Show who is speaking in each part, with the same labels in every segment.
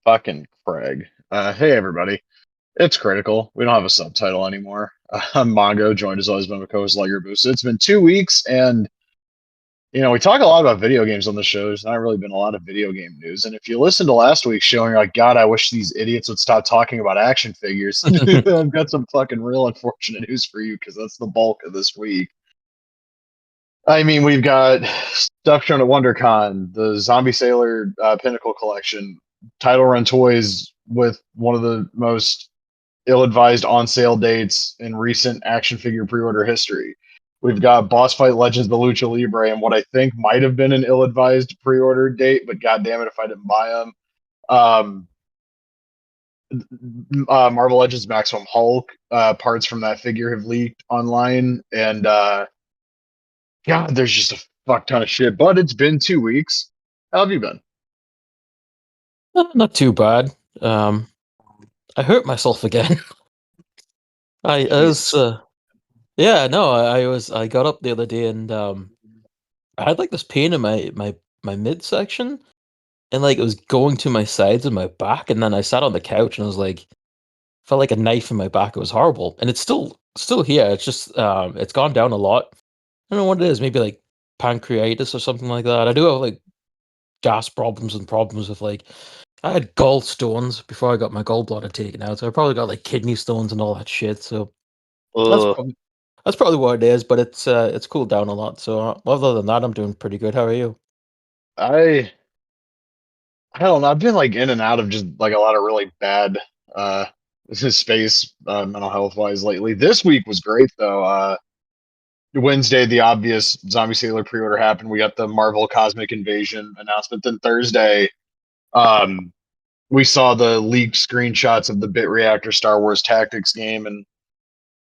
Speaker 1: Fucking Craig. Hey everybody. It's critical. We don't have a subtitle anymore. I'm Mongo, joined as always by my co-host Liger Boost. It's been 2 weeks, and we talk a lot about video games on the show. There's not really been a lot of video game news. And if you listen to last week's show, and you're like, God, I wish these idiots would stop talking about action figures. I've got some fucking real unfortunate news for you because that's the bulk of this week. I mean, we've got stuff shown at WonderCon, the Zombie Sailor Pinnacle Collection, title run toys with one of the most ill-advised on-sale dates in recent action figure pre-order history. We've got Boss Fight Legends: The Lucha Libre, and what I think might have been an ill-advised pre-order date, but god damn it if I didn't buy them. Marvel Legends Maximum Hulk parts from that figure have leaked online, and God, there's just a fuck ton of shit. But it's been 2 weeks. How have you been?
Speaker 2: Not too bad. I hurt myself again. I was yeah, no, I got up the other day and I had like this pain in my midsection, and like it was going to my sides and my back, and then I sat on the couch and I was like, felt like a knife in my back. It was horrible. And it's still here. It's just it's gone down a lot. I don't know what it is, maybe like pancreatitis or something like that. I do have like gas problems and problems with like I had gallstones before I got my gallbladder taken out, so I probably got like kidney stones and all that shit. So that's
Speaker 1: Ugh.
Speaker 2: probably that's probably what it is. But it's cooled down a lot. So other than that, I'm doing pretty good. How are you?
Speaker 1: I I don't know. I've been like in and out of just like a lot of really bad uh space mental health wise lately. This week was great though. Wednesday, the obvious Zombie Sailor pre-order happened. We got the Marvel Cosmic Invasion announcement. Then Thursday, um, we saw the leaked screenshots of the Bit Reactor Star Wars Tactics game, and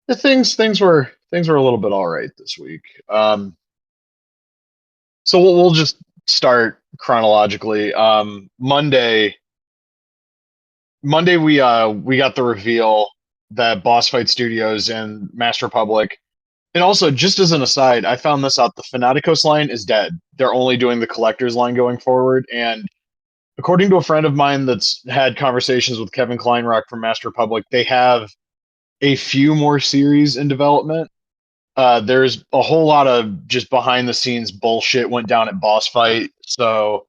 Speaker 1: the things were a little bit all right this week. So we'll just start chronologically. Monday we got the reveal that Boss Fight Studios and Master Republic. And also, just as an aside, I found this out. The Fanaticos line is dead. They're only doing the collector's line going forward. And according to a friend of mine that's had conversations with Kevin Kleinrock from Master Republic, they have a few more series in development. There's a whole lot of just behind the scenes bullshit went down at Boss Fight. So,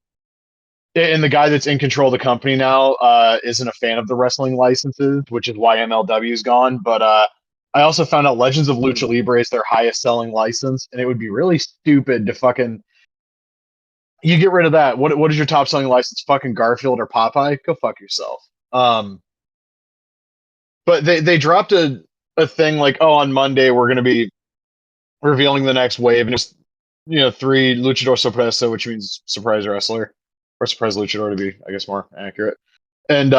Speaker 1: and the guy that's in control of the company now isn't a fan of the wrestling licenses, which is why MLW's gone. But I also found out Legends of Lucha Libre is their highest selling license, and it would be really stupid to fucking you get rid of that. What is your top selling license? Fucking Garfield or Popeye? Go fuck yourself. But they dropped a thing like, oh, on Monday we're gonna be revealing the next wave, and it's three luchador sorpresa, which means surprise wrestler or surprise luchador to be, I guess, more accurate. And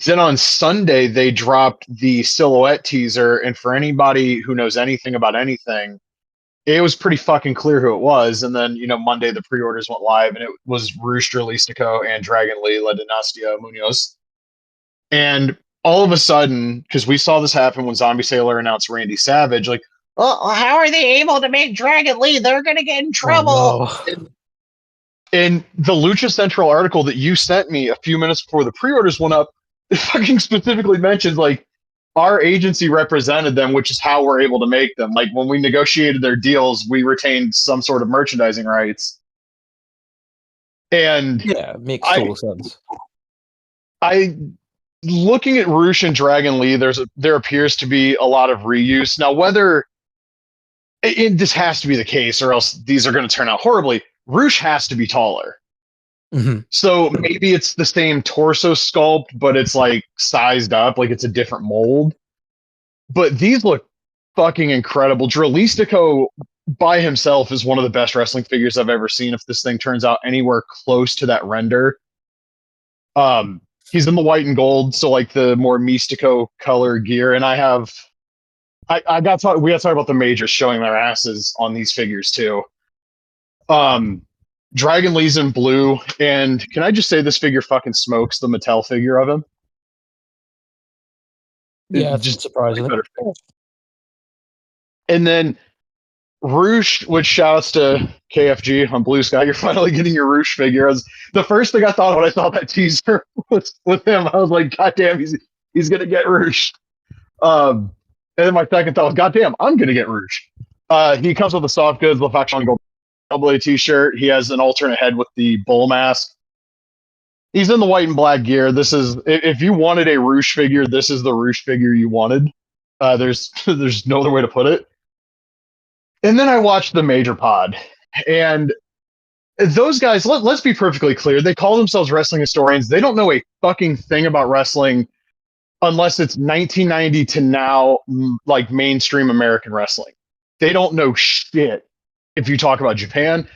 Speaker 1: then on Sunday they dropped the silhouette teaser, and for anybody who knows anything about anything, it was pretty fucking clear who it was. And then Monday the pre-orders went live, and it was Rooster Listico and Dragon Lee La Dinastia Munoz. And all of a sudden, because we saw this happen when Zombie Sailor announced Randy Savage, like, well, how are they able to make Dragon Lee? They're gonna get in trouble.
Speaker 2: Oh, no.
Speaker 1: In the Lucha Central article that you sent me a few minutes before the pre-orders went up, it fucking specifically mentions like our agency represented them, which is how we're able to make them. Like when we negotiated their deals, we retained some sort of merchandising rights. And
Speaker 2: Yeah, it makes total sense.
Speaker 1: I looking at Roosh and Dragon Lee, there appears to be a lot of reuse. Now, whether this has to be the case, or else these are going to turn out horribly. Roosh has to be taller.
Speaker 2: Mm-hmm.
Speaker 1: So maybe it's the same torso sculpt, but it's like sized up, like it's a different mold. But these look fucking incredible. Dralistico by himself is one of the best wrestling figures I've ever seen. If this thing turns out anywhere close to that render, he's in the white and gold, so like the more Mystico color gear. And I got talk. We got to talk about the majors showing their asses on these figures too. Dragon Lee's in blue, and can I just say this figure fucking smokes the Mattel figure of him?
Speaker 2: Yeah, it's
Speaker 1: Just
Speaker 2: surprising.
Speaker 1: better. And then Roosh, which shouts to KFG on Blue Sky. You're finally getting your Roosh figure. The first thing I thought when I saw that teaser was with him. I was like, God damn, he's gonna get Roosh. And then my second thought was, God damn, I'm gonna get Roosh. He comes with a soft goods Lefaction Gold AA t-shirt. He has an alternate head with the bull mask. He's in the white and black gear. This is, if you wanted a Roosh figure, this is the Roosh figure you wanted. There's no other way to put it. And then I watched the Major Pod, and those guys, let's be perfectly clear, they call themselves wrestling historians. They don't know a fucking thing about wrestling unless it's 1990 to now, like mainstream American wrestling. They don't know shit if you talk about Japan,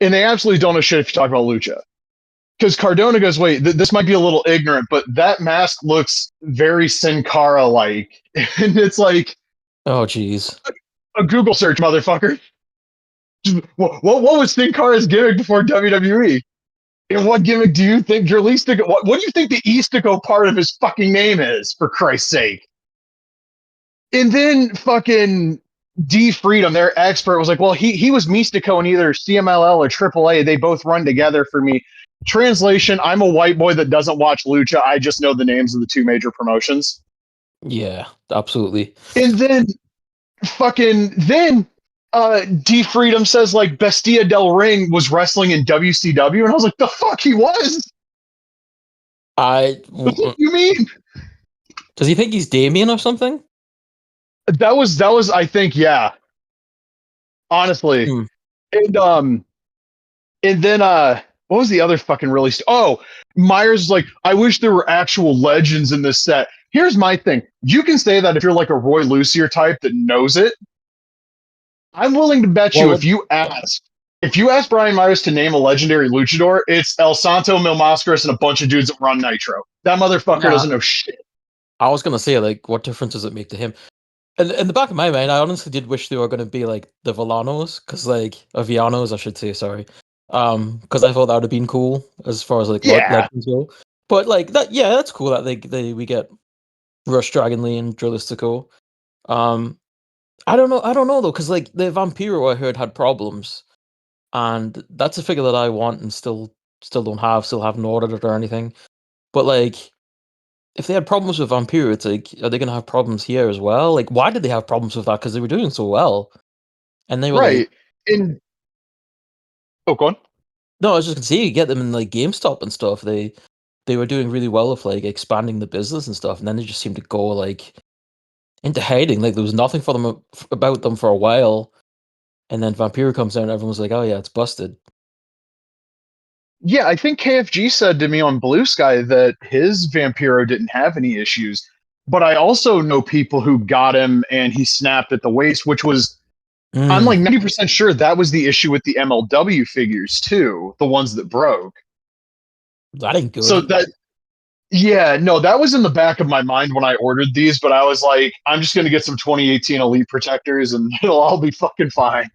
Speaker 1: and they absolutely don't know shit if you talk about Lucha. Because Cardona goes, wait, this might be a little ignorant, but that mask looks very Sin Cara-like. And it's like,
Speaker 2: oh, geez.
Speaker 1: A Google search, motherfucker. What was Sin Cara's gimmick before WWE? And what gimmick do you think Dralistico? What do you think the Eastico part of his fucking name is, for Christ's sake? And then fucking D Freedom, their expert, was like, well, he was Mystico in either CMLL or AAA. They both run together for me. Translation, I'm a white boy that doesn't watch Lucha. I just know the names of the two major promotions.
Speaker 2: Yeah, absolutely.
Speaker 1: And then D Freedom says like Bestia del Ring was wrestling in WCW, and I was like, the fuck he was? What do you mean?
Speaker 2: Does he think he's Damien or something?
Speaker 1: That was I think, yeah. Honestly. And then what was the other fucking really Myers was like, I wish there were actual legends in this set. Here's my thing. You can say that if you're like a Roy Lucier type that knows it. I'm willing to bet you if you ask Brian Myers to name a legendary luchador, it's El Santo, Mil Mascaras, and a bunch of dudes that run Nitro. That motherfucker doesn't know shit.
Speaker 2: I was going to say, like, what difference does it make to him? And in the back of my mind, I honestly did wish they were going to be like the Villanos, or Villanos, I should say, sorry. Because I thought that would have been cool as far as like legends go. But like that, yeah, that's cool that we get Rush, Dragon Lee, and Dralistico. I don't know though, because like the Vampiro I heard had problems, and that's a figure that I want and still don't have, haven't ordered it or anything. But like, if they had problems with Vampiro, it's like, are they gonna have problems here as well? Like, why did they have problems with that? Because they were doing so well, and they were
Speaker 1: right. Go on.
Speaker 2: No, I was just gonna say, you get them in like GameStop and stuff. They were doing really well with like expanding the business and stuff, and then they just seemed to go like into hiding. Like there was nothing for them about them for a while, and then Vampiro comes out, and everyone's like, "Oh yeah, it's busted."
Speaker 1: Yeah, I think KFG said to me on Blue Sky that his Vampiro didn't have any issues, but I also know people who got him and he snapped at the waist, which was I'm like 90% sure that was the issue with the MLW figures too, the ones that broke.
Speaker 2: That ain't good.
Speaker 1: So that was in the back of my mind when I ordered these, but I was like, I'm just going to get some 2018 Elite Protectors and it'll all be fucking fine.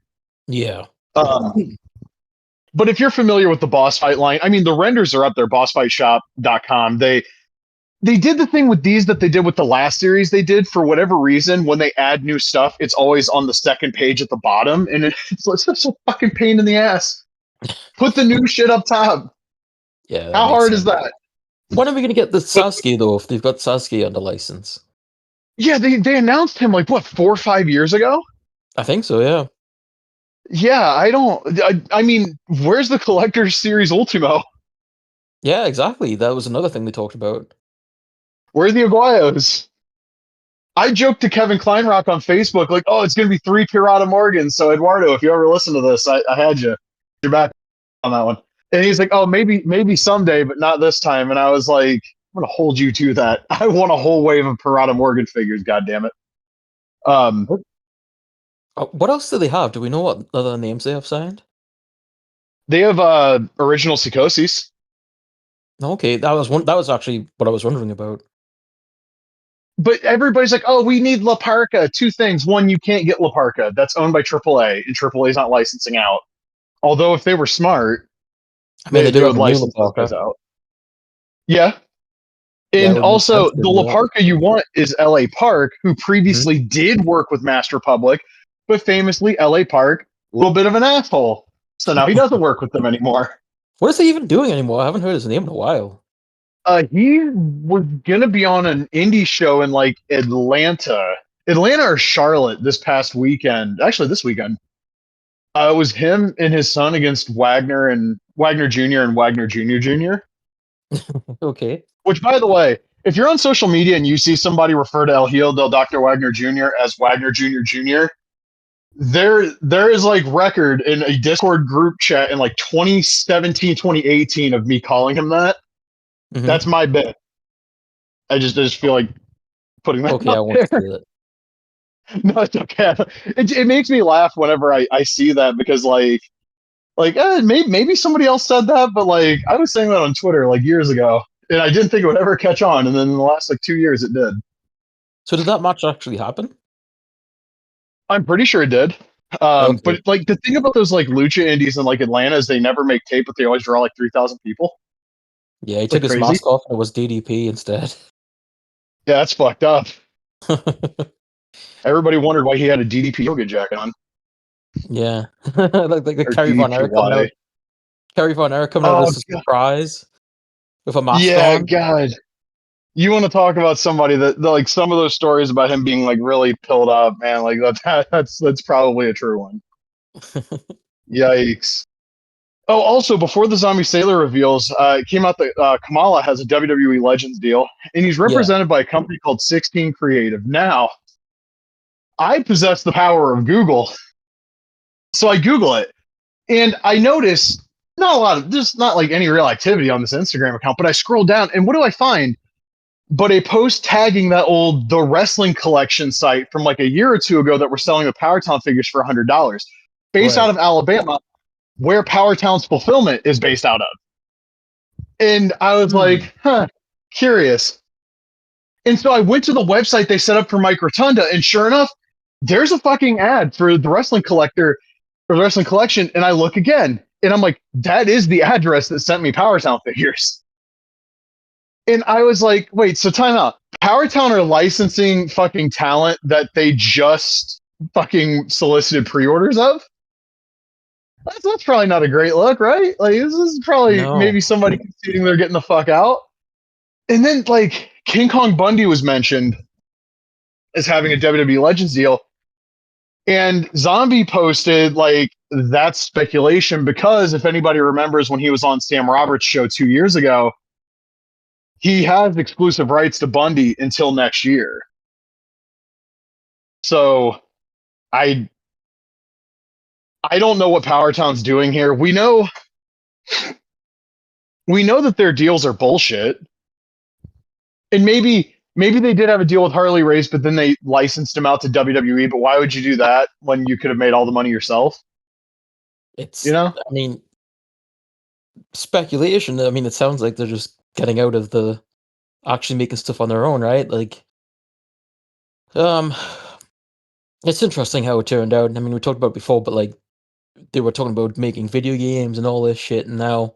Speaker 2: Yeah.
Speaker 1: But if you're familiar with the Boss Fight line, I mean, the renders are up there, bossfightshop.com. They did the thing with these that they did with the last series they did. For whatever reason, when they add new stuff, it's always on the second page at the bottom, and it's such a fucking pain in the ass. Put the new shit up top.
Speaker 2: Yeah.
Speaker 1: How hard is that?
Speaker 2: When are we going to get the Sasuke, though, if they've got Sasuke under license?
Speaker 1: Yeah, they announced him, like, what, 4 or 5 years ago?
Speaker 2: I think so, yeah.
Speaker 1: Yeah, I mean, where's the Collector's Series Ultimo?
Speaker 2: Yeah, exactly. That was another thing they talked about.
Speaker 1: Where are the Aguayos? I joked to Kevin Kleinrock on Facebook, like, oh, it's going to be 3 Pirata Morgans. So, Eduardo, if you ever listen to this, I had you. You're back on that one. And he's like, oh, maybe someday, but not this time. And I was like, I'm going to hold you to that. I want a whole wave of Pirata Morgan figures, goddammit.
Speaker 2: What else do they have? Do we know what other names they have signed?
Speaker 1: They have original Psychosis.
Speaker 2: Okay, that was actually what I was wondering about.
Speaker 1: But everybody's like, oh, we need La Parca. 2 things. One, you can't get La Parca. That's owned by AAA, and AAA is not licensing out. Although if they were smart,
Speaker 2: I mean, they would
Speaker 1: license those out. Yeah. And also, the La Parca you want is LA Park, who previously did work with Master Public, but famously, LA Park, a little bit of an asshole. So now he doesn't work with them anymore.
Speaker 2: What is he even doing anymore? I haven't heard his name in a while.
Speaker 1: He was gonna be on an indie show in like Atlanta or Charlotte this past weekend. Actually, this weekend. It was him and his son against Wagner Jr. and Wagner Jr. Jr.
Speaker 2: Okay.
Speaker 1: Which, by the way, if you're on social media and you see somebody refer to El Hijo del Dr. Wagner Jr. as Wagner Jr. Jr., there is like record in a Discord group chat in like 2017, 2018 of me calling him that.
Speaker 2: Mhm.
Speaker 1: That's my bit. I just feel like putting that
Speaker 2: Okay, I
Speaker 1: out
Speaker 2: want to
Speaker 1: there.
Speaker 2: see that.
Speaker 1: No, it's okay. It makes me laugh whenever I see that because maybe somebody else said that, but like I was saying that on Twitter like years ago, and I didn't think it would ever catch on, and then in the last like 2 years it did.
Speaker 2: So did that match actually happen?
Speaker 1: I'm pretty sure it did.
Speaker 2: Okay.
Speaker 1: But like the thing about those like lucha indies in like Atlanta is they never make tape, but they always draw like 3,000 people.
Speaker 2: Yeah, he
Speaker 1: It's like
Speaker 2: took his
Speaker 1: crazy.
Speaker 2: mask off and it was DDP instead.
Speaker 1: Yeah, that's fucked up. Everybody wondered why he had a DDP yoga jacket on
Speaker 2: Yeah. Like the
Speaker 1: or
Speaker 2: Kerry Von Erich coming
Speaker 1: DDPY.
Speaker 2: out. Kerry Von Erich coming out
Speaker 1: Oh
Speaker 2: as a surprise with a mask
Speaker 1: yeah,
Speaker 2: on.
Speaker 1: God. You want to talk about somebody that like some of those stories about him being like really pilled up, man? Like that's probably a true one. Yikes. Oh, also before the Zombie Sailor reveals, it came out that Kamala has a WWE Legends deal, and he's
Speaker 2: Yeah.
Speaker 1: represented by a company called 16 Creative. Now, I possess the power of Google, so I Google it, and I notice not a lot of there's not like any real activity on this Instagram account, but I scroll down, and what do I find? But a post tagging that old the wrestling collection site from like a year or two ago that were selling the Powertown figures for $100, based out
Speaker 2: Right.
Speaker 1: of Alabama, where Powertown's fulfillment is based out of. And I was
Speaker 2: Hmm.
Speaker 1: like, huh, curious. And so I went to the website they set up for Mike Rotunda, and sure enough, there's a fucking ad for the wrestling collector for the wrestling collection. And I look again, and I'm like, that is the address that sent me Powertown figures. And I was like, wait, so time out. Powertown are licensing fucking talent that they just fucking solicited pre-orders of? That's probably not a great look, right? Like this is probably
Speaker 2: No.
Speaker 1: maybe somebody conceding they're getting the fuck out. And then like King Kong Bundy was mentioned as having a WWE Legends deal. And Zombie posted like that's speculation because if anybody remembers when he was on Sam Roberts' show 2 years ago, he has exclusive rights to Bundy until next year. So I I don't know what Powertown's doing here. We know that their deals are bullshit. And maybe they did have a deal with Harley Race, but then they licensed him out to WWE. But why would you do that when you could have made all the money yourself? You
Speaker 2: It's,
Speaker 1: know?
Speaker 2: I mean, speculation. I mean, it sounds like they're just getting out of the actually making stuff on their own, right? Like, um, it's interesting how it turned out. I mean, we talked about it before, but like they were talking about making video games and all this shit, and now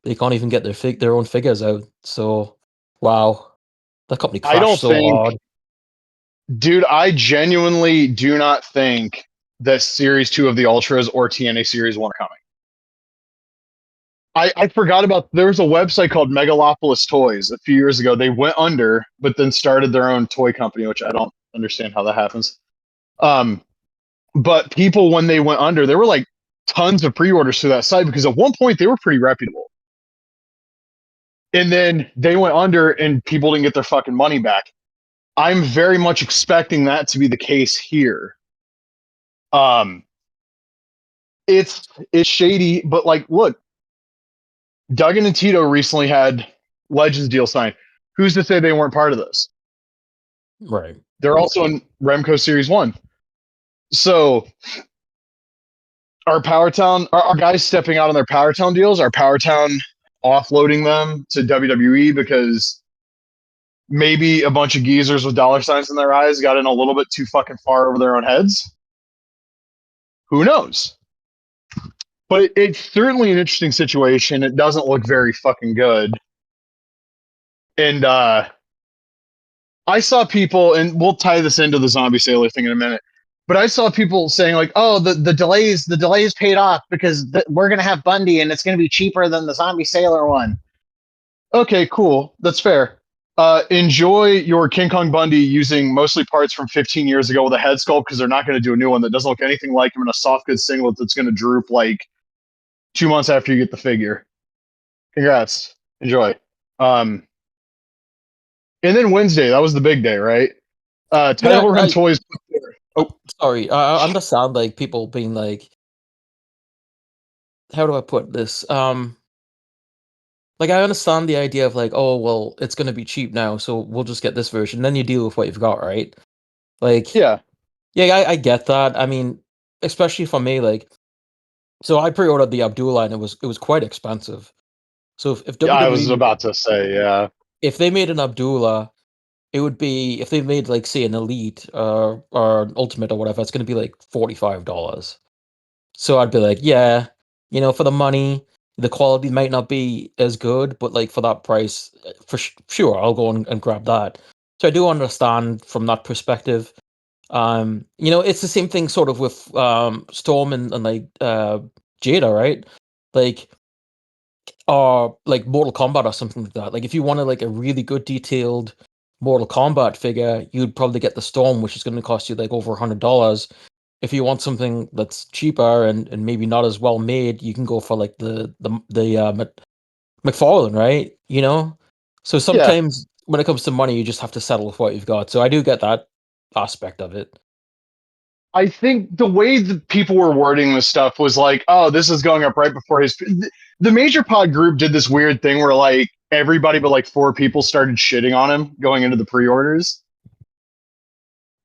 Speaker 2: they can't even get their own figures out. So, wow, that company
Speaker 1: I
Speaker 2: crashed
Speaker 1: don't
Speaker 2: so
Speaker 1: think,
Speaker 2: hard.
Speaker 1: dude, I genuinely do not think that Series 2 of the Ultras or TNA Series 1 are coming. I forgot about there was a website called Megalopolis Toys a few years ago. They went under, but then started their own toy company, which I don't understand how that happens. Um, but people when they went under, there were like tons of pre-orders to that site because at one point they were pretty reputable. And then they went under and people didn't get their fucking money back. I'm very much expecting that to be the case here. Um, it's shady, but like, look, Duggan and Tito recently had Legends deal signed. Who's to say they weren't part of this?
Speaker 2: Right.
Speaker 1: They're also in Remco Series 1. So our Powertown, our guys stepping out on their Powertown deals, our Powertown offloading them to WWE because maybe a bunch of geezers with dollar signs in their eyes got in a little bit too fucking far over their own heads. Who knows? But it's certainly an interesting situation. It doesn't look very fucking good. And I saw people, and we'll tie this into the Zombie Sailor thing in a minute. But I saw people saying like, "Oh, the delays paid off because we're gonna have Bundy and it's gonna be cheaper than the Zombie Sailor one." Okay, cool, that's fair. Enjoy your King Kong Bundy using mostly parts from 15 years ago with a head sculpt because they're not going to do a new one that doesn't look anything like him in a soft goods singlet that's going to droop like 2 months after you get the figure. Congrats, enjoy. Um, and then Wednesday, that was the big day, right?
Speaker 2: Yeah,
Speaker 1: Title Run Toys. Oh,
Speaker 2: sorry. I understand like people being like, how do I put this? Like I understand the idea of like, oh well, it's gonna be cheap now, so we'll just get this version. Then you deal with what you've got, right? Like,
Speaker 1: yeah,
Speaker 2: yeah, I get that. I mean, especially for me, like, so I pre-ordered the Abdullah and it was quite expensive. So if
Speaker 1: yeah. I was
Speaker 2: WWE,
Speaker 1: about to say, yeah,
Speaker 2: if they made an Abdullah, it would be, if they made like say an Elite or an Ultimate or whatever, it's gonna be like $45. So I'd be like, yeah, for the money, the quality might not be as good, but like for that price, sure, I'll go and grab that. So I do understand from that perspective. It's the same thing sort of with Storm and like Jada, right? Like or like Mortal Kombat or something like that. Like if you wanted like a really good detailed Mortal Kombat figure, you'd probably get the Storm, which is going to cost you like over $100. If you want something that's cheaper and maybe not as well made, you can go for like the McFarlane, right? So
Speaker 1: yeah.
Speaker 2: sometimes when it comes to money, you just have to settle with what you've got. So I do get that aspect of it.
Speaker 1: I think the way that people were wording this stuff was like, "Oh, this is going up right before his." The Major Pod group did this weird thing where like everybody but like four people started shitting on him going into the pre-orders.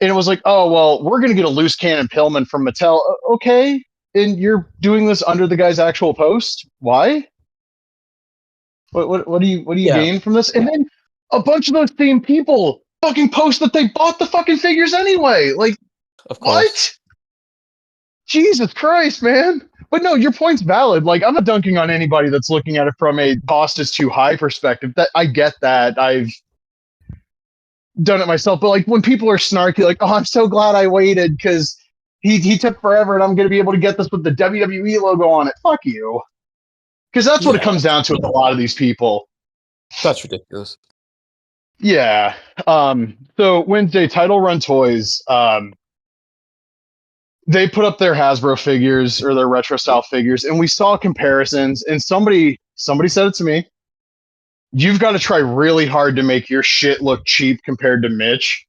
Speaker 1: And it was like, oh well, we're gonna get a loose cannon Pillman from Mattel. Okay, and you're doing this under the guy's actual post. Why? What do you
Speaker 2: Yeah,
Speaker 1: gain from this? And then a bunch of those same people fucking post that they bought the fucking figures anyway. Like
Speaker 2: of course.
Speaker 1: what? Jesus Christ, man. But no, your point's valid. Like I'm not dunking on anybody that's looking at it from a cost is too high perspective. That I get that. I've done it myself. But like when people are snarky, like, oh, I'm so glad I waited because he took forever and I'm going to be able to get this with the WWE logo on it. Fuck you. Because that's what it
Speaker 2: Yeah,
Speaker 1: comes down to with a lot of these people.
Speaker 2: that's ridiculous.
Speaker 1: Yeah. So Wednesday, Title Run Toys. They put up their Hasbro figures or their retro style figures, and we saw comparisons. And somebody said it to me. You've got to try really hard to make your shit look cheap compared to Mitch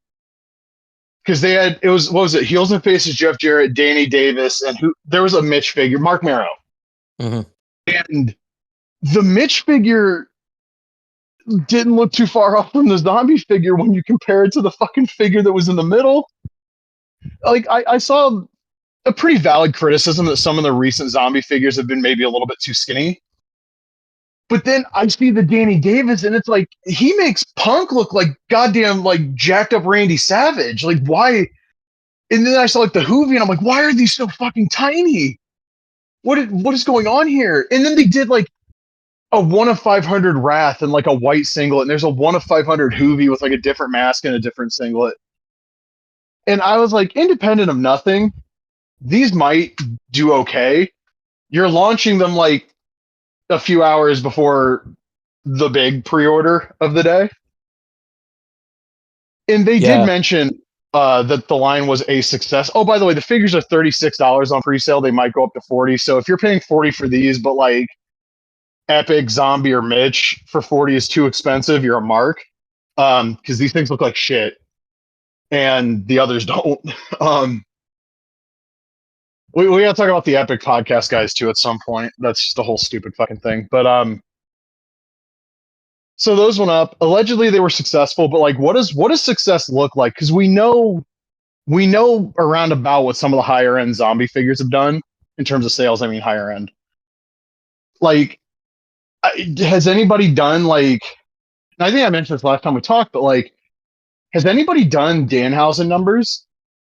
Speaker 1: because they had it was what was it Heels and Faces, Jeff Jarrett, Danny Davis, and who there was a Mitch figure, Mark Marrow,
Speaker 2: Hmm.
Speaker 1: and the Mitch figure didn't look too far off from the zombie figure when you compare it to the fucking figure that was in the middle. Like I saw a pretty valid criticism that some of the recent zombie figures have been maybe a little bit too skinny. But then I see the Danny Davis, and it's like he makes Punk look like goddamn like jacked up Randy Savage. Like why? And then I saw like the Hoovy, and I'm like, why are these so fucking tiny? What is going on here? And then they did like a 1 of 500 Wrath and like a white singlet, and there's a 1 of 500 Hoovy with like a different mask and a different singlet. And I was like, independent of nothing, these might do okay. You're launching them like a few hours before the big pre-order of the day. And they did
Speaker 2: Yeah,
Speaker 1: mention that the line was a success. Oh, by the way, the figures are $36 on pre-sale. They might go up to 40. So if you're paying 40 for these, but like Epic, Zombie, or Mitch for 40 is too expensive, you're a mark. Because these things look like shit, and the others don't. Um, we gotta talk about the Epic podcast guys too at some point. That's just a whole stupid fucking thing. But so those went up. Allegedly, they were successful, but like, what does success look like? Because we know around about what some of the higher end zombie figures have done in terms of sales. I mean, higher end. Like, has anybody done like? I think I mentioned this last time we talked, but like, has anybody done Danhausen numbers?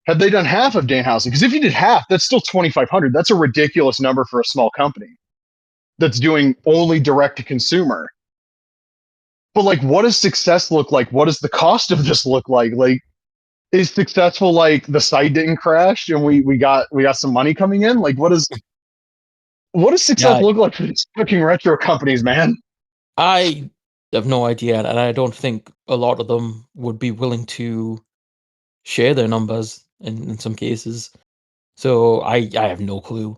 Speaker 1: Have they done half of Danhausen? Because if you did half, that's still 2,500. That's a ridiculous number for a small company that's doing only direct to consumer. But like, what does success look like? What does the cost of this look like? Like, is successful. Like the site didn't crash, and we got some money coming in. Like what does success
Speaker 2: Yeah,
Speaker 1: look like for these fucking retro companies, man?
Speaker 2: I have no idea, and I don't think a lot of them would be willing to share their numbers in some cases. So I have no clue.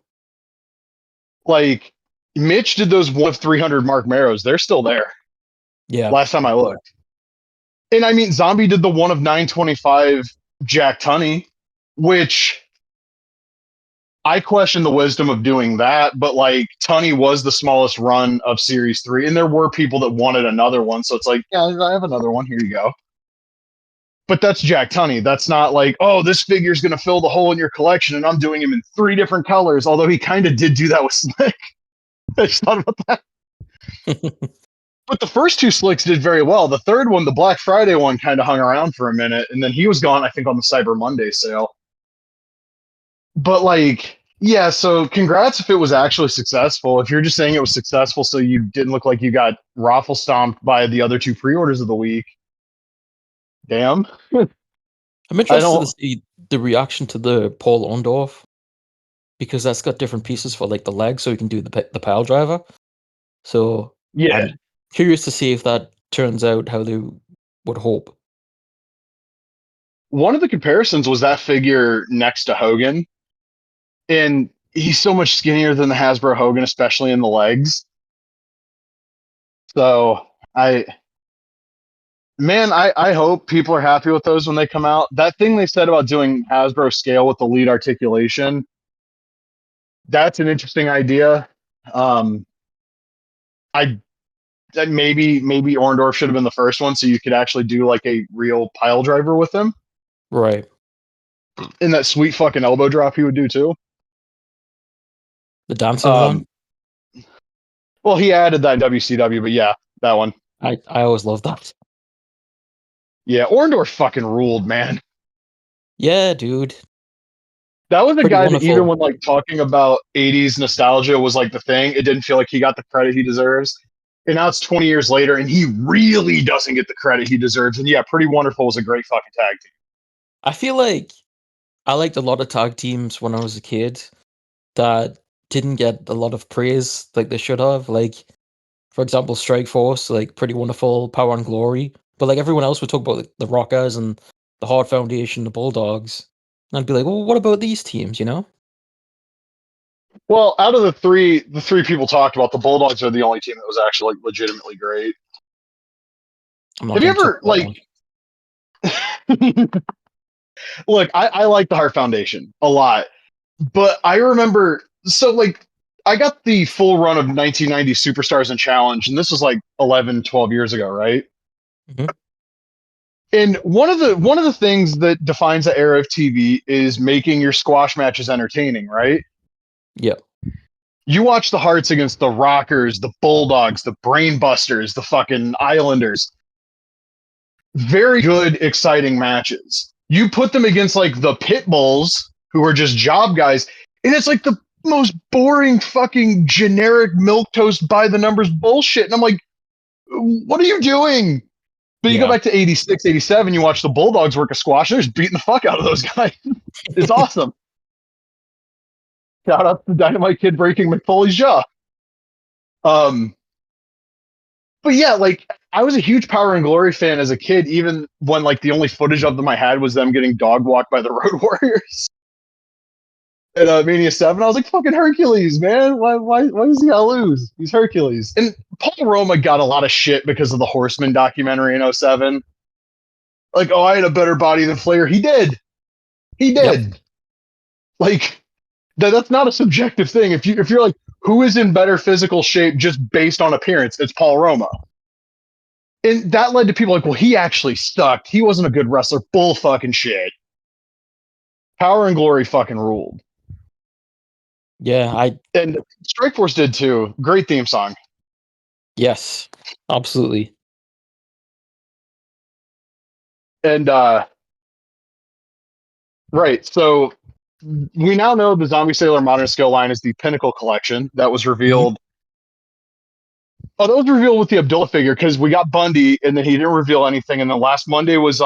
Speaker 1: Like Mitch did those 1 of 300 Mark Marrows. They're still there.
Speaker 2: Yeah,
Speaker 1: Last time I looked. And I mean, Zombie did the 1 of 925 Jack Tunney, which I question the wisdom of doing that. But like Tunney was the smallest run of Series 3, and there were people that wanted another one. So it's like, yeah, I have another one. Here you go. But that's Jack Tunney. That's not like, oh, this figure's going to fill the hole in your collection, and I'm doing him in 3 different colors. Although he kind of did do that with Slick. I just thought about that. But the first two Slicks did very well. The third one, the Black Friday one, kind of hung around for a minute, and then he was gone, I think, on the Cyber Monday sale. But like, yeah, so congrats if it was actually successful. If you're just saying it was successful so you didn't look like you got raffle stomped by the other two pre-orders of the week, damn.
Speaker 2: I'm
Speaker 1: I
Speaker 2: interested to
Speaker 1: don't.
Speaker 2: see the reaction to the Paul Orndorff because that's got different pieces for like the legs, so you can do the pile driver. So
Speaker 1: Yeah,
Speaker 2: I'm curious to see if that turns out how they would hope.
Speaker 1: one of the comparisons was that figure next to Hogan, and he's so much skinnier than the Hasbro Hogan, especially in the legs. So I Man, I hope people are happy with those when they come out. That thing they said about doing Hasbro scale with the lead articulation, that's an interesting idea. Um, I maybe Orndorff should have been the first one, so you could actually do like a real pile driver with him,
Speaker 2: Right.
Speaker 1: and that sweet fucking elbow drop he would do too.
Speaker 2: The dancing one.
Speaker 1: Um, well, he added that in WCW, but yeah, that one.
Speaker 2: I always love that.
Speaker 1: Yeah, Orndorff fucking ruled, man.
Speaker 2: Yeah, dude.
Speaker 1: That was a
Speaker 2: Pretty
Speaker 1: guy that even
Speaker 2: wonderful.
Speaker 1: when like talking about 80s nostalgia was like the thing, it didn't feel like he got the credit he deserves. And now it's 20 years later and he really doesn't get the credit he deserves. And yeah, Pretty Wonderful was a great fucking tag team.
Speaker 2: I feel like I liked a lot of tag teams when I was a kid that didn't get a lot of praise like they should have. Like, for example, Strike Force, like Pretty Wonderful, Power and Glory. But like everyone else would talk about like, the Rockers and the Hard Foundation, the Bulldogs. And I'd be like, well, what about these teams, you know?
Speaker 1: Well, out of the three people talked about, the Bulldogs are the only team that was actually like legitimately great.
Speaker 2: I'm not
Speaker 1: Have you
Speaker 2: going to touch
Speaker 1: ever
Speaker 2: that
Speaker 1: like
Speaker 2: one.
Speaker 1: look, I like the Heart Foundation a lot. But I remember so like I got the full run of 1990 Superstars and Challenge, and this was like 11, 12 years ago, right?
Speaker 2: Hmm.
Speaker 1: And one of the things that defines the era of TV is making your squash matches entertaining, right?
Speaker 2: Yeah.
Speaker 1: You watch the Hearts against the Rockers, the Bulldogs, the Brainbusters, the fucking Islanders. Very good, exciting matches. You put them against like the Pit Bulls, who are just job guys, and it's like the most boring fucking generic milk toast by the numbers bullshit. And I'm like, what are you doing? But you go
Speaker 2: Yeah.
Speaker 1: back to 86, 87, you watch the Bulldogs work a squash, they're just beating the fuck out of those guys. It's awesome. Shout out to the Dynamite Kid breaking McFoley's jaw. Um, but yeah, like I was a huge Power and Glory fan as a kid, even when like the only footage of them I had was them getting dog walked by the Road Warriors at Mania 7. I was like, fucking Hercules, man. Why does he gotta lose? He's Hercules. And Paul Roma got a lot of shit because of the Horseman documentary in '07. Like, oh, I had a better body than Flair. He did. He
Speaker 2: Yep.
Speaker 1: did. Like that's not a subjective thing. If you're like, who is in better physical shape just based on appearance, it's Paul Roma. And that led to people like, well, he actually sucked. He wasn't a good wrestler. Bull fucking shit. Power and Glory fucking ruled.
Speaker 2: Yeah.
Speaker 1: And Strikeforce did too. Great theme song.
Speaker 2: Yes. Absolutely.
Speaker 1: And right, so we now know the Zombie Sailor Modern Scale line is the Pinnacle collection that was
Speaker 2: Hmm.
Speaker 1: revealed. Oh, that was revealed with the Abdullah figure because we got Bundy and then he didn't reveal anything. And then last Monday was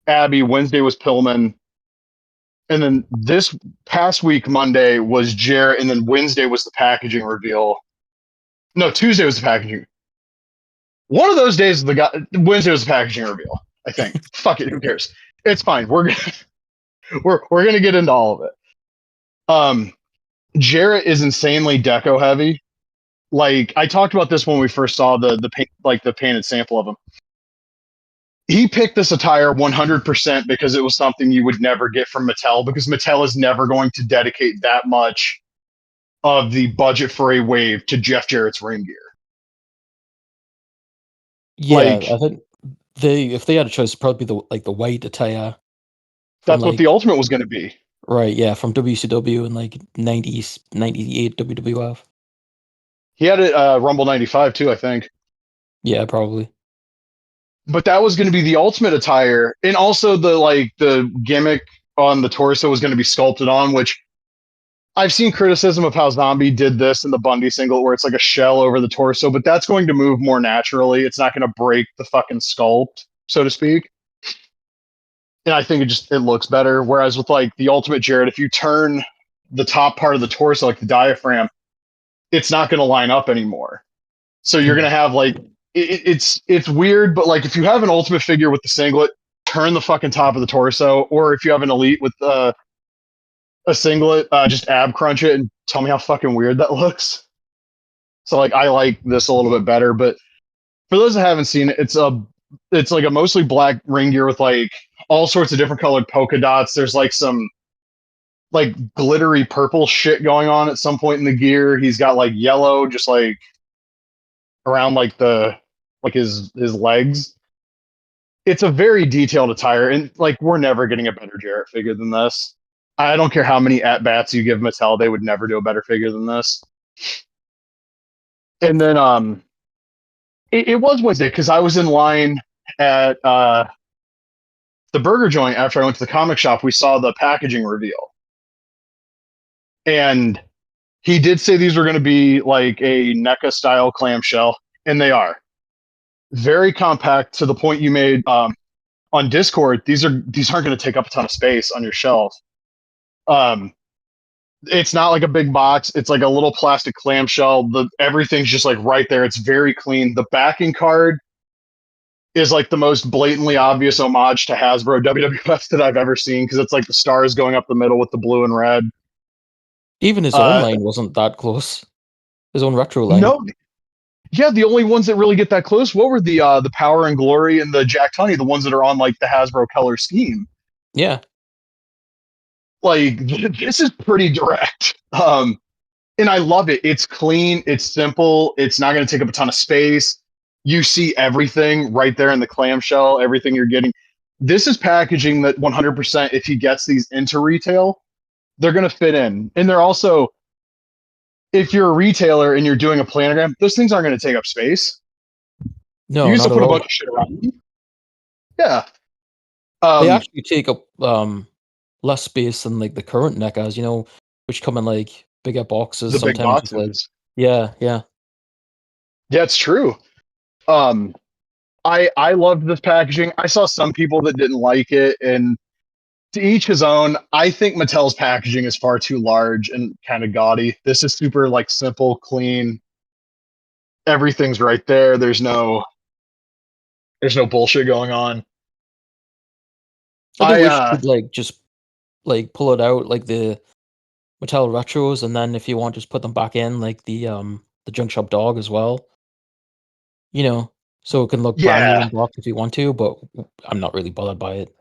Speaker 1: Abby. Wednesday was Pillman. And then this past week, Monday was Jarrett. And then Wednesday was the packaging reveal. No, Tuesday was the packaging. One of those days, Wednesday was the packaging reveal. I think. Fuck it. Who cares? It's fine. We're gonna get into all of it. Jarrett is insanely deco heavy. Like I talked about this when we first saw the paint, like the painted sample of him. He picked this attire 100% because it was something you would never get from Mattel, because Mattel is never going to dedicate that much of the budget for a wave to Jeff Jarrett's ring gear.
Speaker 2: Yeah, I think if they had a choice, it'd probably be the white attire.
Speaker 1: That's what the Ultimate was going to be.
Speaker 2: Right, yeah, from WCW in like 90s, 98 WWF.
Speaker 1: He had it Rumble 95 too, I think.
Speaker 2: Yeah, probably.
Speaker 1: But that was going to be the Ultimate attire, and also the gimmick on the torso was going to be sculpted on, which I've seen criticism of how Zombie did this in the Bundy singlet, where it's like a shell over the torso, but that's going to move more naturally. It's not going to break the fucking sculpt, so to speak. And I think it looks better. Whereas with like the Ultimate Jarrett, if you turn the top part of the torso, like the diaphragm, it's not going to line up anymore. So you're going to have like it's weird, but like if you have an Ultimate figure with the singlet, turn the fucking top of the torso, or if you have an Elite with a singlet, just ab crunch it and tell me how fucking weird that looks. So like I like this a little bit better, but for those that haven't seen it, it's like a mostly black ring gear with like all sorts of different colored polka dots. There's like some like glittery purple shit going on at some point in the gear. He's got like yellow just like around like his legs. It's a very detailed attire, and like we're never getting a better Jarrett figure than this. I don't care how many at bats you give Mattel, they would never do a better figure than this. And then it was Wednesday because I was in line at the burger joint after I went to the comic shop. We saw the packaging reveal, and he did say these were going to be like a NECA style clamshell, and they are very compact to the point you made on Discord. These aren't going to take up a ton of space on your shelf. It's not like a big box. It's like a little plastic clamshell. Everything's just like right there. It's very clean. The backing card is like the most blatantly obvious homage to Hasbro WWF that I've ever seen, because it's like the stars going up the middle with the blue and red.
Speaker 2: Even his own line wasn't that close. His own retro line.
Speaker 1: No, yeah, the only ones that really get that close, what were the Power and Glory and the Jack Tunney, the ones that are on like the Hasbro color scheme?
Speaker 2: Yeah.
Speaker 1: Like this is pretty direct. And I love it. It's clean, it's simple, it's not going to take up a ton of space. You see everything right there in the clamshell, everything you're getting. This is packaging that 100%, if he gets these into retail, they're going to fit in. And they're also, if you're a retailer and you're doing a planogram, those things aren't going to take up space.
Speaker 2: No,
Speaker 1: you used
Speaker 2: not
Speaker 1: to put
Speaker 2: at
Speaker 1: a
Speaker 2: all.
Speaker 1: bunch of shit around them. Yeah.
Speaker 2: They actually take up less space than like the current NECAs, which come in like bigger boxes.
Speaker 1: The
Speaker 2: sometimes
Speaker 1: big boxes.
Speaker 2: Like, yeah.
Speaker 1: Yeah, it's true. I loved this packaging. I saw some people that didn't like it, and to each his own. I think Mattel's packaging is far too large and kind of gaudy. This is super like simple, clean. Everything's right there. There's no bullshit going on.
Speaker 2: I wish you could like just like pull it out like the Mattel retros, and then if you want, just put them back in like the Junk Shop dog as well. So it can look brand new in box if you want to, but I'm not really bothered by it.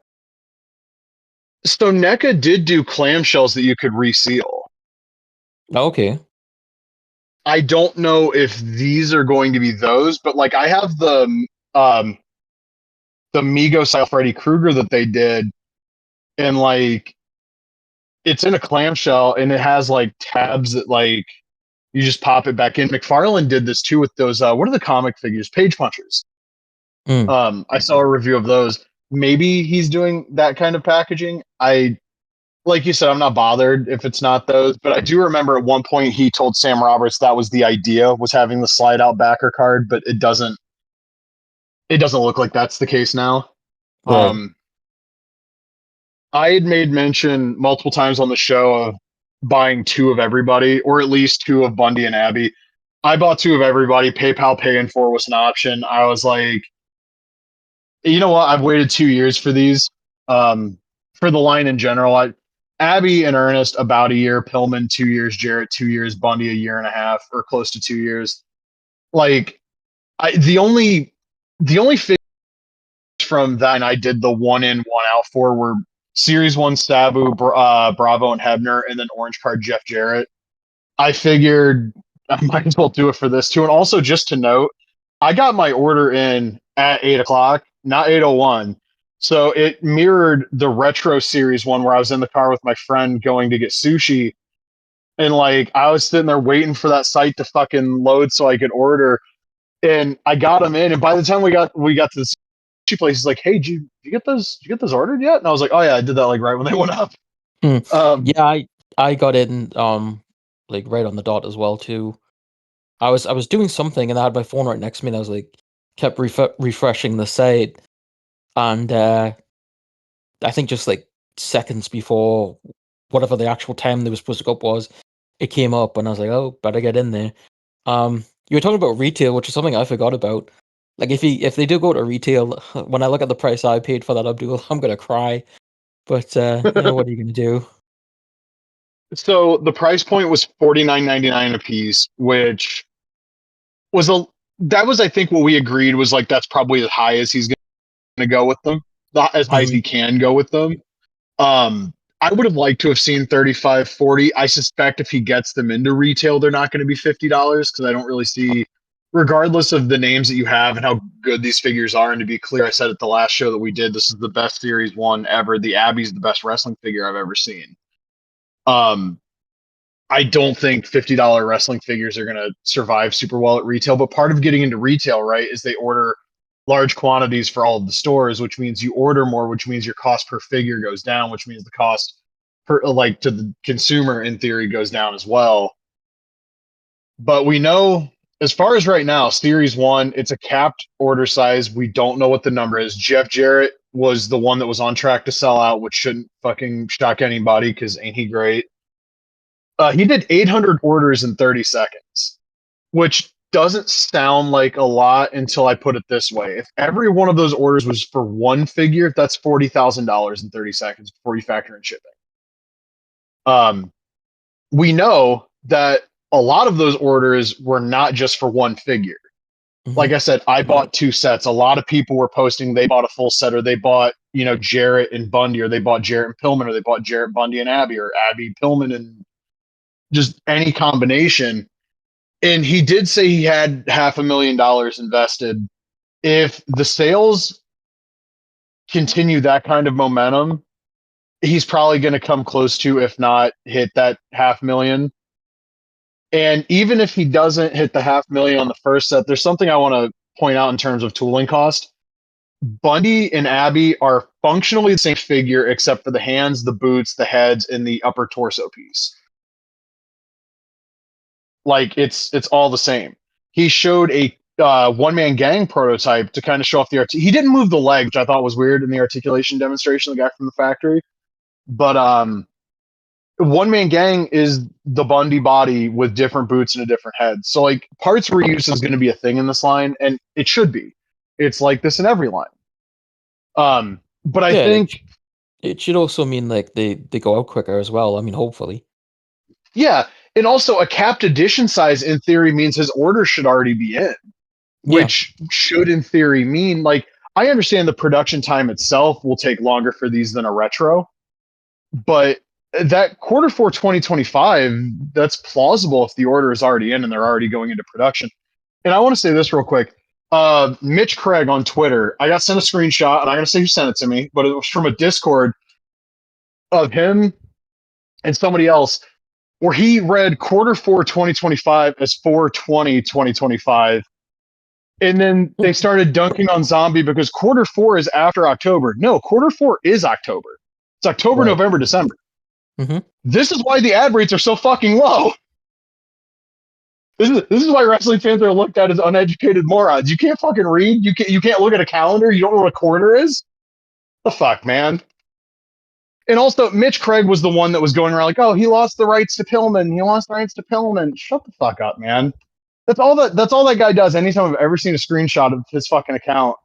Speaker 1: So NECA did do clamshells that you could reseal.
Speaker 2: Okay.
Speaker 1: I don't know if these are going to be those, but like I have the Mego style Freddy Krueger that they did, and like it's in a clamshell and it has like tabs that like you just pop it back in. McFarlane did this too with those what are the comic figures? Page punchers. I saw a review of those. Maybe he's doing that kind of packaging. Like you said, I'm not bothered if it's not those, but I do remember at one point he told Sam Roberts that was the idea, was having the slide out backer card, but it doesn't look like that's the case now.
Speaker 2: Right.
Speaker 1: I had made mention multiple times on the show of buying two of everybody, or at least two of Bundy and Abby. I bought two of everybody. PayPal Pay in 4 was an option. I was like, you know what? I've waited 2 years for these. For the line in general, Abby and Ernest about a year, Pillman 2 years, Jarrett 2 years, Bundy a year and a half, or close to 2 years. Like the only figures from that, and I did the one in one out for were Series One Sabu, Bravo, and Hebner, and then Orange Card Jeff Jarrett. I figured I might as well do it for this too. And also, just to note, I got my order in at 8 o'clock, not 8:01. So it mirrored the retro series one where I was in the car with my friend going to get sushi. And like I was sitting there waiting for that site to fucking load so I could order. And I got them in. And by the time we got to the sushi place, he's like, "Hey, did you get those? Did you get those ordered yet?" And I was like, "Oh yeah, I did that like right when they went up."
Speaker 2: Hmm.
Speaker 1: Um,
Speaker 2: Yeah, I got in like right on the dot as well too. I was doing something and I had my phone right next to me and I was like kept refreshing the site and I think just like seconds before whatever the actual time they were supposed to go up was, it came up and I was like, oh, better get in there. You were talking about retail, which is something I forgot about. Like if they do go to retail, when I look at the price I paid for that Abdul, I'm gonna cry. But what are you gonna do?
Speaker 1: so the price point was $49.99 a piece, which was a that was I think what we agreed was like that's probably as high as he's going to go with them, as high as
Speaker 2: Hmm.
Speaker 1: he can go with them. I would have liked to have seen 35, 40. I suspect if he gets them into retail, they're not going to be $50 because I don't really see, regardless of the names that you have and how good these figures are. And to be clear, I said at the last show that we did, this is the best series one ever. The Abby's the best wrestling figure I've ever seen. Um, I don't think $50 wrestling figures are going to survive super well at retail. But part of getting into retail, right, is they order large quantities for all of the stores, which means you order more, which means your cost per figure goes down, which means the cost per like to the consumer in theory goes down as well. But we know as far as right now, Series One, it's a capped order size. We don't know what the number is. Jeff Jarrett was the one that was on track to sell out, which shouldn't fucking shock anybody because ain't he great? He did 800 orders in 30 seconds, which doesn't sound like a lot until I put it this way. If every one of those orders was for one figure, that's $40,000 in 30 seconds before you factor in shipping. Um, we know that a lot of those orders were not just for one figure. Like
Speaker 2: Hmm.
Speaker 1: I said, I bought two sets. A lot of people were posting they bought a full set, or they bought, Jarrett and Bundy, or they bought Jarrett and Pillman, or they bought Jarrett, Bundy, and Abby, or Abby, Pillman, and just any combination. And he did say he had $500,000 invested. If the sales continue that kind of momentum, he's probably going to come close to, if not hit that 500,000. And even if he doesn't hit the 500,000 on the first set, there's something I want to point out in terms of tooling cost. Bundy and Abby are functionally the same figure except for the hands, the boots, the heads, and the upper torso piece. Like it's all the same. He showed a one man gang prototype to kind of show off the art. He didn't move the leg, which I thought was weird in the articulation demonstration. The guy from the factory, but one man gang is the Bundy body with different boots and a different head. So like parts reuse is going to be a thing in this line, and it should be. It's like this in every line. But I
Speaker 2: Yeah,
Speaker 1: think
Speaker 2: it should also mean like they go out quicker as well. I mean, hopefully.
Speaker 1: yeah, and also a capped edition size in theory means his order should already be in,
Speaker 2: Yeah.
Speaker 1: which should in theory mean like I understand the production time itself will take longer for these than a retro, but that Q4 2025, that's plausible if the order is already in and they're already going into production. And I want to say this real quick. Mitch Craig on Twitter, I got sent a screenshot, and I'm going to say who sent it to me, but it was from a Discord of him and somebody else where he read Q4 2025 as 4/20/2025. And then they started dunking on Zombie because Q4 is after October. No, Q4 is October. It's October,
Speaker 2: Right.
Speaker 1: November, December.
Speaker 2: Hmm.
Speaker 1: This is why the ad rates are so fucking low. This is why wrestling fans are looked at as uneducated morons. You can't fucking read. You can't look at a calendar. You don't know what a quarter is. The fuck, man. And also, Mitch Craig was the one that was going around like, "Oh, he lost the rights to Pillman. He lost the rights to Pillman." Shut the fuck up, man. That's all that guy does. Anytime I've ever seen a screenshot of his fucking account,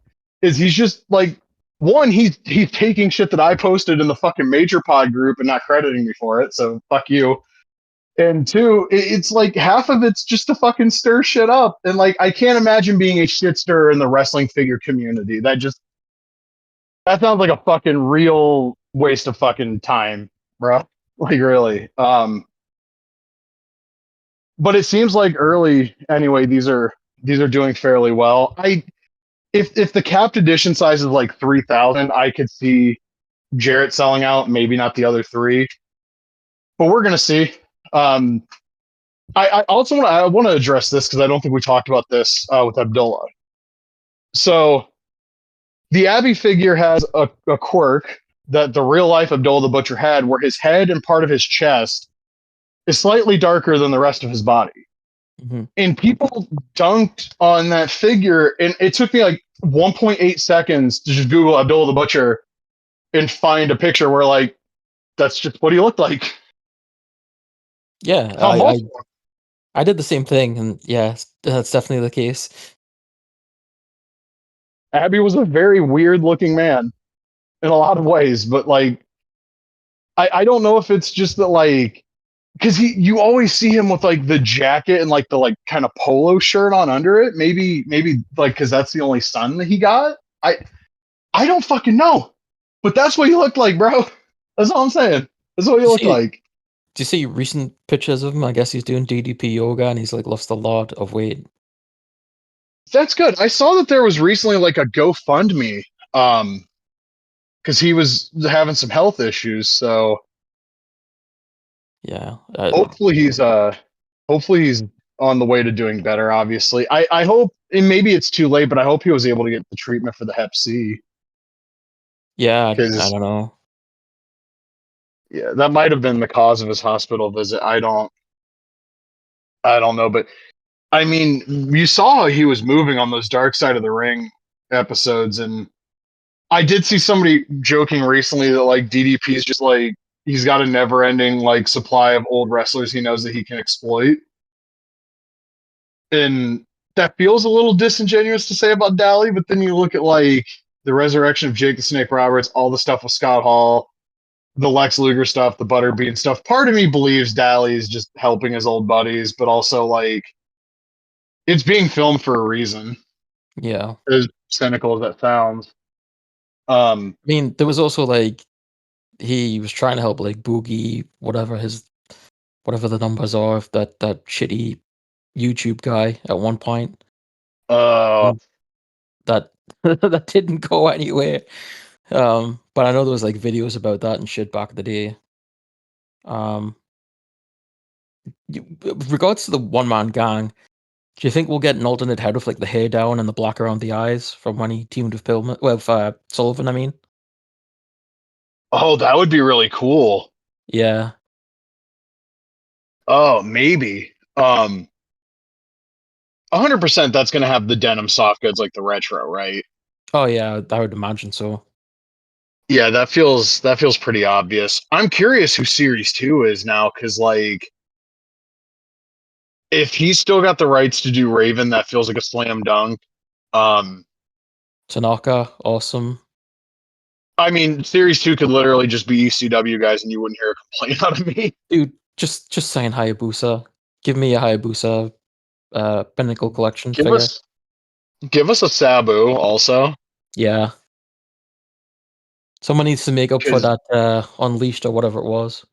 Speaker 1: is he's just like, one, he's taking shit that I posted in the fucking Major Pod group and not crediting me for it. So fuck you. And two, it's like half of it's just to fucking stir shit up. And like, I can't imagine being a shit stirrer in the wrestling figure community. That sounds like a fucking real waste of fucking time, bro. Like really. But it seems like early anyway. These are doing fairly well. If the capped edition size is like 3,000, I could see Jarrett selling out. Maybe not the other three, but we're gonna see. Um, I also want to address this because I don't think we talked about this with Abdullah. So the Abbey figure has a quirk that the real life Abdullah the Butcher had, where his head and part of his chest is slightly darker than the rest of his body.
Speaker 2: Mm-hmm.
Speaker 1: And people dunked on that figure, and it took me like 1.8 seconds to just Google Abdullah the Butcher and find a picture where like that's just what he looked like.
Speaker 2: Yeah, I did the same thing, and yeah, that's definitely the case.
Speaker 1: Abbey was a very weird looking man in a lot of ways, but like I don't know if it's just that like because you always see him with like the jacket and like the like kind of polo shirt on under it. Maybe like because that's the only son that he got. I don't fucking know, but that's what he looked like, bro. That's all I'm saying. That's what he looked like.
Speaker 2: Do you see recent pictures of him? I guess he's doing DDP yoga and he's like lost a lot of weight.
Speaker 1: That's good. I saw that there was recently like a GoFundMe, because he was having some health issues. So
Speaker 2: Yeah.
Speaker 1: hopefully he's on the way to doing better. Obviously, I hope, and maybe it's too late, but I hope he was able to get the treatment for the Hep C.
Speaker 2: Yeah, I
Speaker 1: Because
Speaker 2: don't know.
Speaker 1: yeah, that might have been the cause of his hospital visit. I don't know, but I mean, you saw how he was moving on those Dark Side of the Ring episodes, and I did see somebody joking recently that like DDP is just like he's got a never-ending like supply of old wrestlers he knows that he can exploit, and that feels a little disingenuous to say about Dally. But then you look at like the resurrection of Jake the Snake Roberts, all the stuff with Scott Hall, the Lex Luger stuff, the Butterbean stuff. Part of me believes Dally is just helping his old buddies, but also like it's being filmed for a reason.
Speaker 2: Yeah.
Speaker 1: As cynical as that sounds.
Speaker 2: I mean, there was also like he was trying to help like Boogie, whatever the numbers are of that shitty YouTube guy at one point.
Speaker 1: Uh,
Speaker 2: And that that didn't go anywhere. But I know there was like videos about that and shit back in the day. Um, with regards to the one man gang, do you think we'll get an alternate head with like the hair down and the black around the eyes from when he teamed with Pillman? Well, with, Sullivan, I mean.
Speaker 1: oh, that would be really cool.
Speaker 2: Yeah.
Speaker 1: Oh, maybe. 100% that's going to have the denim soft goods like the retro, right?
Speaker 2: Oh yeah, I would imagine so.
Speaker 1: Yeah, that feels pretty obvious. I'm curious who Series 2 is now cuz like if he's still got the rights to do Raven, that feels like a slam dunk. Um
Speaker 2: Tanaka, awesome.
Speaker 1: I mean, Series 2 could literally just be ECW guys and you wouldn't hear a complaint out of me.
Speaker 2: Dude, just sign Hayabusa. Give me a Hayabusa Pinnacle Collection
Speaker 1: Give
Speaker 2: figure.
Speaker 1: us give us a Sabu also.
Speaker 2: Yeah. Someone needs to make up for
Speaker 1: Cuz
Speaker 2: that Unleashed or whatever it was.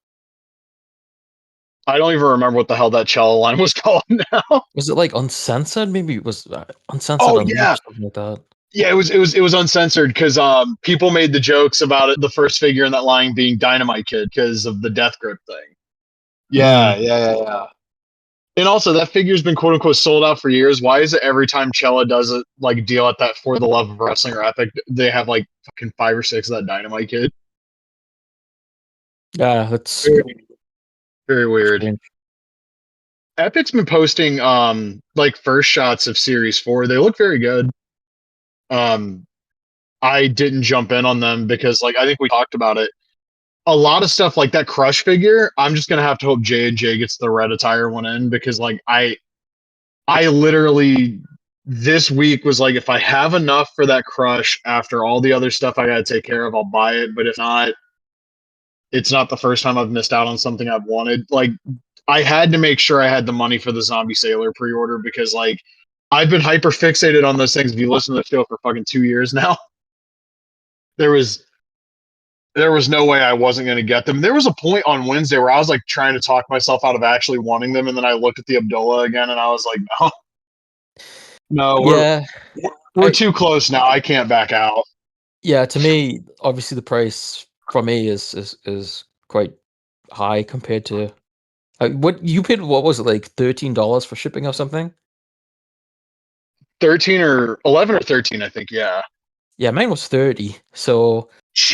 Speaker 1: I don't even remember what the hell that cello line was called now.
Speaker 2: Was it like Uncensored? Maybe it was Uncensored
Speaker 1: Oh yeah.
Speaker 2: Unleashed, something like that.
Speaker 1: Yeah, it was uncensored because people made the jokes about it, the first figure in that line being Dynamite Kid because of the death grip thing.
Speaker 2: Mm.
Speaker 1: Yeah. And also that figure's been quote unquote sold out for years. Why is it every time Cella does it like deal at that For the Love of Wrestling or Epic, they have like fucking 5 or 6 of that Dynamite Kid?
Speaker 2: Yeah, that's
Speaker 1: Very, very weird.
Speaker 2: strange.
Speaker 1: Epic's been posting like first shots of Series 4. They look very good. Um I didn't jump in on them because like I think we talked about it. a lot of stuff like that Crush figure, I'm just gonna have to hope J&J gets the red attire one in, because like I literally this week was like, if I have enough for that Crush after all the other stuff I gotta take care of, I'll buy it. But if not, it's not the first time I've missed out on something I've wanted. Like, I had to make sure I had the money for the Zombie Sailor pre-order, because like I've been hyper fixated on those things. If you listen to the show for fucking 2 years now, there was there was no way I wasn't going to get them. There was a point on Wednesday where I was like trying to talk myself out of actually wanting them, and then I looked at the Abdullah again, and I was like, no, no,
Speaker 2: Yeah,
Speaker 1: we're
Speaker 2: I
Speaker 1: too close now. I can't back out.
Speaker 2: yeah. To me, obviously, the price for me is quite high compared to what you paid. What was it, like $13 for shipping or something?
Speaker 1: 13 or 11 or 13, I think. Yeah.
Speaker 2: Yeah, mine was 30. So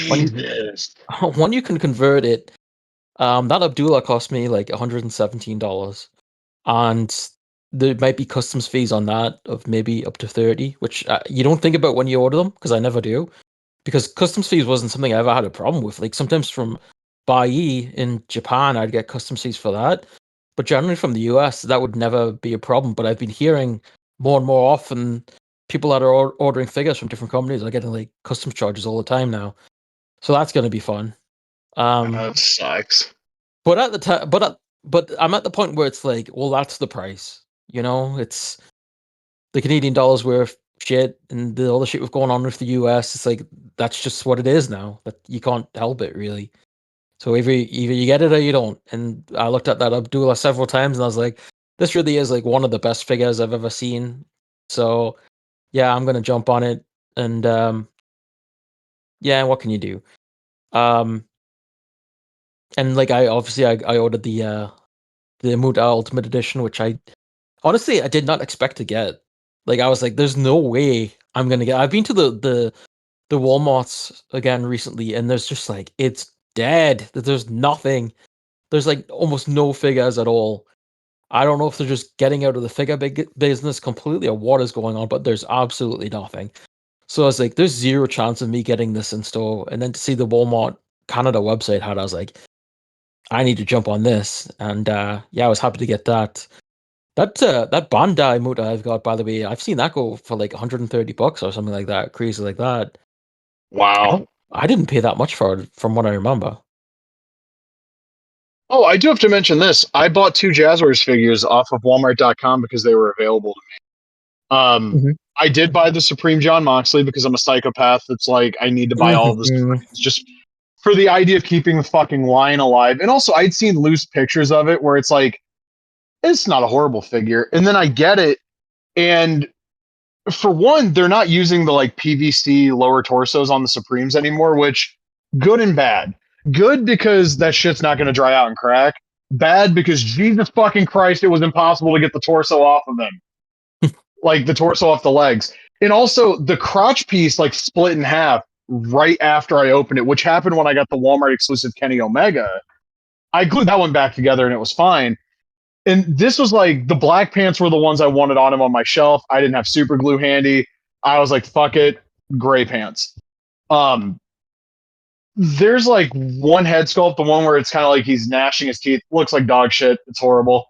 Speaker 2: when you
Speaker 1: Jesus.
Speaker 2: when you can convert it, that Abdullah cost me like $117, and there might be customs fees on that of maybe up to 30, which you don't think about when you order them, because I never do. Because customs fees wasn't something I ever had a problem with. Like sometimes from Bai in Japan, I'd get customs fees for that, but generally from the US, that would never be a problem. But I've been hearing more and more often people that are ordering figures from different companies are getting like customs charges all the time now. So that's going to be fun. Um,
Speaker 1: That sucks.
Speaker 2: but at the time, but I'm at the point where it's like, well, that's the price. You know, it's the Canadian dollar's worth shit, and the other shit we've going on with the US. It's like that's just what it is now. That you can't help it really. So either you get it or you don't. And I looked at that Abdullah several times, and I was like, this really is like one of the best figures I've ever seen. So yeah, I'm gonna jump on it. And yeah, what can you do? Um, and like I ordered the Muta Ultimate Edition, which I honestly I did not expect to get. Like I was like, there's no way I'm gonna get. I've been to the Walmarts again recently, and there's just like it's dead. There's nothing. There's like almost no figures at all. I don't know if they're just getting out of the figure business completely or what is going on, but there's absolutely nothing. So I was like, there's zero chance of me getting this in store. And then to see the Walmart Canada website had, I was like, I need to jump on this. And yeah, I was happy to get that. That Bandai Muta I've got, by the way, I've seen that go for like $130 or something like that, crazy like that.
Speaker 1: Wow.
Speaker 2: I didn't pay that much for it, from what I remember.
Speaker 1: Oh, I do have to mention this. I bought two Jazzwares figures off of Walmart.com because they were available to me.
Speaker 2: Mhm.
Speaker 1: I did buy the Supreme John Moxley because I'm a psychopath. It's like I need to buy all of the
Speaker 2: Mhm.
Speaker 1: Supremes just for the idea of keeping the fucking line alive. And also, I'd seen loose pictures of it where it's like, it's not a horrible figure. And then I get it. And for one, they're not using the like PVC lower torsos on the Supremes anymore, which good and bad. Good because that shit's not going to dry out and crack. Bad because Jesus fucking Christ, it was impossible to get the torso off of them, like the torso off the legs. And also the crotch piece like split in half right after I opened it, which happened when I got the Walmart exclusive Kenny Omega. I glued that one back together and it was fine. And this was like the black pants were the ones I wanted on him on my shelf. I didn't have super glue handy. I was like, fuck it, gray pants. Um, there's like one head sculpt, the one where it's kind of like he's gnashing his teeth, looks like dog shit. It's horrible.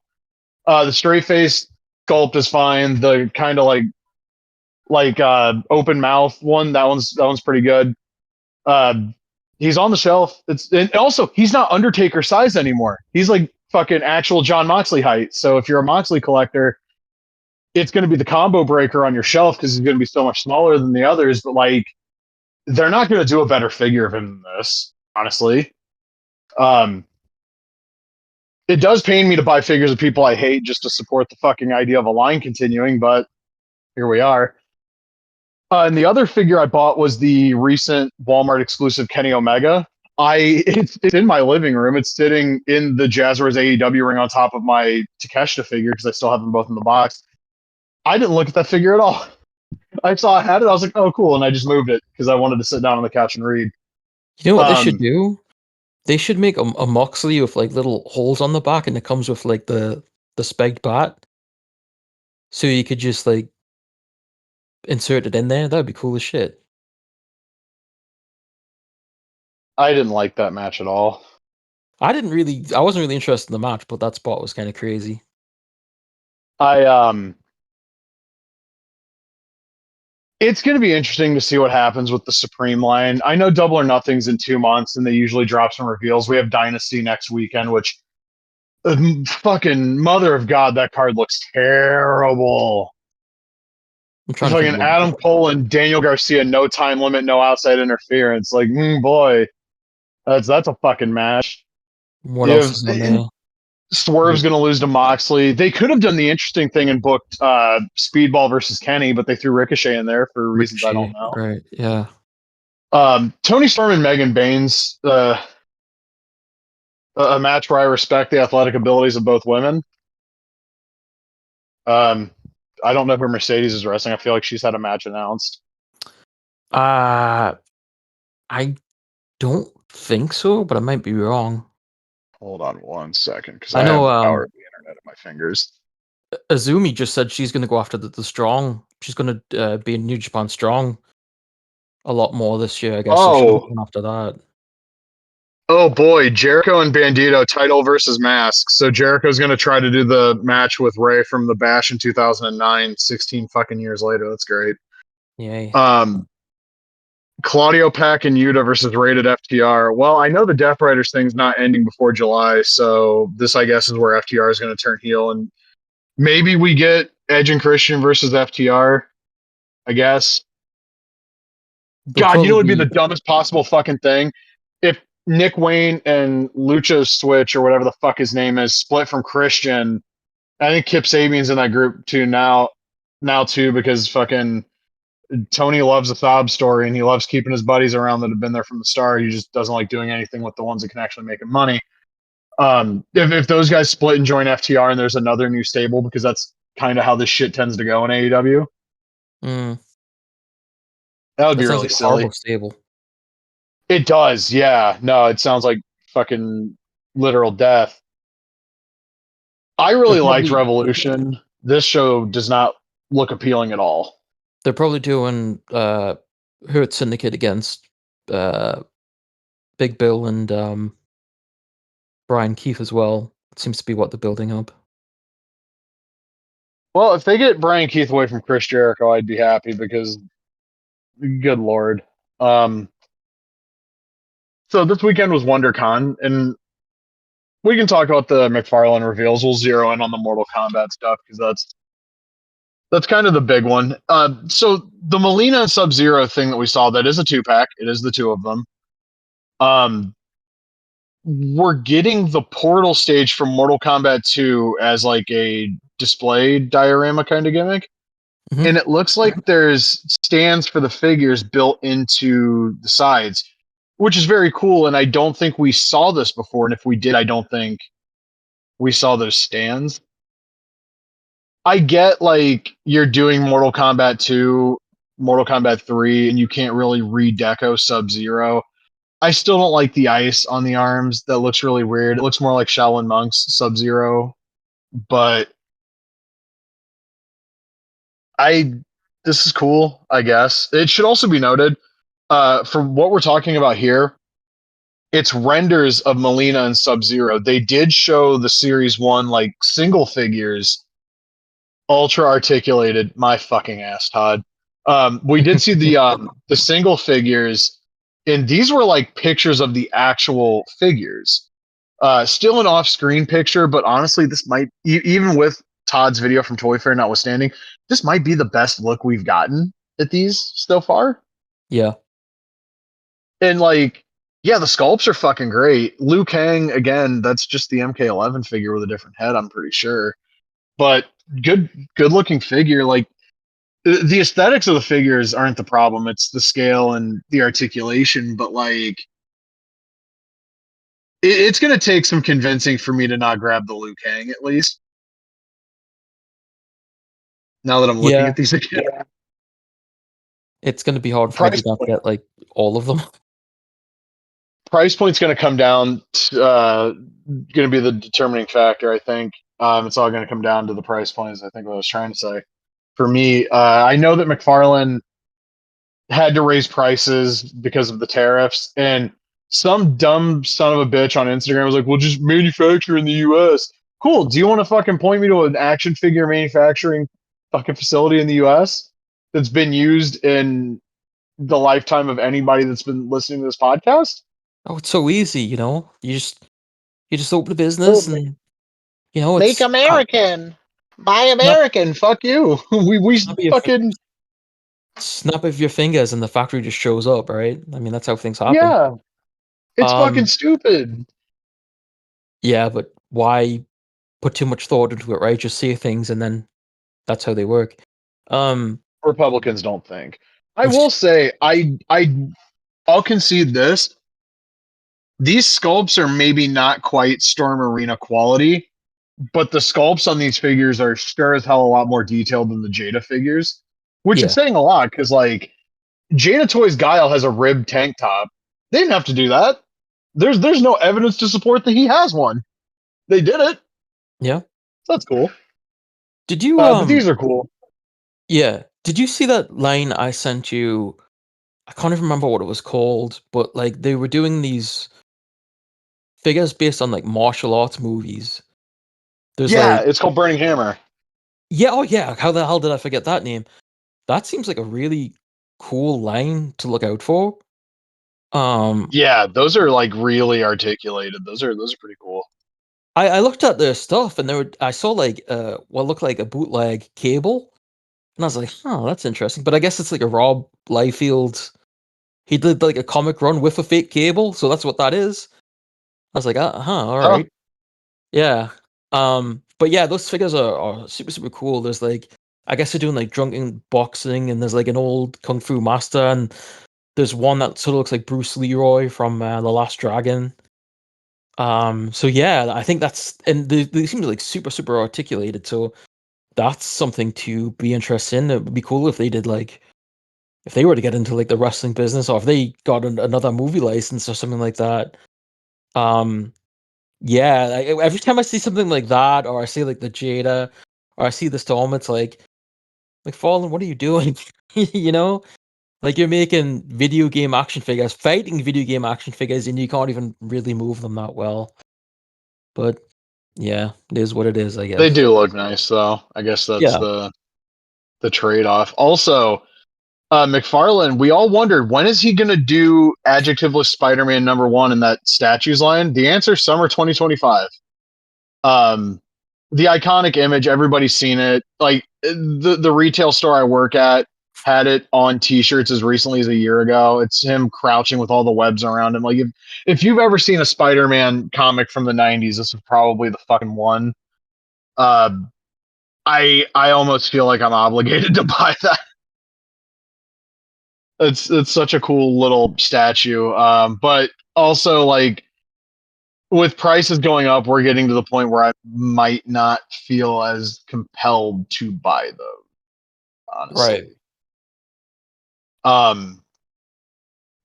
Speaker 1: The straight face sculpt is fine. The kind of like open mouth one, that one's pretty good. Uh, he's on the shelf. It's and also he's not Undertaker size anymore. He's like fucking actual John Moxley height. So if you're a Moxley collector, it's going to be the combo breaker on your shelf because he's going to be so much smaller than the others. But like, they're not going to do a better figure of him than this, honestly. Um, it does pain me to buy figures of people I hate just to support the fucking idea of a line continuing, but here we are. And the other figure I bought was the recent Walmart exclusive Kenny Omega. It's in my living room. It's sitting in the Jazzwares AEW ring on top of my Takeshita figure because I still have them both in the box. I didn't look at that figure at all. I saw I had it. I was like, oh, cool. And I just moved it because I wanted to sit down on the couch and read.
Speaker 2: You know what they should
Speaker 1: Um,
Speaker 2: do? They should make a Moxley with like little holes on the back, and it comes with like the spiked bat, so you could just like insert it in there. That'd be cool as shit.
Speaker 1: I didn't like that match at all.
Speaker 2: I wasn't really interested in the match, but that spot was kind of crazy.
Speaker 1: It's going to be interesting to see what happens with the Supreme line. I know Double or Nothing's in 2 months, and they usually drop some reveals. We have Dynasty next weekend, which fucking mother of God, that card looks terrible.
Speaker 2: I'm trying to think
Speaker 1: Fucking
Speaker 2: of
Speaker 1: Adam Cole and Daniel Garcia, no time limit, no outside interference. Like, boy, that's a fucking match.
Speaker 2: what
Speaker 1: You
Speaker 2: else
Speaker 1: have
Speaker 2: is on there.
Speaker 1: Swerve's going to lose to Moxley. They could have done the interesting thing and booked Speedball versus Kenny, but they threw Ricochet in there for reasons I don't
Speaker 2: Ricochet,
Speaker 1: know.
Speaker 2: right? Yeah.
Speaker 1: Tony Storm and Megan Baines, a match where I respect the athletic abilities of both women. I don't know where Mercedes is wrestling. I feel like she's had a match announced.
Speaker 2: I don't think so, but I might be wrong.
Speaker 1: Hold on 1 second, because
Speaker 2: I
Speaker 1: I have
Speaker 2: know
Speaker 1: the power of the internet at my fingers.
Speaker 2: Azumi just said she's going to go after the Strong. She's going to be in New Japan Strong a lot more this year, I guess. So she's
Speaker 1: Oh,
Speaker 2: going after that.
Speaker 1: oh boy, Jericho and Bandito title versus mask. So Jericho's going to try to do the match with Ray from the Bash in 2009, 16 fucking years later. That's great.
Speaker 2: Yay.
Speaker 1: Claudio Pack and Yuta versus Rated FTR. Well, I know the Death Riders thing's not ending before July, so this, I guess, is where FTR is going to turn heel, and maybe we get Edge and Christian versus FTR. I guess.
Speaker 2: They'll
Speaker 1: God, you know
Speaker 2: probably
Speaker 1: what would be the
Speaker 2: be.
Speaker 1: dumbest possible fucking thing? If Nick Wayne and Lucha Switch or whatever the fuck his name is split from Christian. I think Kip Sabian's in that group too now too, because fucking Tony loves a Thob story and he loves keeping his buddies around that have been there from the start. He just doesn't like doing anything with the ones that can actually make him money. If those guys split and join FTR and there's another new stable, because that's kind of how this shit tends to go in AEW,
Speaker 2: Mm,
Speaker 1: that would
Speaker 2: that
Speaker 1: be
Speaker 2: sounds
Speaker 1: really
Speaker 2: like a horrible
Speaker 1: silly.
Speaker 2: stable.
Speaker 1: It does, yeah. No, it sounds like fucking literal death. I
Speaker 2: They're
Speaker 1: really liked
Speaker 2: probably
Speaker 1: Revolution. This show does not look appealing at all.
Speaker 2: they're probably doing Hurt Syndicate against uh, Big Bill and Brian Keith as well. It seems to be what they're building up.
Speaker 1: Well, if they get Brian Keith away from Chris Jericho, I'd be happy because, good lord. So this weekend was WonderCon, and we can talk about the McFarlane reveals. We'll zero in on the Mortal Kombat stuff because that's kind of the big one. So the Molina and Sub Zero thing that we saw, that is a 2-pack. It is the two of them. We're getting the portal stage from Mortal Kombat 2 as like a display diorama kind of gimmick.
Speaker 2: Mhm.
Speaker 1: And it looks like there's stands for the figures built into the sides, which is very cool. And I don't think we saw this before. And if we did, I don't think we saw those stands. I get like you're doing Mortal Kombat 2, Mortal Kombat 3, and you can't really redeco Sub Zero. I still don't like the ice on the arms. That looks really weird. It looks more like Shaolin Monk's Sub Zero, but I this is cool, I guess. It should also be noted, for what we're talking about here, it's renders of Molina and Sub Zero. They did show the Series 1 like single figures, ultra articulated. My fucking ass, Todd. We did see the single figures, and these were like pictures of the actual figures. Still an off-screen picture, but honestly, this might even with Todd's video from Toy Fair notwithstanding, this might be the best look we've gotten at these so far.
Speaker 2: Yeah.
Speaker 1: And like, yeah, the sculpts are fucking great. Liu Kang, again, that's just the MK11 figure with a different head, I'm pretty sure. But good looking figure. Like the aesthetics of the figures aren't the problem. It's the scale and the articulation. But like, it's going to take some convincing for me to not grab the Liu Kang, at least. Now that I'm looking
Speaker 2: Yeah.
Speaker 1: at these again.
Speaker 2: It's going to be hard for me
Speaker 1: Price
Speaker 2: to not get like all of them.
Speaker 1: price point's going to come down. Going to be the determining factor, I think. It's all going to come down to the price points. I think what I was trying to say. For me, I know that McFarlane had to raise prices because of the tariffs, and some dumb son of a bitch on Instagram was like, "We'll just manufacture in the U.S." Cool. Do you want to fucking point me to an action figure manufacturing fucking facility in the U.S. that's been used in the lifetime of anybody that's been listening to this podcast?
Speaker 2: Oh, it's so easy, you know. You just open a
Speaker 1: Well,
Speaker 2: business, and
Speaker 1: make
Speaker 2: it's
Speaker 1: American, buy
Speaker 2: snap
Speaker 1: American. Fuck you. We
Speaker 2: snap of your
Speaker 1: fucking
Speaker 2: snap of your fingers, and the factory just shows up, right? I mean, that's how things happen.
Speaker 1: yeah. It's fucking
Speaker 2: Um,
Speaker 1: stupid.
Speaker 2: yeah, but why put too much thought into it, right? Just say things, and then that's how they work. Um,
Speaker 1: Republicans don't think. I will say, I'll concede this. These sculpts are maybe not quite Storm Arena quality, but the sculpts on these figures are sure as hell a lot more detailed than the Jada figures, which is
Speaker 2: yeah,
Speaker 1: saying a lot because like Jada Toys Guile has a ribbed tank top. They didn't have to do that. There's no evidence to support that he has one. They did it.
Speaker 2: yeah.
Speaker 1: So that's cool.
Speaker 2: Did you
Speaker 1: But these are cool.
Speaker 2: yeah, did you see that line I sent you? I can't even remember what it was called, but like they were doing these figures based on like martial arts movies. There's
Speaker 1: Yeah,
Speaker 2: like,
Speaker 1: it's called Burning Hammer.
Speaker 2: yeah, oh yeah, how the hell did I forget that name? That seems like a really cool line to look out for. Um,
Speaker 1: Yeah, those are like really articulated. Those are pretty cool.
Speaker 2: I looked at their stuff, and I saw like what looked like a bootleg cable, and I was like, oh, that's interesting. But I guess it's like a Rob Liefeld. He did like a comic run with a fake cable, so that's what that is. I was like, all
Speaker 1: Huh?
Speaker 2: right, yeah. But yeah, those figures are super super cool. There's like, I guess they're doing like drunken boxing, and there's like an old kung fu master, and there's one that sort of looks like Bruce Leroy from The Last Dragon. So yeah, I think that's, and they seem like super super articulated. So that's something to be interested in. It would be cool if they did like, if they were to get into like the wrestling business, or if they got another movie license or something like that. Um, yeah, every time I see something like that, or I see like the Jada, or I see the Storm, it's like Fallen, what are you doing? You know, like you're making video game action figures, fighting video game action figures, and you can't even really move them that well. But yeah, it is what it is, I
Speaker 1: They
Speaker 2: guess.
Speaker 1: do look nice though. I guess that's
Speaker 2: Yeah.
Speaker 1: the trade off. Also, McFarlane, we all wondered when is he going to do adjectiveless Spider-Man #1 in that statues line? The answer: summer 2025. Um, the iconic image, everybody's seen it. Like the retail store I work at had it on T-shirts as recently as a year ago. It's him crouching with all the webs around him. Like if you've ever seen a Spider-Man comic from the '90s, this is probably the fucking one. Uh, I almost feel like I'm obligated to buy that. It's such a cool little statue. But also like with prices going up, we're getting to the point where I might not feel as compelled to buy those, honestly.
Speaker 2: Right.
Speaker 1: Um,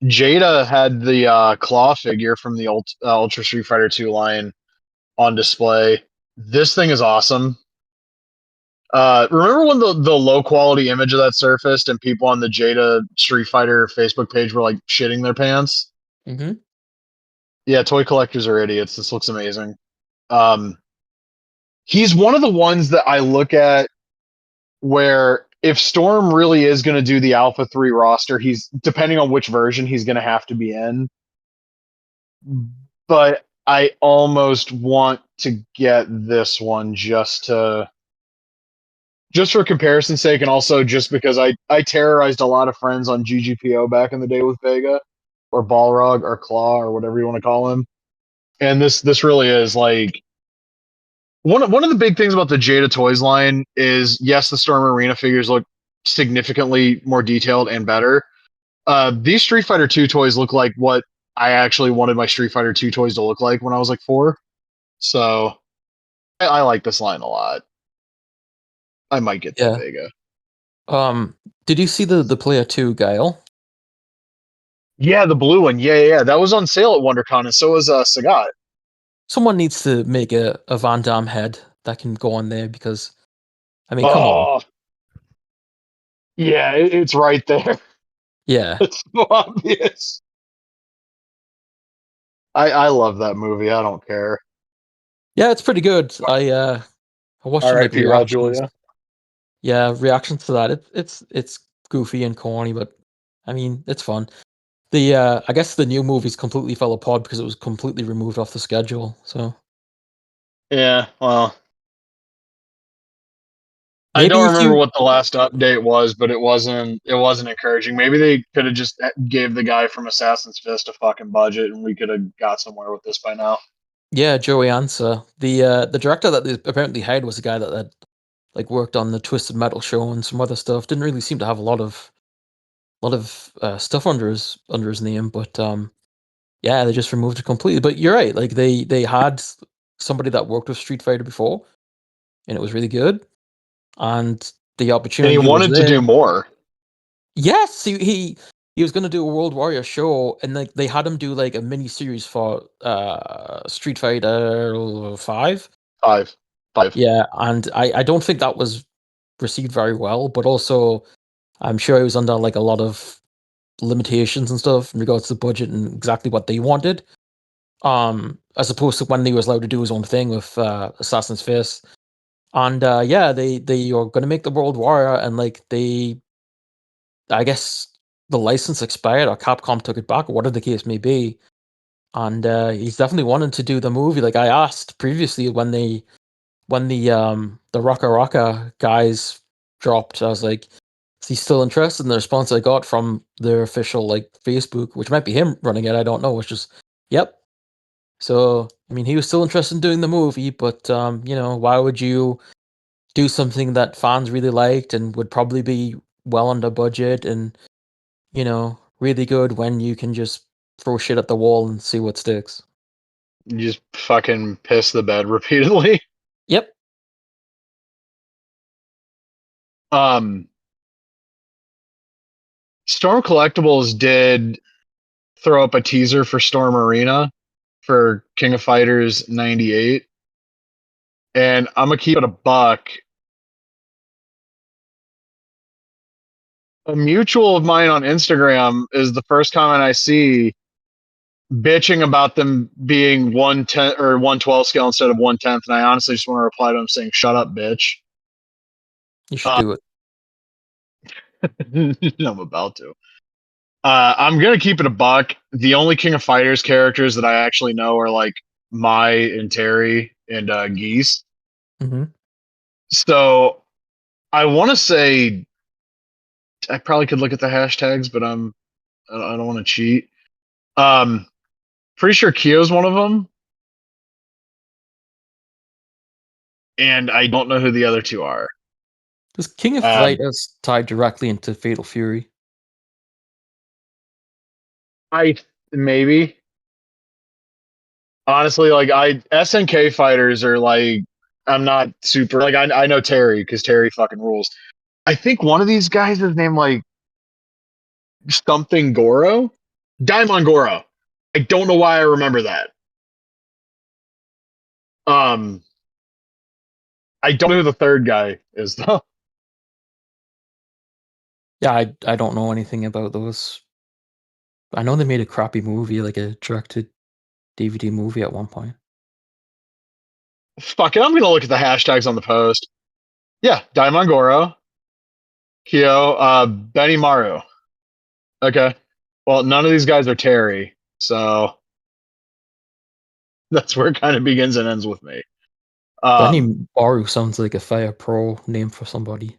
Speaker 1: Jada had the claw figure from the Ultra Street Fighter 2 line on display. This thing is awesome. Remember when the low quality image of that surfaced and people on the Jada Street Fighter Facebook page were like shitting their pants?
Speaker 2: Mm-hmm.
Speaker 1: Yeah, toy collectors are idiots. This looks amazing. Um, he's one of the ones that I look at where if Storm really is going to do the Alpha 3 roster, he's depending on which version he's going to have to be in. But I almost want to get this one just for comparison's sake, and also just because I terrorized a lot of friends on GGPO back in the day with Vega or Balrog or Claw or whatever you want to call him. And this really is like one of the big things about the Jada Toys line is yes, the Storm Arena figures look significantly more detailed and better. These Street Fighter 2 toys look like what I actually wanted my Street Fighter 2 toys to look like when I was like 4. So I like this line a lot. I might get that
Speaker 2: Yeah.
Speaker 1: Vega.
Speaker 2: Did you see the player two Guile?
Speaker 1: Yeah, the blue one. Yeah. That was on sale at WonderCon, and so was Sagat.
Speaker 2: Someone needs to make a Van Damme head that can go on there, because I mean, come on.
Speaker 1: Oh, yeah, it's right there.
Speaker 2: Yeah.
Speaker 1: It's so obvious. I love that movie. I don't care.
Speaker 2: Yeah, it's pretty good. I watched some like
Speaker 1: R.I.P. Raul
Speaker 2: reactions.
Speaker 1: Julia.
Speaker 2: Yeah, reactions to that. It's goofy and corny, but I mean it's fun. The I guess the new movies completely fell apart because it was completely removed off the schedule. So
Speaker 1: Yeah, well, I
Speaker 2: maybe
Speaker 1: don't
Speaker 2: if
Speaker 1: remember
Speaker 2: you
Speaker 1: what the last update was, but it wasn't encouraging. Maybe they could have just gave the guy from Assassin's Fist a fucking budget, and we could have got somewhere with this by now.
Speaker 2: yeah, Joey Ansa. The director that they apparently hired was a guy that had like worked on the Twisted Metal show and some other stuff. Didn't really seem to have a lot of stuff under his name, but yeah, they just removed it completely. But you're right, like they had somebody that worked with Street Fighter before, and it was really good, and the
Speaker 1: And he
Speaker 2: opportunity was
Speaker 1: wanted to
Speaker 2: there.
Speaker 1: do more.
Speaker 2: Yes, he was gonna do a World Warrior show, and like they had him do like a mini series for Street Fighter 5.
Speaker 1: Five, five.
Speaker 2: Yeah, and I don't think that was received very well, but also I'm sure he was under like a lot of limitations and stuff in regards to budget and exactly what they wanted. As opposed to when he was allowed to do his own thing with Assassin's Fist. And yeah, they are gonna make the World Warrior, and like they, I guess the license expired or Capcom took it back or whatever the case may be. And he's definitely wanted to do the movie. Like I asked previously when the Rocka Rocka guys dropped, I was like, is he still interested? And the response I got from their official like Facebook, which might be him running it, I don't know, was just, yep. So I mean he was still interested in doing the movie, but why would you do something that fans really liked and would probably be well under budget and, really good when you can just throw shit at the wall and see what sticks.
Speaker 1: You just fucking piss the bed repeatedly.
Speaker 2: Yep.
Speaker 1: Um, Storm Collectibles did throw up a teaser for Storm Arena for King of Fighters 98. And I'm gonna keep it a buck. A mutual of mine on Instagram is the first comment I see bitching about them being 110 or 112 scale instead of 110th. And I honestly just want to reply to him saying, shut up, bitch.
Speaker 2: You should do it.
Speaker 1: I'm about to. I'm gonna keep it a buck. The only King of Fighters characters that I actually know are like Mai and Terry and Geese.
Speaker 2: Hmm.
Speaker 1: So I want to say I probably could look at the hashtags, but I don't want to cheat. Um, Pretty sure Kyo's one of them, and I don't know who the other two are.
Speaker 2: Does King of
Speaker 1: Uh,
Speaker 2: Fighters tie directly into Fatal Fury?
Speaker 1: I maybe honestly like I SNK fighters are like I'm not super like I know Terry because Terry fucking rules. I think one of these guys is named like something Goro, Daimon Goro. I don't know why I remember that. Um, I don't know who the third guy is though.
Speaker 2: Yeah, I don't know anything about those. I know they made a crappy movie, like a directed DVD movie at one point.
Speaker 1: Fuck it, I'm gonna look at the hashtags on the post. Yeah, Daimon Goro, Kyo, Benny Maru. Okay. Well, none of these guys are Terry, so that's where it kind of begins and ends with me. Um,
Speaker 2: Benny Baru sounds like a Fire Pro name for somebody.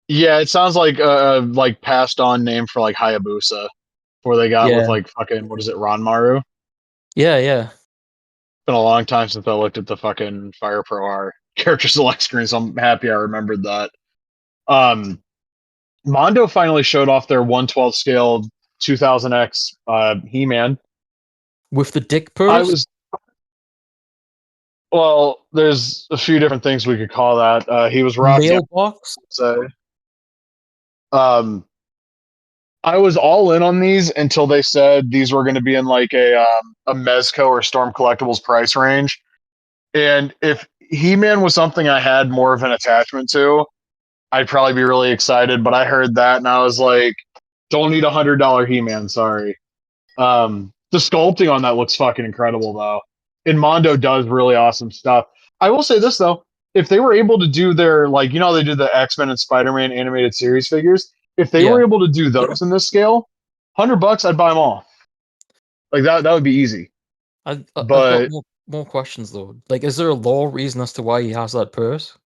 Speaker 1: yeah, it sounds like passed on name for like Hayabusa, where they got with
Speaker 2: Yeah,
Speaker 1: like fucking what is it, Ranmaru? It's
Speaker 2: yeah, yeah.
Speaker 1: been a long time since I looked at the fucking Fire Pro R character select screen, so I'm happy I remembered that. Um, Mondo finally showed off their 112 scale 2000X He-Man.
Speaker 2: With the dick
Speaker 1: I
Speaker 2: purse,
Speaker 1: was well, there's a few different things we could call that. He was rocking,
Speaker 2: mailbox.
Speaker 1: say. Um, I was all in on these until they said these were going to be in like a Mezco or Storm Collectibles price range. And if He-Man was something I had more of an attachment to, I'd probably be really excited. But I heard that and I was like, don't need $100 He-Man. Sorry. The sculpting on that looks fucking incredible, though. And Mondo does really awesome stuff. I will say this though: if they were able to do their like, they do the X-Men and Spider-Man animated series figures. If they were
Speaker 2: Yeah,
Speaker 1: able to do those in this scale, $100, I'd buy them all. Like that would be easy.
Speaker 2: I've got
Speaker 1: But
Speaker 2: more questions though. Like, is there a law reason as to why he has that purse?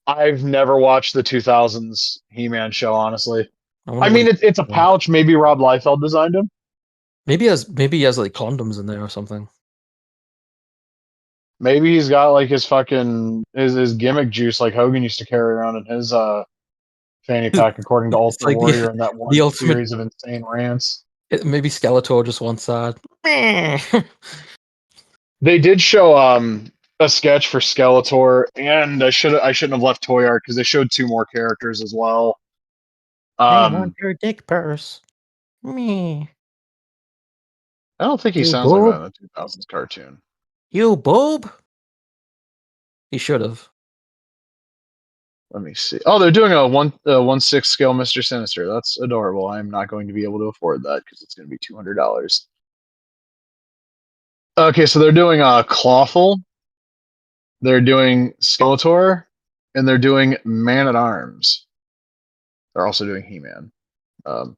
Speaker 1: I've never watched the 2000s He-Man show, honestly.
Speaker 2: I
Speaker 1: I
Speaker 2: wonder what
Speaker 1: mean,
Speaker 2: he.
Speaker 1: it's a
Speaker 2: Yeah.
Speaker 1: pouch. Maybe Rob Liefeld designed him.
Speaker 2: Maybe he has like condoms in there or something.
Speaker 1: Maybe he's got like his fucking his gimmick juice like Hogan used to carry around in his fanny pack, according to
Speaker 2: It's
Speaker 1: Ultimate
Speaker 2: like
Speaker 1: Warrior in that
Speaker 2: the
Speaker 1: one
Speaker 2: ultimate.
Speaker 1: series of insane rants.
Speaker 2: Maybe Skeletor just wants that.
Speaker 1: They did show a sketch for Skeletor, and I shouldn't have left Toy Art because they showed two more characters as well.
Speaker 2: I want
Speaker 1: Um,
Speaker 2: your dick purse. Me.
Speaker 1: I don't think he
Speaker 2: You
Speaker 1: sounds like that
Speaker 2: boob.
Speaker 1: in the 2000s cartoon.
Speaker 2: You boob. He should have.
Speaker 1: Let me see. Oh, they're doing a 1/6 scale Mr. Sinister. That's adorable. I'm not going to be able to afford that because it's going to be $200. Okay, so they're doing Clawful, they're doing Skeletor, and they're doing Man at Arms. They're also doing He-Man. Um,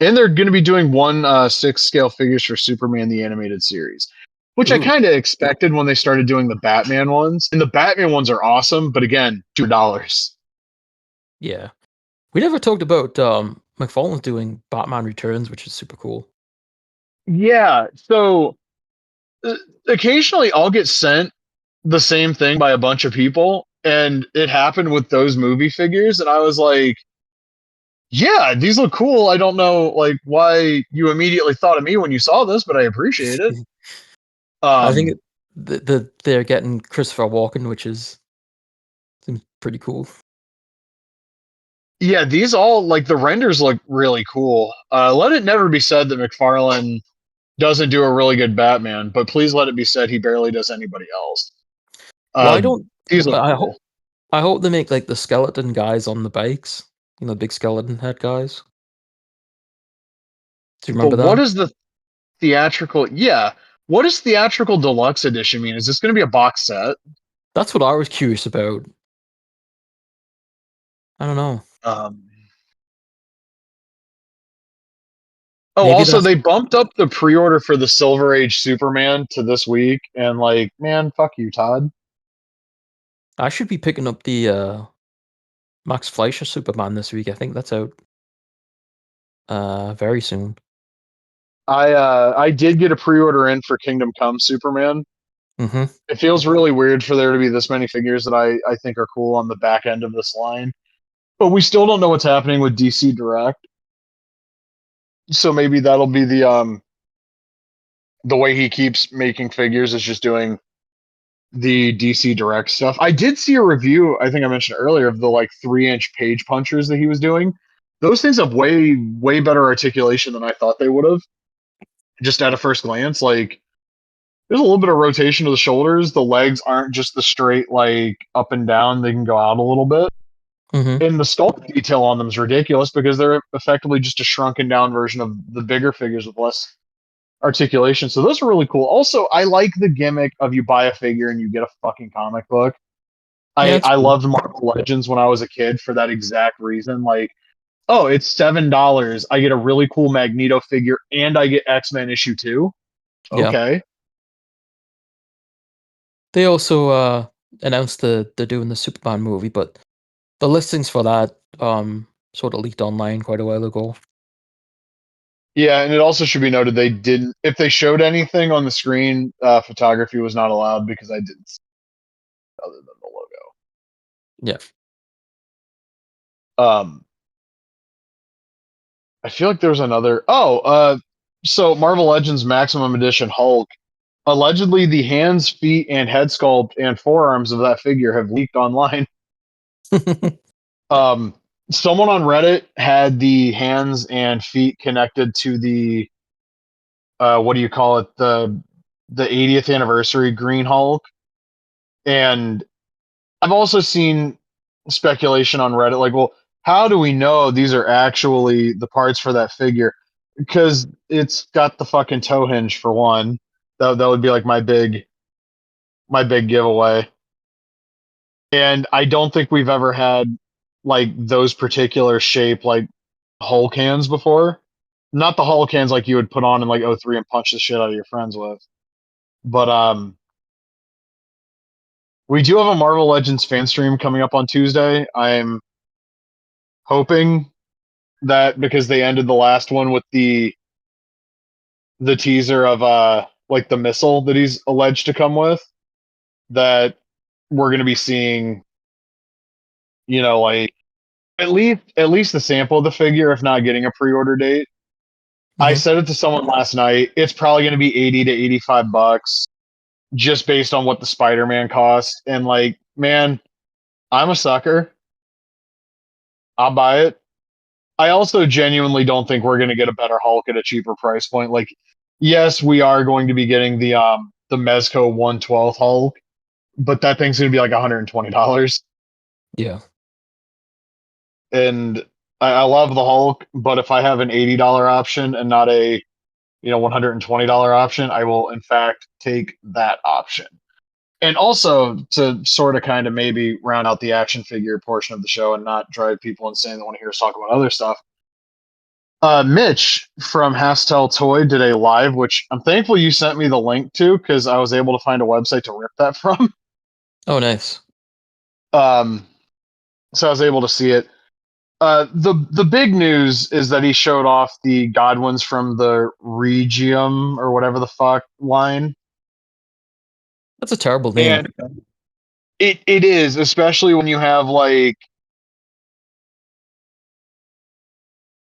Speaker 1: and they're going to be doing 1/6 scale figures for Superman the Animated Series, which I
Speaker 2: Ooh,
Speaker 1: kind of expected when they started doing the Batman ones. And the Batman ones are awesome, but again, $2.
Speaker 2: yeah. We never talked about McFarlane's doing Batman Returns, which is super cool.
Speaker 1: Yeah, so uh, occasionally I'll get sent the same thing by a bunch of people, and it happened with those movie figures, and I was like, yeah, these look cool. I don't know like why you immediately thought of me when you saw this, but I appreciate it.
Speaker 2: I think
Speaker 1: Um,
Speaker 2: they're getting Christopher Walken, which is seems pretty cool.
Speaker 1: yeah, these all like the renders look really cool. Let it never be said that McFarlane doesn't do a really good Batman, but please let it be said he barely does anybody else.
Speaker 2: Well,
Speaker 1: Uh,
Speaker 2: I don't.
Speaker 1: these look
Speaker 2: I hope
Speaker 1: cool.
Speaker 2: I hope they make like the skeleton guys on the bikes. Big skeleton head guys. Do you
Speaker 1: But
Speaker 2: remember
Speaker 1: what
Speaker 2: that?
Speaker 1: is the theatrical? Yeah, what does theatrical deluxe edition mean? Is this going to be a box set?
Speaker 2: That's what I was curious about. I don't know.
Speaker 1: Um, oh,
Speaker 2: Maybe
Speaker 1: also
Speaker 2: that's.
Speaker 1: they bumped up the pre-order for the Silver Age Superman to this week, and like, man, fuck you, Todd.
Speaker 2: I should be picking up the Max Fleischer Superman this week. I think that's out very soon.
Speaker 1: I did get a pre-order in for Kingdom Come Superman.
Speaker 2: Mm-hmm.
Speaker 1: It feels really weird for there to be this many figures that I think are cool on the back end of this line, but we still don't know what's happening with DC Direct. So maybe that'll be the way he keeps making figures is just doing the DC Direct stuff. I did see a review, I think I mentioned earlier, of the like 3-inch page punchers that he was doing. Those things have way better articulation than I thought they would have. Just at a first glance, like there's a little bit of rotation of the shoulders. The legs aren't just the straight like up and down; they can go out a little bit.
Speaker 2: Mm-hmm.
Speaker 1: And the sculpt detail on them is ridiculous because they're effectively just a shrunken down version of the bigger figures with less articulation. So those are really cool. Also, I like the gimmick of you buy a figure and you get a fucking comic book.
Speaker 2: Yeah,
Speaker 1: I
Speaker 2: it's
Speaker 1: I
Speaker 2: cool.
Speaker 1: loved Marvel Legends when I was a kid for that exact reason. Like, oh, it's $7. I get a really cool Magneto figure and I get X-Men issue 2.
Speaker 2: Yeah.
Speaker 1: Okay.
Speaker 2: They also announced they're doing the Superman movie, but the listings for that sort of leaked online quite a while ago.
Speaker 1: Yeah, and it also should be noted they didn't. If they showed anything on the screen, photography was not allowed because I didn't see it other than the
Speaker 2: Yeah.
Speaker 1: logo. I feel like there was another. Oh, so Marvel Legends Maximum Edition Hulk. Allegedly, the hands, feet, and head sculpt and forearms of that figure have leaked online. Um, someone on Reddit had the hands and feet connected to the what do you call it, the 80th anniversary Green Hulk, and I've also seen speculation on Reddit like, well, how do we know these are actually the parts for that figure? because it's got the fucking toe hinge for one. That would be like my big giveaway. And I don't think we've ever had like those particular shape like Hulk hands before. Not the Hulk hands like you would put on in like '03 and punch the shit out of your friends with. But we do have a Marvel Legends fan stream coming up on Tuesday. I'm hoping that because they ended the last one with the teaser of like the missile that he's alleged to come with, that we're going to be seeing, like at least the sample of the figure, if not getting a pre-order date. I
Speaker 2: Mhm.
Speaker 1: said it to someone last night. It's probably going to be 80 to 85 bucks just based on what the Spider-Man cost. And like, man, I'm a sucker. I'll buy it. I also genuinely don't think we're going to get a better Hulk at a cheaper price point. Like, yes, we are going to be getting the Mezco 1/12 Hulk, but that thing's going to be like $120.
Speaker 2: Yeah.
Speaker 1: And I love the Hulk, but if I have an $80 option and not a $120 option, I will in fact take that option. And also to sort of kind of maybe round out the action figure portion of the show and not drive people insane that want to hear us talk about other stuff. Mitch from Hastel Toy did a live, which I'm thankful you sent me the link to because I was able to find a website to rip that from.
Speaker 2: Oh, nice.
Speaker 1: Um, so I was able to see it. The big news is that he showed off the Godwins from the Regium or whatever the fuck line,
Speaker 2: That's a terrible name.
Speaker 1: and it is, especially when you have like.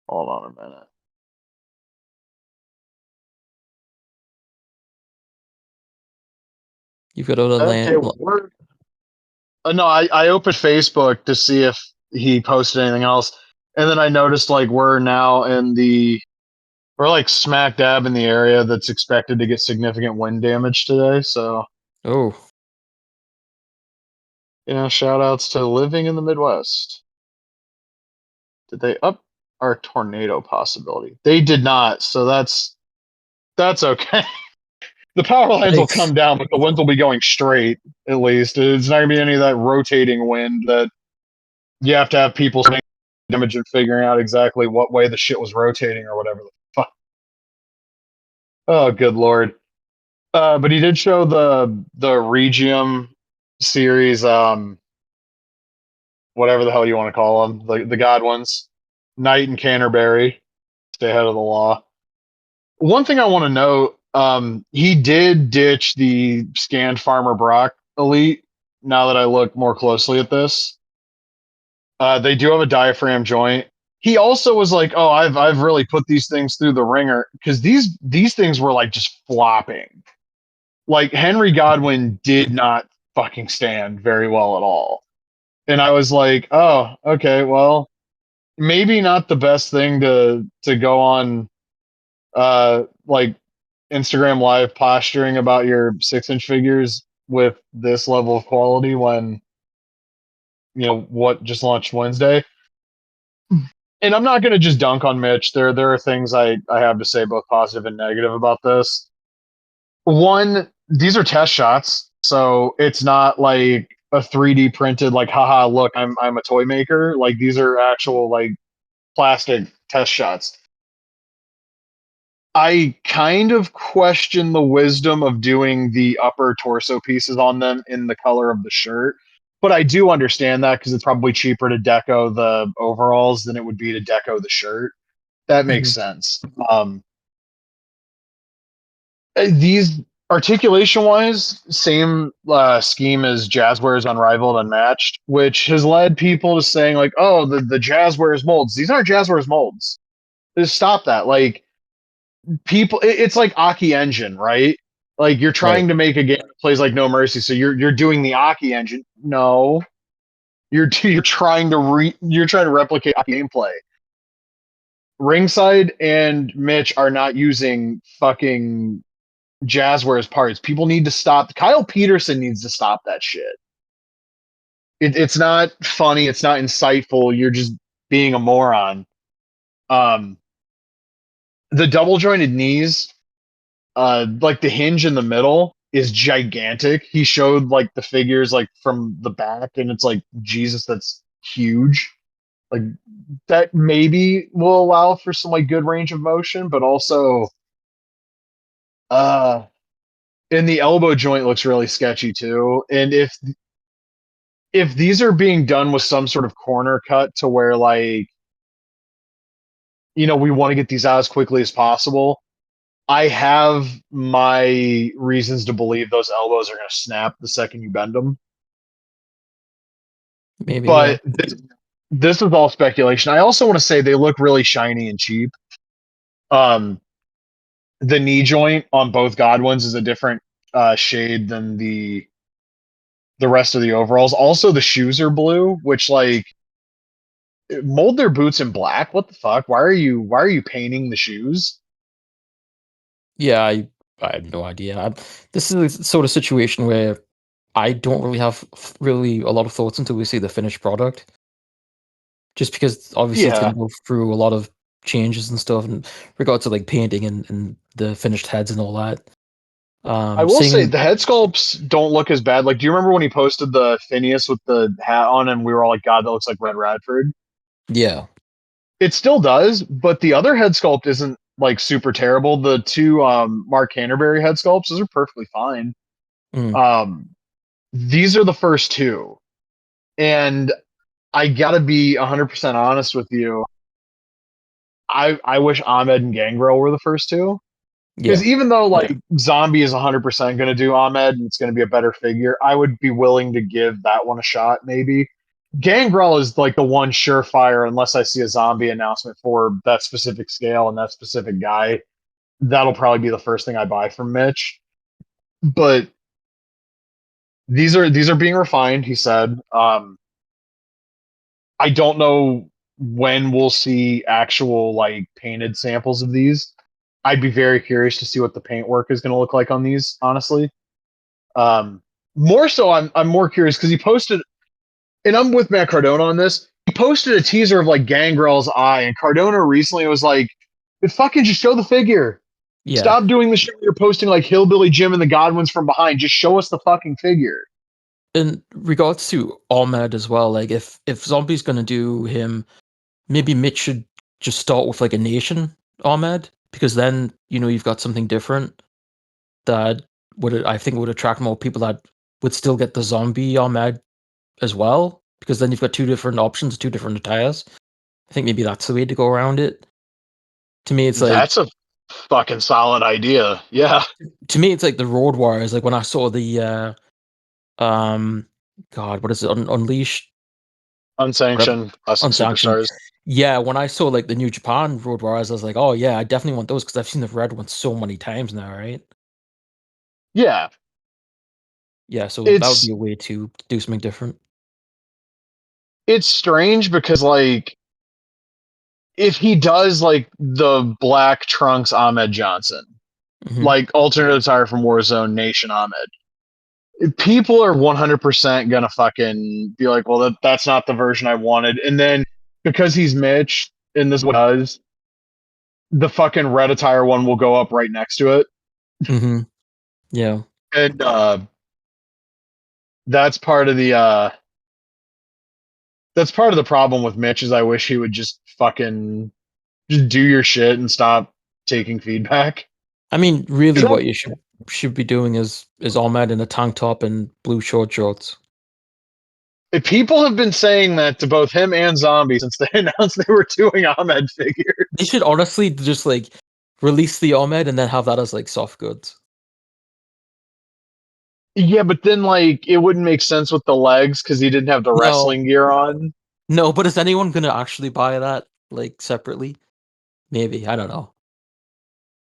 Speaker 1: Hold on a minute.
Speaker 2: You've got other
Speaker 1: Okay,
Speaker 2: land.
Speaker 1: no, I opened Facebook to see if he posted anything else, and then I noticed like we're like smack dab in the area that's expected to get significant wind damage today. So
Speaker 2: Oh,
Speaker 1: shout outs to living in the Midwest. Did they up our tornado possibility? They did not, so that's okay. The power lines will
Speaker 2: nice.
Speaker 1: come down, but the winds will be going straight. At least it's not gonna be any of that rotating wind that you have to have people damage and figuring out exactly what way the shit was rotating or whatever the fuck. Oh, good lord. But he did show the Regium series, whatever the hell you want to call them, the God ones, Knight and Canterbury, stay ahead of the law. One thing I want to note, he did ditch the scanned Farmer Brock Elite. Now that I look more closely at this, they do have a diaphragm joint. He also was like, "Oh, I've really put these things through the ringer because these things were like just flopping. Like Henry Godwin did not fucking stand very well at all." And I was like, "Oh, okay, well, maybe not the best thing to go on like Instagram live posturing about your 6-inch figures with this level of quality when what just launched Wednesday." And I'm not going to just dunk on Mitch. There are things I have to say, both positive and negative, about this. One, these are test shots, so it's not like a 3D printed like, haha, look, I'm a toy maker. Like these are actual like plastic test shots. I kind of question the wisdom of doing the upper torso pieces on them in the color of the shirt, but I do understand that because it's probably cheaper to deco the overalls than it would be to deco the shirt. That makes
Speaker 2: Mhm.
Speaker 1: sense. These articulation wise, same scheme as Jazzware's Unrivaled Unmatched, which has led people to saying like, "Oh, the Jazzware's molds. These aren't Jazzware's molds." Just stop that. Like people, it's like Aki Engine, right? Like you're
Speaker 2: Right.
Speaker 1: trying to make a game that plays like No Mercy, so you're doing the Aki Engine. No, you're trying to replicate Aki gameplay. Ringside and Mitch are not using fucking Jazzware's parts. People need to stop. Kyle Peterson needs to stop that shit. It's not funny. It's not insightful. You're just being a moron. Um, the double jointed knees, like the hinge in the middle is gigantic. He showed like the figures like from the back, and it's like Jesus, that's huge. Like that maybe will allow for some like good range of motion, but also uh and the elbow joint looks really sketchy too. And if these are being done with some sort of corner cut to where like we want to get these out as quickly as possible, I have my reasons to believe those elbows are going to snap the second you bend them.
Speaker 2: Maybe, yeah.
Speaker 1: But this is all speculation. I also want to say they look really shiny and cheap. Um, the knee joint on both Godwins is a different shade than the rest of the overalls. Also, the shoes are blue, which like mold their boots in black. What the fuck? Why are you painting the shoes?
Speaker 2: Yeah, I have no idea. This is the sort of situation where I don't really have really a lot of thoughts until we see the finished product. Just because obviously it's going
Speaker 1: Yeah,
Speaker 2: to go through a lot of changes and stuff in regards to like painting and the finished heads and all that.
Speaker 1: I will say
Speaker 2: Seeing,
Speaker 1: the head sculpts don't look as bad. Like, do you remember when he posted the Phineas with the hat on, and we were all like, "God, that looks like Red Radford."
Speaker 2: yeah,
Speaker 1: It still does, but the other head sculpt isn't like super terrible. The two Mark Canterbury head sculpts, those are perfectly fine.
Speaker 2: mm,
Speaker 1: Um, these are the first two, and I gotta be 100% honest with you. I wish Ahmed and Gangrel were the first two.
Speaker 2: yeah,
Speaker 1: Because even though like Zombie is 100% going to do Ahmed and it's going to be a better figure, I would be willing to give that one a shot. Maybe Gangrel is like the one surefire unless I see a Zombie announcement for that specific scale and that specific guy. That'll probably be the first thing I buy from Mitch. But these are being refined. He said. I don't know when we'll see actual like painted samples of these. I'd be very curious to see what the paint work is going to look like on these, honestly. Um, More so, I'm more curious because he posted, and I'm with Matt Cardona on this. He posted a teaser of like Gangrel's eye, and Cardona recently was like, "Fucking just show the figure.
Speaker 2: yeah.
Speaker 1: Stop doing the shit you're posting like Hillbilly Jim and the Godwins from behind. Just show us the fucking figure."
Speaker 2: In regards to Ahmed as well, like if Zombie's going to do him, maybe Mitch should just start with like a nation Ahmed, because then you've got something different that I think would attract more people that would still get the zombie Ahmed as well, because then you've got two different options, two different attires. I think maybe that's the way to go around it. To me, it's like
Speaker 1: That's a fucking solid idea. Yeah,
Speaker 2: the Road Warriors. Like when I saw the um, God, what is it? Unleashed, whatever,
Speaker 1: unsanctioned classic
Speaker 2: unsanctioned.
Speaker 1: superstars.
Speaker 2: Yeah, when I saw like the New Japan Road Warriors, I was like, oh yeah, I definitely want those because I've seen the red ones so many times now, right?
Speaker 1: Yeah,
Speaker 2: Yeah, so that would be
Speaker 1: it's
Speaker 2: a way to do something different.
Speaker 1: it's strange because like if he does like the Black Trunks Ahmed Johnson,
Speaker 2: Hmm.
Speaker 1: like alternate attire from Warzone Nation Ahmed, people are 100% gonna fucking be like, well, that's not the version I wanted. And then because he's Mitch and this is what he does, the fucking red attire one will go up right next to it.
Speaker 2: Hmm. Yeah.
Speaker 1: And that's part of the that's part of the problem with Mitch is I wish he would just fucking just do your shit and stop taking feedback.
Speaker 2: I mean, really,
Speaker 1: 'Cause
Speaker 2: what you should be doing is Ahmed in a tank top and blue short shorts.
Speaker 1: people have been saying that to both him and Zombie since they announced they were doing Ahmed figures.
Speaker 2: They should honestly just like release the Ahmed and then have that as like soft goods.
Speaker 1: Yeah, but then like it wouldn't make sense with the legs because he didn't have the
Speaker 2: No,
Speaker 1: wrestling gear on.
Speaker 2: no, but is anyone gonna actually buy that like separately? Maybe, I don't know.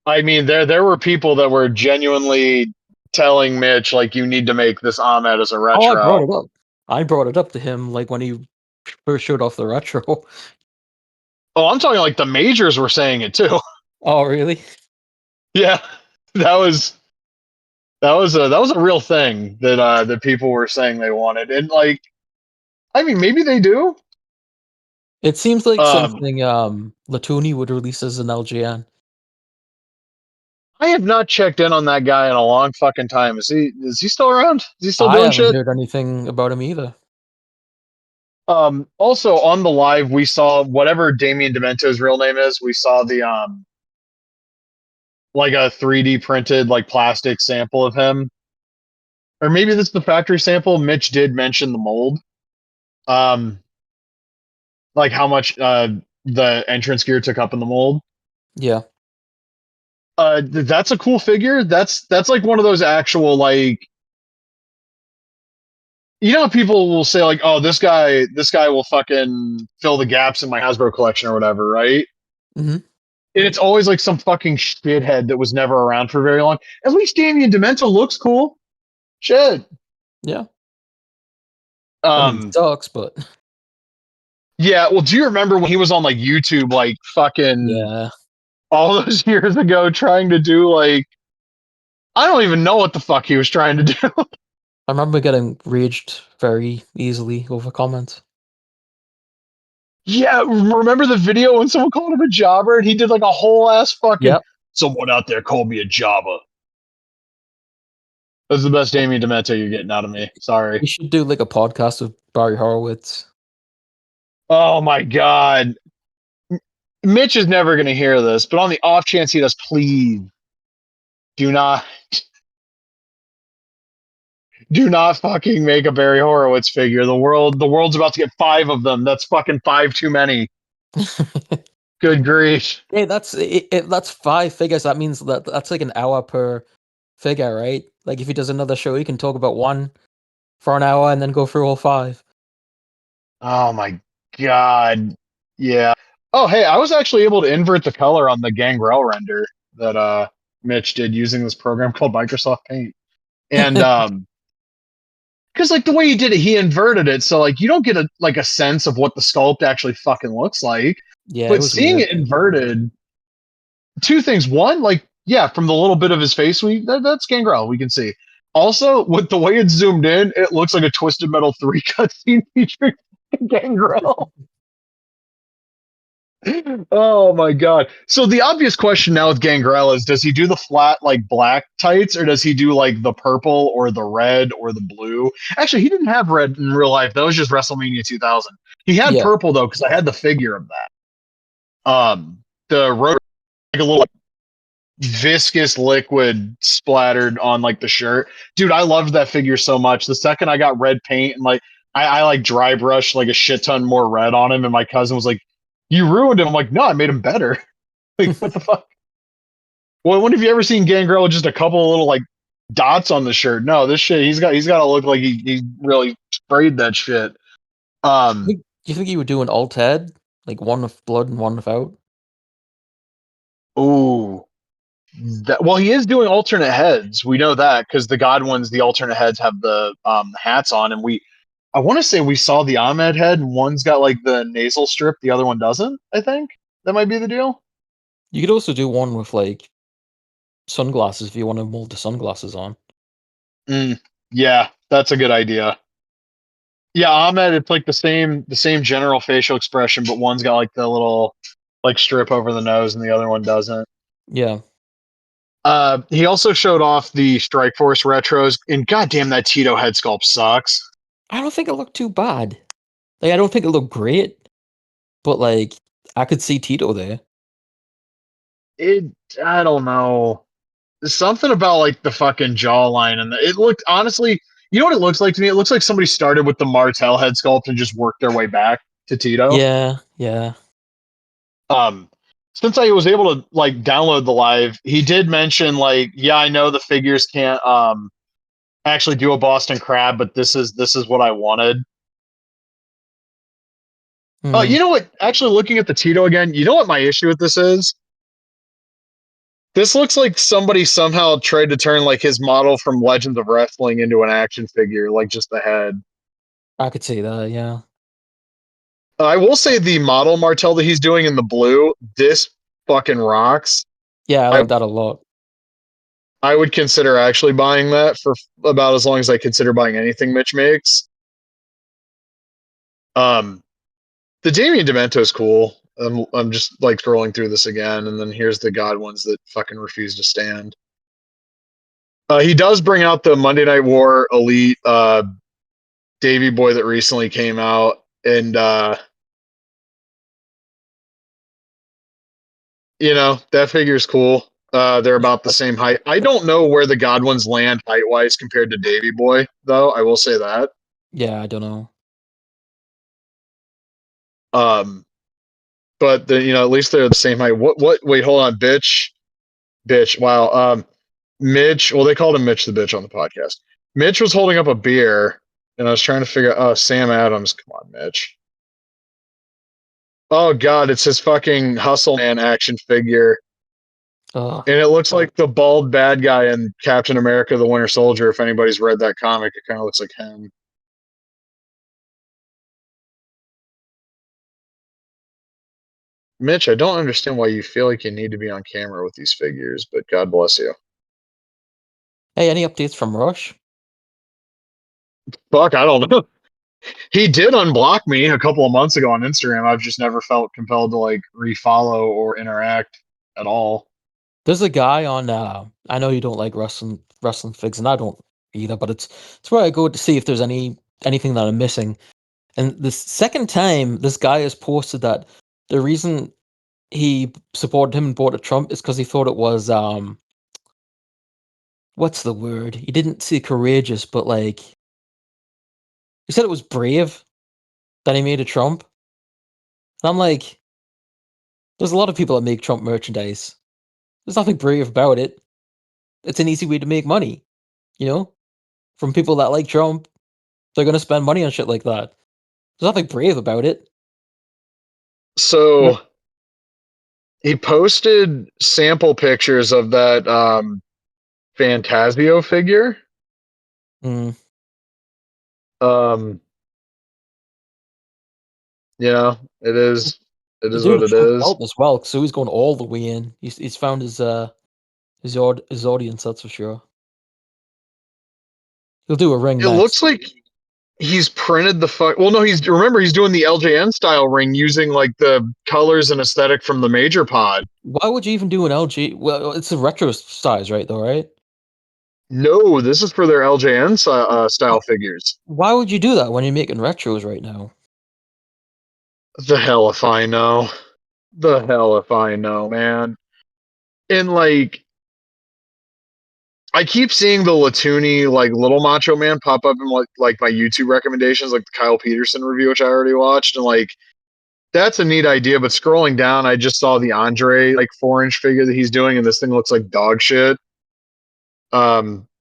Speaker 1: I mean, there were people that were genuinely telling Mitch like you need to make this Ahmed as a
Speaker 2: Oh, I brought
Speaker 1: retro.
Speaker 2: it up. I brought it up to him like when he first showed off the retro.
Speaker 1: Oh, I'm talking like the majors were saying it too.
Speaker 2: Oh, really?
Speaker 1: Yeah, that was that was a real thing that people were saying they wanted, and like I mean maybe they do.
Speaker 2: It seems like
Speaker 1: Um,
Speaker 2: something Latuni would release as an LGN.
Speaker 1: I have not checked in on that guy in a long fucking time. Is he still around? Is he still
Speaker 2: I
Speaker 1: doing
Speaker 2: haven't
Speaker 1: shit?
Speaker 2: heard anything about him either.
Speaker 1: Also on the live, we saw whatever Damien Demento's real name is. We saw the like a 3D printed like plastic sample of him, or maybe this is the factory sample. Mitch did mention the mold, um, like how much the entrance gear took up in the mold.
Speaker 2: Yeah.
Speaker 1: That's a cool figure. That's like one of those actual like, you know, people will say like, oh, this guy will fucking fill the gaps in my Hasbro collection or whatever, right?
Speaker 2: Hmm.
Speaker 1: And it's always like some fucking shithead that was never around for very long. At least Damien Demento looks cool. Shit.
Speaker 2: Yeah. I mean, he
Speaker 1: Um,
Speaker 2: sucks, but
Speaker 1: yeah. Well, do you remember when he was on like YouTube, like fucking
Speaker 2: yeah.
Speaker 1: all those years ago, trying to do like, I don't even know what the fuck he was trying to do.
Speaker 2: I remember getting raged very easily over comments.
Speaker 1: Yeah, remember the video when someone called him a jobber and he did like a whole ass fucking
Speaker 2: Yep.
Speaker 1: someone out there called me a jobber. That's the best Damien Demento you're getting out of me. Sorry.
Speaker 2: We should do like a podcast with Barry Horowitz.
Speaker 1: Oh my god. Mitch is never gonna hear this, but on the off chance he does, please do not do not fucking make a Barry Horowitz figure. The world's about to get 5 of them. That's fucking 5 too many. Good grief.
Speaker 2: Hey, that's 5 figures. That means that's like an hour per figure, right? Like if he does another show, he can talk about one for an hour and then go through all 5.
Speaker 1: Oh my god. Yeah. Oh hey, I was actually able to invert the color on the Gangrel render that Mitch did using this program called Microsoft Paint. And because like the way he did it, he inverted it, so like you don't get a sense of what the sculpt actually fucking looks like.
Speaker 2: Yeah, it
Speaker 1: But
Speaker 2: was
Speaker 1: seeing
Speaker 2: weird.
Speaker 1: it inverted, two things. One, like yeah, from the little bit of his face, that's Gangrel. We can see. Also, with the way it's zoomed in, it looks like a Twisted Metal 3 cutscene featuring Gangrel. Oh my god. So the obvious question now with Gangrel is, does he do the flat like black tights, or does he do like the purple or the red or the blue? Actually, he didn't have red in real life. That was just WrestleMania 2000. He had
Speaker 2: Yeah.
Speaker 1: purple though, because I had the figure of that. The road, like a little like, viscous liquid splattered on like the shirt. Dude, I loved that figure so much. The second I got red paint and like I like dry brushed like a shit ton more red on him, and my cousin was like, "You ruined him." I'm like, "No, I made him better." Like, what the fuck? Well, when have you ever seen Gangrel with just a couple of little like dots on the shirt? No, this shit, he's got to look like he really sprayed that shit. Um,
Speaker 2: Do you think he would do an alt head, like one with blood and one without?
Speaker 1: ooh, well, he is doing alternate heads. We know that because the Godwins, the alternate heads have the hats on, and I want to say we saw the Ahmed head, and one's got like the nasal strip, the other one doesn't. I think that might be the deal.
Speaker 2: You could also do one with like sunglasses if you want to mold the sunglasses on.
Speaker 1: Mm, yeah, that's a good idea. Yeah, Ahmed, it's like the same general facial expression, but one's got like the little like strip over the nose, and the other one doesn't.
Speaker 2: Yeah.
Speaker 1: He also showed off the Strike Force retros, and goddamn, that Tito head sculpt sucks.
Speaker 2: I don't think it looked too bad. Like I don't think it looked great, but like I could see Tito there.
Speaker 1: It, I don't know. There's something about like the fucking jawline, and it looked honestly. You know what it looks like to me? It looks like somebody started with the Martel head sculpt and just worked their way back to Tito.
Speaker 2: Yeah, yeah.
Speaker 1: um since I was able to like download the live, he did mention like, yeah, I know the figures can't actually do a Boston Crab, but this is what I wanted. Oh,
Speaker 2: Hmm.
Speaker 1: you know what? Actually, looking at the Tito again, you know what my issue with this is? This looks like somebody somehow tried to turn like his model from Legends of Wrestling into an action figure, like just the head.
Speaker 2: I could see that, yeah.
Speaker 1: I will say the model Martel that he's doing in the blue, this fucking rocks.
Speaker 2: Yeah, I
Speaker 1: I
Speaker 2: like that a lot.
Speaker 1: I would consider actually buying that for about as long as I consider buying anything Mitch makes. Um, the Damien Demento is cool. I'm just like scrolling through this again, and then here's the God ones that fucking refuse to stand. He does bring out the Monday Night War Elite Davy Boy that recently came out, and that figure's cool. They're about the same height. I don't know where the God ones land height wise compared to Davy Boy, though. I will say that.
Speaker 2: Yeah, I don't know.
Speaker 1: Um, but at least they're the same height. What? Wait, hold on, bitch. Wow. Mitch. Well, they called him Mitch the bitch on the podcast. Mitch was holding up a beer, and I was trying to figure out. Oh, Sam Adams. Come on, Mitch. Oh God, it's his fucking Hustle Man action figure,
Speaker 2: Ugh.
Speaker 1: and it looks like the bald bad guy in Captain America: The Winter Soldier. If anybody's read that comic, it kind of looks like him. Mitch, I don't understand why you feel like you need to be on camera with these figures, but God bless you.
Speaker 2: Hey, any updates from Rush?
Speaker 1: Fuck, I don't know. He did unblock me a couple of months ago on Instagram. I've just never felt compelled to like refollow or interact at all.
Speaker 2: There's a guy on. I know you don't like wrestling figs, and I don't either. But it's where I go to see if there's anything that I'm missing. And the second time this guy has posted that the reason he supported him and voted Trump is because he thought it was what's the word? He didn't say courageous, but like he said it was brave that he made a Trump. And I'm like, there's a lot of people that make Trump merchandise. There's nothing brave about it. It's an easy way to make money, you know? From people that like Trump, they're gonna spend money on shit like that. There's nothing brave about it.
Speaker 1: So he posted sample pictures of that Fantasio figure.
Speaker 2: Mm.
Speaker 1: Um, it is
Speaker 2: The dude
Speaker 1: what
Speaker 2: has
Speaker 1: it
Speaker 2: shown
Speaker 1: is.
Speaker 2: belt as well, so he's going all the way in. He's found his audience, that's for sure. He'll do a ring
Speaker 1: It
Speaker 2: next.
Speaker 1: looks like he's printed the fuck. Well, no, he's doing the LJN style ring using like the colors and aesthetic from the Major Pod.
Speaker 2: Why would you even do an LG? Well, it's a retro size, right? Though, right?
Speaker 1: No, this is for their LJN style figures.
Speaker 2: Why would you do that when you're making retros right now?
Speaker 1: The hell if I know. The hell if I know, man. And like, I keep seeing the Latuni like Little Macho Man pop up in like my YouTube recommendations, like the Kyle Peterson review, which I already watched, and like that's a neat idea. But scrolling down, I just saw the Andre like 4-inch figure that he's doing, and this thing looks like dog shit.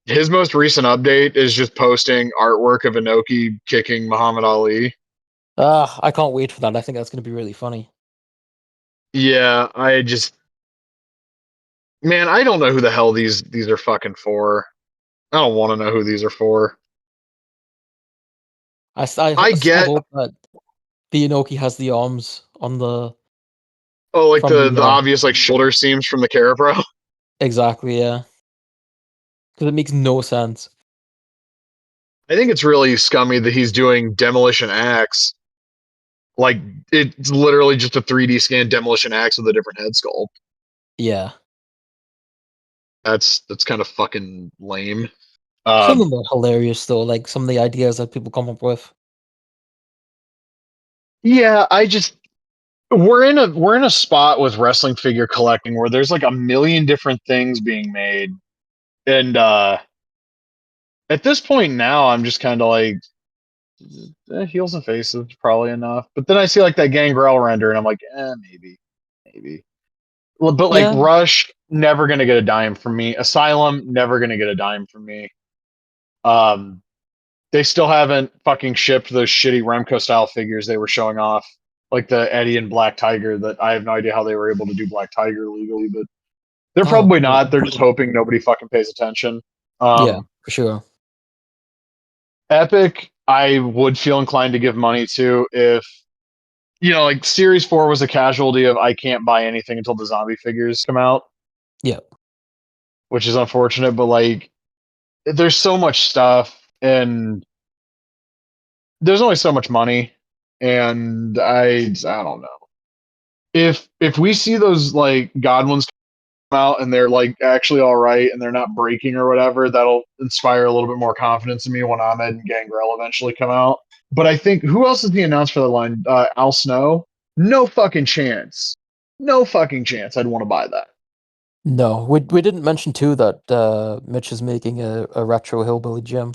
Speaker 1: His most recent update is just posting artwork of Inoki kicking Muhammad Ali.
Speaker 2: I can't wait for that. I think that's going to be really funny.
Speaker 1: Yeah, man, I don't know who the hell these are fucking for. I don't want to know who these are for. I
Speaker 2: Still
Speaker 1: get
Speaker 2: hope that the Inoki has the arms on the
Speaker 1: like
Speaker 2: from
Speaker 1: the
Speaker 2: the
Speaker 1: obvious like shoulder seams from the Carapro.
Speaker 2: exactly, yeah, because it makes no sense.
Speaker 1: I think it's really scummy that he's doing Demolition Axe. Like it's literally just a 3D scan Demolition Axe with a different head sculpt.
Speaker 2: Yeah,
Speaker 1: That's kind of fucking lame.
Speaker 2: some
Speaker 1: Um,
Speaker 2: of them are hilarious though. Like some of the ideas that people come up with.
Speaker 1: yeah, we're in a spot with wrestling figure collecting where there's like a million different things being made, and at this point now, I'm just kind of like heels and faces probably enough. But then I see like that Gangrel render, and I'm like, maybe. Well, but like
Speaker 2: Yeah,
Speaker 1: Rush, never gonna get a dime from me. Asylum, never gonna get a dime from me. Um, they still haven't fucking shipped those shitty Remco style figures they were showing off, like the Eddie and Black Tiger. That I have no idea how they were able to do Black Tiger legally, but they're
Speaker 2: oh,
Speaker 1: probably not. They're just hoping nobody fucking pays attention.
Speaker 2: yeah, for sure.
Speaker 1: Epic, I would feel inclined to give money to if like Series 4 was a casualty of I can't buy anything until the zombie figures come out,
Speaker 2: Yeah,
Speaker 1: which is unfortunate, but like there's so much stuff and there's only so much money and I don't know. if we see those like Godwins come out and they're like actually all right and they're not breaking or whatever, that'll inspire a little bit more confidence in me when Ahmed and Gangrel eventually come out. But I think who else is he announced for the line? Al Snow? No fucking chance. No fucking chance. I'd want to buy that.
Speaker 2: No, we didn't mention too that Mitch is making a retro hillbilly gym.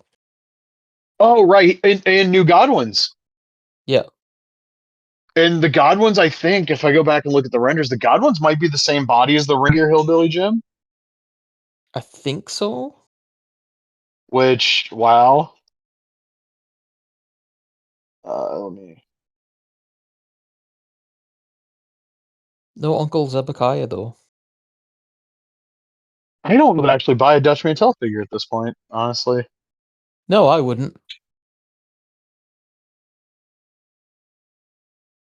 Speaker 1: Oh right, and new Godwins.
Speaker 2: Yeah,
Speaker 1: And the Godwins, I think, if I go back and look at the renders, the Godwins might be the same body as the Ringier Hillbilly Gym.
Speaker 2: I think so.
Speaker 1: Which, wow. Let me.
Speaker 2: No Uncle Zebekiah though.
Speaker 1: I don't would actually buy a Dutch Mantel figure at this point, honestly.
Speaker 2: No, I wouldn't.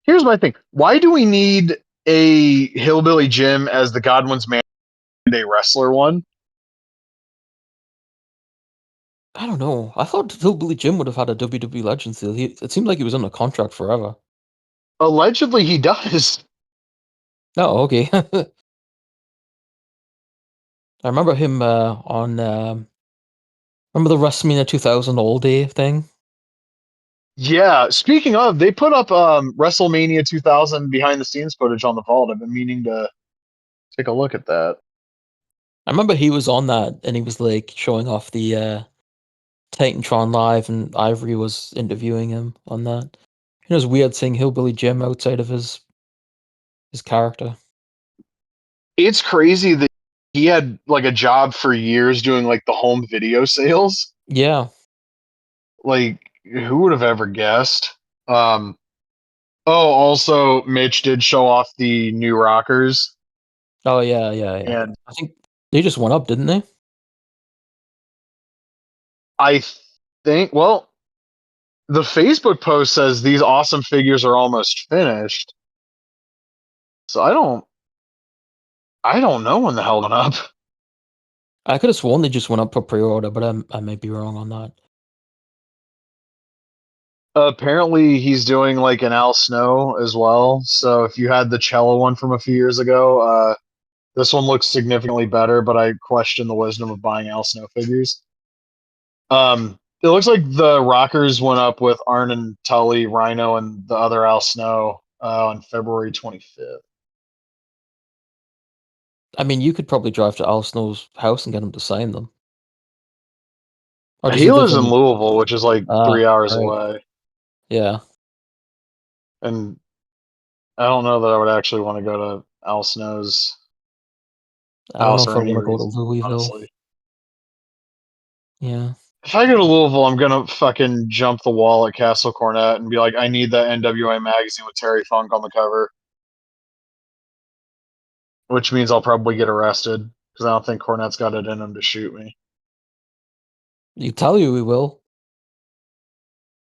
Speaker 1: Here's my thing: why do we need a Hillbilly Gym as the Godwins man day wrestler one?
Speaker 2: I don't know. I thought Hillbilly Jim would have had a WWE Legends deal. It seemed like he was on a contract forever.
Speaker 1: Allegedly, he does.
Speaker 2: Oh, okay. I remember him on. Remember the WrestleMania 2000 All Day thing?
Speaker 1: Yeah. Speaking of, they put up WrestleMania 2000 behind the scenes footage on the vault. I've been meaning to take a look at that.
Speaker 2: I remember he was on that, and he was like showing off the Titantron live, and Ivory was interviewing him on that. It was weird seeing Hillbilly Jim outside of his character.
Speaker 1: It's crazy that he had like a job for years doing like the home video sales.
Speaker 2: Yeah.
Speaker 1: Like, who would have ever guessed? Um, oh, also, Mitch did show off the new rockers,
Speaker 2: Oh yeah, yeah, yeah.
Speaker 1: and
Speaker 2: I think they just went up, didn't they?
Speaker 1: I think, well, the Facebook post says these awesome figures are almost finished. So I don't know when the hell went up.
Speaker 2: I could have sworn they just went up for pre-order, but I might be wrong on that.
Speaker 1: Apparently, he's doing like an Al Snow as well. So if you had the cello one from a few years ago, this one looks significantly better, but I question the wisdom of buying Al Snow figures. It looks like the Rockers went up with Arn and Tully, Rhino, and the other Al Snow on February 25th.
Speaker 2: I mean, you could probably drive to Al Snow's house and get him to sign them. Or does
Speaker 1: He
Speaker 2: he live
Speaker 1: lives in
Speaker 2: in?
Speaker 1: Louisville, which is like 3 hours
Speaker 2: Right.
Speaker 1: away,
Speaker 2: Yeah.
Speaker 1: and I don't know that I would actually want to go to Al Snow's
Speaker 2: I don't know
Speaker 1: house
Speaker 2: if
Speaker 1: or
Speaker 2: I
Speaker 1: any
Speaker 2: want to go to
Speaker 1: reason,
Speaker 2: Louisville.
Speaker 1: honestly.
Speaker 2: Yeah.
Speaker 1: If I go to Louisville, I'm gonna fucking jump the wall at Castle Cornet and be like, I need that NWA magazine with Terry Funk on the cover, which means I'll probably get arrested because I don't think Cornette's got it in him to shoot me.
Speaker 2: You tell you we will.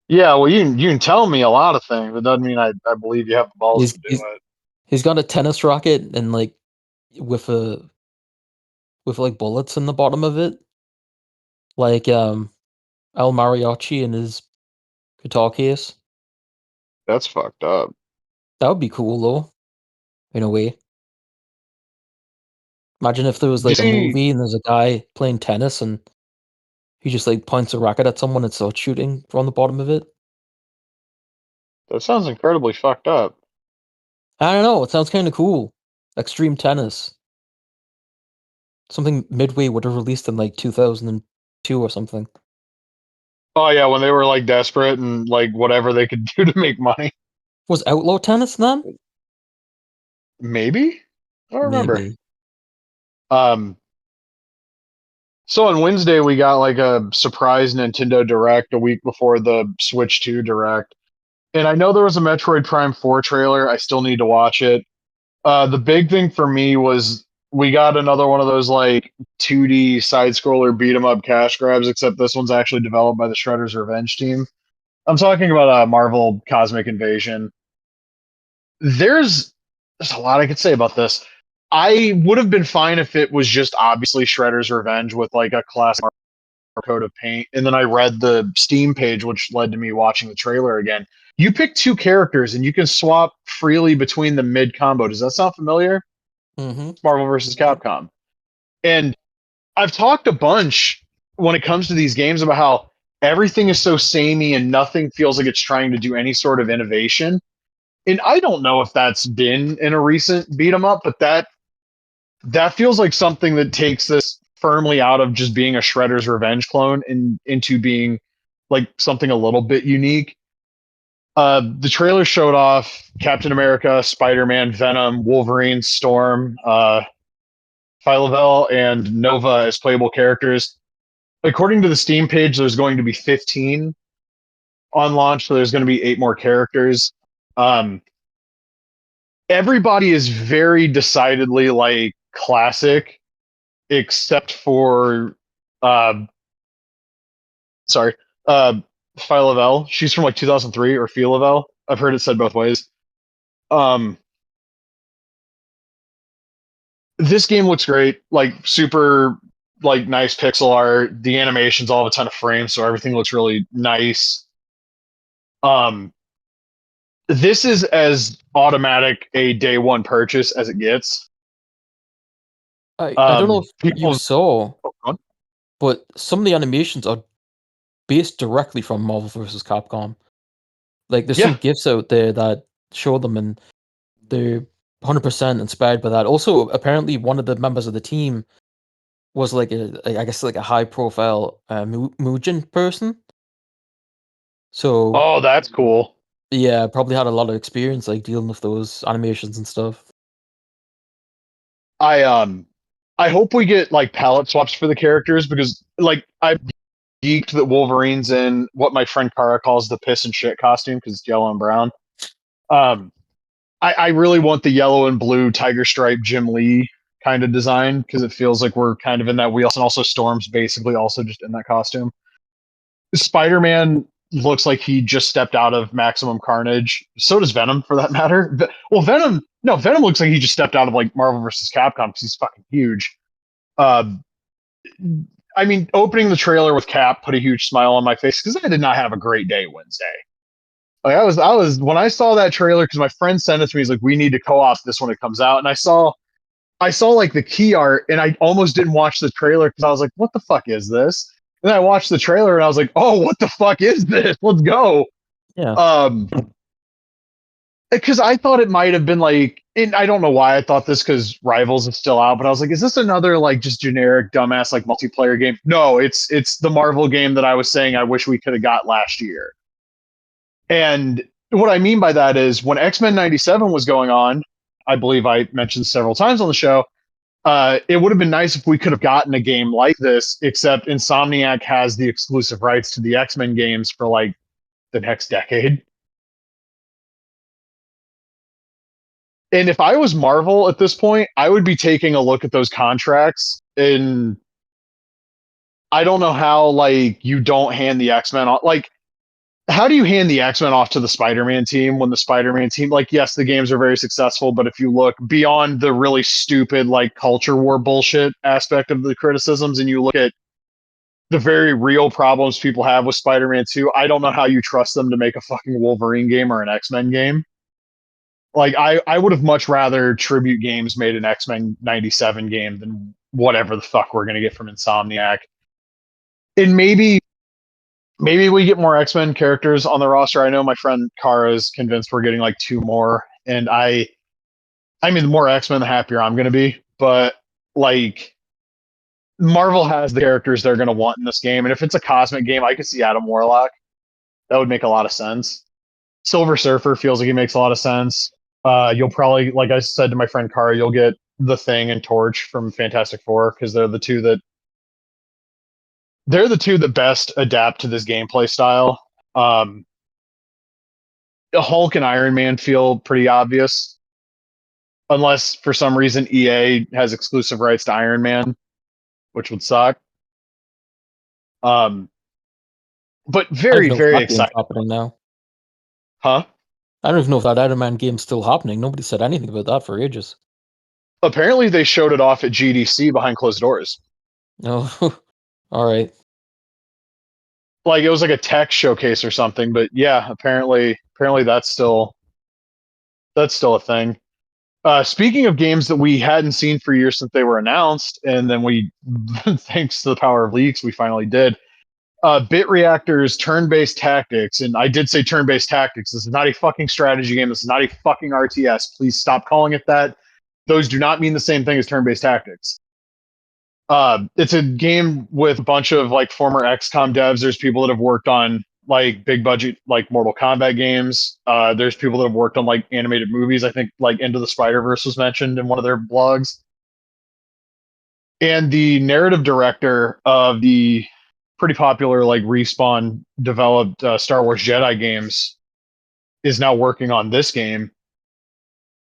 Speaker 1: Yeah, well, you can tell me a lot of things, but doesn't mean I believe you have the balls
Speaker 2: He's
Speaker 1: to do
Speaker 2: he's
Speaker 1: it.
Speaker 2: he's got a tennis racket and like with a with like bullets in the bottom of it, like El Mariachi in his guitar case.
Speaker 1: That's fucked up.
Speaker 2: That would be cool though, in a way. Imagine if there was
Speaker 1: Do you
Speaker 2: like a
Speaker 1: see?
Speaker 2: movie and there's a guy playing tennis and he just like points a racket at someone and starts shooting from the bottom of it.
Speaker 1: That sounds incredibly fucked up.
Speaker 2: I don't know. It sounds kind of cool. Extreme tennis. Something Midway would have released in like 2002 or something.
Speaker 1: Oh yeah, when they were like desperate and like whatever they could do to make money.
Speaker 2: Was Outlaw Tennis then?
Speaker 1: Maybe I don't remember.
Speaker 2: Maybe.
Speaker 1: Um, so on Wednesday we got like a surprise Nintendo Direct a week before the Switch 2 Direct, and I know there was a Metroid Prime 4 trailer. I still need to watch it. The big thing for me was we got another one of those like 2D side scroller beat 'em up cash grabs, except this one's actually developed by the Shredder's Revenge team. I'm talking about Marvel Cosmic Invasion. There's there's a lot I could say about this. I would have been fine if it was just obviously Shredder's Revenge with like a classic coat of paint, and then I read the Steam page, which led to me watching the trailer again. You pick two characters and you can swap freely between the mid combo. Does that sound familiar?
Speaker 2: Mm-hmm.
Speaker 1: Marvel versus Capcom. And I've talked a bunch when it comes to these games about how everything is so samey and nothing feels like it's trying to do any sort of innovation. And I don't know if that's been in a recent beat 'em up, but that feels like something that takes this firmly out of just being a Shredder's Revenge clone and into being like something a little bit unique. The trailer showed off Captain America, Spider-Man, Venom, Wolverine, Storm, Phyla-Vell, and Nova as playable characters. According to the Steam page, there's going to be 15 on launch, so there's going to be 8 more characters. Um, Everybody is very decidedly like classic, except for uh, sorry, uh, Phyla-Vell. She's from like 2003 or Phyla-Vell. I've heard it said both ways. Um, this game looks great, like super like nice pixel art. The animations all have a ton of frames, so everything looks really nice. Um, this is as automatic a day one purchase as it gets.
Speaker 2: I don't know if you
Speaker 1: People,
Speaker 2: saw,
Speaker 1: oh,
Speaker 2: but some of the animations are based directly from Marvel vs. Capcom. Like, there's some
Speaker 1: yeah.
Speaker 2: gifs out there that show them, and they're 100% inspired by that. Also, apparently, one of the members of the team was like I guess like a high profile Muujin person. So
Speaker 1: Oh, that's cool.
Speaker 2: yeah, probably had a lot of experience like dealing with those animations and stuff.
Speaker 1: I um, I hope we get like palette swaps for the characters because like I geeked that Wolverine's in what my friend Kara calls the piss and shit costume because it's yellow and brown. Um, I really want the yellow and blue tiger stripe Jim Lee kind of design because it feels like we're kind of in that wheelhouse. And also, Storm's basically also just in that costume. Spider Man looks like he just stepped out of Maximum Carnage. So does Venom, for that matter. Well, Venom, no, Venom looks like he just stepped out of like Marvel versus Capcom because he's fucking huge. Uh, I mean, opening the trailer with Cap put a huge smile on my face because I did not have a great day Wednesday. Like I was when I saw that trailer because my friend sent it to me. He's like, "We need to co-op this when it comes out," and I saw like the key art, and I almost didn't watch the trailer because I was like, "What the fuck is this?" And then I watched the trailer, and I was like, "Oh, what the fuck is this? Let's go!"
Speaker 2: Yeah.
Speaker 1: Because I thought it might have been like, and I don't know why I thought this because Rivals is still out, but I was like, "Is this another like just generic dumbass like multiplayer game?" No, it's the Marvel game that I was saying I wish we could have got last year. And what I mean by that is when X-Men 97 was going on, I believe I mentioned several times on the show, it would have been nice if we could have gotten a game like this, except Insomniac has the exclusive rights to the X-Men games for like the next decade. And if I was Marvel at this point, I would be taking a look at those contracts and I don't know how like you don't hand the X-Men off. Like how do you hand the X-Men off to the Spider-Man team when the Spider-Man team, like, yes, the games are very successful, but if you look beyond the really stupid, like, culture war bullshit aspect of the criticisms and you look at the very real problems people have with Spider-Man 2, I don't know how you trust them to make a fucking Wolverine game or an X-Men game. Like, I would have much rather Tribute Games made an X-Men 97 game than whatever the fuck we're going to get from Insomniac. And maybe we get more X-Men characters on the roster. I know my friend Kara is convinced we're getting like 2 more, and I mean, the more X-Men, the happier I'm going to be. But like, Marvel has the characters they're going to want in this game, and if it's a cosmic game, I could see Adam Warlock. That would make a lot of sense. Silver Surfer feels like he makes a lot of sense. You'll probably, like I said to my friend Kara, you'll get the Thing and Torch from Fantastic Four because they're the two that best adapt to this gameplay style. Um, Hulk and Iron Man feel pretty obvious, unless for some reason EA has exclusive rights to Iron Man, which would suck. Um, but
Speaker 2: I don't even
Speaker 1: very,
Speaker 2: know if
Speaker 1: very
Speaker 2: that game's
Speaker 1: excited.
Speaker 2: happening now.
Speaker 1: Huh?
Speaker 2: I don't even know if that Iron Man game's still happening. Nobody said anything about that for ages.
Speaker 1: Apparently, they showed it off at GDC behind closed doors.
Speaker 2: No. All right.
Speaker 1: like it was like a tech showcase or something. But yeah, apparently that's still a thing. Speaking of games that we hadn't seen for years since they were announced, and then we, thanks to the power of leaks, we finally did. Bit Reactor's turn-based tactics, and I did say turn-based tactics. This is not a fucking strategy game. This is not a fucking RTS. Please stop calling it that. Those do not mean the same thing as turn-based tactics. It's a game with a bunch of like former XCOM devs. There's people that have worked on like big budget like Mortal Kombat games. There's people that have worked on like animated movies. I think like Into the Spider-Verse was mentioned in one of their blogs. And the narrative director of the pretty popular like Respawn developed Star Wars Jedi games is now working on this game.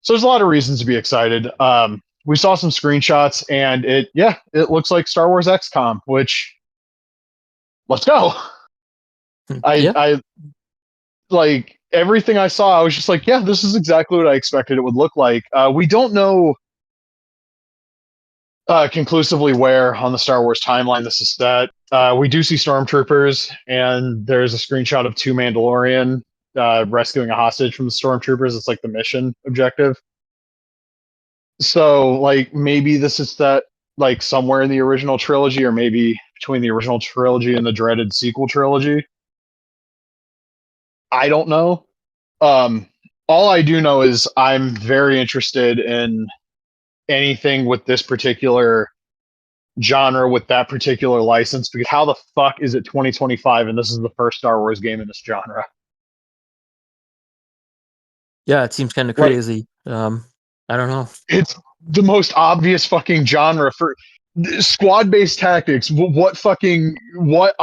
Speaker 1: So there's a lot of reasons to be excited. We saw some screenshots, and it looks like Star Wars XCOM, which let's go. I
Speaker 2: Yeah.
Speaker 1: I like everything I saw. I was just like, yeah, this is exactly what I expected it would look like. We don't know conclusively where on the Star Wars timeline this is set. We do see stormtroopers, and there's a screenshot of two Mandalorian rescuing a hostage from the stormtroopers. It's like the mission objective. So, like, maybe this is set like somewhere in the original trilogy, or maybe between the original trilogy and the dreaded sequel trilogy. I don't know. Um, all I do know is I'm very interested in anything with this particular genre with that particular license, because how the fuck is it 2025 and this is the first Star Wars game in this genre?
Speaker 2: Yeah, it seems kind of
Speaker 1: Like,
Speaker 2: crazy. I don't know.
Speaker 1: it's the most obvious fucking genre for squad based tactics. What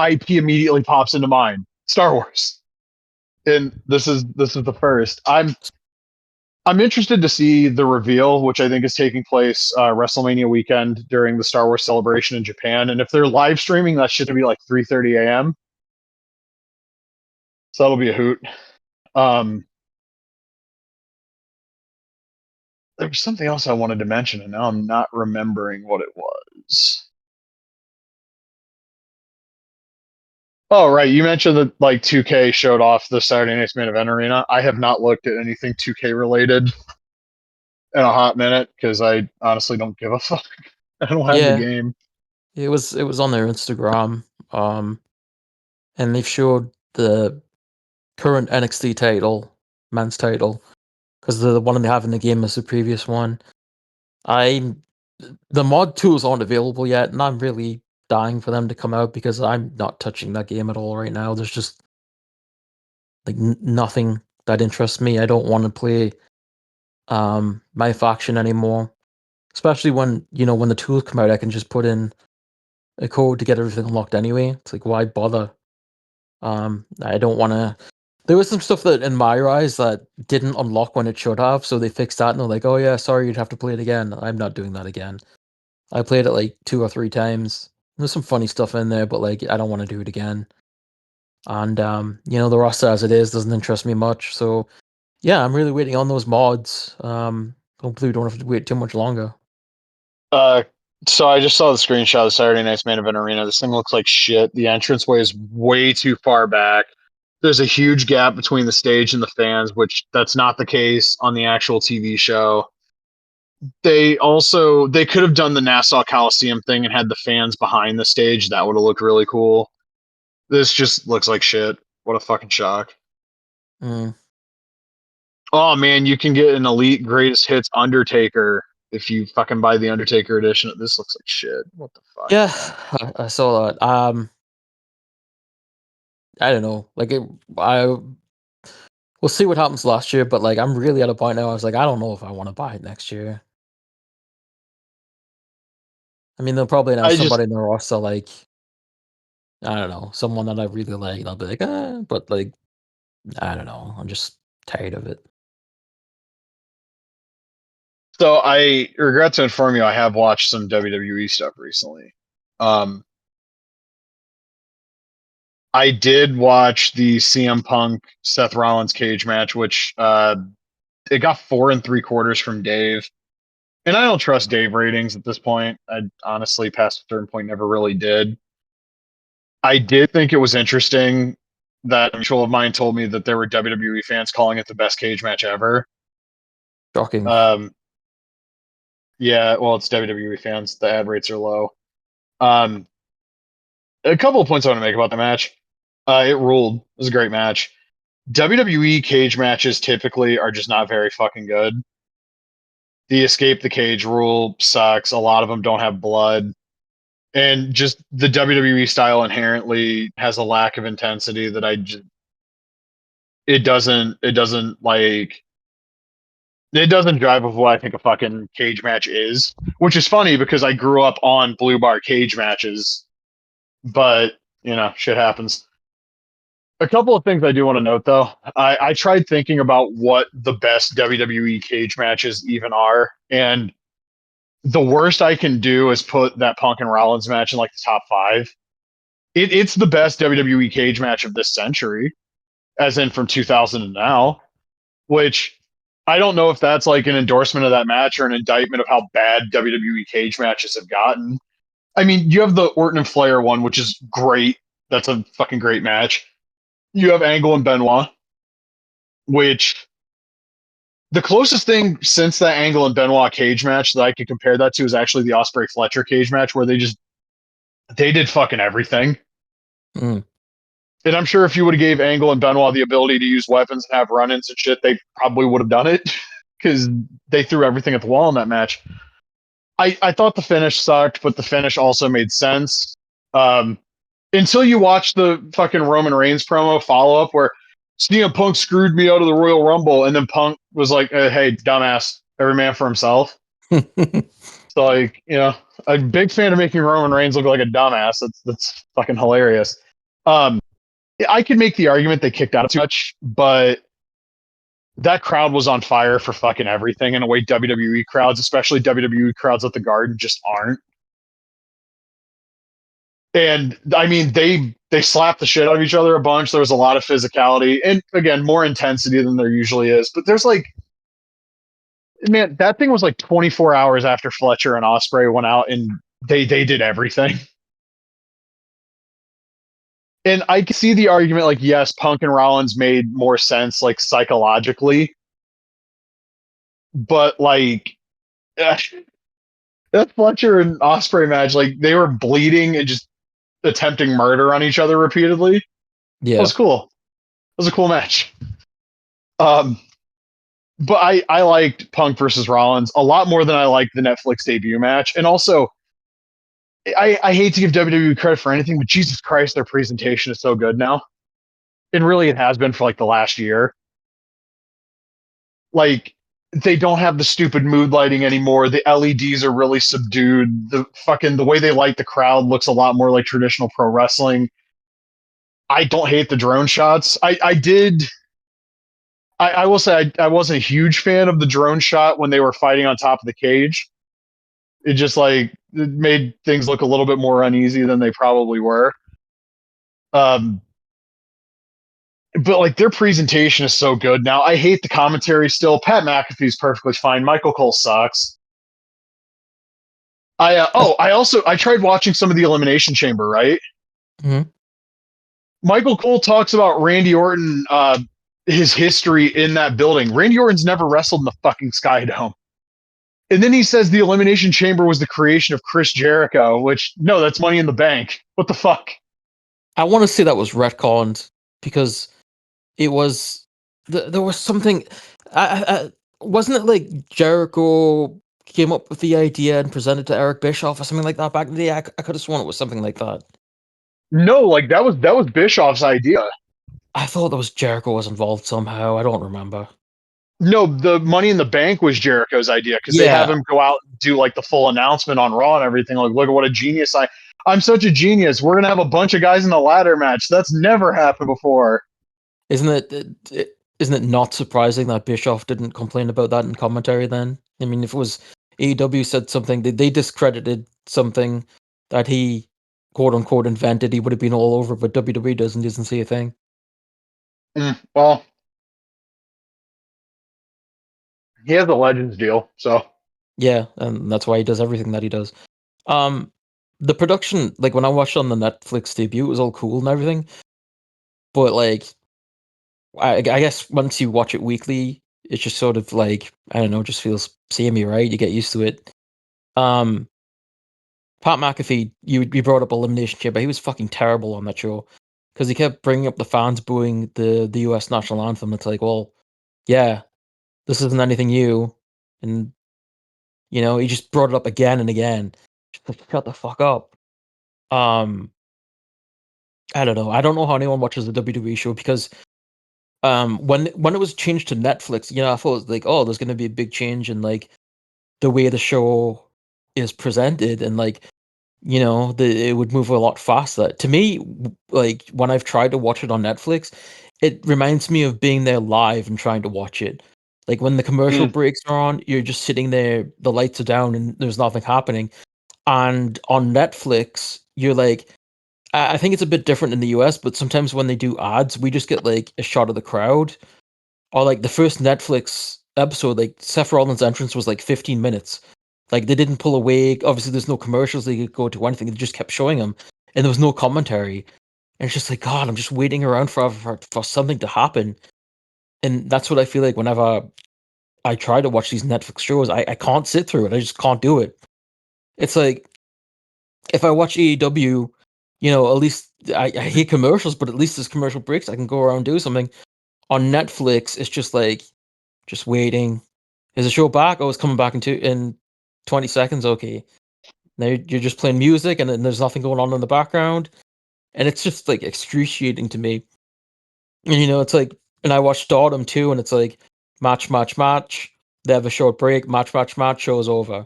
Speaker 1: IP immediately pops into mind? Star Wars. And this is the first. I'm interested to see the reveal, which I think is taking place WrestleMania weekend during the Star Wars celebration in Japan. And if they're live streaming, that shit to be like 3:30 a.m. So that'll be a hoot. Um, there was something else I wanted to mention, and now I'm not remembering what it was. Oh, right. You mentioned that like 2K showed off the Saturday Night's Main Event Arena. I have not looked at anything 2K related in a hot minute because I honestly don't give a fuck. I don't have the
Speaker 2: Yeah,
Speaker 1: game.
Speaker 2: it was on their Instagram. And they've showed the current NXT title, men's title, because the one they have in the game is the previous one. I The mod tools aren't available yet, and I'm really dying for them to come out because I'm not touching that game at all right now. There's just like nothing that interests me. I don't want to play my faction anymore. Especially when, when the tools come out, I can just put in a code to get everything unlocked anyway. It's like, why bother? I don't want to. There was some stuff that, in my eyes, that didn't unlock when it should have, so they fixed that, and they're like, "Oh yeah, sorry, you'd have to play it again." I'm not doing that again. I played it like 2 or 3 times. There's some funny stuff in there, but like, I don't want to do it again. And the roster as it is doesn't interest me much. So yeah, I'm really waiting on those mods. Hopefully, we don't have to wait too much longer.
Speaker 1: Uh, so I just saw the screenshot of the Saturday Night's Main Event Arena. This thing looks like shit. The entranceway is way too far back. There's a huge gap between the stage and the fans, which that's not the case on the actual TV show. They could have done the Nassau Coliseum thing and had the fans behind the stage. That would have looked really cool. This just looks like shit. What a fucking shock.
Speaker 2: Mm.
Speaker 1: Oh man, you can get an Elite Greatest Hits Undertaker if you fucking buy the Undertaker edition. This looks like shit. What the fuck,
Speaker 2: Yeah,
Speaker 1: man?
Speaker 2: I saw that. I don't know. Like, we'll see what happens last year, but like, I'm really at a point now. I was like, I don't know if I want to buy it next year. I mean, they'll probably announce
Speaker 1: I just
Speaker 2: somebody in the roster, like, I don't know, someone that I really like, and I'll be like, but like, I don't know. I'm just tired of it.
Speaker 1: so I regret to inform you I have watched some WWE stuff recently. Um I did watch the CM Punk Seth Rollins cage match, which it got 4 3/4 from Dave. And I don't trust Dave ratings at this point. I honestly, past a certain point, never really did. I did think it was interesting that a mutual of mine told me that there were WWE fans calling it the best cage match ever.
Speaker 2: Shocking.
Speaker 1: Um, yeah, well, it's WWE fans. The ad rates are low. Um, a couple of points I want to make about the match. It ruled. It was a great match. WWE cage matches typically are just not very fucking good. The escape the cage rule sucks. A lot of them don't have blood. And just the WWE style inherently has a lack of intensity that it doesn't drive with what I think a fucking cage match is, which is funny because I grew up on blue bar cage matches, but shit happens. A couple of things I do want to note though. I tried thinking about what the best WWE cage matches even are, and the worst I can do is put that Punk and Rollins match in like the top five. It's the best WWE cage match of this century, as in from 2000 and now, which I don't know if that's like an endorsement of that match or an indictment of how bad WWE cage matches have gotten. I mean, you have the Orton and Flair one, which is great. That's a fucking great match. You have Angle and Benoit, which the closest thing since that Angle and Benoit cage match that I could compare that to is actually the Osprey Fletcher cage match, where they did fucking everything.
Speaker 2: Mm.
Speaker 1: And I'm sure if you would have gave Angle and Benoit the ability to use weapons and have run-ins and shit, they probably would have done it because they threw everything at the wall in that match. I thought the finish sucked, but the finish also made sense. Until you watch the fucking Roman Reigns promo follow-up where CM Punk screwed me out of the Royal Rumble, and then Punk was like, hey, dumbass, every man for himself. So, like, a big fan of making Roman Reigns look like a dumbass. That's fucking hilarious. I could make the argument they kicked out too much, but that crowd was on fire for fucking everything in a way WWE crowds, especially WWE crowds at the Garden, just aren't. And I mean, they slapped the shit out of each other a bunch. There was a lot of physicality and again, more intensity than there usually is. But there's like, man, that thing was like 24 hours after Fletcher and Osprey went out, and they did everything. And I can see the argument, like, yes, Punk and Rollins made more sense, like psychologically, but like that Fletcher and Osprey match, like they were bleeding and just attempting murder on each other repeatedly. That
Speaker 2: Yeah.
Speaker 1: was cool. It was a cool match. Um, but I liked Punk versus Rollins a lot more than I liked the Netflix debut match. And also, I hate to give WWE credit for anything, but Jesus Christ, their presentation is so good now. And really, it has been for like the last year. Like, they don't have the stupid mood lighting anymore. The LEDs are really subdued. The way they light the crowd looks a lot more like traditional pro wrestling. I don't hate the drone shots. I will say I wasn't a huge fan of the drone shot when they were fighting on top of the cage. It just like it made things look a little bit more uneasy than they probably were. Um, but like their presentation is so good now. I hate the commentary still. Pat McAfee's perfectly fine. Michael Cole sucks. I tried watching some of the Elimination Chamber. Right,
Speaker 2: Mm-hmm.
Speaker 1: Michael Cole talks about Randy Orton, his history in that building. Randy Orton's never wrestled in the fucking Sky Dome. And then he says the Elimination Chamber was the creation of Chris Jericho, which, no, that's Money in the Bank. What the fuck?
Speaker 2: I want to say that was retconned because it was there was something. Wasn't it like Jericho came up with the idea and presented to Eric Bischoff or something like that back in the day? I could have sworn it was something like that.
Speaker 1: No, like that was Bischoff's idea.
Speaker 2: I thought there was Jericho was involved somehow. I don't remember.
Speaker 1: No, the Money in the Bank was Jericho's idea because they have
Speaker 2: Yeah,
Speaker 1: him go out and do like the full announcement on Raw and everything. Like, look at what a genius I'm such a genius. We're gonna have a bunch of guys in the ladder match. That's never happened before.
Speaker 2: isn't it not surprising that Bischoff didn't complain about that in commentary? Then I mean, if it was AEW said something, they discredited something that he quote unquote invented, he would have been all over. But WWE doesn't see a thing.
Speaker 1: Well, he has a Legends deal, so
Speaker 2: Yeah, and that's why he does everything that he does. Um, the production, like when I watched on the Netflix debut, it was all cool and everything. But like, I guess once you watch it weekly, it's just sort of like, I don't know, just feels samey, right? You get used to it. Um, Pat McAfee, you brought up Elimination Chamber. He was fucking terrible on that show because he kept bringing up the fans booing the U.S. national anthem. It's like, well, yeah, this isn't anything new, and he just brought it up again and again. Just like, shut the fuck up. Um, I don't know. I don't know how anyone watches the WWE show because when it was changed to Netflix, I thought it was like, oh, there's gonna be a big change in like the way the show is presented, and like it would move a lot faster. To me, like when I've tried to watch it on Netflix, it reminds me of being there live and trying to watch it. Like when the commercial
Speaker 1: Mm.
Speaker 2: breaks are on, you're just sitting there, the lights are down, and there's nothing happening. And on Netflix, you're like, I think it's a bit different in the US, but sometimes when they do ads, we just get like a shot of the crowd. Or like the first Netflix episode, like Seth Rollins' entrance was like 15 minutes. Like they didn't pull away. Obviously, there's no commercials they could go to anything. They just kept showing him, and there was no commentary. And it's just like, God, I'm just waiting around for something to happen. And that's what I feel like whenever I try to watch these Netflix shows. I can't sit through it. I just can't do it. It's like if I watch AEW, at least I hate commercials, but at least there's commercial breaks. I can go around and do something. On Netflix, it's just like just waiting. Is the show back? Oh, it's coming back in 20 seconds. Okay. Now you're just playing music and then there's nothing going on in the background. And it's just like excruciating to me. And it's like, and I watched Stardom too, and it's like match, match, match. They have a short break, match, match, match, show's over.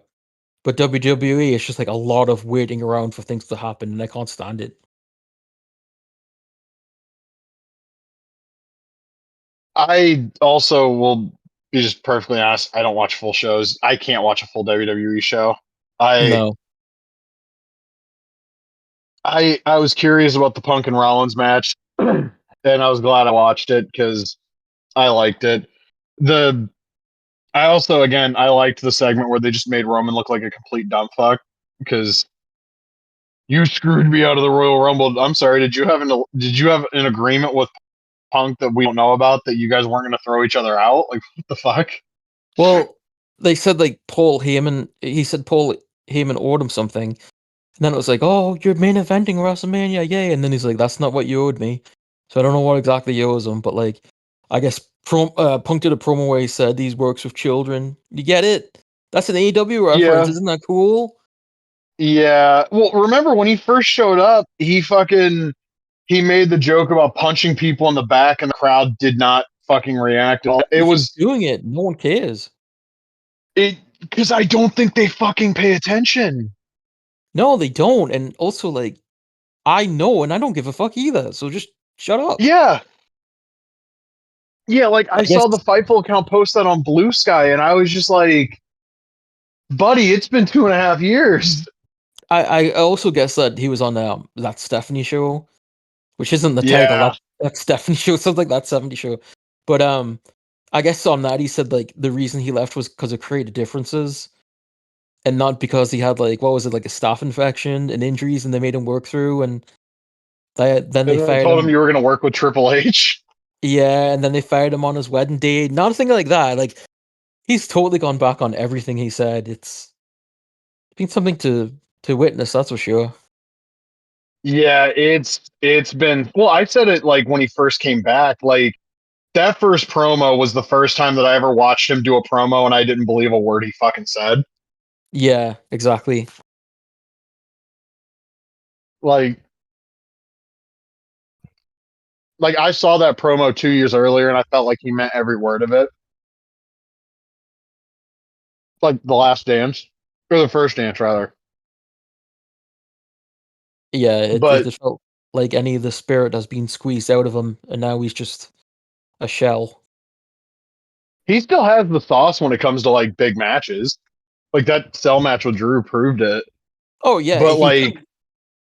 Speaker 2: But WWE is just like a lot of waiting around for things to happen, and I can't stand it.
Speaker 1: I also will be just perfectly honest. I don't watch full shows. I can't watch a full WWE show. I
Speaker 2: No.
Speaker 1: I was curious about the Punk and Rollins match, and I was glad I watched it because I liked it. The I also again I liked the segment where they just made Roman look like a complete dumb fuck because you screwed me out of the Royal Rumble. I'm sorry. Did you have an agreement with Punk that we don't know about that you guys weren't going to throw each other out? Like what the fuck?
Speaker 2: Well, they said like Paul Heyman. He said Paul Heyman owed him something, and then it was like, "Oh, you're main eventing WrestleMania, yay!" And then he's like, "That's not what you owed me." So I don't know what exactly he owes him, but like, I guess Punk did a promo where he said these works with children. You get it? That's an AEW reference,
Speaker 1: Yeah,
Speaker 2: isn't that cool?
Speaker 1: yeah. Well, remember when he first showed up, he made the joke about punching people in the back, and the crowd did not fucking react at all. It
Speaker 2: He keeps
Speaker 1: was
Speaker 2: doing it. No one cares.
Speaker 1: it because I don't think they fucking pay attention.
Speaker 2: No, they don't. And also, like, I know, and I don't give a fuck either. So just shut up.
Speaker 1: Yeah, yeah. Like
Speaker 2: I
Speaker 1: I
Speaker 2: guess
Speaker 1: saw the Fightful account post that on Blue Sky, and I was just like, buddy, it's been 2.5 years.
Speaker 2: I also guess that he was on that Stephanie show, which isn't the title.
Speaker 1: Yeah,
Speaker 2: That Stephanie show sounds like that 70 show. But I guess on that he said like the reason he left was because of creative differences and not because he had like what was it, like a staph infection and injuries, and they made him work through, and then they
Speaker 1: and then I
Speaker 2: fired
Speaker 1: told him
Speaker 2: him.
Speaker 1: you were going to work with Triple H.
Speaker 2: Yeah, and then they fired him on his wedding day. Nothing like that. Like he's totally gone back on everything he said. It's been something to witness, that's for sure.
Speaker 1: Yeah, it's been well. I said it like when he first came back. Like that first promo was the first time that I ever watched him do a promo, and I didn't believe a word he fucking said.
Speaker 2: Yeah, exactly.
Speaker 1: Like like I saw that promo 2 years earlier, and I felt like he meant every word of it. Like the last dance or the first dance rather.
Speaker 2: Yeah, it
Speaker 1: But
Speaker 2: just felt like any of the spirit has been squeezed out of him, and now he's just a shell.
Speaker 1: he still has the sauce when it comes to like big matches. Like that cell match with Drew proved it.
Speaker 2: Oh yeah,
Speaker 1: But like,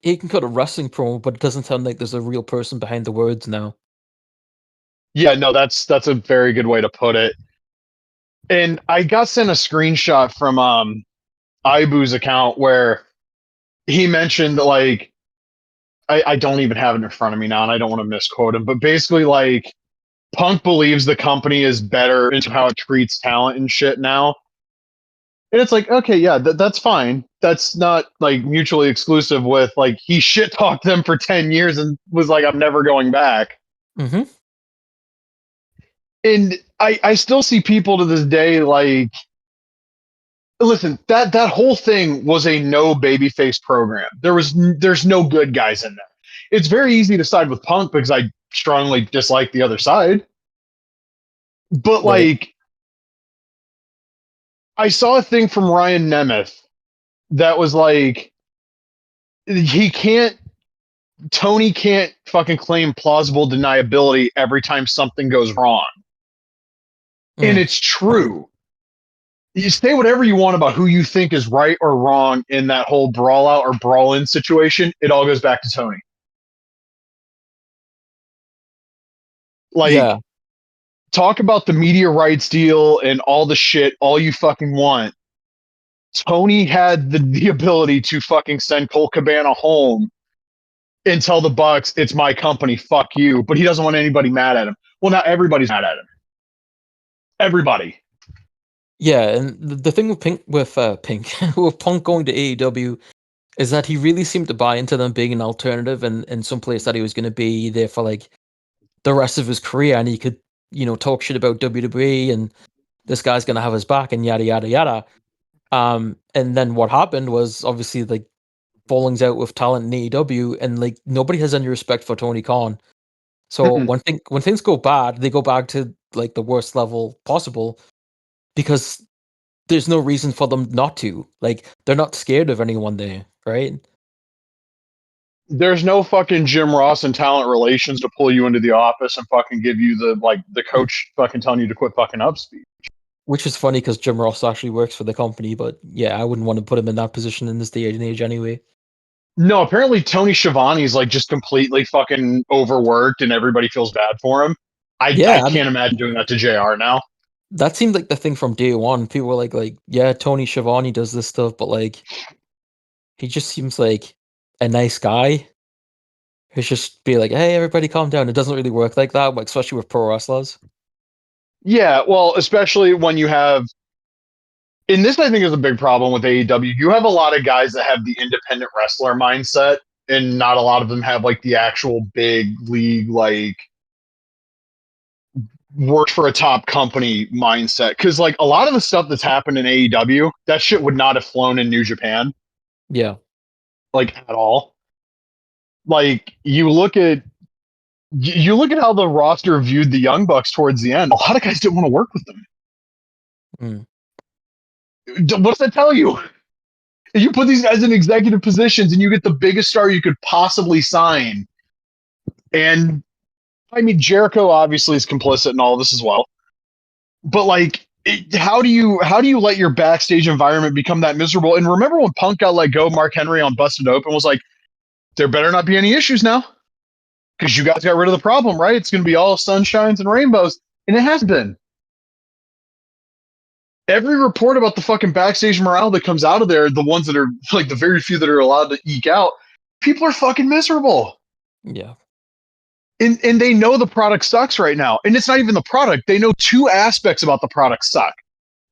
Speaker 2: he can cut a wrestling promo, but it doesn't sound like there's a real person behind the words now.
Speaker 1: yeah, no, that's a very good way to put it. And I got sent a screenshot from Ibu's account where he mentioned like I don't even have it in front of me now, and I don't want to misquote him, but basically like Punk believes the company is better into how it treats talent and shit now. And it's like, okay, yeah, that's fine. That's not like mutually exclusive with like he shit talked them for 10 years and was like, I'm never going back.
Speaker 2: Mm-hmm.
Speaker 1: And I still see people to this day like, listen, that whole thing was a no babyface program. There's no good guys in there. It's very easy to side with Punk because I strongly dislike the other side. But
Speaker 2: Right.
Speaker 1: like I saw a thing from Ryan Nemeth that was like he can't Tony can't fucking claim plausible deniability every time something goes wrong. And
Speaker 2: Mm.
Speaker 1: it's true. You say whatever you want about who you think is right or wrong in that whole brawl out or brawl in situation. It all goes back to Tony. Like,
Speaker 2: Yeah.
Speaker 1: talk about the media rights deal and all the shit, all you fucking want. Tony had the ability to fucking send Cole Cabana home and tell the Bucks, it's my company, fuck you. But he doesn't want anybody mad at him. Well, now everybody's mad at him. Everybody.
Speaker 2: Yeah, and the thing with Pink with Punk going to AEW is that he really seemed to buy into them being an alternative and some place that he was going to be there for like the rest of his career, and he could talk shit about WWE and this guy's going to have his back and yada yada yada. And then what happened was obviously like fallings out with talent in AEW, and like nobody has any respect for Tony Khan. So
Speaker 1: Mm-mm.
Speaker 2: when things go bad, they go back to like the worst level possible because there's no reason for them not to. Like they're not scared of anyone there, right?
Speaker 1: There's no fucking Jim Ross and talent relations to pull you into the office and fucking give you the
Speaker 2: Mm.
Speaker 1: coach fucking telling you to quit fucking up speed.
Speaker 2: Which is funny because Jim Ross actually works for the company, but yeah, I wouldn't want to put him in that position in this day and age anyway.
Speaker 1: No, apparently Tony Schiavone's like just completely fucking overworked and everybody feels bad for him. I
Speaker 2: Yeah, I mean
Speaker 1: can't imagine doing that to JR now.
Speaker 2: that seemed like the thing from day one. People were like, yeah, Tony Schiavone does this stuff, but like he just seems like a nice guy. It's just be like, hey, everybody calm down. It doesn't really work like that, like, especially with pro wrestlers.
Speaker 1: Yeah, well, especially when you have, and this I think is a big problem with AEW. You have a lot of guys that have the independent wrestler mindset, and not a lot of them have like the actual big league, like work for a top company mindset. Because like a lot of the stuff that's happened in AEW, that shit would not have flown in New Japan,
Speaker 2: Yeah.
Speaker 1: like at all. Like you look at how the roster viewed the Young Bucks towards the end. A lot of guys didn't want to work with them.
Speaker 2: Mm.
Speaker 1: What does that tell you? You put these guys in executive positions and you get the biggest star you could possibly sign. And I mean, Jericho obviously is complicit in all of this as well. But like, how do you let your backstage environment become that miserable? And remember when Punk got let go, Mark Henry on Busted Open was like, there better not be any issues now because you guys got rid of the problem, right? It's going to be all sunshines and rainbows, and it has been. Every report about the fucking backstage morale that comes out of there, the ones that are like the very few that are allowed to eke out, people are fucking miserable.
Speaker 2: Yeah.
Speaker 1: And they know the product sucks right now. And it's not even the product. They know two aspects about the product suck.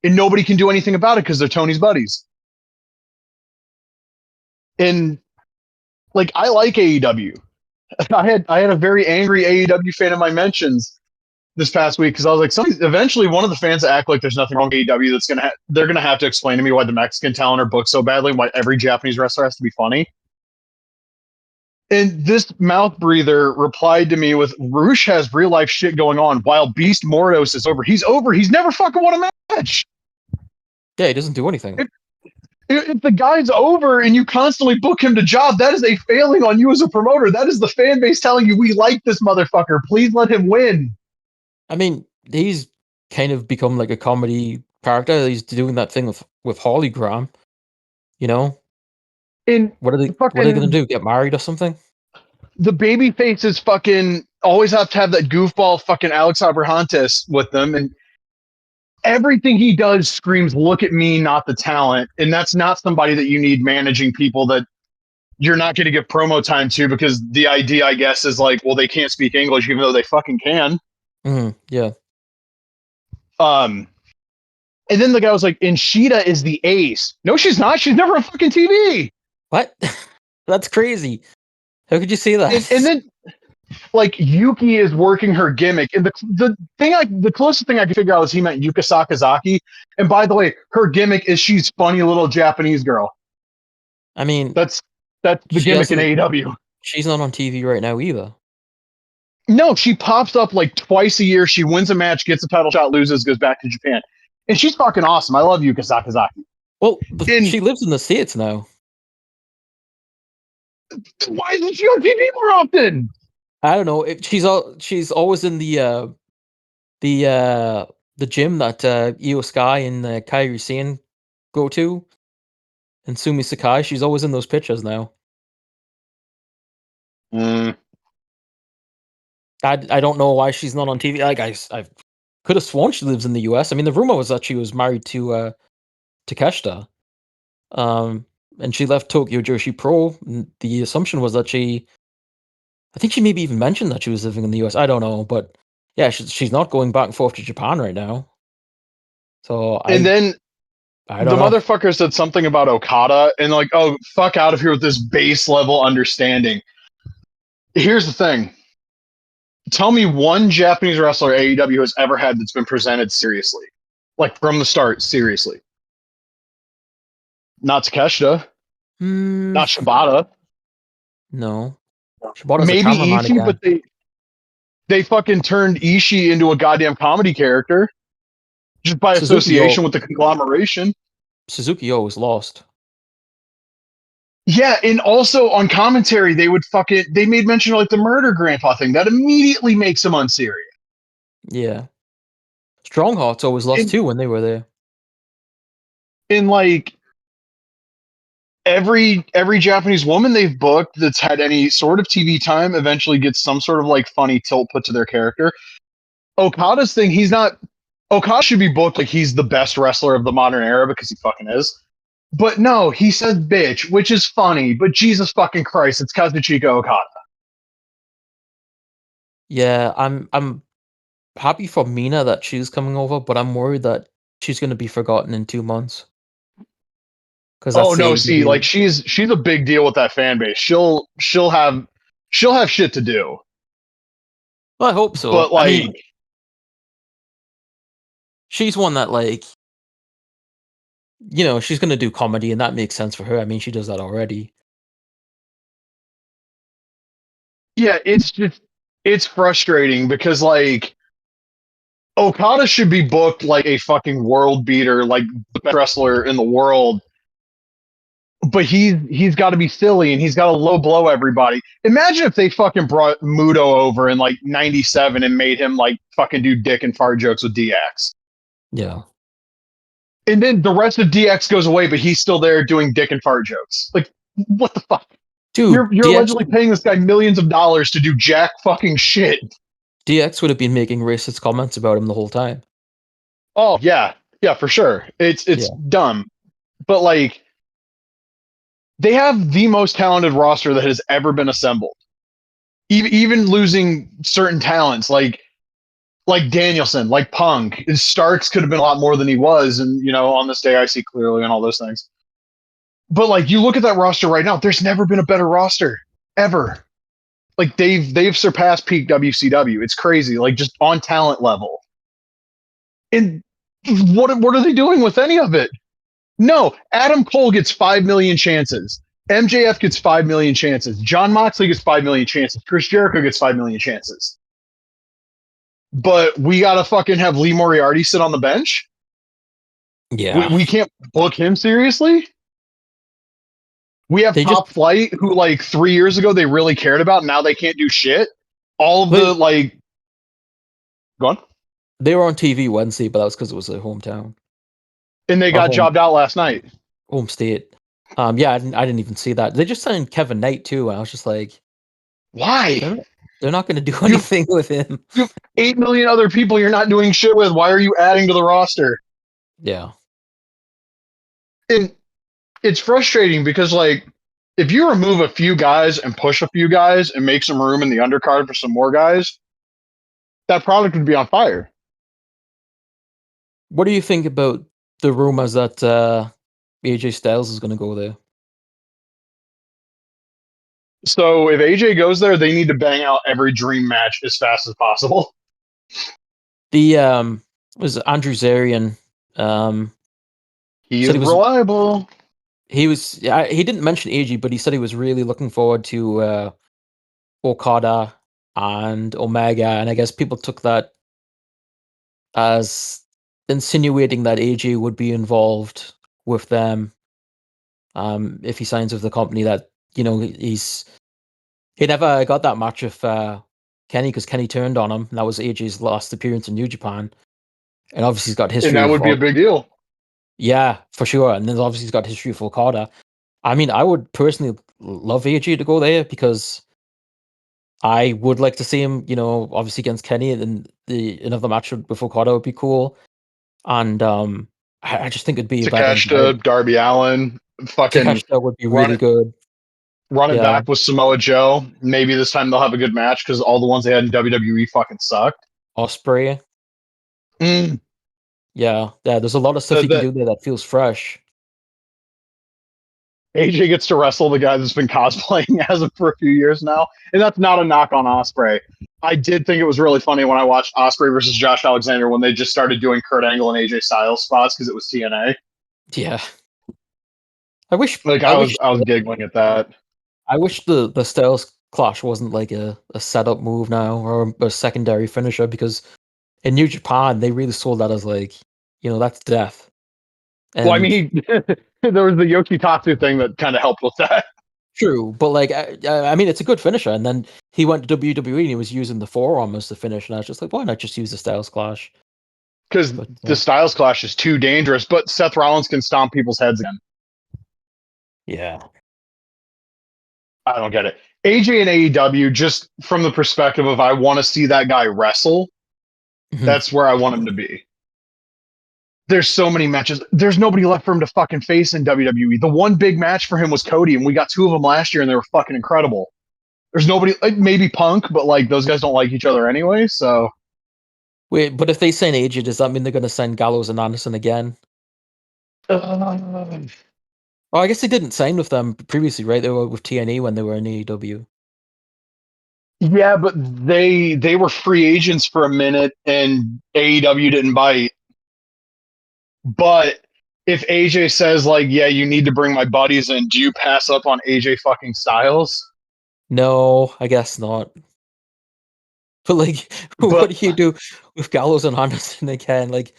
Speaker 1: And nobody can do anything about it because they're Tony's buddies. And like I like AEW. I had a very angry AEW fan in my mentions this past week because I was like, eventually one of the fans that act like there's nothing wrong with AEW they're gonna have to explain to me why the Mexican talent are booked so badly and why every Japanese wrestler has to be funny. And this mouth breather replied to me with, Roosh has real life shit going on while Beast Mordos is over. He's over. He's never fucking won a match.
Speaker 2: Yeah, he doesn't do anything.
Speaker 1: If the guy's over and you constantly book him to job, that is a failing on you as a promoter. That is the fan base telling you, we like this motherfucker. Please let him win.
Speaker 2: I mean, he's kind of become like a comedy character. He's doing that thing with Harley Graham. You know,
Speaker 1: And
Speaker 2: what are they gonna
Speaker 1: fucking
Speaker 2: do? Get married or something?
Speaker 1: the baby faces fucking always have to have that goofball fucking Alex Abrahantes with them. And everything he does screams, look at me, not the talent. And that's not somebody that you need managing people that you're not going to give promo time to, because the idea, I guess, is like, well, they can't speak English even though they fucking can.
Speaker 2: Yeah.
Speaker 1: Um, and then the guy was like, and Sheeta is the ace. No, she's not. She's never on fucking TV.
Speaker 2: What? That's crazy. How could you say that?
Speaker 1: And then like Yuki is working her gimmick, and the closest thing I could figure out is he meant Yuka Sakazaki. And by the way, her gimmick is she's funny little Japanese girl.
Speaker 2: I mean,
Speaker 1: That's the gimmick in AEW.
Speaker 2: She's not on TV right now either.
Speaker 1: No, she pops up like twice a year. She wins a match, gets a title shot, loses, goes back to Japan, and she's fucking awesome. I love Yuka Sakazaki.
Speaker 2: Well, she lives in the States now.
Speaker 1: Why isn't she on TV more often?
Speaker 2: I don't know. She's always in the gym that Io Sky and Kairi Sane go to, and Sumi Sakai. She's always in those pictures now. I don't know why she's not on TV. Like I could have sworn she lives in the US. I mean, the rumor was that she was married to Takeshita, and she left Tokyo Joshi Pro. And the assumption was that I think she maybe even mentioned that she was living in the US. I don't know, but yeah, she's not going back and forth to Japan right now. So
Speaker 1: then
Speaker 2: I
Speaker 1: the
Speaker 2: don't know.
Speaker 1: motherfucker said something about Okada, and like, oh, fuck out of here with this base level understanding. Here's the thing. Tell me one Japanese wrestler AEW has ever had that's been presented seriously. Like from the start, seriously. Not Takeshita. Not Shibata.
Speaker 2: No. Shibata's
Speaker 1: maybe
Speaker 2: a cameraman
Speaker 1: Ishii,
Speaker 2: again.
Speaker 1: but they fucking turned Ishii into a goddamn comedy character just by association with the conglomeration.
Speaker 2: Suzuki-O was lost.
Speaker 1: Yeah, and also on commentary, they made mention of like the murder grandpa thing. That immediately makes him unserious.
Speaker 2: Yeah. Stronghearts always lost too when they were there.
Speaker 1: In like every Japanese woman they've booked that's had any sort of TV time eventually gets some sort of like funny tilt put to their character. Okada's thing, Okada should be booked like he's the best wrestler of the modern era because he fucking is. But no, he says bitch, which is funny, but Jesus fucking Christ, it's Kazuchika Okada.
Speaker 2: Yeah, I'm happy for Mina that she's coming over, but I'm worried that she's going to be forgotten in 2 months.
Speaker 1: Oh no, see, like she's a big deal with that fan base. She'll have shit to do.
Speaker 2: Well, I hope so.
Speaker 1: But like,
Speaker 2: I mean, she's one that like, she's going to do comedy, and that makes sense for her. I mean, she does that already.
Speaker 1: Yeah, it's frustrating because like Okada should be booked like a fucking world beater, like the best wrestler in the world. But he's got to be silly and he's got to low blow everybody. Imagine if they fucking brought Muto over in like '97 and made him like fucking do dick and fart jokes with DX.
Speaker 2: Yeah.
Speaker 1: And then the rest of DX goes away, but he's still there doing dick and fart jokes. Like, what the fuck?
Speaker 2: Dude,
Speaker 1: you're
Speaker 2: DX,
Speaker 1: allegedly paying this guy millions of dollars to do jack fucking shit.
Speaker 2: DX would have been making racist comments about him the whole time.
Speaker 1: Oh yeah, for sure. It's dumb, but like they have the most talented roster that has ever been assembled. Even losing certain talents like Danielson, like Punk, Starks could have been a lot more than he was, and on this day I see clearly and all those things. But like you look at that roster right now, there's never been a better roster ever. Like they've surpassed peak WCW. It's crazy, like just on talent level. And what are they doing with any of it? No, Adam Cole gets 5 million chances. MJF gets 5 million chances. John Moxley gets 5 million chances. Chris Jericho gets 5 million chances. But we gotta fucking have Lee Moriarty sit on the bench?
Speaker 2: Yeah.
Speaker 1: We can't book him seriously? We have Top Flight, who like 3 years ago they really cared about, now they can't do shit. All of the like go on.
Speaker 2: They were on TV Wednesday, but that was because it was their hometown.
Speaker 1: And they got jobbed out last night.
Speaker 2: Home state. Yeah, I didn't even see that. They just signed Kevin Knight too. I was just like,
Speaker 1: why?
Speaker 2: They're not going to do anything with him.
Speaker 1: You have 8 million other people you're not doing shit with. Why are you adding to the roster?
Speaker 2: Yeah.
Speaker 1: And it's frustrating because like If you remove a few guys and push a few guys and make some room in the undercard for some more guys, that product would be on fire.
Speaker 2: What do you think about the rumors that AJ Styles is going to go there?
Speaker 1: So if AJ goes there, they need to bang out every dream match as fast as possible.
Speaker 2: The was Andrew Zarian
Speaker 1: He
Speaker 2: said
Speaker 1: is reliable.
Speaker 2: he didn't mention AJ, but he said he was really looking forward to Okada and Omega, and I guess people took that as insinuating that AJ would be involved with them if he signs with the company. That he never got that match with Kenny because Kenny turned on him, and that was AJ's last appearance in New Japan. And obviously he's got
Speaker 1: And
Speaker 2: history
Speaker 1: that
Speaker 2: with
Speaker 1: would be a big deal.
Speaker 2: yeah, for sure. And then obviously he's got history with Okada. I mean, I would personally love AJ to go there because I would like to see him, obviously against Kenny, and the another match with Okada would be cool. And I just think it'd be a better environment.
Speaker 1: Takeshita, Darby Allin, fucking
Speaker 2: Takeshita would be
Speaker 1: run
Speaker 2: really
Speaker 1: it,
Speaker 2: good.
Speaker 1: run it
Speaker 2: Yeah,
Speaker 1: back with Samoa Joe. Maybe this time they'll have a good match because all the ones they had in WWE fucking sucked.
Speaker 2: Osprey.
Speaker 1: Mm.
Speaker 2: Yeah. There's a lot of stuff you can
Speaker 1: The
Speaker 2: do there that feels fresh.
Speaker 1: AJ gets to wrestle the guy that's been cosplaying as him for a few years now, and that's not a knock on Osprey. I did think it was really funny when I watched Osprey versus Josh Alexander when they just started doing Kurt Angle and AJ Styles spots because it was TNA.
Speaker 2: Yeah, I wish,
Speaker 1: Like
Speaker 2: I wish,
Speaker 1: I was giggling at that.
Speaker 2: I wish the Styles clash wasn't like a setup move now or a secondary finisher because in New Japan they really sold that as like, that's death.
Speaker 1: Well, I
Speaker 2: And
Speaker 1: mean, there was the Yoshitatsu thing that kind of helped with that
Speaker 2: true, but like, I mean, it's a good finisher. And then he went to WWE and he was using the forearm as the finish, and I was just like, why not just use the Styles clash?
Speaker 1: because
Speaker 2: But
Speaker 1: the Styles clash is too dangerous. But Seth Rollins can stomp people's heads again.
Speaker 2: yeah.
Speaker 1: I don't get it. AJ and AEW, just from the perspective of I want to see that guy wrestle,
Speaker 2: Mhm.
Speaker 1: that's where I want him to be. There's so many matches. There's nobody left for him to fucking face in WWE. The one big match for him was Cody, and we got two of them last year, and they were fucking incredible. There's nobody, like maybe Punk, but like those guys don't like each other anyway. So,
Speaker 2: Wait, but if they sign AJ, does that mean they're going to sign Gallows and Anderson again?
Speaker 1: uh,
Speaker 2: Oh, I guess they didn't sign with them previously, right? They were with TNA when they were in AEW.
Speaker 1: yeah, but they were free agents for a minute, and AEW didn't bite. But if AJ says like, yeah, you need to bring my buddies in, do you pass up on AJ fucking Styles?
Speaker 2: No, I guess not. But like, what
Speaker 1: But
Speaker 2: do you do with Gallows and Anderson again? Like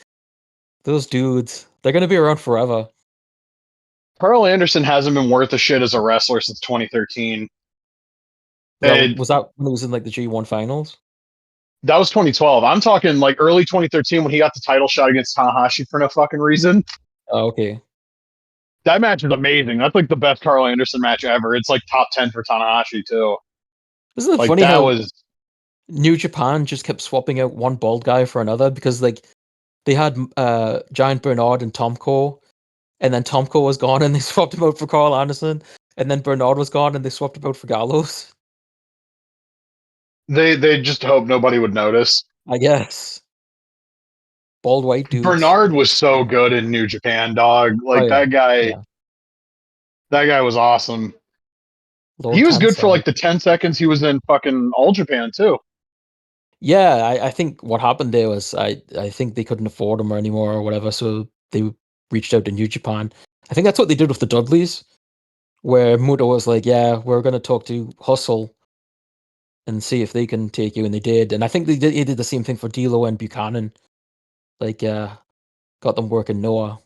Speaker 2: those dudes, they're going to be around forever.
Speaker 1: Carl Anderson hasn't been worth a shit as a wrestler since 2013. And
Speaker 2: Was that when it was in like the G1 finals?
Speaker 1: that was 2012. I'm talking like early 2013 when he got the title shot against Tanahashi for no fucking reason.
Speaker 2: Oh, okay.
Speaker 1: That match is amazing. That's like the best Carl Anderson match ever. It's like top 10 for Tanahashi too.
Speaker 2: Isn't it
Speaker 1: Like
Speaker 2: funny
Speaker 1: that
Speaker 2: how
Speaker 1: was
Speaker 2: New Japan just kept swapping out one bald guy for another because like they had Giant Bernard and Tomko, and then Tomko was gone and they swapped him out for Carl Anderson, and then Bernard was gone and they swapped him out for Gallows.
Speaker 1: they just hope nobody would notice.
Speaker 2: I guess bald white dudes.
Speaker 1: Bernard was so good in New Japan, dog.
Speaker 2: Oh
Speaker 1: Like
Speaker 2: yeah, yeah.
Speaker 1: that guy was awesome. He
Speaker 2: Lord
Speaker 1: was good for
Speaker 2: Tensai.
Speaker 1: like the 10 seconds he was in fucking All Japan too.
Speaker 2: Yeah, I think what happened there was I think they couldn't afford him anymore or whatever, so they reached out to New Japan. I think that's what they did with the Dudleys, where Muto was like, "Yeah, we're going to talk to Hustle and see if they can take you," and they did. And I think he did the same thing for D'Lo and Buchanan, like got them working Noah.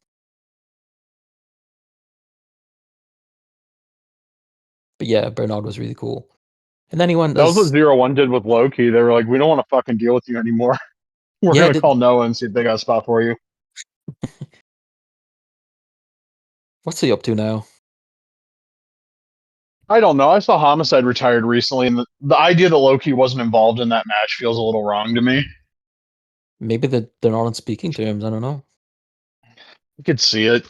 Speaker 2: But yeah, Bernard was really cool. And then he went
Speaker 1: That was what
Speaker 2: as
Speaker 1: Zero One did with Loki. They were like, we don't want to fucking deal with you anymore. We're
Speaker 2: yeah,
Speaker 1: gonna call Noah and see if they got a spot for you.
Speaker 2: what's he up to now?
Speaker 1: I don't know. I saw Homicide retired recently, and the idea that Loki wasn't involved in that match feels a little wrong to me.
Speaker 2: Maybe they're not on speaking terms. I don't know.
Speaker 1: I could see it.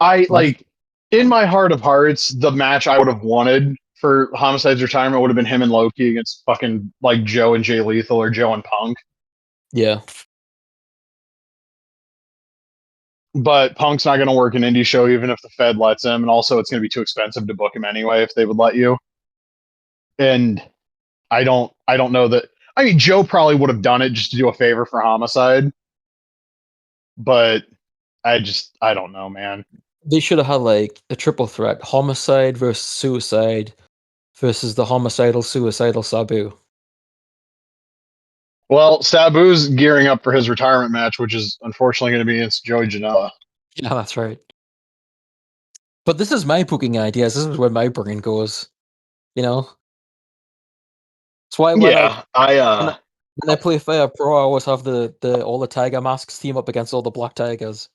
Speaker 1: I
Speaker 2: Left.
Speaker 1: like. In my heart of hearts, the match I would have wanted for Homicide's retirement would have been him and Loki against fucking like Joe and Jay Lethal or Joe and Punk.
Speaker 2: Yeah.
Speaker 1: But Punk's not going to work an indie show even if the Fed lets him, and also it's going to be too expensive to book him anyway if they would let you. And I don't know that. I mean, Joe probably would have done it just to do a favor for Homicide, but I don't know, man.
Speaker 2: They should have had like a triple threat: homicide versus suicide versus the homicidal suicidal Sabu.
Speaker 1: Well, Sabu's gearing up for his retirement match, which is unfortunately going to be against Joey Janela.
Speaker 2: Yeah, that's right. But this is my booking ideas. This is where my brain goes. You know, that's why
Speaker 1: Yeah,
Speaker 2: when I, when I play Fire Pro, I always have the all the Tiger masks team up against all the Black Tigers.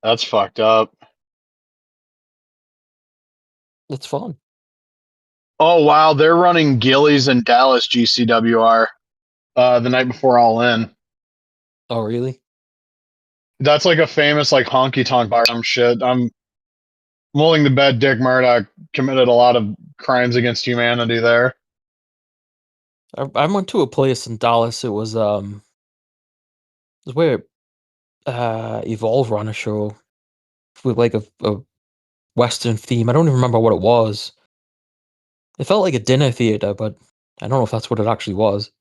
Speaker 1: that's fucked up.
Speaker 2: It's fun.
Speaker 1: Oh wow, they're running Gillies and Dallas GCWR the night before All In.
Speaker 2: Oh, really?
Speaker 1: That's like a famous like honky tonk bar shit. I'm willing to bet Dick Murdoch committed a lot of crimes against humanity there.
Speaker 2: I went to a place in Dallas. It was where Evolve ran a show with like a Western theme. I don't even remember what it was. It felt like a dinner theater, but I don't know if that's what it actually was.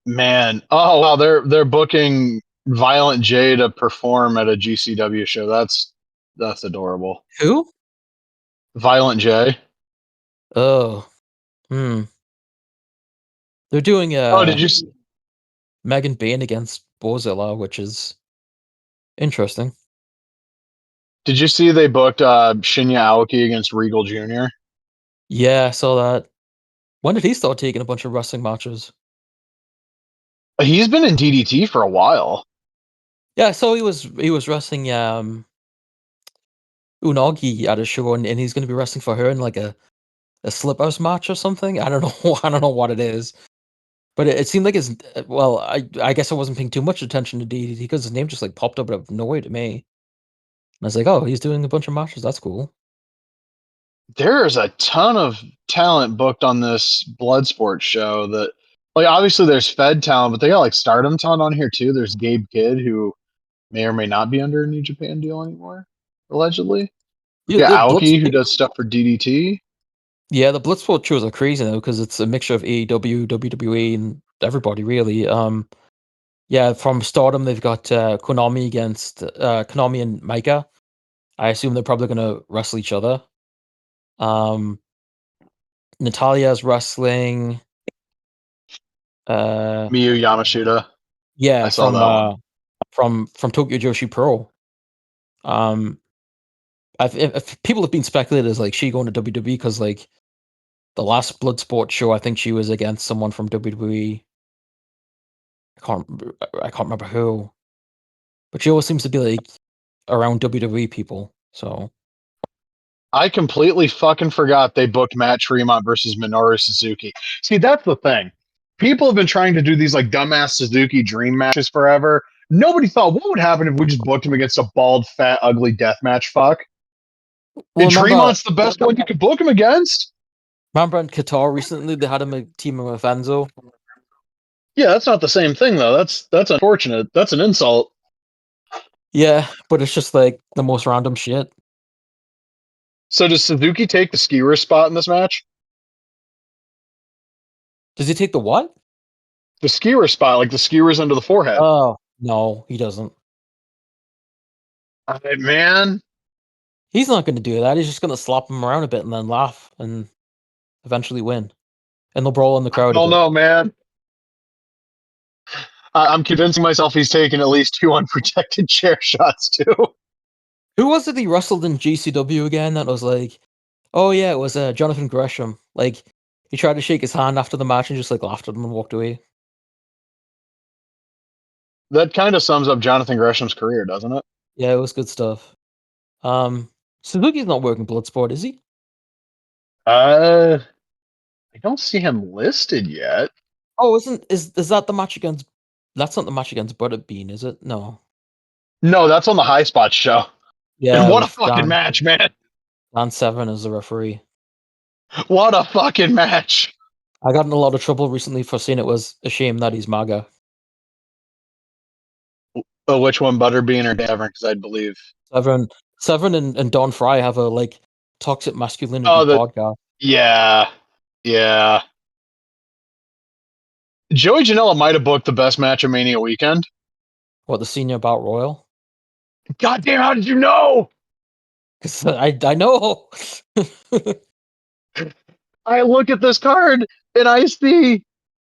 Speaker 1: Man, oh wow, they're booking Violent J to perform at a GCW show. That's adorable.
Speaker 2: Who?
Speaker 1: Violent J.
Speaker 2: Oh, hmm. They're doing
Speaker 1: Oh, did you
Speaker 2: Megan Bain against Bozilla, which is interesting.
Speaker 1: did you see they booked Shinya Aoki against Regal Jr.?
Speaker 2: Yeah, I saw that. When did he start taking a bunch of wrestling matches?
Speaker 1: He's been in DDT for a while.
Speaker 2: Yeah, I saw he was wrestling Unagi at a show, and he's going to be wrestling for her in like a slip house match or something. I don't know. I don't know what it is, but it seemed like his. Well, I guess I wasn't paying too much attention to DDT because his name just like popped up out of nowhere to me. And I was like, oh, he's doing a bunch of matches. That's cool.
Speaker 1: There's a ton of talent booked on this Bloodsport show that like obviously there's Fed talent, but they got like Stardom talent on here too. There's Gabe Kidd who may or may not be under a New Japan deal anymore, allegedly.
Speaker 2: Yeah,
Speaker 1: Yeah,
Speaker 2: the
Speaker 1: Aoki who
Speaker 2: Bloodsport.
Speaker 1: does stuff for DDT.
Speaker 2: Yeah, the Bloodsport shows are crazy now because it's a mixture of AEW, WWE, and everybody really. Yeah, from Stardom they've got Konami against Konami and Micah. I assume they're probably gonna wrestle each other. Um, Natalia's wrestling. Uh,
Speaker 1: Miyu Yamashita. I
Speaker 2: yeah,
Speaker 1: saw
Speaker 2: from
Speaker 1: that one.
Speaker 2: from Tokyo Joshi Pro. Um, if people have been speculated as like she going to WWE because like the last Bloodsport show, I think she was against someone from WWE. I can't remember who, but she always seems to be like around WWE people. So
Speaker 1: I completely fucking forgot they booked Matt Tremont versus Minoru Suzuki. See, that's the thing. People have been trying to do these like dumbass Suzuki dream matches forever. Nobody thought what would happen if we just booked him against a bald, fat, ugly death match fuck.
Speaker 2: well,
Speaker 1: And Tremont's the best one you could book him against.
Speaker 2: remember in Qatar recently they had him a team with Enzo.
Speaker 1: Yeah, that's not the same thing though. That's unfortunate. That's an insult.
Speaker 2: Yeah, but it's just like the most random shit.
Speaker 1: So does Suzuki take the skewer spot in this match?
Speaker 2: Does he take the what?
Speaker 1: The skewer spot, like the skewers under the forehead.
Speaker 2: Oh no, he doesn't.
Speaker 1: Man,
Speaker 2: He's not going to do that. He's just going to slap him around a bit and then laugh and eventually win. And they'll brawl in the
Speaker 1: I
Speaker 2: crowd a
Speaker 1: don't
Speaker 2: bit.
Speaker 1: know, man. I'm convincing myself he's taken at least two unprotected chair shots too.
Speaker 2: Who was it he wrestled in GCW again? That was like, oh yeah, it was Jonathan Gresham. Like he tried to shake his hand after the match and just like laughed at him and walked away.
Speaker 1: That kind of sums up Jonathan Gresham's career, doesn't it?
Speaker 2: Yeah, it was good stuff. Suzuki's not working Bloodsport, is he?
Speaker 1: Uh, I don't see him listed yet.
Speaker 2: Oh, isn't is that the match against? That's not the match against Butterbean, is it? No.
Speaker 1: No, that's on the High Spot show. And
Speaker 2: Yeah,
Speaker 1: what a
Speaker 2: with
Speaker 1: fucking match, man!
Speaker 2: Dan Severn as the referee.
Speaker 1: What a fucking match!
Speaker 2: I got in a lot of trouble recently for saying it was a shame that he's MAGA.
Speaker 1: Oh, which one, Butterbean or Davern? Because I believe.
Speaker 2: Severn, Severn and Don Fry have a like toxic masculinity
Speaker 1: Oh,
Speaker 2: podcast.
Speaker 1: yeah, yeah. Joey Janela might have booked the best match of Mania weekend.
Speaker 2: What, the senior bout royal?
Speaker 1: God damn, how did you know?
Speaker 2: Because I know.
Speaker 1: I look at this card and I see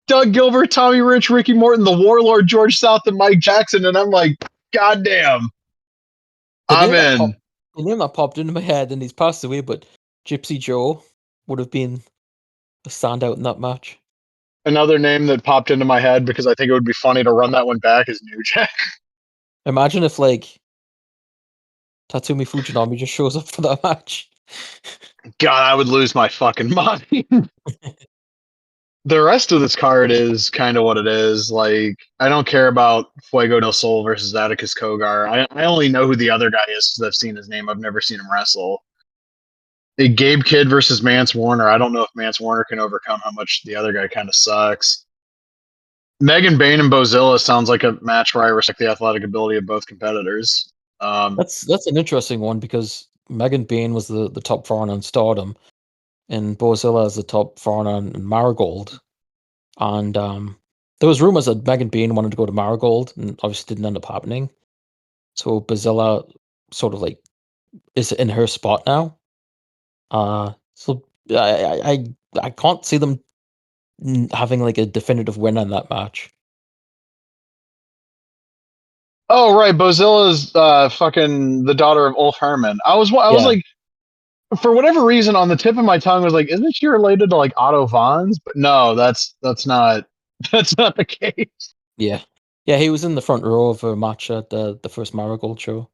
Speaker 1: Doug Gilbert, Tommy Rich, Ricky Morton, the Warlord, George South, and Mike Jackson, and I'm like, God damn,
Speaker 2: The
Speaker 1: I'm
Speaker 2: name that
Speaker 1: in.
Speaker 2: popped, the name that popped into my head, and he's passed away, but Gypsy Joe would have been a standout in that match.
Speaker 1: Another name that popped into my head because I think it would be funny to run that one back is New Jack.
Speaker 2: Imagine if like Tatsumi Fujinami just shows up for that match.
Speaker 1: God, I would lose my fucking mind. The rest of this card is kind of what it is. Like, I don't care about Fuego del Sol versus Atticus Kogar. I only know who the other guy is because I've seen his name. I've never seen him wrestle. A Gabe Kidd versus Mance Warner. I don't know if Mance Warner can overcome how much the other guy kind of sucks. Megan Bain and Bozilla sounds like a match where I respect the athletic ability of both competitors.
Speaker 2: That's an interesting one because Megan Bain was the top foreigner in Stardom, and Bozilla is the top foreigner in Marigold. And there was rumors that Megan Bain wanted to go to Marigold, and obviously didn't end up happening. So Bozilla sort of like is in her spot now. So I can't see them having like a definitive winner in that match.
Speaker 1: Oh right, Bozilla's fucking the daughter of Ulf Herman. I was
Speaker 2: Yeah,
Speaker 1: like, for whatever reason, on the tip of my tongue was like, isn't she related to like Otto Vons? But no, that's not that's not the case.
Speaker 2: yeah, yeah. He was in the front row of a match at the first Marigold show.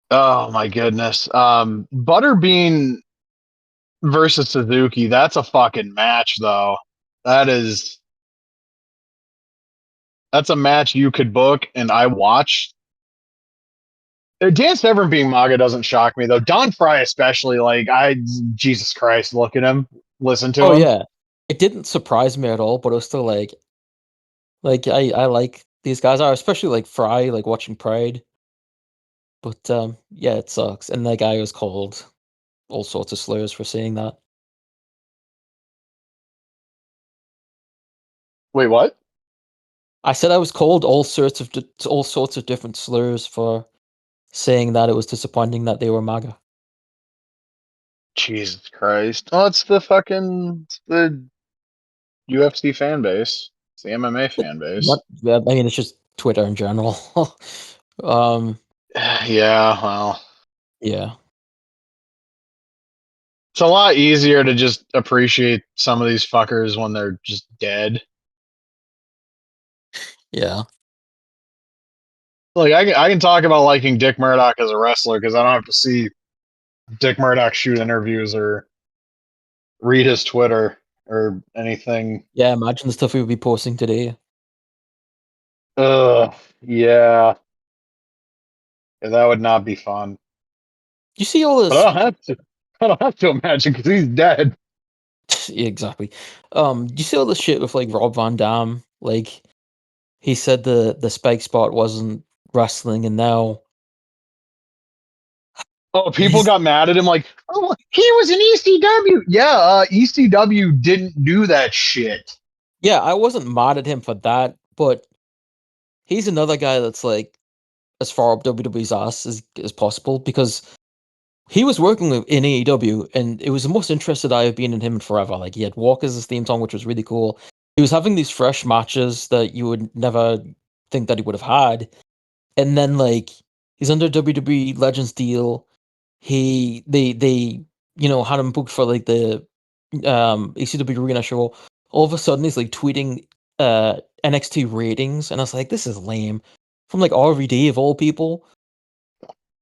Speaker 1: Oh my goodness. Butterbean versus Suzuki. That's a fucking match, though. That is that's a match you could book, and I watch. Dan Severn being MAGA doesn't shock me though. Don Fry especially. Like Jesus Christ, look at him, listen to
Speaker 2: Oh
Speaker 1: him.
Speaker 2: yeah, it didn't surprise me at all, but it was still like I like these guys are especially like Fry, like watching Pride. But yeah, it sucks. And that guy was called all sorts of slurs for saying that.
Speaker 1: Wait, what?
Speaker 2: I said I was called all sorts of different slurs for saying that it was disappointing that they were MAGA.
Speaker 1: Jesus Christ. Oh, it's the UFC fan base. It's the MMA fan
Speaker 2: Not,
Speaker 1: base.
Speaker 2: yeah, I mean, it's just Twitter in general. um,
Speaker 1: Yeah, well,
Speaker 2: yeah,
Speaker 1: it's a lot easier to just appreciate some of these fuckers when they're just dead.
Speaker 2: yeah,
Speaker 1: Like I can talk about liking Dick Murdoch as a wrestler because I don't have to see Dick Murdoch shoot interviews or read his Twitter or anything.
Speaker 2: yeah. Imagine the stuff we would be posting today.
Speaker 1: Ugh, yeah, that would not be fun.
Speaker 2: You see all
Speaker 1: But I
Speaker 2: this?
Speaker 1: don't have to. I don't have to imagine because he's dead.
Speaker 2: Yeah, exactly. You see all this shit with like Rob Van Dam? Like he said the spike spot wasn't wrestling, and now
Speaker 1: Oh, people
Speaker 2: he's
Speaker 1: got mad at him like, oh, he was an ECW. Yeah, ECW didn't do that shit.
Speaker 2: yeah. I wasn't mad at him for that, but he's another guy that's like as far up WWE's ass as possible because he was working in AEW, and it was the most interested I have been in him in forever. Like he had Walk as his theme song, which was really cool. He was having these fresh matches that you would never think that he would have had, and then like he's under WWE Legends deal. They had him booked for like the ECW Arena show. All of a sudden he's like tweeting NXT ratings, and I was like, this is lame. From like RVD of all people.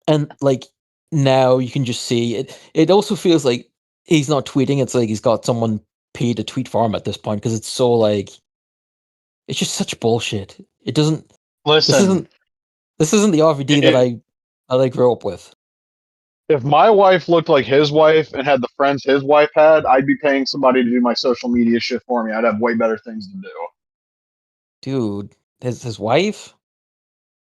Speaker 2: And like now you can just see it. It also feels like he's not tweeting. It's like he's got someone paid to tweet for him at this point because it's so like it's just such bullshit. It doesn't. This
Speaker 1: Listen,
Speaker 2: isn't. This isn't the RVD that
Speaker 1: If
Speaker 2: I grew up with.
Speaker 1: if my wife looked like his wife and had the friends his wife had, I'd be paying somebody to do my social media shit for me. I'd have way better things to do.
Speaker 2: Dude, his wife?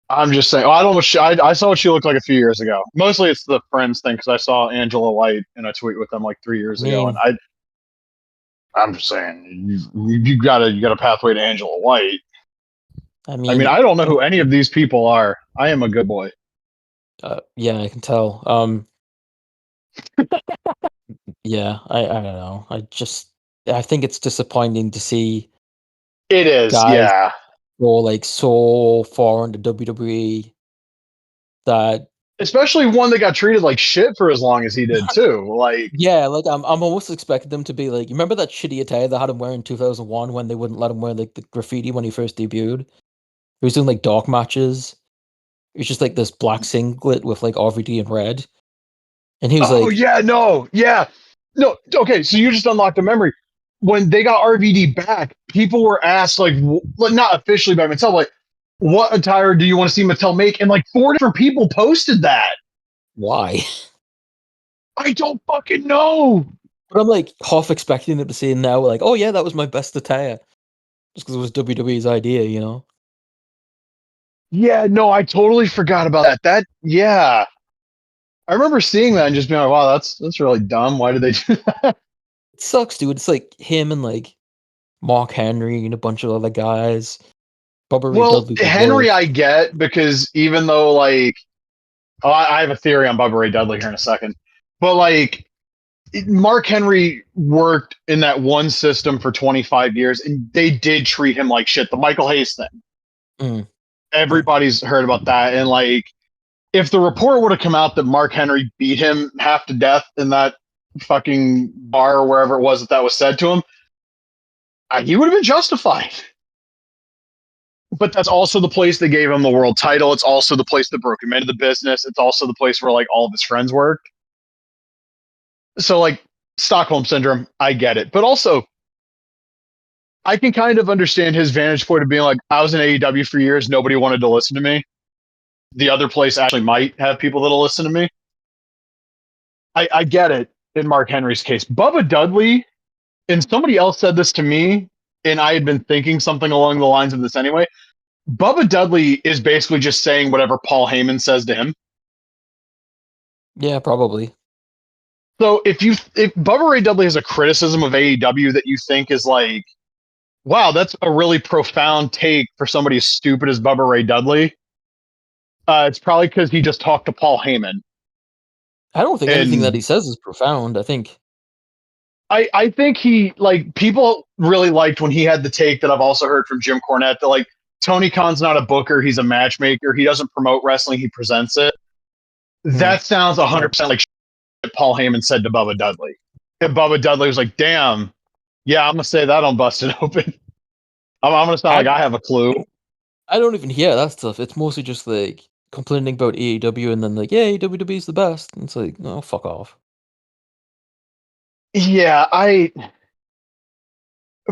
Speaker 1: I'm just saying. Oh, I don't know. I saw what she looked like a few years ago. Mostly it's the friends thing because I saw Angela White in a tweet with them like 3 years
Speaker 2: I
Speaker 1: ago, and
Speaker 2: mean,
Speaker 1: I'm just saying you got a pathway to Angela White.
Speaker 2: I
Speaker 1: I mean,
Speaker 2: mean,
Speaker 1: I don't know who any of these people are. I am a good boy.
Speaker 2: yeah, I can tell. Yeah, I don't know. I think it's disappointing to see
Speaker 1: It is,
Speaker 2: guys
Speaker 1: yeah.
Speaker 2: go like so far into WWE that
Speaker 1: Especially one that got treated like shit for as long as he did too. Like,
Speaker 2: yeah, like I'm almost expecting them to be like, you remember that shitty attire they had him wear in 2001 when they wouldn't let him wear like the graffiti when he first debuted? He was doing like dark matches. It was just like this black singlet with like RVD in red, and he was
Speaker 1: oh
Speaker 2: like,
Speaker 1: yeah, no, yeah, no. Okay, so you just unlocked a memory. When they got RVD back, people were asked like, not officially by Mattel, like, what attire do you want to see Mattel make? And like four different people posted that.
Speaker 2: "Why?"
Speaker 1: I don't fucking know.
Speaker 2: But I'm like half expecting them to say now, like, "Oh yeah, that was my best attire," just because it was WWE's idea, you know?
Speaker 1: Yeah, no, I totally forgot about that. Yeah, I remember seeing that and just being like, wow, that's really dumb. Why did they do that?
Speaker 2: It sucks, dude. It's like him and like Mark Henry and a bunch of other guys. Bubba Ray
Speaker 1: Well,
Speaker 2: Dudley the
Speaker 1: Henry,
Speaker 2: worst.
Speaker 1: I get because even though like, oh, I have a theory on Bubba Ray Dudley here in a second, but like Mark Henry worked in that one system for 25 years, and they did treat him like shit. The Michael Hayes thing,
Speaker 2: Mm.
Speaker 1: everybody's heard about that, and like if the report would have come out that Mark Henry beat him half to death in that fucking bar or wherever it was that was said to him, he would have been justified. But that's also the place that gave him the world title. It's also the place that broke him into the business. It's also the place where like all of his friends worked. So like Stockholm syndrome, I get it. But also I can kind of understand his vantage point of being like, I was in AEW for years, nobody wanted to listen to me. The other place actually might have people that'll listen to me. I get it in Mark Henry's case. Bubba Dudley, and somebody else said this to me, and I had been thinking something along the lines of this anyway. Bubba Dudley is basically just saying whatever Paul Heyman says to him.
Speaker 2: Yeah, probably.
Speaker 1: So if Bubba Ray Dudley has a criticism of AEW that you think is like, wow, that's a really profound take for somebody as stupid as Bubba Ray Dudley, it's probably because he just talked to Paul Heyman.
Speaker 2: I don't think anything that he
Speaker 1: And
Speaker 2: says is profound. I think,
Speaker 1: I think he like people really liked when he had the take that I've also heard from Jim Cornette that like Tony Khan's not a booker, he's a matchmaker. He doesn't promote wrestling, he presents it.
Speaker 2: mm,
Speaker 1: That sounds 100% like shit Paul Heyman said to Bubba Dudley. And Bubba Dudley was like, damn, yeah, I'm going to say that on Busted Open. I'm going to sound
Speaker 2: I
Speaker 1: like I have a clue.
Speaker 2: I don't even hear that stuff. It's mostly just like complaining about AEW and then like, yeah, WWE's the best. And it's like, no, fuck off.
Speaker 1: Yeah,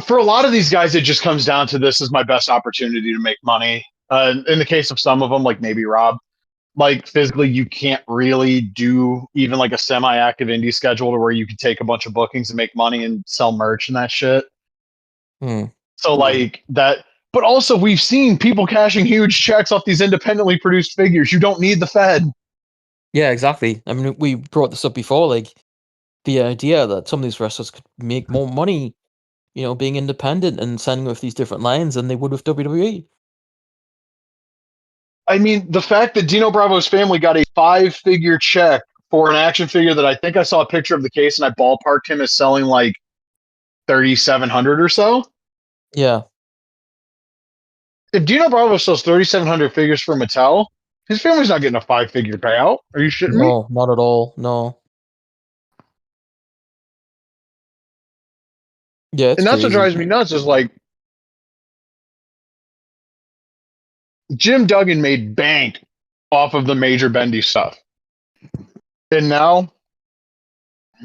Speaker 1: for a lot of these guys, it just comes down to this is my best opportunity to make money. In the case of some of them, like maybe Rob, like physically, you can't really do even like a semi-active indie schedule to where you can take a bunch of bookings and make money and sell merch and that shit.
Speaker 2: Hmm.
Speaker 1: So like that, but also we've seen people cashing huge checks off these independently produced figures. You don't need the Fed.
Speaker 2: Yeah, exactly. I mean, we brought this up before, like the idea that some of these wrestlers could make more money, being independent and signing with these different lines than they would with WWE.
Speaker 1: I mean, the fact that Dino Bravo's family got a five-figure check for an action figure that I think I saw a picture of the case and I ballparked him as selling like 3,700 or so.
Speaker 2: Yeah.
Speaker 1: If Dino Bravo sells 3,700 figures for Mattel, his family's not getting a five-figure payout. Are you shitting me?
Speaker 2: No, not at all. No. Yeah, it's
Speaker 1: And that's what
Speaker 2: crazy.
Speaker 1: drives me nuts is like Jim Duggan made bank off of the major bendy stuff. And now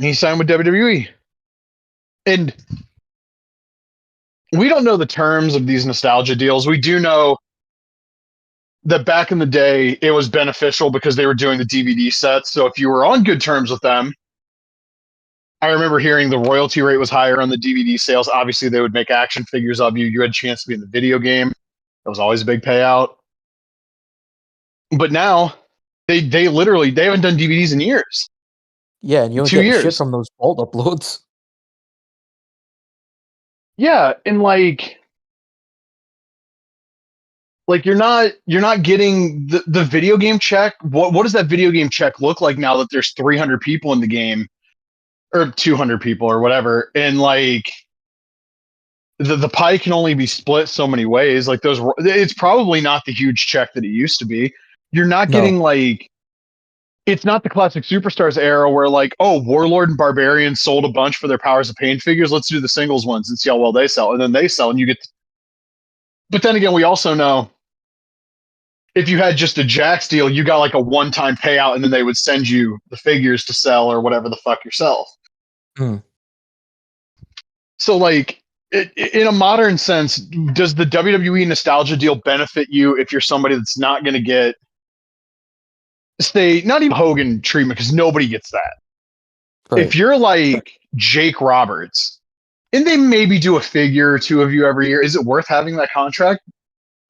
Speaker 1: he signed with WWE. And we don't know the terms of these nostalgia deals. We do know that back in the day it was beneficial because they were doing the DVD sets. So if you were on good terms with them, I remember hearing the royalty rate was higher on the DVD sales. Obviously, they would make action figures of you. You had a chance to be in the video game. That was always a big payout. But now they literally they haven't done DVDs in years.
Speaker 2: Yeah, and you don't
Speaker 1: Two
Speaker 2: get the shit
Speaker 1: years.
Speaker 2: from those vault uploads.
Speaker 1: Yeah, and like you're not getting the video game check. What does that video game check look like now that there's 300 people in the game or 200 people or whatever, and like the pie can only be split so many ways. Like those, it's probably not the huge check that it used to be. You're not
Speaker 2: No.
Speaker 1: getting like it's not the classic superstars era where like, oh, Warlord and Barbarian sold a bunch for their Powers of Pain figures. Let's do the singles ones and see how well they sell, and then they sell, and you get. But then again, we also know if you had just a Jax deal, you got like a one-time payout, and then they would send you the figures to sell or whatever the fuck yourself.
Speaker 2: Mm.
Speaker 1: So like in a modern sense, does the WWE nostalgia deal benefit you if you're somebody that's not going to get, say, not even Hogan treatment because nobody gets that.
Speaker 2: Right.
Speaker 1: If you're like Jake Roberts and they maybe do a figure or two of you every year, is it worth having that contract?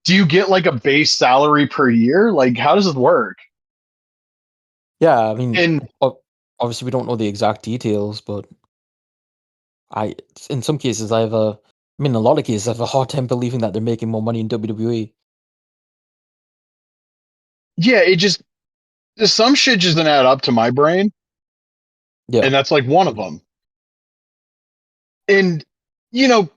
Speaker 1: Do you get like a base salary per year? Like, how does it work?
Speaker 2: Yeah, I mean,
Speaker 1: And
Speaker 2: obviously we don't know the exact details, but in some cases, I mean, in a lot of cases, I have a hard time believing that they're making more money in WWE.
Speaker 1: yeah, it just, some shit just doesn't add up to my brain.
Speaker 2: Yeah.
Speaker 1: And that's like one of them. And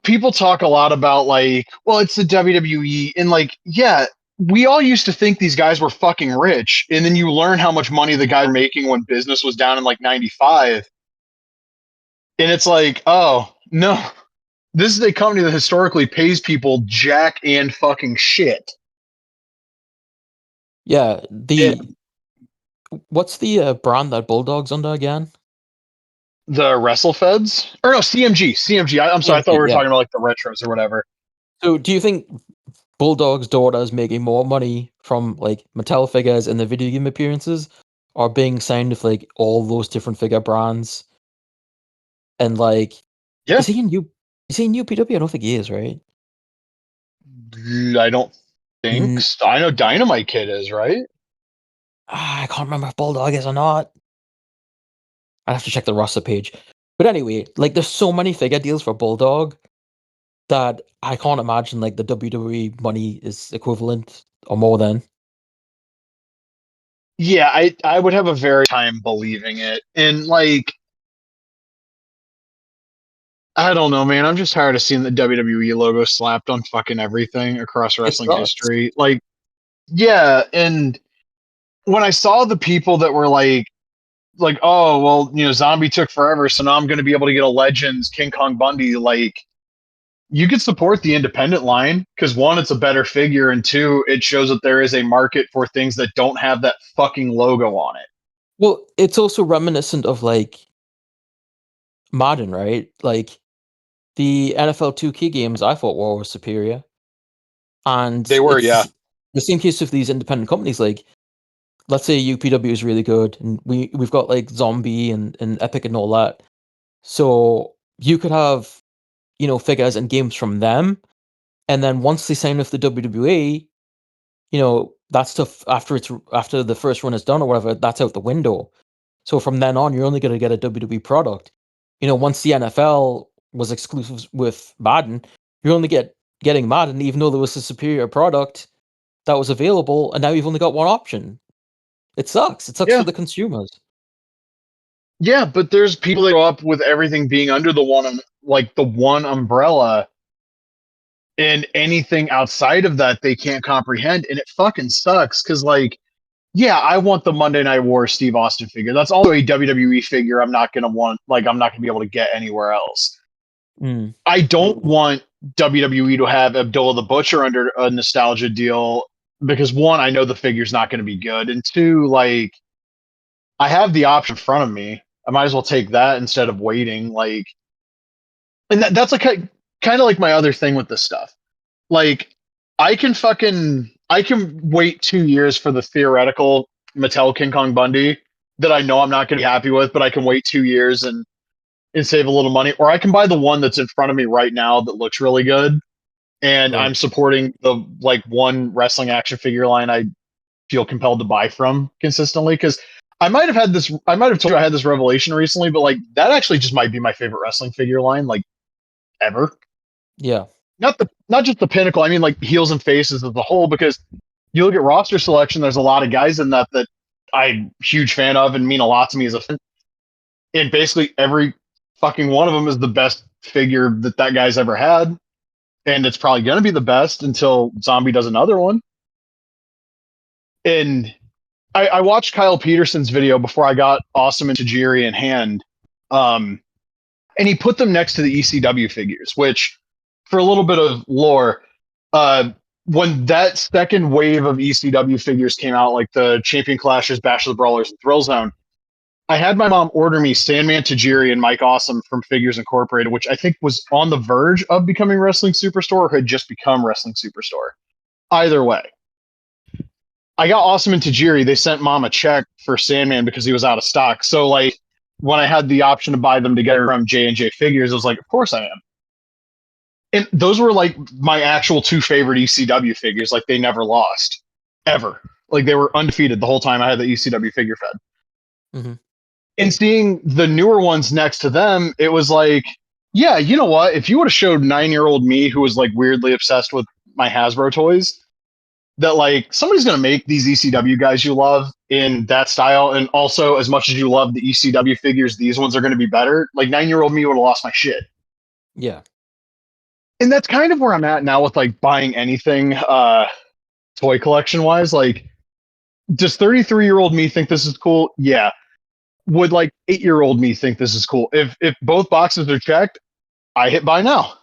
Speaker 1: people talk a lot about like, well, it's the WWE, and like, yeah, we all used to think these guys were fucking rich, and then you learn how much money the guys were making when business was down in like '95, and it's like, oh no, this is a company that historically pays people jack and fucking shit.
Speaker 2: Yeah,
Speaker 1: And
Speaker 2: what's the brand that Bulldog's under again?
Speaker 1: the WrestleFeds, or no, CMG. I'm sorry, I thought we
Speaker 2: TMG,
Speaker 1: were
Speaker 2: yeah.
Speaker 1: talking about like the retros or whatever.
Speaker 2: So do you think Bulldog's daughter is making more money from like Mattel figures and the video game appearances, or being signed with like all those different figure brands? And like,
Speaker 1: Yeah,
Speaker 2: is he in U? Is he in UPW? I don't think he is, right?
Speaker 1: I don't think
Speaker 2: Mm,
Speaker 1: so. I know Dynamite Kid is, right.
Speaker 2: I can't remember if Bulldog is or not. I have to check the roster page. But anyway, like, there's so many figure deals for Bulldog that I can't imagine like the WWE money is equivalent or more than.
Speaker 1: Yeah, I would have a very time believing it. And like, I don't know, man. I'm just tired of seeing the WWE logo slapped on fucking everything across
Speaker 2: It
Speaker 1: wrestling
Speaker 2: sucks.
Speaker 1: history. Like, yeah, and when I saw the people that were like, oh, well, Zombie took forever, so now I'm going to be able to get a Legends King Kong Bundy, like, you could support the independent line because one, it's a better figure, and two, it shows that there is a market for things that don't have that fucking logo on it.
Speaker 2: Well, it's also reminiscent of like Madden, right? Like the NFL 2K games I thought were superior. And
Speaker 1: They were, yeah.
Speaker 2: it's the same case with these independent companies. Like, let's say UPW is really good, and we've got like Zombie and Epic and all that. So you could have, figures and games from them, and then once they sign with the WWE, that stuff after the first run is done or whatever, that's out the window. So from then on, you're only going to get a WWE product. Once the NFL was exclusive with Madden, you're only getting Madden, even though there was a superior product that was available, and now you've only got one option. It sucks. It sucks for
Speaker 1: Yeah.
Speaker 2: the consumers.
Speaker 1: Yeah, but there's people that grow up with everything being under the one umbrella, and anything outside of that they can't comprehend, and it fucking sucks because like, yeah, I want the Monday Night War Steve Austin figure. That's also a WWE figure I'm not gonna be able to get anywhere else.
Speaker 2: Mm.
Speaker 1: I don't want WWE to have Abdullah the Butcher under a nostalgia deal because one, I know the figure's not gonna be good, and two, like, I have the option in front of me. I might as well take that instead of waiting. Like, and that's like kind of like my other thing with this stuff. Like, I can wait 2 years for the theoretical Mattel King Kong Bundy that I know I'm not going to be happy with, but I can wait 2 years and save a little money, or I can buy the one that's in front of me right now that looks really good, and
Speaker 2: Right.
Speaker 1: I'm supporting the like one wrestling action figure line I feel compelled to buy from consistently because. I might have had this. I might have told you I had this revelation recently, but like that actually just might be my favorite wrestling figure line, like ever.
Speaker 2: Yeah.
Speaker 1: Not just the pinnacle. I mean, like heels and faces as a whole. Because you look at roster selection, there's a lot of guys in that I'm a huge fan of and mean a lot to me as a fan. And basically every fucking one of them is the best figure that guy's ever had, and it's probably gonna be the best until Zombie does another one. And I watched Kyle Peterson's video before I got Awesome and Tajiri in hand. Um, and he put them next to the ECW figures, which, for a little bit of lore, uh, when that second wave of ECW figures came out, like the Champion Clashers, Bash of the Brawlers, and Thrill Zone, I had my mom order me Sandman Tajiri and Mike Awesome from Figures Incorporated, which I think was on the verge of becoming Wrestling Superstore or had just become Wrestling Superstore. Either way, I got Awesome and Tajiri. They sent mom a check for Sandman because he was out of stock. So like when I had the option to buy them together from J&J Figures, I was like, of course I am. And those were like my actual two favorite ECW figures. Like they never lost ever. Like they were undefeated the whole time I had the ECW figure fed.
Speaker 2: Mm-hmm.
Speaker 1: And seeing the newer ones next to them, it was like, yeah, you know what? If you would have showed 9-year-old me who was like weirdly obsessed with my Hasbro toys, that like somebody's going to make these ECW guys you love in that style. And also, as much as you love the ECW figures, these ones are going to be better. Like 9-year-old me would have lost my shit.
Speaker 2: Yeah.
Speaker 1: And that's kind of where I'm at now with like buying anything toy collection wise. Like, does 33-year-old me think this is cool? Yeah. Would like 8-year-old me think this is cool? If both boxes are checked, I hit buy now.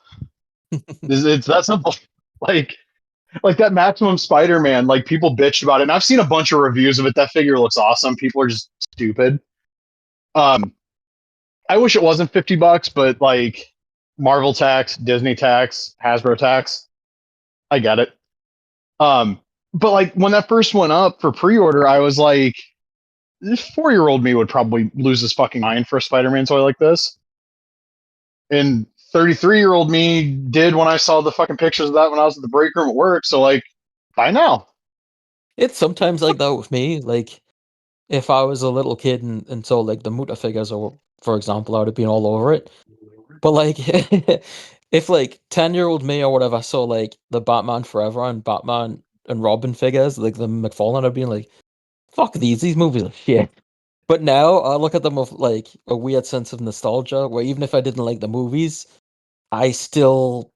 Speaker 1: It's that simple. Like that Maximum Spider-Man, like people bitched about it, and I've seen a bunch of reviews of it. That figure looks awesome. People are just stupid. I wish it wasn't $50, but like Marvel tax, Disney tax, Hasbro tax, I get it. But like when that first went up for pre-order, I was like, 4-year-old me would probably lose his fucking mind for a Spider-Man toy like this. And 33-year-old me did when I saw the fucking pictures of that when I was at the break room at work. So like, buy now.
Speaker 2: It's sometimes like that with me. Like if I was a little kid and saw like the Muta figures, or for example, I would have been all over it. But like, if like 10-year-old me or whatever saw like the Batman Forever and Batman and Robin figures, like the McFarlane, I'd be like, "Fuck these movies are shit." But now I look at them with like a weird sense of nostalgia, where even if I didn't like the movies, I still,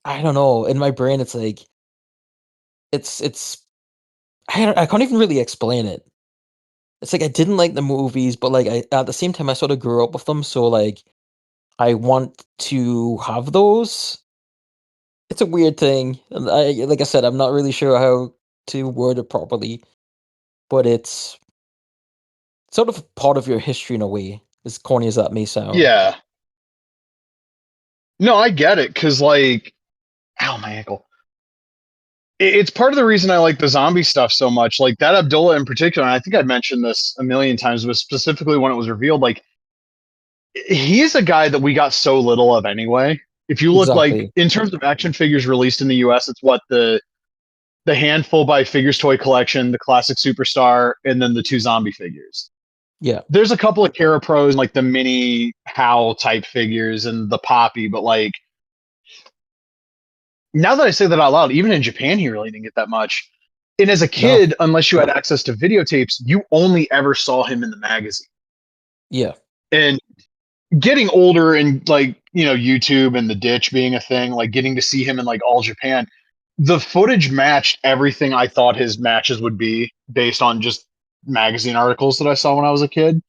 Speaker 2: I don't know, in my brain, it's like it's I can't even really explain it. It's like I didn't like the movies, but like I at the same time I sort of grew up with them, so like I want to have those. It's a weird thing. And like I said, I'm not really sure how to word it properly, but it's sort of part of your history in a way, as corny as that may sound.
Speaker 1: Yeah. No, I get it. Cause like, ow, my ankle. It's part of the reason I like the zombie stuff so much. Like that Abdullah in particular, and I think I've mentioned this a million times, but specifically when it was revealed, like he's a guy that we got so little of anyway. If you look like
Speaker 2: Exactly.
Speaker 1: in terms of action figures released in the US, it's what the handful by Figures Toy Collection, the classic Superstar, and then the two zombie figures.
Speaker 2: Yeah.
Speaker 1: There's a couple of Kara Pros, like the mini Howl type figures and the Poppy, but like now that I say that out loud, even in Japan, he really didn't get that much. And as a
Speaker 2: No.
Speaker 1: kid, unless you had access to videotapes, you only ever saw him in the magazine.
Speaker 2: Yeah.
Speaker 1: And getting older and like, YouTube and the ditch being a thing, like getting to see him in like All Japan, the footage matched everything I thought his matches would be based on just magazine articles that I saw when I was a kid.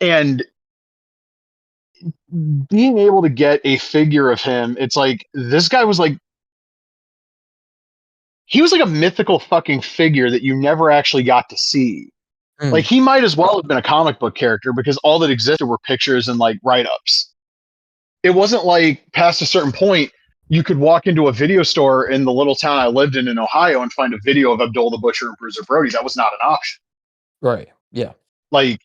Speaker 1: And being able to get a figure of him, it's like this guy was like he was like a mythical fucking figure that you never actually got to see. Like
Speaker 2: Mm.
Speaker 1: he might as well have been a comic book character because all that existed were pictures and like write-ups. It wasn't like past a certain point, you could walk into a video store in the little town I lived in Ohio and find a video of Abdul the Butcher and Bruiser Brody. That was not an option.
Speaker 2: Right. Yeah.
Speaker 1: Like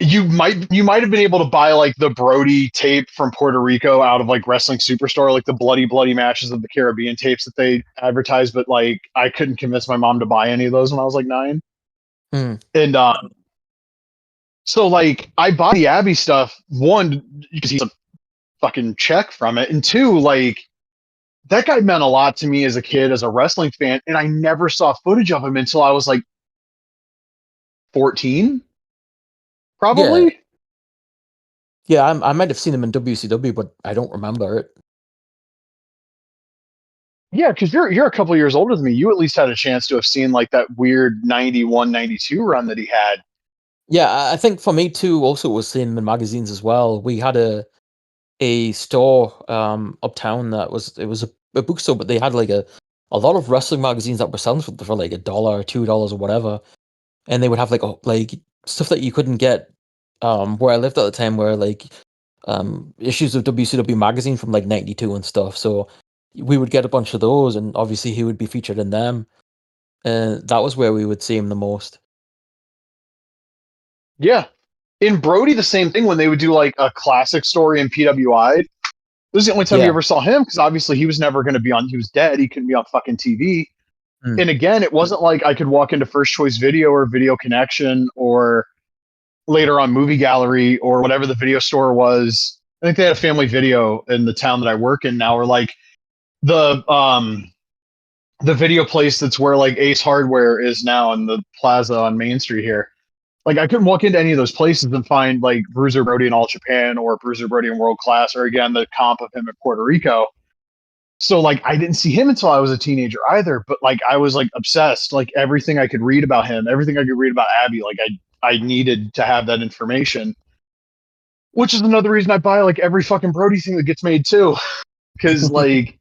Speaker 1: you might have been able to buy like the Brody tape from Puerto Rico out of like Wrestling Superstore, like the bloody matches of the Caribbean tapes that they advertised, but like I couldn't convince my mom to buy any of those when I was like 9.
Speaker 2: Hmm.
Speaker 1: And so like I buy the Abby stuff, one, because he's a fucking check from it, and two, like that guy meant a lot to me as a kid, as a wrestling fan, and I never saw footage of him until I was like 14,
Speaker 2: Yeah.
Speaker 1: probably.
Speaker 2: Yeah. I might have seen him in WCW, but I don't remember it.
Speaker 1: Yeah, because you're a couple years older than me. You at least had a chance to have seen like that weird 91, 92 run that he had.
Speaker 2: Yeah, I think for me too. Also, was seeing him in magazines as well. We had a store uptown that was a bookstore, but they had like a lot of wrestling magazines that were selling for like $1 or $2 or whatever, and they would have like stuff that you couldn't get where I lived at the time, where like issues of WCW magazine from like '92 and stuff. So we would get a bunch of those, and obviously he would be featured in them, and that was where we would see him the most.
Speaker 1: Yeah. In Brody, the same thing when they would do like a classic story in PWI. This is the only time you
Speaker 2: Yeah.
Speaker 1: ever saw him because obviously he was never going to be on. He was dead. He couldn't be on fucking TV.
Speaker 2: Mm.
Speaker 1: And again, it wasn't like I could walk into First Choice Video or Video Connection or later on Movie Gallery or whatever the video store was. I think they had a Family Video in the town that I work in now, or like the the video place that's where like Ace Hardware is now in the plaza on Main Street here. Like I couldn't walk into any of those places and find like Bruiser Brody in All Japan or Bruiser Brody in World Class or again the comp of him in Puerto Rico. So like I didn't see him until I was a teenager either, but like I was like obsessed. Like everything I could read about him, everything I could read about Abby, like I needed to have that information. Which is another reason I buy like every fucking Brody thing that gets made too, because like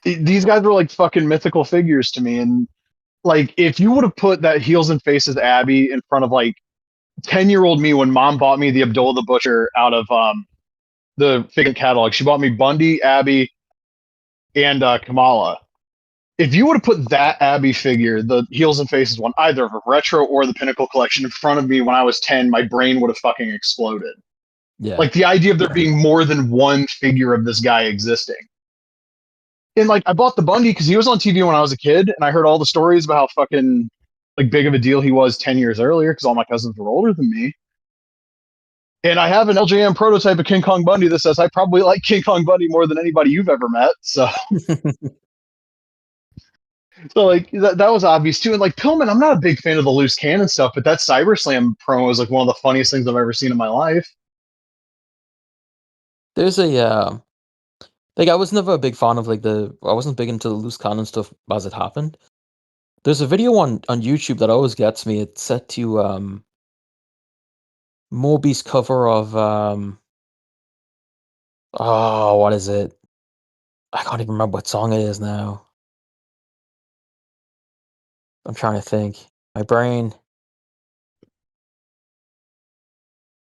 Speaker 1: these guys were like fucking mythical figures to me. And like if you would have put that heels and faces Abby in front of like 10-year-old me when mom bought me the Abdullah the Butcher out of the figure catalog, she bought me Bundy, Abby, and Kamala. If you would have put that Abby figure, the heels and faces one, either of a retro or the Pinnacle collection in front of me when I was 10, my brain would have fucking exploded.
Speaker 2: Yeah.
Speaker 1: Like the idea of there being more than one figure of this guy existing. And like I bought the Bundy because he was on TV when I was a kid, and I heard all the stories about how fucking like big of a deal he was 10 years earlier because all my cousins were older than me. And I have an LJM prototype of King Kong Bundy that says I probably like King Kong Bundy more than anybody you've ever met. So like that was obvious too. And like Pillman, I'm not a big fan of the loose cannon stuff, but that Cyber Slam promo is like one of the funniest things I've ever seen in my life.
Speaker 2: There's a like I was never a big fan of I wasn't big into the loose cannon stuff as it happened. There's a video on YouTube that always gets me. It's set to Moby's cover of oh, what is it? I can't even remember what song it is now. I'm trying to think. My brain.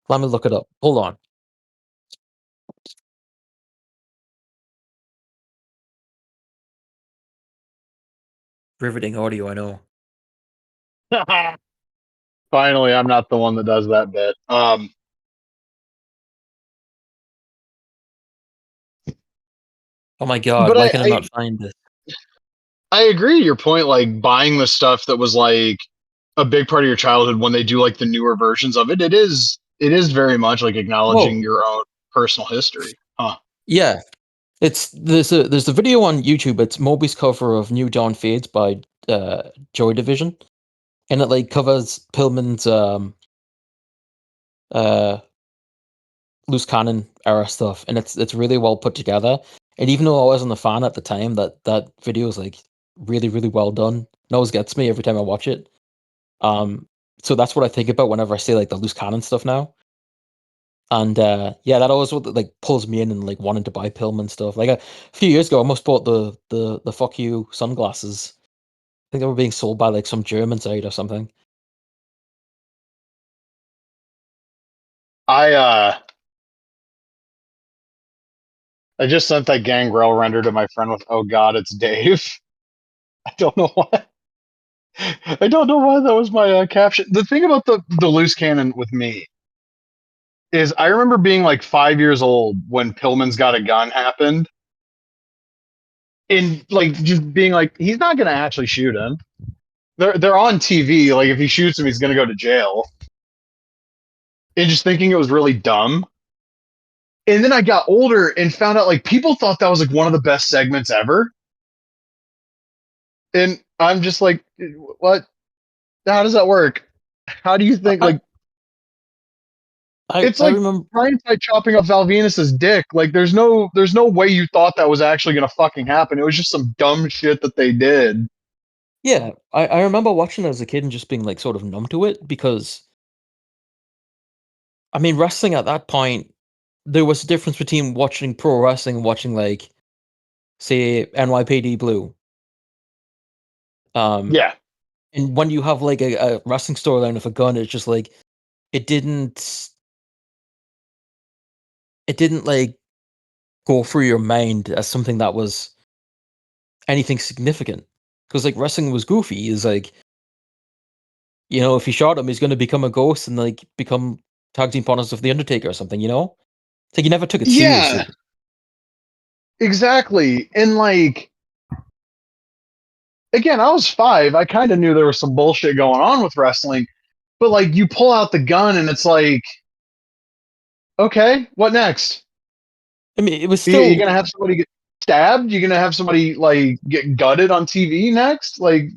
Speaker 2: Let me look it up. Hold on. Riveting audio, I know.
Speaker 1: Finally, I'm not the one that does that bit.
Speaker 2: Oh my god,
Speaker 1: But
Speaker 2: why can I not find it?
Speaker 1: I agree your point. Like buying the stuff that was like a big part of your childhood when they do like the newer versions of it, it is very much like acknowledging
Speaker 2: Whoa.
Speaker 1: your own personal history. Huh.
Speaker 2: Yeah. It's there's a video on YouTube. It's Moby's cover of New Dawn Fades by Joy Division. And it like covers Pillman's uh loose cannon era stuff, and it's really well put together. And even though I wasn't a fan at the time, that video is like really well done. It always gets me every time I watch it. Um, so that's what I think about whenever I say like the loose cannon stuff now. And yeah, that always like pulls me in and like wanting to buy Pillman stuff. Like a few years ago, I almost bought the fuck you sunglasses. I think they were being sold by like some German site or something.
Speaker 1: I I just sent that Gangrel render to my friend with, oh god, it's Dave. I don't know why. I don't know why that was my caption. The thing about the loose cannon with me is I remember being like 5 years old when Pillman's Got a Gun happened, and like just being like, he's not gonna actually shoot him. They're on TV. Like if he shoots him, he's gonna go to jail. And just thinking it was really dumb. And then I got older and found out like people thought that was like one of the best segments ever. And I'm just like, what? How does that work? How do you think
Speaker 2: I
Speaker 1: like
Speaker 2: I,
Speaker 1: it's
Speaker 2: I
Speaker 1: like
Speaker 2: remember.
Speaker 1: Ironside chopping up Val Venus's dick? Like there's no way you thought that was actually gonna fucking happen. It was just some dumb shit that they did.
Speaker 2: Yeah, I remember watching it as a kid and just being like sort of numb to it because I mean wrestling at that point there was a difference between watching pro wrestling and watching like say NYPD Blue. Um,
Speaker 1: Yeah.
Speaker 2: and when you have like a wrestling storyline with a gun, it's just like it didn't it didn't like go through your mind as something that was anything significant. Because like wrestling was goofy. Is like if you shot him, he's going to become a ghost and like become tag team partners with the Undertaker or something. It's like you never took it
Speaker 1: Yeah,
Speaker 2: seriously.
Speaker 1: exactly. And like again, I was 5. I kind of knew there was some bullshit going on with wrestling, but like you pull out the gun and it's like, okay, what next?
Speaker 2: I mean, it was
Speaker 1: You
Speaker 2: still.
Speaker 1: gonna have somebody get stabbed? You gonna have somebody like get gutted on TV next? Like,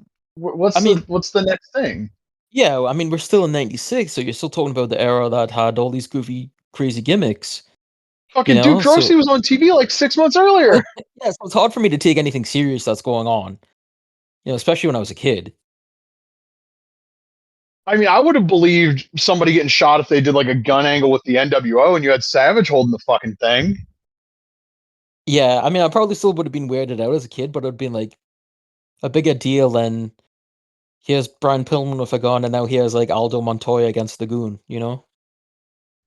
Speaker 2: I mean,
Speaker 1: what's the next thing?
Speaker 2: yeah. I mean, we're still in '96, so you're still talking about the era that had all these goofy, crazy gimmicks.
Speaker 1: Fucking Duke
Speaker 2: So
Speaker 1: Dorsey was on TV like 6 months earlier.
Speaker 2: yeah, so it's hard for me to take anything serious that's going on. Especially when I was a kid.
Speaker 1: I mean, I would have believed somebody getting shot if they did like a gun angle with the NWO and you had Savage holding the fucking thing.
Speaker 2: Yeah, I mean, I probably still would have been weirded out as a kid, but it'd been like a bigger deal than here's Brian Pillman with a gun, and now here's like Aldo Montoya against the Goon.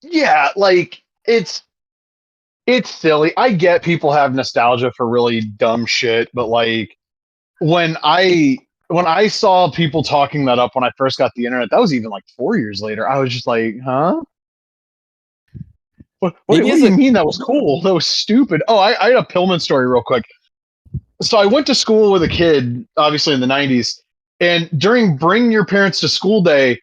Speaker 1: Yeah, like it's silly. I get people have nostalgia for really dumb shit, but like when I when I saw people talking that up when I first got the internet, that was even like 4 years later. I was just like, huh?
Speaker 2: Maybe
Speaker 1: What
Speaker 2: as
Speaker 1: do you
Speaker 2: a
Speaker 1: mean that was cool? That was stupid. Oh, I had a Pillman story real quick. So I went to school with a kid, obviously in the 90s, and during Bring Your Parents to School Day,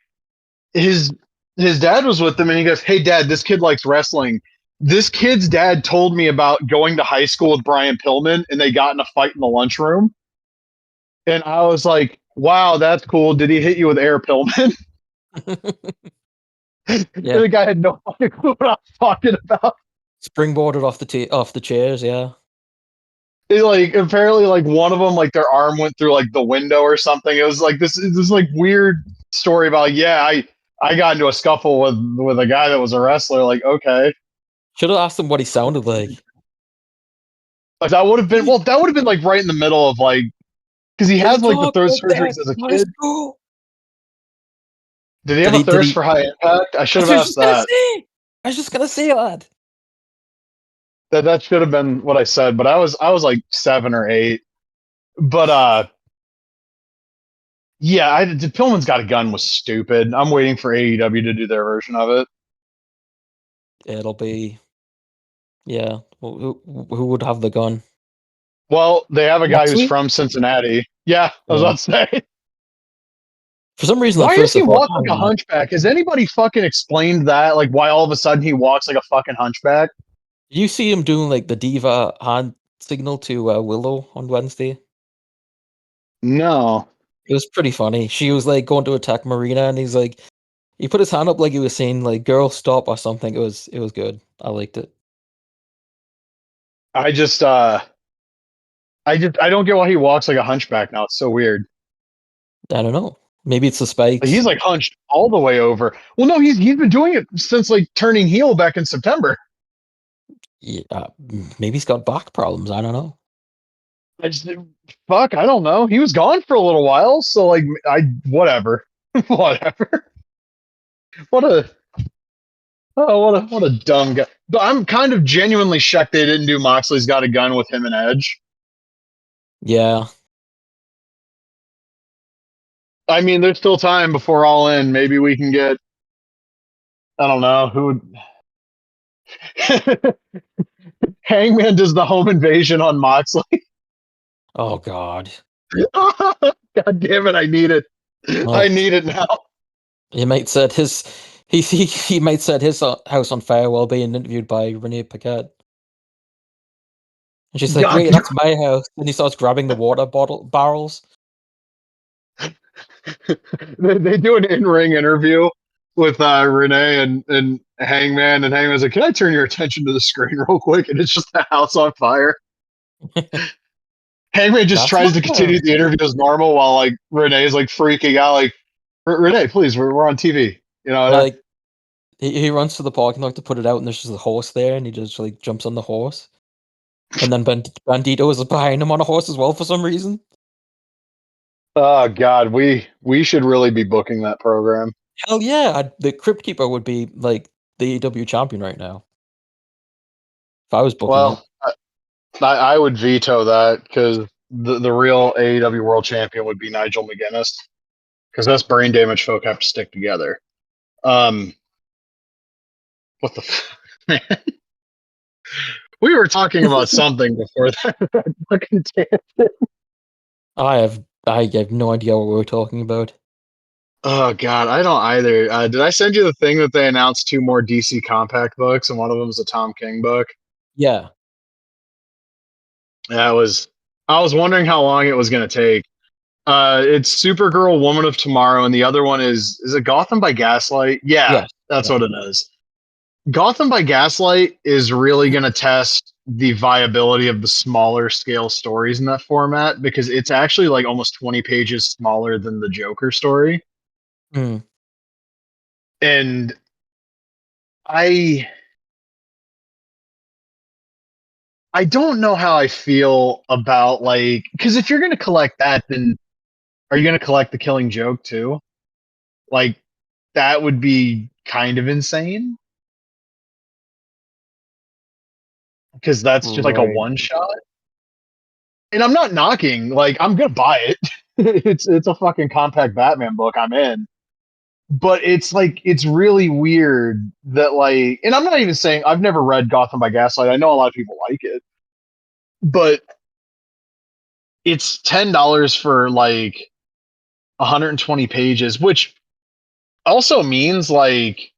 Speaker 1: his his dad was with him and he goes, "Hey dad, this kid likes wrestling." This kid's dad told me about going to high school with Brian Pillman and they got in a fight in the lunchroom. And I was like, "Wow, that's cool. Did he hit you with Air Pillman?"
Speaker 2: yeah,
Speaker 1: The guy had no fucking clue what I was talking about.
Speaker 2: springboarded off the chairs. Yeah,
Speaker 1: It, like apparently like one of them like their arm went through like the window or something. It was like this like weird story about like, yeah, I got into a scuffle with a guy that was a wrestler. Like, okay.
Speaker 2: should have asked him what he sounded like.
Speaker 1: Like that would have been that would have been like right in the middle of like because he
Speaker 2: They
Speaker 1: had like the
Speaker 2: talk
Speaker 1: throat
Speaker 2: like that
Speaker 1: surgeries as a
Speaker 2: in high
Speaker 1: kid.
Speaker 2: school.
Speaker 1: Did he have
Speaker 2: Did
Speaker 1: a
Speaker 2: he? Did
Speaker 1: thirst
Speaker 2: he?
Speaker 1: for high impact? I
Speaker 2: I
Speaker 1: should
Speaker 2: was
Speaker 1: have asked
Speaker 2: just gonna
Speaker 1: that.
Speaker 2: say. I was just gonna say that.
Speaker 1: That should have been what I said, but I was like 7 or 8. But yeah, Pillman's Got a Gun was stupid. I'm waiting for AEW to do their version of it.
Speaker 2: It'll be. Yeah. Who would have the gun?
Speaker 1: Well, they have a guy who's
Speaker 2: Moxley?
Speaker 1: from Cincinnati. Yeah, I was
Speaker 2: Yeah.
Speaker 1: about to say.
Speaker 2: For some reason, at
Speaker 1: Why does
Speaker 2: first I
Speaker 1: he
Speaker 2: thought,
Speaker 1: walk
Speaker 2: oh,
Speaker 1: like a hunchback? Has anybody fucking explained that? Like why all of a sudden he walks like a fucking hunchback?
Speaker 2: did you see him doing like the diva hand signal to Willow on Wednesday?
Speaker 1: No.
Speaker 2: It was pretty funny. She was like going to attack Marina, and he's like, he put his hand up like he was saying like "girl, stop" or something. It was good. I liked it.
Speaker 1: I just I don't get why he walks like a hunchback now. It's so weird.
Speaker 2: I don't know. Maybe it's the
Speaker 1: Like, he's
Speaker 2: spikes.
Speaker 1: like hunched all the way over. Well, no, he's been doing it since like turning heel back in September.
Speaker 2: Yeah, maybe he's got back problems. I don't know.
Speaker 1: I just fuck, I don't know. He was gone for a little while, so like I whatever. Whatever. What a Oh, what a dumb guy. But I'm kind of genuinely shocked they didn't do Moxley's Got a Gun with him and Edge.
Speaker 2: Yeah.
Speaker 1: I mean, there's still time before All In. Maybe we can get, I don't know, who would. Hangman does the home invasion on Moxley.
Speaker 2: Oh God.
Speaker 1: God damn it, I need it. I
Speaker 2: Oh,
Speaker 1: need it now.
Speaker 2: he might set his he might set his house on fire while being interviewed by Renee Paquette. And she's like,
Speaker 1: God,
Speaker 2: "Wait, that's my house." And he starts grabbing the water bottle barrels.
Speaker 1: they do an in-ring interview with Renee and Hangman, and Hangman's like, "Can I turn your attention to the screen real quick?" And it's just the house on fire. Hangman just
Speaker 2: That's my
Speaker 1: tries to
Speaker 2: house.
Speaker 1: continue the interview as normal while like Renee's like freaking out, like, Renee, please, we're on TV. You know,
Speaker 2: Or like he runs to the parking lot to put it out, and there's just a horse there, and he just like jumps on the horse. And then Bandito is behind him on a horse as well for some reason.
Speaker 1: oh God, we should really be booking that program.
Speaker 2: Hell yeah, the Crypt Keeper would be like the AEW champion right now if I was booking it.
Speaker 1: Well, I would veto that because the real AEW World Champion would be Nigel McGuinness because us brain damaged folk have to stick together. Um, what the man? We were talking about something before that fucking tangent.
Speaker 2: I have no idea what we were talking about.
Speaker 1: Oh God, I don't either. Did I send you the thing that they announced two more DC Compact books, and one of them is a Tom King book?
Speaker 2: Yeah.
Speaker 1: That was. I was wondering how long it was going to take. It's Supergirl, Woman of Tomorrow, and the other one is it Gotham by Gaslight? Yeah,
Speaker 2: Yes.
Speaker 1: that's
Speaker 2: Yeah.
Speaker 1: what it is. Gotham by Gaslight is really going to test the viability of the smaller scale stories in that format because it's actually like almost 20 pages smaller than the Joker story.
Speaker 2: Mm.
Speaker 1: And I I don't know how I feel about like because if you're going to collect that, then are you going to collect the Killing Joke too? Like that would be kind of insane because that's just like a
Speaker 2: Right.
Speaker 1: one shot. And I'm not knocking, like I'm gonna buy it. It's a fucking compact Batman book. I'm in. But it's like it's really weird that like and I'm not even saying I've never read Gotham by Gaslight. I know a lot of people like it. But it's $10 for like 120 pages, which also means like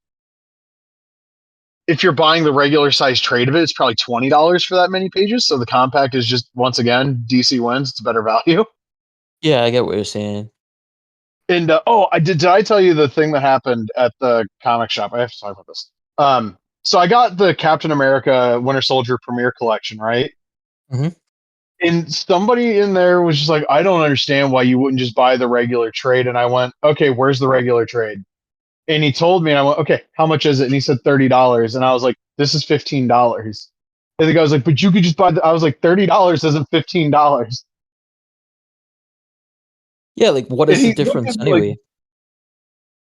Speaker 1: if you're buying the regular size trade of it, it's probably $20 for that many pages. So the compact is just once again DC wins. It's a better value.
Speaker 2: Yeah, I get what you're saying.
Speaker 1: And I did I tell you the thing that happened at the comic shop? I have to talk about this. So I got the Captain America Winter Soldier Premiere Collection, right?
Speaker 2: Hmm.
Speaker 1: And somebody in there was just like, I don't understand why you wouldn't just buy the regular trade. And I went, okay, where's the regular trade? And he told me, and I went, okay, how much is it? And he said $30. And I was like, this is $15. And the guy was like, but you could just buy I was like, $30 isn't $15.
Speaker 2: Yeah, like what
Speaker 1: And
Speaker 2: is the
Speaker 1: he looked
Speaker 2: difference
Speaker 1: at me like,
Speaker 2: anyway?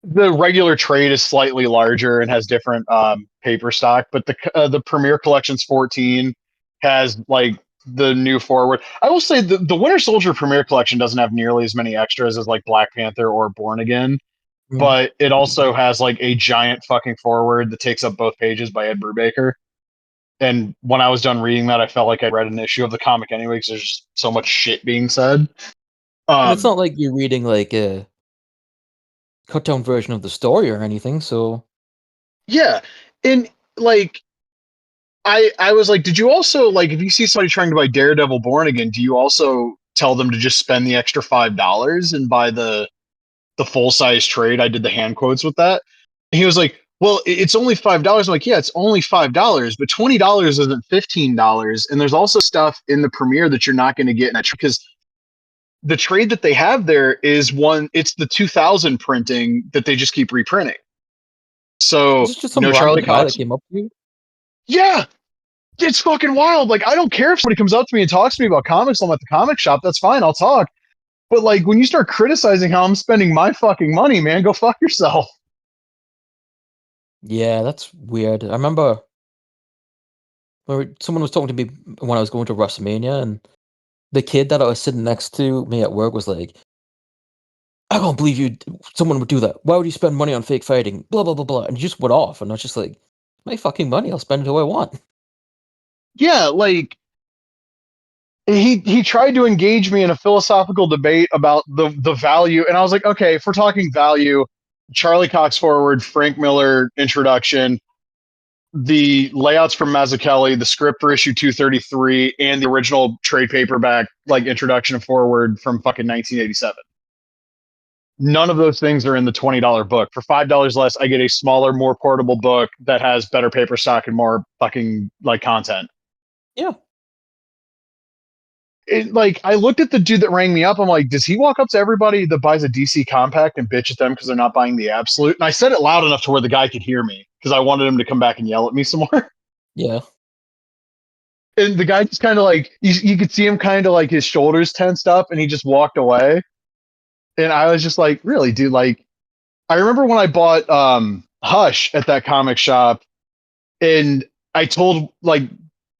Speaker 1: the regular trade is slightly larger and has different paper stock, but the Premier Collection's 14 has like the new forward. I will say the Winter Soldier Premier Collection doesn't have nearly as many extras as like Black Panther or Born Again,
Speaker 2: Mm.
Speaker 1: but it also has like a giant fucking forward that takes up both pages by Ed Brubaker. And when I was done reading that, I felt like I read an issue of the comic anyway because there's just so much shit being said.
Speaker 2: And it's
Speaker 1: Um,
Speaker 2: not like you're reading like a cut down version of the story or anything, so
Speaker 1: yeah, and like I was like, did you also like if you see somebody trying to buy Daredevil Born Again, do you also tell them to just spend the extra $5 and buy the full size trade? I did the hand quotes with that. And he was like, well, it's only $5. I'm like, yeah, it's only $5, but $20 isn't $15. And there's also stuff in the premiere that you're not going to get in that because the trade that they have there is it's the 2000 printing that they just keep reprinting.
Speaker 2: is
Speaker 1: So
Speaker 2: this just some
Speaker 1: no Charlie
Speaker 2: random guy that
Speaker 1: Cox.
Speaker 2: came up to you?
Speaker 1: Yeah, it's fucking wild. Like, I don't care if somebody comes up to me and talks to me about comics. I'm at the comic shop. That's fine. I'll talk. But like, when you start criticizing how I'm spending my fucking money, man, go fuck yourself.
Speaker 2: Yeah, that's weird. I remember someone was talking to me when I was going to WrestleMania, and the kid that I was sitting next to me at work was like, "I can't believe someone would do that. Why would you spend money on fake fighting? Blah blah blah blah." And he just went off, and I was just like, "My fucking money. I'll spend it how I want."
Speaker 1: Yeah, like he tried to engage me in a philosophical debate about the value, and I was like, okay, if we're talking value, Charlie Cox forward, Frank Miller introduction, the layouts from Mazzucchelli, the script for issue 233, and the original trade paperback like introduction and forward from fucking 1987. None of those things are in the $20 book. For $5 less, I get a smaller, more portable book that has better paper stock and more fucking like content.
Speaker 2: Yeah.
Speaker 1: Like I looked at the dude that rang me up. I'm like, does he walk up to everybody that buys a DC compact and bitch at them because they're not buying the Absolute? And I said it loud enough to where the guy could hear me because I wanted him to come back and yell at me some more.
Speaker 2: Yeah.
Speaker 1: And the guy just kind of like you could see him kind of like his shoulders tensed up, and he just walked away. And I was just like, really, dude? Like, I remember when I bought Hush at that comic shop, and I told like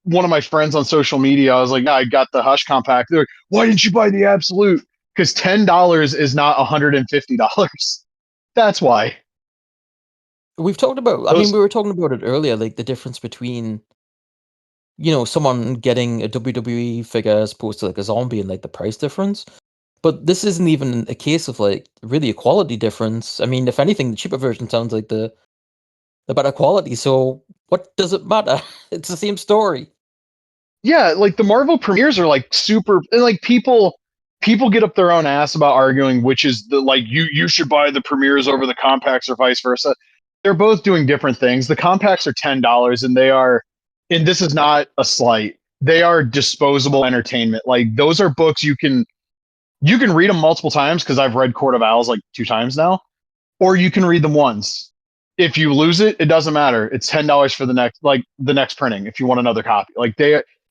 Speaker 1: one of my friends on social media, I was like, I got the Hush compact. They're like, why didn't you buy the Absolute? Because $10 is not $150. That's why.
Speaker 2: We've talked about. I mean,
Speaker 1: Those
Speaker 2: we were talking about it earlier, like the difference between someone getting a WWE figure as opposed to like a zombie and like the price difference. But this isn't even a case of like really a quality difference. I mean, if anything, the cheaper version sounds like the better quality. So what does it matter? It's the same story.
Speaker 1: yeah, like the Marvel premieres are like super, and like people get up their own ass about arguing which is the like you should buy the premieres over the compacts or vice versa. They're both doing different things. The compacts are $10, and they are, and this is not a slight. They are disposable entertainment. Like those are books you can read them multiple times because I've read Court of Owls like 2 times now, or you can read them once. If you lose it, it doesn't matter. It's $10 for the next printing if you want another copy.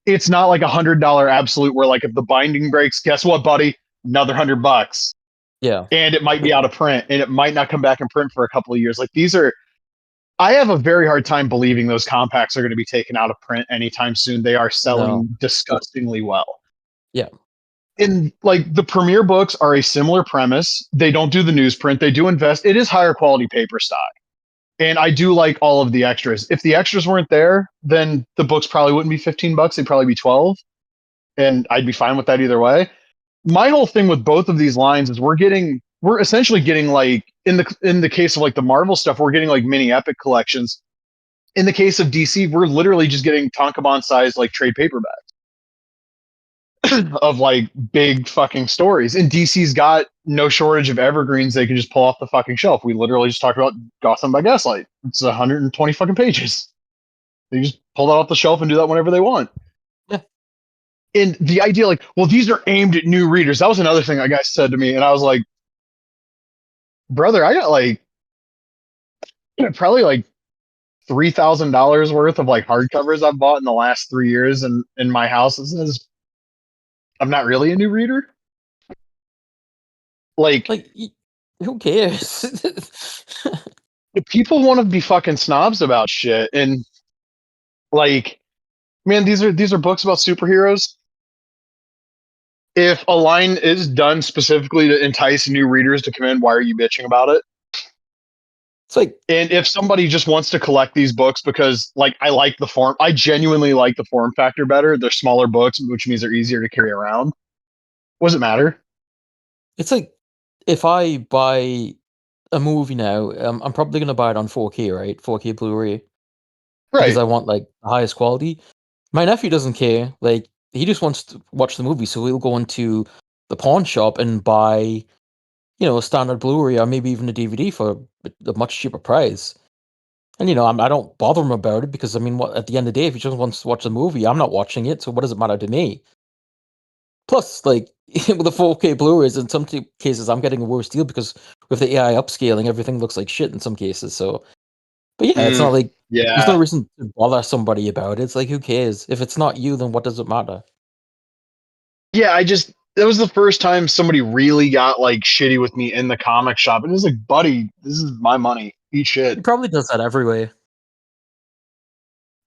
Speaker 1: It's not like $100 Absolute where like if the binding breaks, guess what, buddy? Another $100,
Speaker 2: Yeah.
Speaker 1: and it might be out of print, and it might not come back in print for a couple of years. Like these are, I have a very hard time believing those compacts are going to be taken out of print anytime soon. They are
Speaker 2: No.
Speaker 1: selling disgustingly well.
Speaker 2: Yeah.
Speaker 1: And like the premiere books are a similar premise. They don't do the newsprint. They do invest. It is higher quality paper stock. And I do like all of the extras. If the extras weren't there, then the books probably wouldn't be $15. They'd probably be 12. And I'd be fine with that either way. My whole thing with both of these lines is we're essentially getting like in the case of like the Marvel stuff, we're getting like mini epic collections. In the case of DC, we're literally just getting Tankobon sized like trade paperbacks of like big fucking stories. And DC's got no shortage of evergreens they can just pull off the fucking shelf. We literally just talked about Gotham by Gaslight. It's 120 fucking pages. They just pull that off the shelf and do that whenever they want.
Speaker 2: Yeah.
Speaker 1: And the idea, like, well, these are aimed at new readers. That was another thing a guy said to me, and I was like, brother, I got like probably like $3,000 worth of like hardcovers I've bought in the last 3 years in my house. I'm not really a new reader. Like
Speaker 2: Like, who cares?
Speaker 1: people want to be fucking snobs about shit, and like, man, these are books about superheroes. If a line is done specifically to entice new readers to come in, why are you bitching about it?
Speaker 2: It's like,
Speaker 1: And if somebody just wants to collect these books because like I like the form, I genuinely like the form factor better. They're smaller books, which means they're easier to carry around. What does it matter?
Speaker 2: it's like if I buy a movie now, I'm probably gonna buy it on 4K, right? 4K Blu-ray because
Speaker 1: Right.
Speaker 2: I want like the highest quality. My nephew doesn't care. Like he just wants to watch the movie, so he'll go into the pawn shop and buy, a standard Blu-ray or maybe even a DVD for a much cheaper price. And I don't bother him about it because I mean, what at the end of the day, if he just wants to watch the movie, I'm not watching it. So what does it matter to me? Plus, like with the 4K Blu-rays, in some cases, I'm getting a worse deal because with the AI upscaling, everything looks like shit in some cases. So, but yeah, it's not
Speaker 1: Mm,
Speaker 2: like there's no
Speaker 1: yeah.
Speaker 2: reason to bother somebody about it. It's like, who cares? If it's not you, then what does it matter?
Speaker 1: Yeah, it was the first time somebody really got like shitty with me in the comic shop. And it was like, buddy, this is my money. eat
Speaker 2: He
Speaker 1: shit.
Speaker 2: probably does that every way.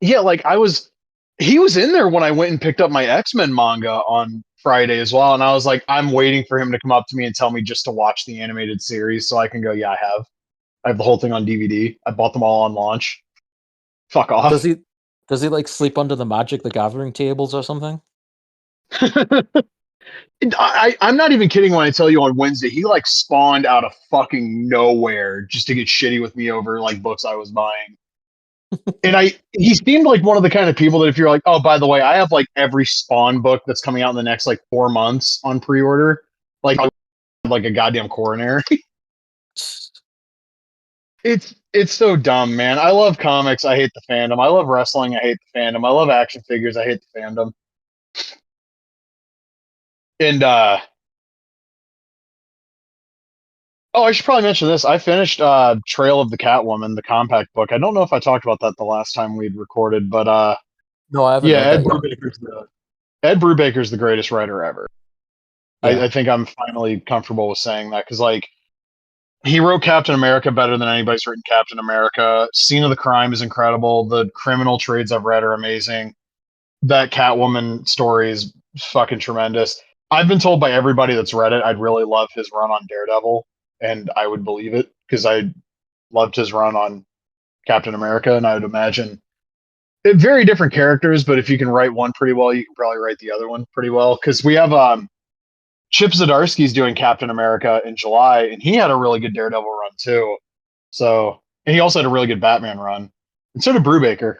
Speaker 1: Yeah, like he was in there when I went and picked up my X-Men manga on Friday as well, and I was like, I'm waiting for him to come up to me and tell me just to watch the animated series so I can go, yeah, I have the whole thing on DVD. I bought them all on launch. Fuck
Speaker 2: Does
Speaker 1: off.
Speaker 2: he does he like sleep under the Magic the Gathering tables or something?
Speaker 1: I'm not even kidding when I tell you on Wednesday he like spawned out of fucking nowhere just to get shitty with me over like books I was buying. And he seemed like one of the kind of people that if you're like, oh, by the way, I have like every Spawn book that's coming out in the next like 4 months on pre-order, like a goddamn coronary. It's so dumb, man. I love comics. I hate the fandom. I love wrestling. I hate the fandom. I love action figures. I hate the fandom. And oh, I should probably mention this. I finished Trail of the Catwoman, the compact book. I don't know if I talked about that the last time we'd recorded, but
Speaker 2: No, I haven't
Speaker 1: yeah,
Speaker 2: read that yet.
Speaker 1: Ed Brubaker's the greatest writer ever.
Speaker 2: Yeah.
Speaker 1: I think I'm finally comfortable with saying that because like he wrote Captain America better than anybody's written Captain America. Scene of the Crime is incredible. The criminal trades I've read are amazing. That Catwoman story is fucking tremendous. I've been told by everybody that's read it, I'd really love his run on Daredevil, and I would believe it because I loved his run on Captain America, and I would imagine very different characters, but if you can write one pretty well, you can probably write the other one pretty well. Because we have Chip Zdarsky's doing Captain America in July, and he had a really good Daredevil run too. So, and he also had a really good Batman run, and so did Brubaker.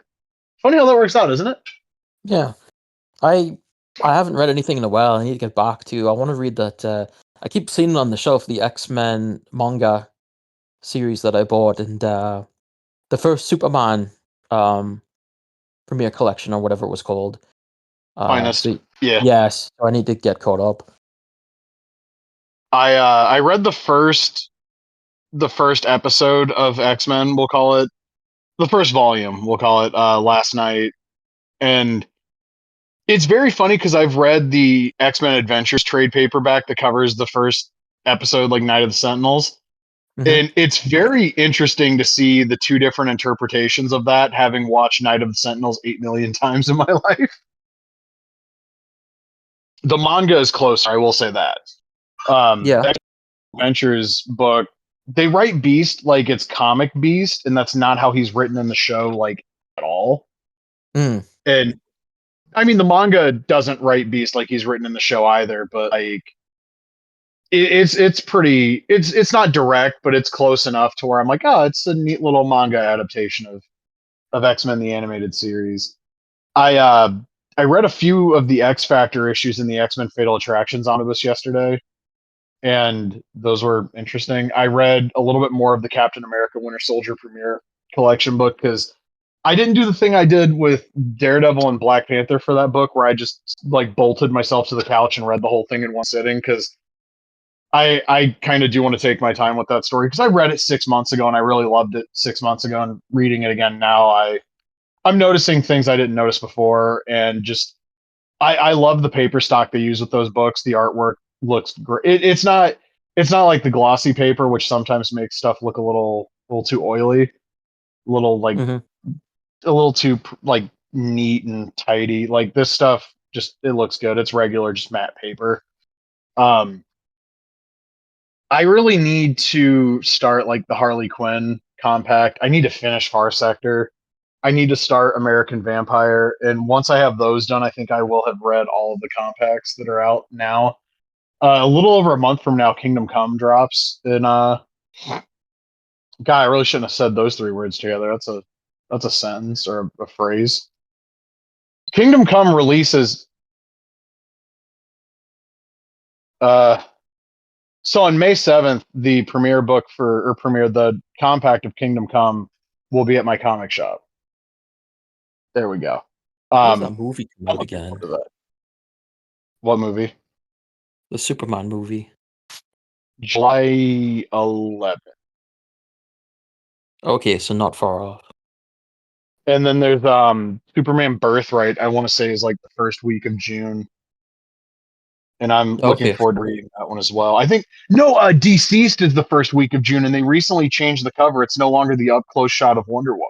Speaker 1: Funny how that works out, isn't it?
Speaker 2: Yeah. I I haven't read anything in a while. I need to get back to. I want to read that. I keep seeing on the shelf the X-Men manga series that I bought, and the first Superman um premiere collection or whatever it was called.
Speaker 1: Finest.
Speaker 2: So
Speaker 1: Yeah,
Speaker 2: yes, so I need to get caught up.
Speaker 1: I read the first episode of X Men. We'll call it the first volume. We'll call it last night, and it's very funny because I've read the X Men Adventures trade paperback that covers the first episode, like Night of the Sentinels.
Speaker 2: Hmm.
Speaker 1: And it's very interesting to see the two different interpretations of that, having watched Night of the Sentinels 8 million times in my life. The manga is closer, I will say that.
Speaker 2: Yeah.
Speaker 1: Adventures book, they write Beast like it's comic Beast, and that's not how he's written in the show, like at all.
Speaker 2: Mm.
Speaker 1: And I mean, the manga doesn't write Beast like he's written in the show either, but like it's pretty it's not direct, but it's close enough to where I'm like, oh, it's a neat little manga adaptation of X-Men the animated series. I uh I read a few of the X Factor issues in the X-Men Fatal Attractions omnibus yesterday, and those were interesting. I read a little bit more of the Captain America Winter Soldier premiere collection book because I didn't do the thing I did with Daredevil and Black Panther for that book, where I just like bolted myself to the couch and read the whole thing in one sitting because I kind of do want to take my time with that story because I read it 6 months ago and I really loved it 6 months ago, and reading it again now I'm noticing things I didn't notice before, and just I love the paper stock they use with those books. The artwork looks great. It's not like the glossy paper, which sometimes makes stuff look a little too oily, a little like
Speaker 2: Hmm.
Speaker 1: a little too like neat and tidy. Like this stuff, just it looks good. It's regular, just matte paper. Um, I really need to start like the Harley Quinn compact. I need to finish Far Sector. I need to start American Vampire, and once I have those done, I think I will have read all of the compacts that are out now. A little over a month from now, Kingdom Come drops, and God, I really shouldn't have said those three words together. That's a sentence or a phrase. Kingdom Come releases. Uh, so on May 7th, the premiere book for or premiere the compact of Kingdom Come will be at my comic shop. There we go.
Speaker 2: When does that
Speaker 1: Um,
Speaker 2: movie come
Speaker 1: I'm
Speaker 2: out
Speaker 1: looking forward
Speaker 2: again?
Speaker 1: to that. What movie?
Speaker 2: The Superman movie.
Speaker 1: July 11th.
Speaker 2: Okay, so not far off.
Speaker 1: And then there's Superman Birthright, I want to say is like the first week of June. and I'm looking
Speaker 2: Okay.
Speaker 1: forward to reading that one as well. I think no, Deceased is the first week of June, and they recently changed the cover. It's no longer the up close shot of Wonder Woman.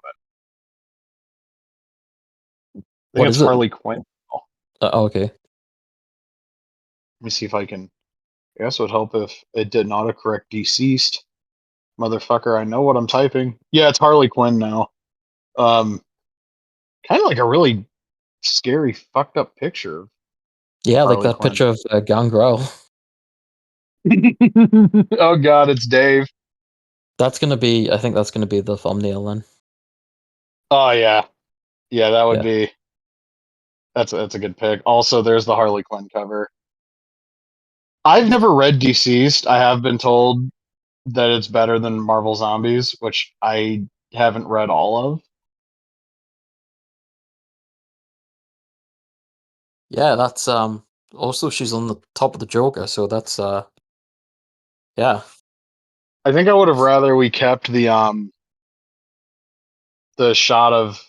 Speaker 1: I think
Speaker 2: What
Speaker 1: it's
Speaker 2: is it?
Speaker 1: Harley Quinn.
Speaker 2: Okay.
Speaker 1: Let me see if I can. I guess it would help if it did not autocorrect Deceased. Motherfucker, I know what I'm typing. Yeah, it's Harley Quinn now. Um, kind of like a really scary, fucked up picture of
Speaker 2: Yeah, like
Speaker 1: Harley
Speaker 2: that
Speaker 1: Quinn.
Speaker 2: picture of Gangrel.
Speaker 1: Oh God, it's Dave.
Speaker 2: I think that's gonna be the thumbnail then.
Speaker 1: Oh yeah, yeah, that would
Speaker 2: Yeah.
Speaker 1: be. That's a good pick. Also, there's the Harley Quinn cover. I've never read Deceased. I have been told that it's better than Marvel Zombies, which I haven't read all of.
Speaker 2: Yeah, that's also she's on the top of the Joker, so that's yeah.
Speaker 1: I think I would have rather we kept the shot of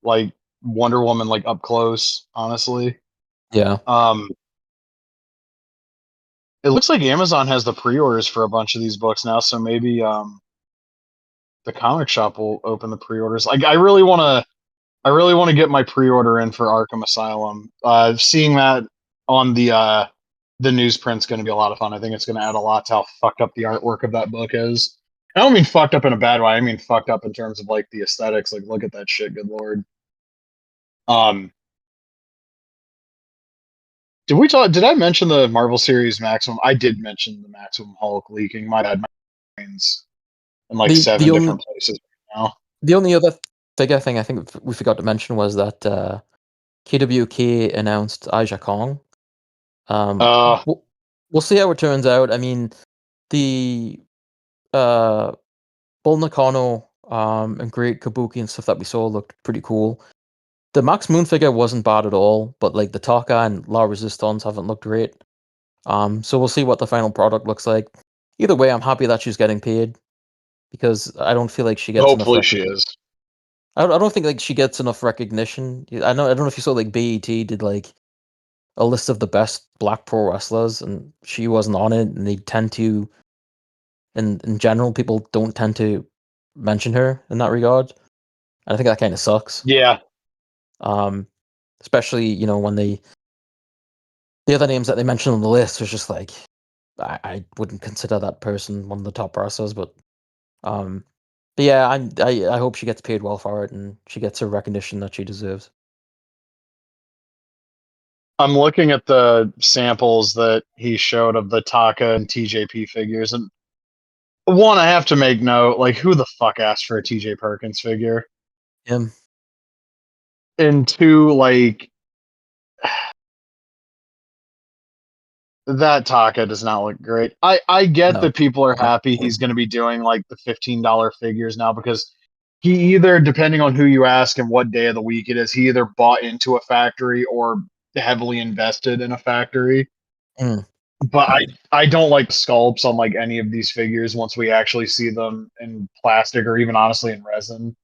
Speaker 1: like Wonder Woman like up close, honestly.
Speaker 2: Yeah.
Speaker 1: Um it looks like Amazon has the pre-orders for a bunch of these books now, so maybe the comic shop will open the pre-orders. Like I really want to get my pre-order in for Arkham Asylum. Seeing that on the newsprint's going to be a lot of fun. I think it's going to add a lot to how fucked up the artwork of that book is. I don't mean fucked up in a bad way. I mean fucked up in terms of like the aesthetics. Like, look at that shit. Good lord. Um, did we talk? Did I mention the Marvel series Maximum? I did mention the Maximum Hulk leaking. My bad. My brain's in like
Speaker 2: The
Speaker 1: seven
Speaker 2: only
Speaker 1: different places right now.
Speaker 2: the only other figure thing I think we forgot to mention was that KWK announced Aja Kong. Um,
Speaker 1: Uh,
Speaker 2: we'll, we'll see how it turns out. I mean, the uh Bull Nakano and Great Kabuki and stuff that we saw looked pretty cool. The Max Moon figure wasn't bad at all, but like the Taka and La Resistance haven't looked great. So we'll see what the final product looks like. Either way, I'm happy that she's getting paid because I don't feel like she gets enough
Speaker 1: hopefully she is.
Speaker 2: I don't think like she gets enough recognition. I don't know if you saw like BET did like a list of the best black pro wrestlers and she wasn't on it and they tend to in general people don't tend to mention her in that regard. And I think that kind of sucks.
Speaker 1: Yeah,
Speaker 2: Um especially, when the other names that they mentioned on the list was just like I wouldn't consider that person one of the top wrestlers, um but yeah, I hope she gets paid well for it and she gets her recognition that she deserves.
Speaker 1: I'm looking at the samples that he showed of the Taka and TJP figures, and one, I have to make note, like, who the fuck asked for a TJ Perkins figure?
Speaker 2: Him.
Speaker 1: And two, like, that Taka does not look great. I get
Speaker 2: No.
Speaker 1: that people are happy he's going to be doing like the $15 figures now because he either, depending on who you ask and what day of the week it is, he either bought into a factory or heavily invested in a factory.
Speaker 2: Mm.
Speaker 1: But I don't like sculpts on like any of these figures once we actually see them in plastic or even honestly in resin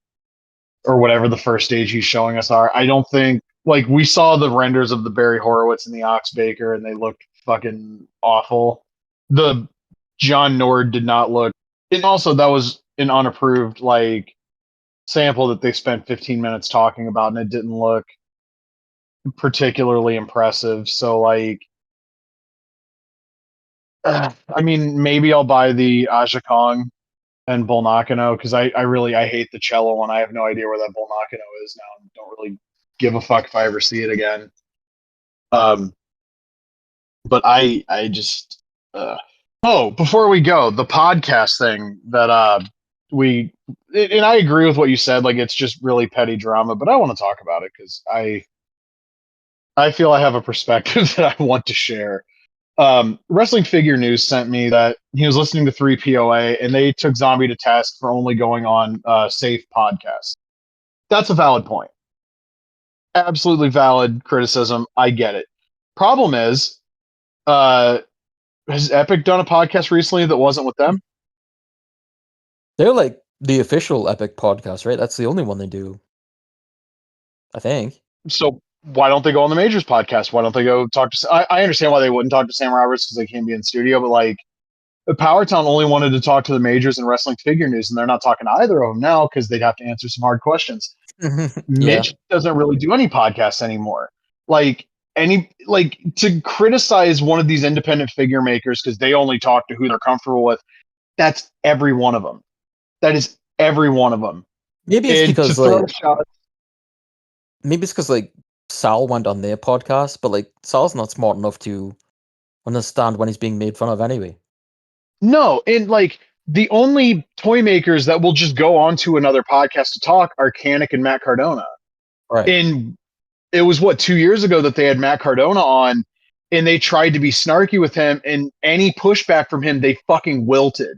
Speaker 1: or whatever the first stage he's showing us are. I don't think like we saw the renders of the Barry Horowitz and the Ox Baker and they looked fucking awful. The John Nord did not look, and also that was an unapproved like sample that they spent 15 minutes talking about and it didn't look particularly impressive. So like I mean, maybe I'll buy the Aja Kong and Bull Nakano because I really I hate the cello one. I have no idea where that Bull Nakano is now. And don't really give a fuck if I ever see it again. Um, but I just oh, before we go, the podcast thing that we and I agree with what you said. Like it's just really petty drama, but I want to talk about it because I feel I have a perspective that I want to share. Wrestling Figure News sent me that he was listening to 3POA and they took Zombie to task for only going on safe podcasts. That's a valid point. Absolutely valid criticism. I get it. Problem is, uh, has Epic done a podcast recently that wasn't with them?
Speaker 2: They're like the official Epic podcast, right? That's the only one they do, I think.
Speaker 1: So why don't they go on the Majors podcast? Why don't they go talk to? I understand why they wouldn't talk to Sam Roberts because they can't be in studio, but like Powertown only wanted to talk to the Majors and wrestling figure news, and they're not talking to either of them now because they'd have to answer some hard questions.
Speaker 2: Yeah.
Speaker 1: Mitch doesn't really do any podcasts anymore. Like to criticize one of these independent figure makers because they only talk to who they're comfortable with. That's every one of them. That is every one of them.
Speaker 2: Maybe it's
Speaker 1: And to
Speaker 2: because
Speaker 1: throw
Speaker 2: like
Speaker 1: shots.
Speaker 2: maybe it's because like Sal went on their podcast, but like Sal's not smart enough to understand when he's being made fun of anyway.
Speaker 1: No, and like the only toy makers that will just go on to another podcast to talk are Kanik and Matt Cardona.
Speaker 2: Right.
Speaker 1: And it was 2 years ago that they had Matt Cardona on, and they tried to be snarky with him, and any pushback from him, they fucking wilted.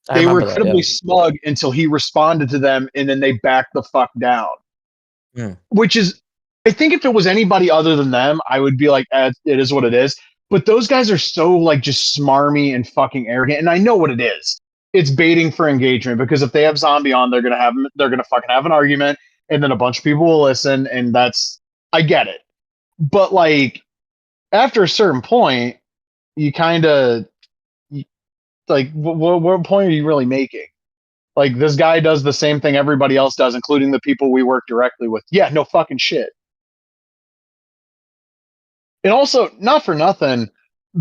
Speaker 2: I
Speaker 1: They were
Speaker 2: remember that, yeah.
Speaker 1: incredibly smug until he responded to them, and then they backed the fuck down.
Speaker 2: Mm.
Speaker 1: Which is, I think if it was anybody other than them, I would be like, it is what it is. But those guys are so like just smarmy and fucking arrogant, and I know what it is. It's baiting for engagement because if they have Zombie on, they're gonna fucking have an argument, and then a bunch of people will listen, and that's I get it. But like after a certain point, you kind of like what point are you really making? Like this guy does the same thing everybody else does, including the people we work directly with. Yeah, no fucking shit. And also, not for nothing,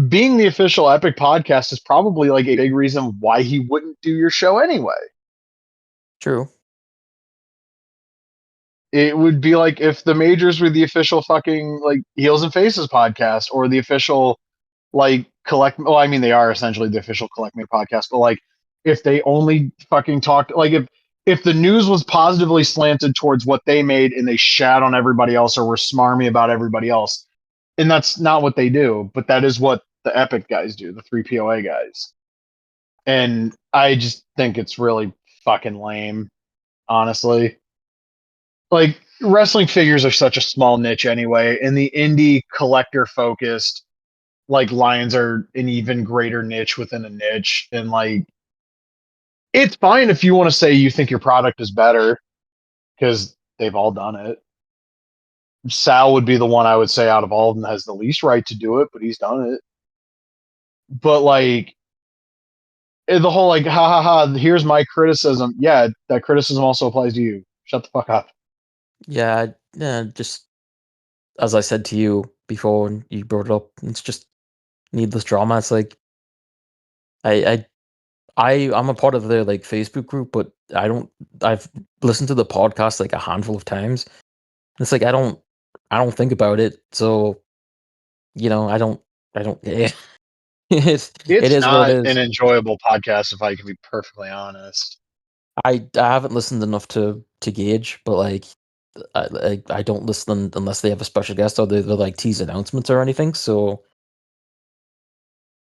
Speaker 1: being the official Epic podcast is probably like a big reason why he wouldn't do your show anyway.
Speaker 2: True.
Speaker 1: It would be like if the Majors were the official fucking like Heels and Faces podcast or the official like collect. Well, I mean, they are essentially the official Collect Me podcast, but like if they only fucking talked, like if the news was positively slanted towards what they made and they shat on everybody else or were smarmy about everybody else, and that's not what they do, but that is what the Epic guys do, the 3POA guys. And I just think it's really fucking lame, honestly. Like wrestling figures are such a small niche anyway, and the indie collector focused like lines are an even greater niche within a niche. And like it's fine if you want to say you think your product is better because they've all done it. Sal would be the one I would say out of all of them that has the least right to do it, but he's done it. But like the whole like ha ha ha, here's my criticism. Yeah, that criticism also applies to you. Shut the fuck up.
Speaker 2: Yeah, just as I said to you before and you brought it up, it's just needless drama. It's like I'm a part of their like Facebook group, but I've listened to the podcast like a handful of times. It's like I don't think about it, so I don't yeah. It
Speaker 1: It's
Speaker 2: is what it
Speaker 1: not an
Speaker 2: is.
Speaker 1: enjoyable podcast if I can be perfectly honest.
Speaker 2: I haven't listened enough to gauge, but like I don't listen unless they have a special guest or they're like tease announcements or anything. So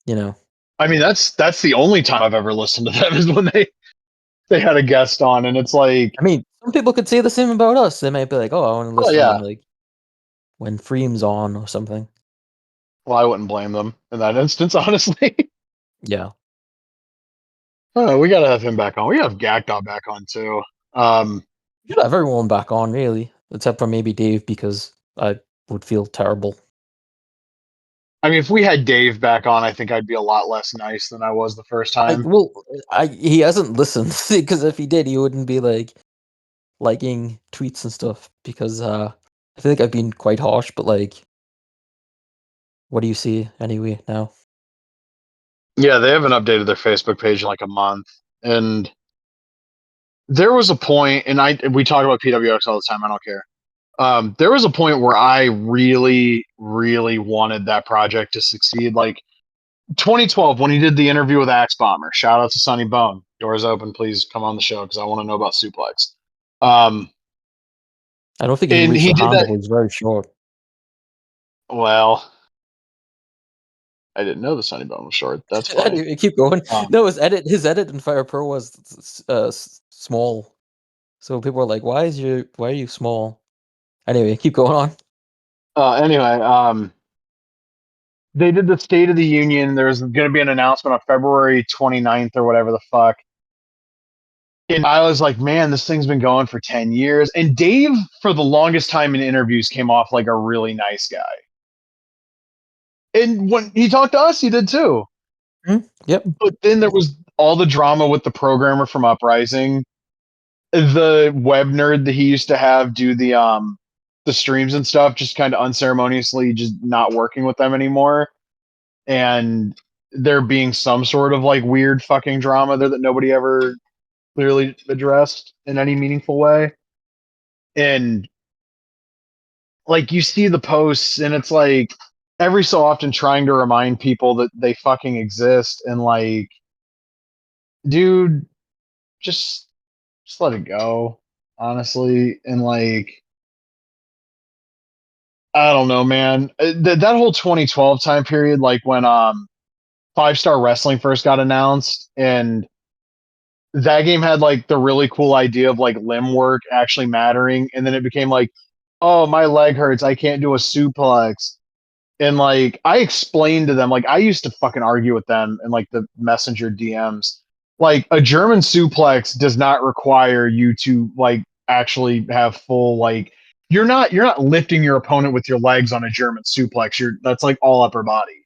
Speaker 2: you know,
Speaker 1: I mean, that's the only time I've ever listened to them is when they had a guest on, and it's like,
Speaker 2: I mean, some people could say the same about us. They might be like, "Oh, I want to
Speaker 1: oh
Speaker 2: listen
Speaker 1: yeah.
Speaker 2: when Freem's on or something."
Speaker 1: Well, I wouldn't blame them in that instance, honestly.
Speaker 2: Yeah,
Speaker 1: Oh, we gotta have him back on. We have Gakdog back on too. Um,
Speaker 2: you should have everyone back on, really, except for maybe Dave because I would feel terrible.
Speaker 1: I mean, if we had Dave back on, I think I'd be a lot less nice than I was the first time.
Speaker 2: He hasn't listened because if he did, he wouldn't be like liking tweets and stuff because I feel like I've been quite harsh, but like, what do you see anyway now?
Speaker 1: Yeah, they haven't updated their Facebook page in like a month, and there was a point, and we talk about PWX all the time. I don't care. There was a point where I really, really wanted that project to succeed. Like 2012, when he did the interview with Axe Bomber. Shout out to Sonny Bone. Doors open. Please come on the show because I want to know about Suplex.
Speaker 2: I don't think he can
Speaker 1: And
Speaker 2: reach
Speaker 1: he
Speaker 2: the
Speaker 1: did that.
Speaker 2: handle. He's very short.
Speaker 1: Well, I didn't know the Sonny Bone was short. That's funny.
Speaker 2: Anyway, keep going.
Speaker 1: Um,
Speaker 2: No, his edit in Fire Pro was small, so people were like, why are you small?" Anyway, keep going on.
Speaker 1: anyway, they did the State of the Union. There's going to be an announcement on February 29th or whatever the fuck. And I was like, man, this thing's been going for 10 years. And Dave, for the longest time in interviews, came off like a really nice guy. And when he talked to us, he did too.
Speaker 2: Yep.
Speaker 1: But then there was all the drama with the programmer from Uprising, the web nerd that he used to have do the streams and stuff, just kind of unceremoniously just not working with them anymore. And there being some sort of like weird fucking drama there that nobody ever clearly addressed in any meaningful way. And like you see the posts and it's like every so often trying to remind people that they fucking exist and like dude, just let it go, honestly. And like I don't know, man. That whole 2012 time period, like when Five Star Wrestling first got announced, and that game had like the really cool idea of like limb work actually mattering, and then it became like, oh, my leg hurts, I can't do a suplex. And like I explained to them, like I used to fucking argue with them in like the messenger DMs. Like a German suplex does not require you to like actually have full like you're not lifting your opponent with your legs on a German suplex. That's like all upper body.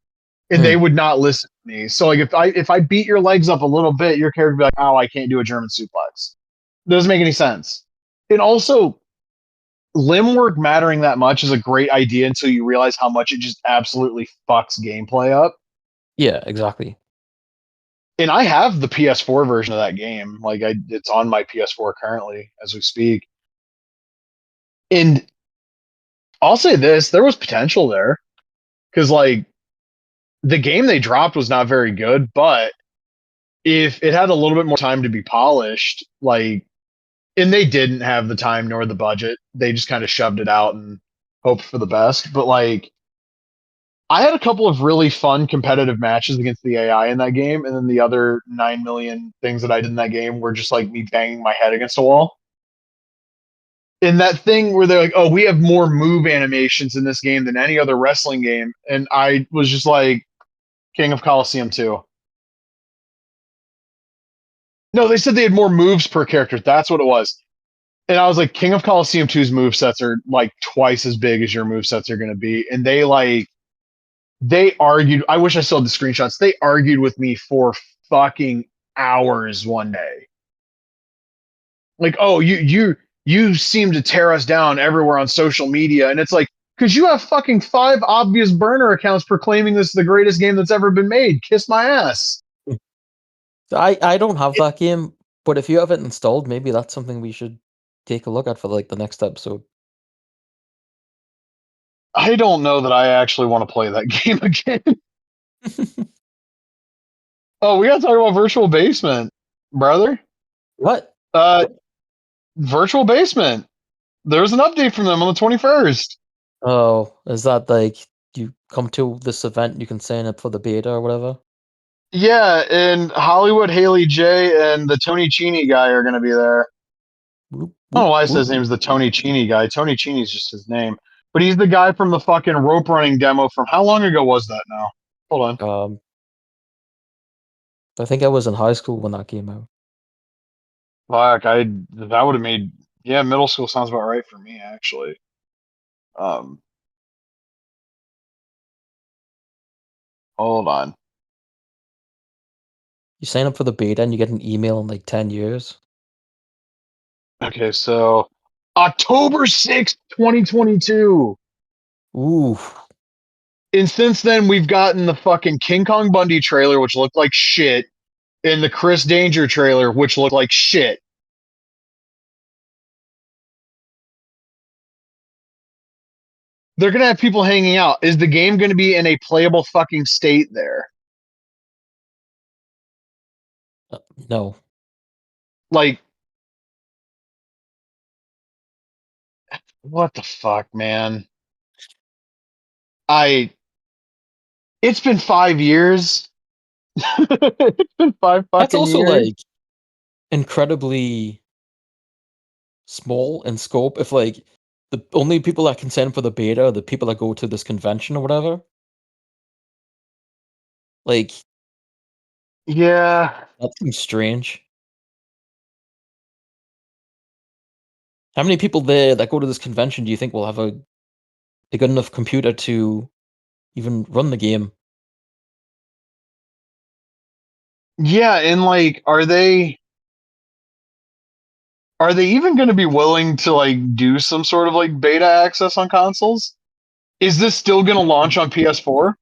Speaker 1: And they
Speaker 2: Mm.
Speaker 1: would not listen to me. So like if I beat your legs up a little bit, your character would be like, oh, I can't do a German suplex. Doesn't make any sense. And also limb work mattering that much is a great idea until you realize how much it just absolutely fucks gameplay up.
Speaker 2: Yeah, exactly.
Speaker 1: And I have the PS4 version of that game. Like it's on my PS4 currently as we speak. And I'll say this, there was potential there cuz like the game they dropped was not very good, but if it had a little bit more time to be polished, like and they didn't have the time nor the budget. They just kind of shoved it out and hoped for the best. But like I had a couple of really fun competitive matches against the AI in that game, and then the other 9 million things that I did in that game were just like me banging my head against a wall. In that thing where they're like, "Oh, we have more move animations in this game than any other wrestling game," and I was just like, "King of Colosseum 2." No, they said they had more moves per character. That's what it was. And I was like, King of Colosseum 2's move sets are like twice as big as your move sets are going to be, and they argued. I wish I still had the screenshots. They argued with me for fucking hours one day. Like, oh, you seem to tear us down everywhere on social media, and it's like because you have fucking 5 obvious burner accounts proclaiming this is the greatest game that's ever been made. Kiss my ass.
Speaker 2: I don't have that game, but if you have it installed, maybe that's something we should take a look at for like the next episode.
Speaker 1: I don't know that I actually want to play that game again. Oh, we gotta talk about Virtual Basement, brother.
Speaker 2: What?
Speaker 1: Uh, Virtual Basement. There was an update from them on the 21st.
Speaker 2: Oh, is that like you come to this event, you can sign up for the beta or whatever?
Speaker 1: Yeah, and Hollywood Haley J and the Tony Cheney guy are going to be there.
Speaker 2: Whoop,
Speaker 1: I don't know
Speaker 2: whoop,
Speaker 1: why I said
Speaker 2: whoop.
Speaker 1: his name's the Tony Cheney guy. Tony Cheney's just his name. But he's the guy from the fucking rope running demo from how long ago was that now? Hold on.
Speaker 2: I think I was in high school when that came out.
Speaker 1: Fuck, that would have made yeah, middle school sounds about right for me actually. Um Hold on.
Speaker 2: You sign up for the beta and you get an email in like 10 years.
Speaker 1: Okay, so October 6th, 2022.
Speaker 2: Ooh.
Speaker 1: And since then we've gotten the fucking King Kong Bundy trailer, which looked like shit, and the Chris Danger trailer, which looked like shit. They're gonna have people hanging out. Is the game gonna be in a playable fucking state there?
Speaker 2: No.
Speaker 1: Like, what the fuck, man? I. It's been 5 years. It's been five
Speaker 2: That's
Speaker 1: fucking
Speaker 2: also
Speaker 1: years.
Speaker 2: like incredibly small in scope. If like the only people that can sign up for the beta are the people that go to this convention or whatever. Like
Speaker 1: Yeah,
Speaker 2: that seems strange. How many people there that go to this convention do you think will have a good enough computer to even run the game?
Speaker 1: Yeah, and like, are they even going to be willing to like do some sort of like beta access on consoles? Is this still going to launch on PS4?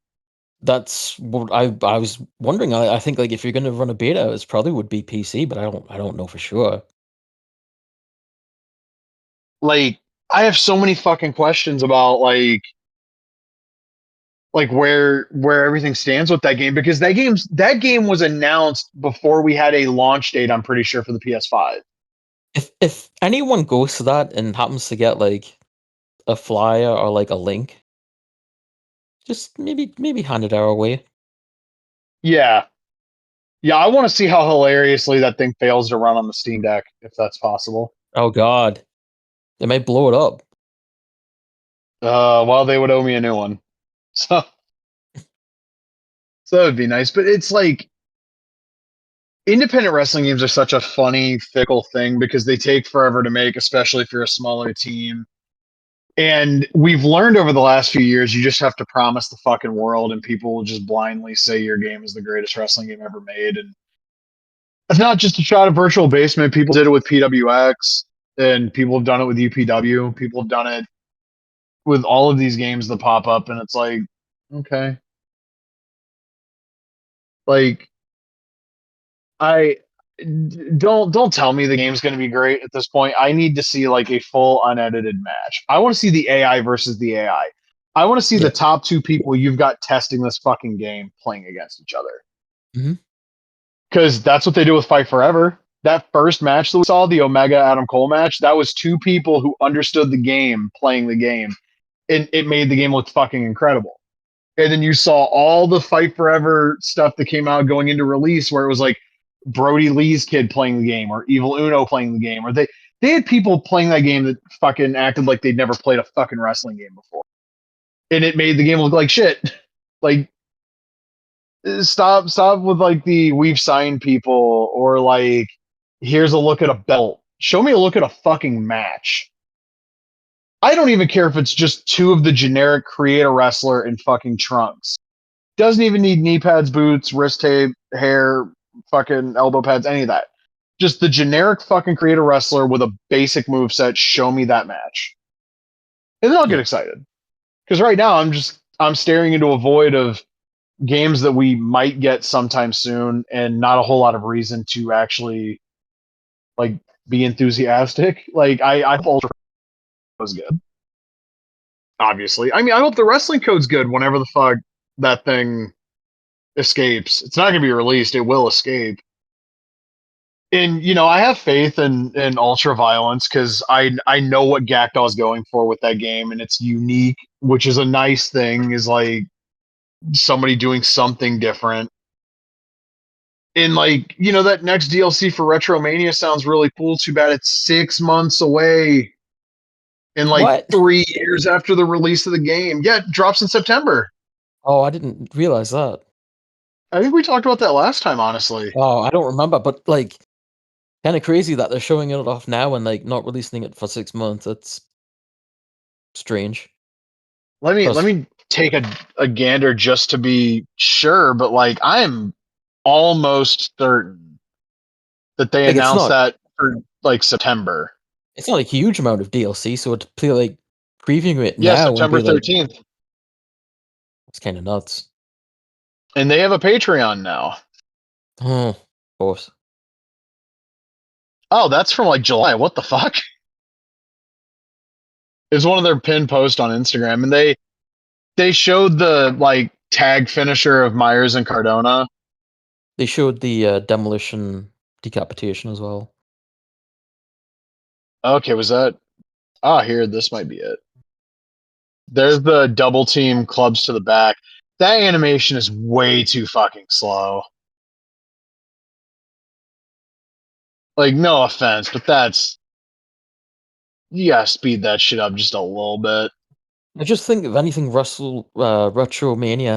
Speaker 2: That's what I was wondering. I think like if you're gonna run a beta, it probably would be PC, but I don't know for sure.
Speaker 1: Like, I have so many fucking questions about like where everything stands with that game, because that game was announced before we had a launch date, I'm pretty sure, for the PS5.
Speaker 2: If anyone goes to that and happens to get like a flyer or like a link, just maybe hand it our way.
Speaker 1: Yeah. Yeah, I want to see how hilariously that thing fails to run on the Steam Deck, if that's possible.
Speaker 2: Oh God, they might blow it up.
Speaker 1: Well, they would owe me a new one. So so that would be nice. But it's like, independent wrestling games are such a funny, fickle thing because they take forever to make, especially if you're a smaller team. And we've learned over the last few years, you just have to promise the fucking world, and people will just blindly say your game is the greatest wrestling game ever made. And it's not just a shot of virtual basement. People did it with PWX, and people have done it with UPW. People have done it with all of these games that pop up, and it's like, okay, like I don't tell me the game's going to be great at this point. I need to see like a full unedited match. I want to see the AI versus the AI. I want to see the
Speaker 2: Yeah.
Speaker 1: top two people you've got testing this fucking game playing against each other.
Speaker 2: Hmm.
Speaker 1: Because that's what they do with Fight Forever. That first match that we saw, the Omega Adam Cole match, that was two people who understood the game playing the game. And it made the game look fucking incredible. And then you saw all the Fight Forever stuff that came out going into release, where it was like Brody Lee's kid playing the game, or Evil Uno playing the game, or they had people playing that game that fucking acted like they'd never played a fucking wrestling game before, and it made the game look like shit. Like, stop with like the we've signed people, or like, here's a look at a belt. Show me a look at a fucking match. I don't even care if it's just two of the generic create a wrestler in fucking trunks. Doesn't even need knee pads, boots, wrist tape, hair, fucking elbow pads, any of that. Just the generic fucking create a wrestler with a basic move set. Show me that match, and then I'll get
Speaker 2: Yeah.
Speaker 1: excited. Because right now I'm staring into a void of games that we might get sometime soon, and not a whole lot of reason to actually like be enthusiastic. Like, I hope Ultra was good. Obviously, I mean, I hope the wrestling code's good whenever the fuck that thing escapes. It's not going to be released. It will escape. And I have faith in ultra violence, because I know what Gakdal is going for with that game, and it's unique, which is a nice thing. Is like somebody doing something different. And like, that next DLC for Retromania sounds really cool. Too bad it's 6 months away, and like
Speaker 2: What?
Speaker 1: 3 years after the release of the game. Yeah, it drops in September.
Speaker 2: Oh, I didn't realize that.
Speaker 1: I think we talked about that last time, honestly.
Speaker 2: Oh, I don't remember, but like kind of crazy that they're showing it off now and like not releasing it for 6 months. That's strange.
Speaker 1: Let
Speaker 2: Plus,
Speaker 1: me take a gander just to be sure, but like, I'm almost certain that they
Speaker 2: like
Speaker 1: announced that for like September.
Speaker 2: it's not a huge amount of DLC, so to play like previewing it
Speaker 1: Yeah,
Speaker 2: now and
Speaker 1: September
Speaker 2: be like,
Speaker 1: 13th.
Speaker 2: it's kind of nuts.
Speaker 1: And they have a Patreon now.
Speaker 2: Oh, of course.
Speaker 1: Oh, that's from like July. What the fuck? It's one of their pinned posts on Instagram, and they showed the like tag finisher of Myers and Cardona.
Speaker 2: They showed the demolition decapitation as well.
Speaker 1: Okay, was that? Ah, here, this might be it. There's the double team clubs to the back. That animation is way too fucking slow. Like, no offense, but you gotta speed that shit up just a little bit.
Speaker 2: I just think if anything, Retro Mania,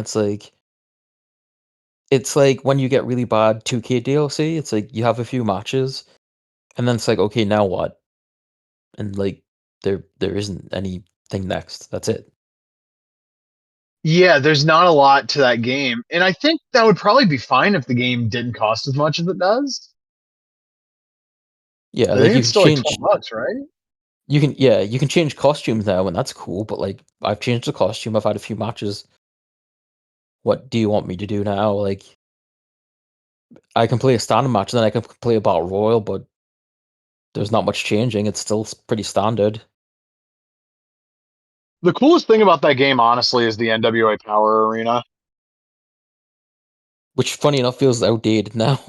Speaker 2: it's like when you get really bad 2K DLC. It's like you have a few matches, and then it's like, okay, now what? and like there isn't anything next. That's it.
Speaker 1: Yeah, there's not a lot to that game. And I think that would probably be fine if the game didn't cost as much as it does.
Speaker 2: Yeah,
Speaker 1: I
Speaker 2: like
Speaker 1: think
Speaker 2: you
Speaker 1: it's
Speaker 2: can
Speaker 1: still like
Speaker 2: change.
Speaker 1: $12, right?
Speaker 2: You can change costumes now, and that's cool. But like, I've changed the costume. I've had a few matches. What do you want me to do now? Like, I can play a standard match, and then I can play a battle royal, but there's not much changing. It's still pretty standard.
Speaker 1: The coolest thing about that game, honestly, is the NWA Power Arena.
Speaker 2: Which, funny enough, feels outdated now.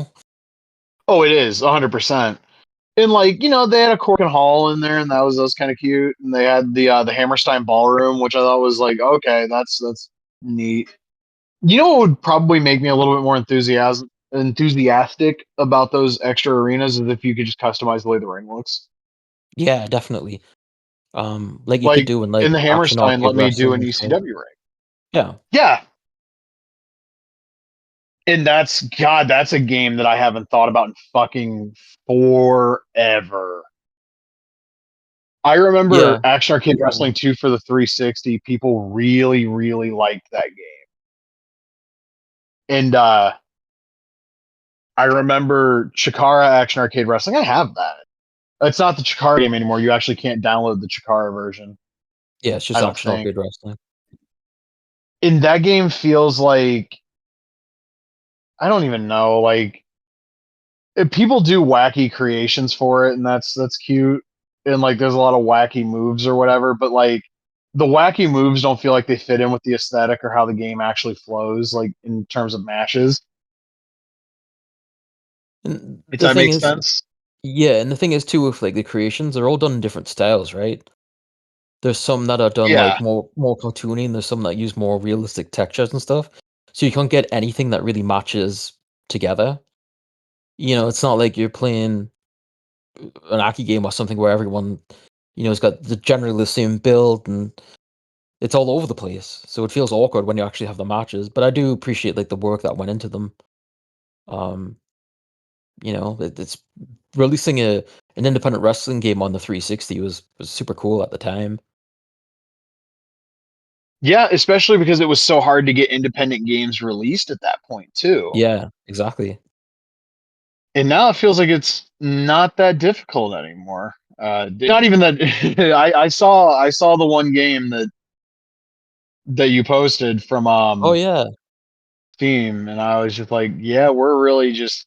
Speaker 1: Oh, it is 100%. And like they had a Cork and Hall in there, and that was kind of cute. And they had the Hammerstein Ballroom, which I thought was like, okay, that's neat. You know what would probably make me a little bit more enthusiastic about those extra arenas is if you could just customize the way the ring looks.
Speaker 2: Yeah, definitely. Like you could
Speaker 1: Like
Speaker 2: do in
Speaker 1: in
Speaker 2: like
Speaker 1: the
Speaker 2: action
Speaker 1: Hammerstein,
Speaker 2: arcade
Speaker 1: let me do
Speaker 2: wrestling
Speaker 1: an
Speaker 2: and stuff.
Speaker 1: ECW ring.
Speaker 2: Yeah,
Speaker 1: Yeah, and that's a game that I haven't thought about in fucking forever. I remember
Speaker 2: yeah.
Speaker 1: Action Arcade Wrestling 2 for the 360. People really, really liked that game. And I remember Chikara Action Arcade Wrestling. I have that. It's not the Chikara game anymore. You actually can't download the Chikara version,
Speaker 2: Yeah, it's
Speaker 1: I
Speaker 2: just
Speaker 1: don't
Speaker 2: action
Speaker 1: think.
Speaker 2: arcade wrestling.
Speaker 1: And that game feels like I don't even know, like people do wacky creations for it, and that's cute. And like there's a lot of wacky moves or whatever, but like the wacky moves don't feel like they fit in with the aesthetic or how the game actually flows, like in terms of matches.
Speaker 2: And
Speaker 1: If
Speaker 2: the
Speaker 1: that
Speaker 2: thing
Speaker 1: makes
Speaker 2: is,
Speaker 1: sense.
Speaker 2: yeah, and the thing is too with like the creations, they're all done in different styles, right? There's some that are done
Speaker 1: Yeah.
Speaker 2: like more cartoony, and there's some that use more realistic textures and stuff. So you can't get anything that really matches together. It's not like you're playing an Aki game or something where everyone, has got the generally the same build and it's all over the place. So it feels awkward when you actually have the matches. But I do appreciate like the work that went into them. Um, it's releasing an independent wrestling game on the 360 was super cool at the time.
Speaker 1: Yeah, especially because it was so hard to get independent games released at that point too.
Speaker 2: Yeah, exactly.
Speaker 1: And now it feels like it's not that difficult anymore. Not even that. I saw the one game that you posted from
Speaker 2: Oh yeah.
Speaker 1: Steam, and I was just like, yeah, we're really just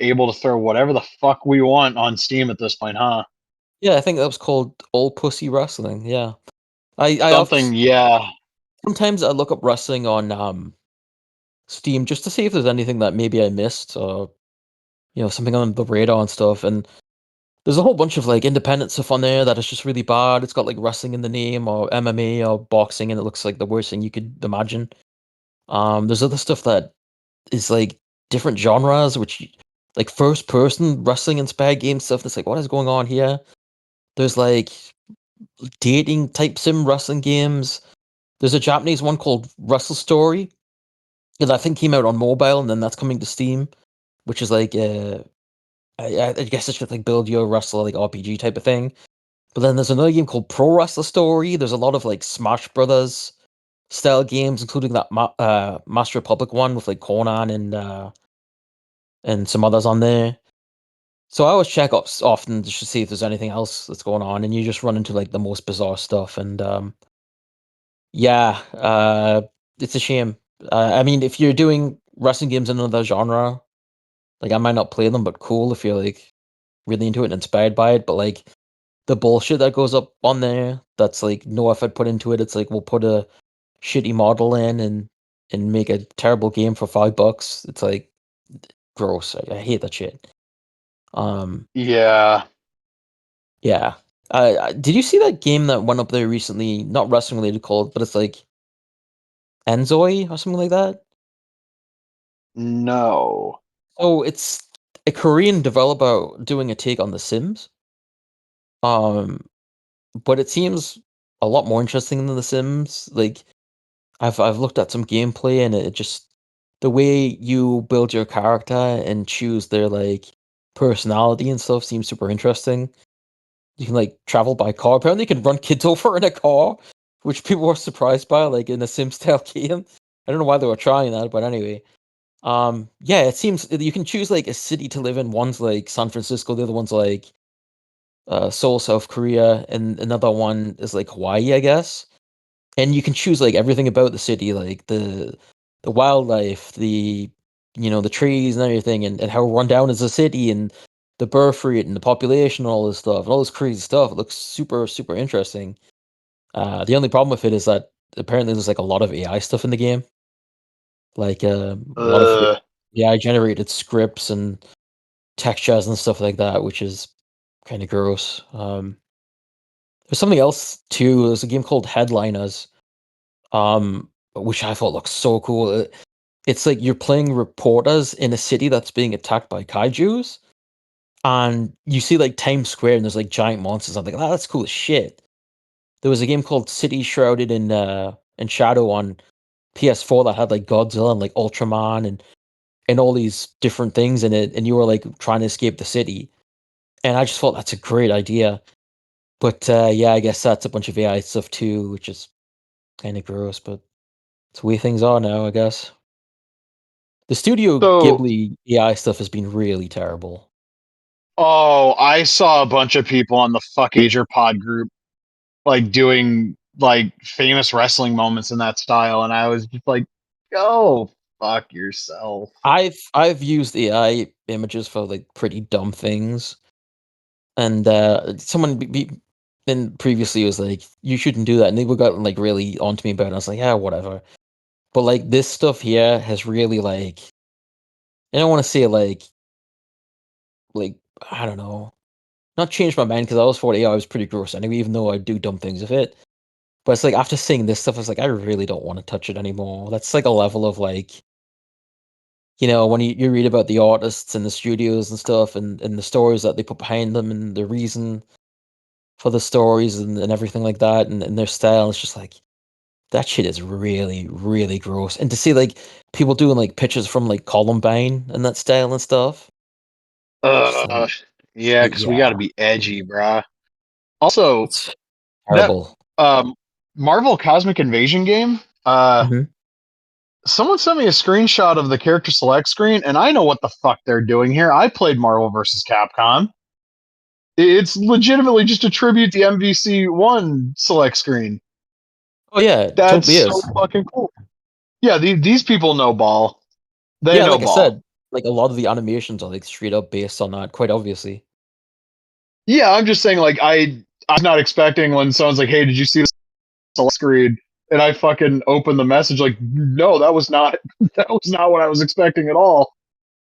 Speaker 1: able to throw whatever the fuck we want on Steam at this point, huh?
Speaker 2: Yeah, I think that was called Old Pussy Wrestling. Yeah. I
Speaker 1: Something, yeah,
Speaker 2: sometimes I look up wrestling on Steam just to see if there's anything that maybe I missed or something on the radar and stuff. And there's a whole bunch of like independent stuff on there that is just really bad. It's got like wrestling in the name or MMA or boxing, and it looks like the worst thing you could imagine. There's other stuff that is like different genres, like first person wrestling inspired game stuff. That's like, what is going on here? There's like dating type sim wrestling games. There's a Japanese one called Wrestle Story that I think came out on mobile, and then that's coming to Steam, which is like I guess it's just like build your wrestler like RPG type of thing. But then there's another game called Pro Wrestler Story. There's a lot of like Smash Brothers style games, including that Master Republic one with like Conan and some others on there. So I always check up often just to see if there's anything else that's going on, and you just run into like the most bizarre stuff. And yeah, it's a shame. I mean, if you're doing wrestling games in another genre, like I might not play them, but cool if you're like really into it and inspired by it. But like the bullshit that goes up on there, that's like no effort put into it. It's like we'll put a shitty model in and make a terrible game for $5. It's like gross. I hate that shit. Um,
Speaker 1: yeah.
Speaker 2: yeah. Did you see that game that went up there recently? Not wrestling related, called, but it's like Enzoi or something like that.
Speaker 1: No.
Speaker 2: So it's a Korean developer doing a take on The Sims. Um, but it seems a lot more interesting than The Sims. Like I've looked at some gameplay and it just the way you build your character and choose their like personality and stuff seems super interesting. you can like travel by car. Apparently, you can run kids over in a car, which people were surprised by, like in a Sim style game. I don't know why they were trying that, but anyway. Yeah, it seems you can choose like a city to live in. One's like San Francisco, the other one's like Seoul, South Korea, and another one is like Hawaii, I guess. And you can choose like everything about the city, like the wildlife, the trees and everything, and how run down is the city and the birth rate and the population and all this stuff and all this crazy stuff. It looks super, super interesting. The only problem with it is that apparently there's like a lot of AI stuff in the game, like a lot of
Speaker 1: Uh,
Speaker 2: AI generated scripts and textures and stuff like that, which is kind of gross. There's something else too. There's a game called Headliners, which I thought looked so cool. It's like you're playing reporters in a city that's being attacked by kaiju's, and you see like Times Square and there's like giant monsters. I'm like, oh, that's cool as shit. There was a game called City Shrouded in Shadow on PS4 that had like Godzilla and like Ultraman and all these different things in it, and you were like trying to escape the city. And I just thought that's a great idea. But yeah, I guess that's a bunch of AI stuff too, which is kind of gross. But it's the way things are now, I guess. The Studio
Speaker 1: so,
Speaker 2: Ghibli AI stuff has been really terrible.
Speaker 1: oh, I saw a bunch of people on the fuck Ager pod group like doing like famous wrestling moments in that style, and I was just like, "Go fuck yourself."
Speaker 2: I've used AI images for like pretty dumb things, and someone then previously was like, "You shouldn't do that," and they were got like really onto me about it. I was like, "Yeah, whatever." But like this stuff here has really like I don't want to say like I don't know, not changed my mind because I always thought AI was pretty gross anyway, even though I do dumb things with it. But it's like after seeing this stuff, I was like, I really don't want to touch it anymore. That's like a level of like, when you read about the artists and the studios and stuff and the stories that they put behind them and the reason for the stories and everything like that and their style, it's just like that shit is really, really gross. And to see like people doing like pictures from like Columbine and that style and stuff, just
Speaker 1: Uh,
Speaker 2: like
Speaker 1: yeah, because we got to
Speaker 2: yeah,
Speaker 1: be edgy, bruh. Also,
Speaker 2: it's
Speaker 1: that
Speaker 2: terrible.
Speaker 1: um Marvel Cosmic Invasion game.
Speaker 2: Hmm.
Speaker 1: Someone sent me a screenshot of the character select screen, and I know what the fuck they're doing here. I played Marvel versus Capcom. It's legitimately just a tribute to MVC one select screen.
Speaker 2: Oh yeah, it
Speaker 1: That's
Speaker 2: totally
Speaker 1: so
Speaker 2: is.
Speaker 1: fucking cool. Yeah, these people know ball. They
Speaker 2: Yeah,
Speaker 1: know
Speaker 2: like I
Speaker 1: ball.
Speaker 2: said, like a lot of the animations are like straight up based on that, quite obviously.
Speaker 1: Yeah, I'm just saying, like I was not expecting when someone's like, "Hey, did you see this select screen?" And I fucking opened the message like, "No, that was not that was not what I was expecting at all."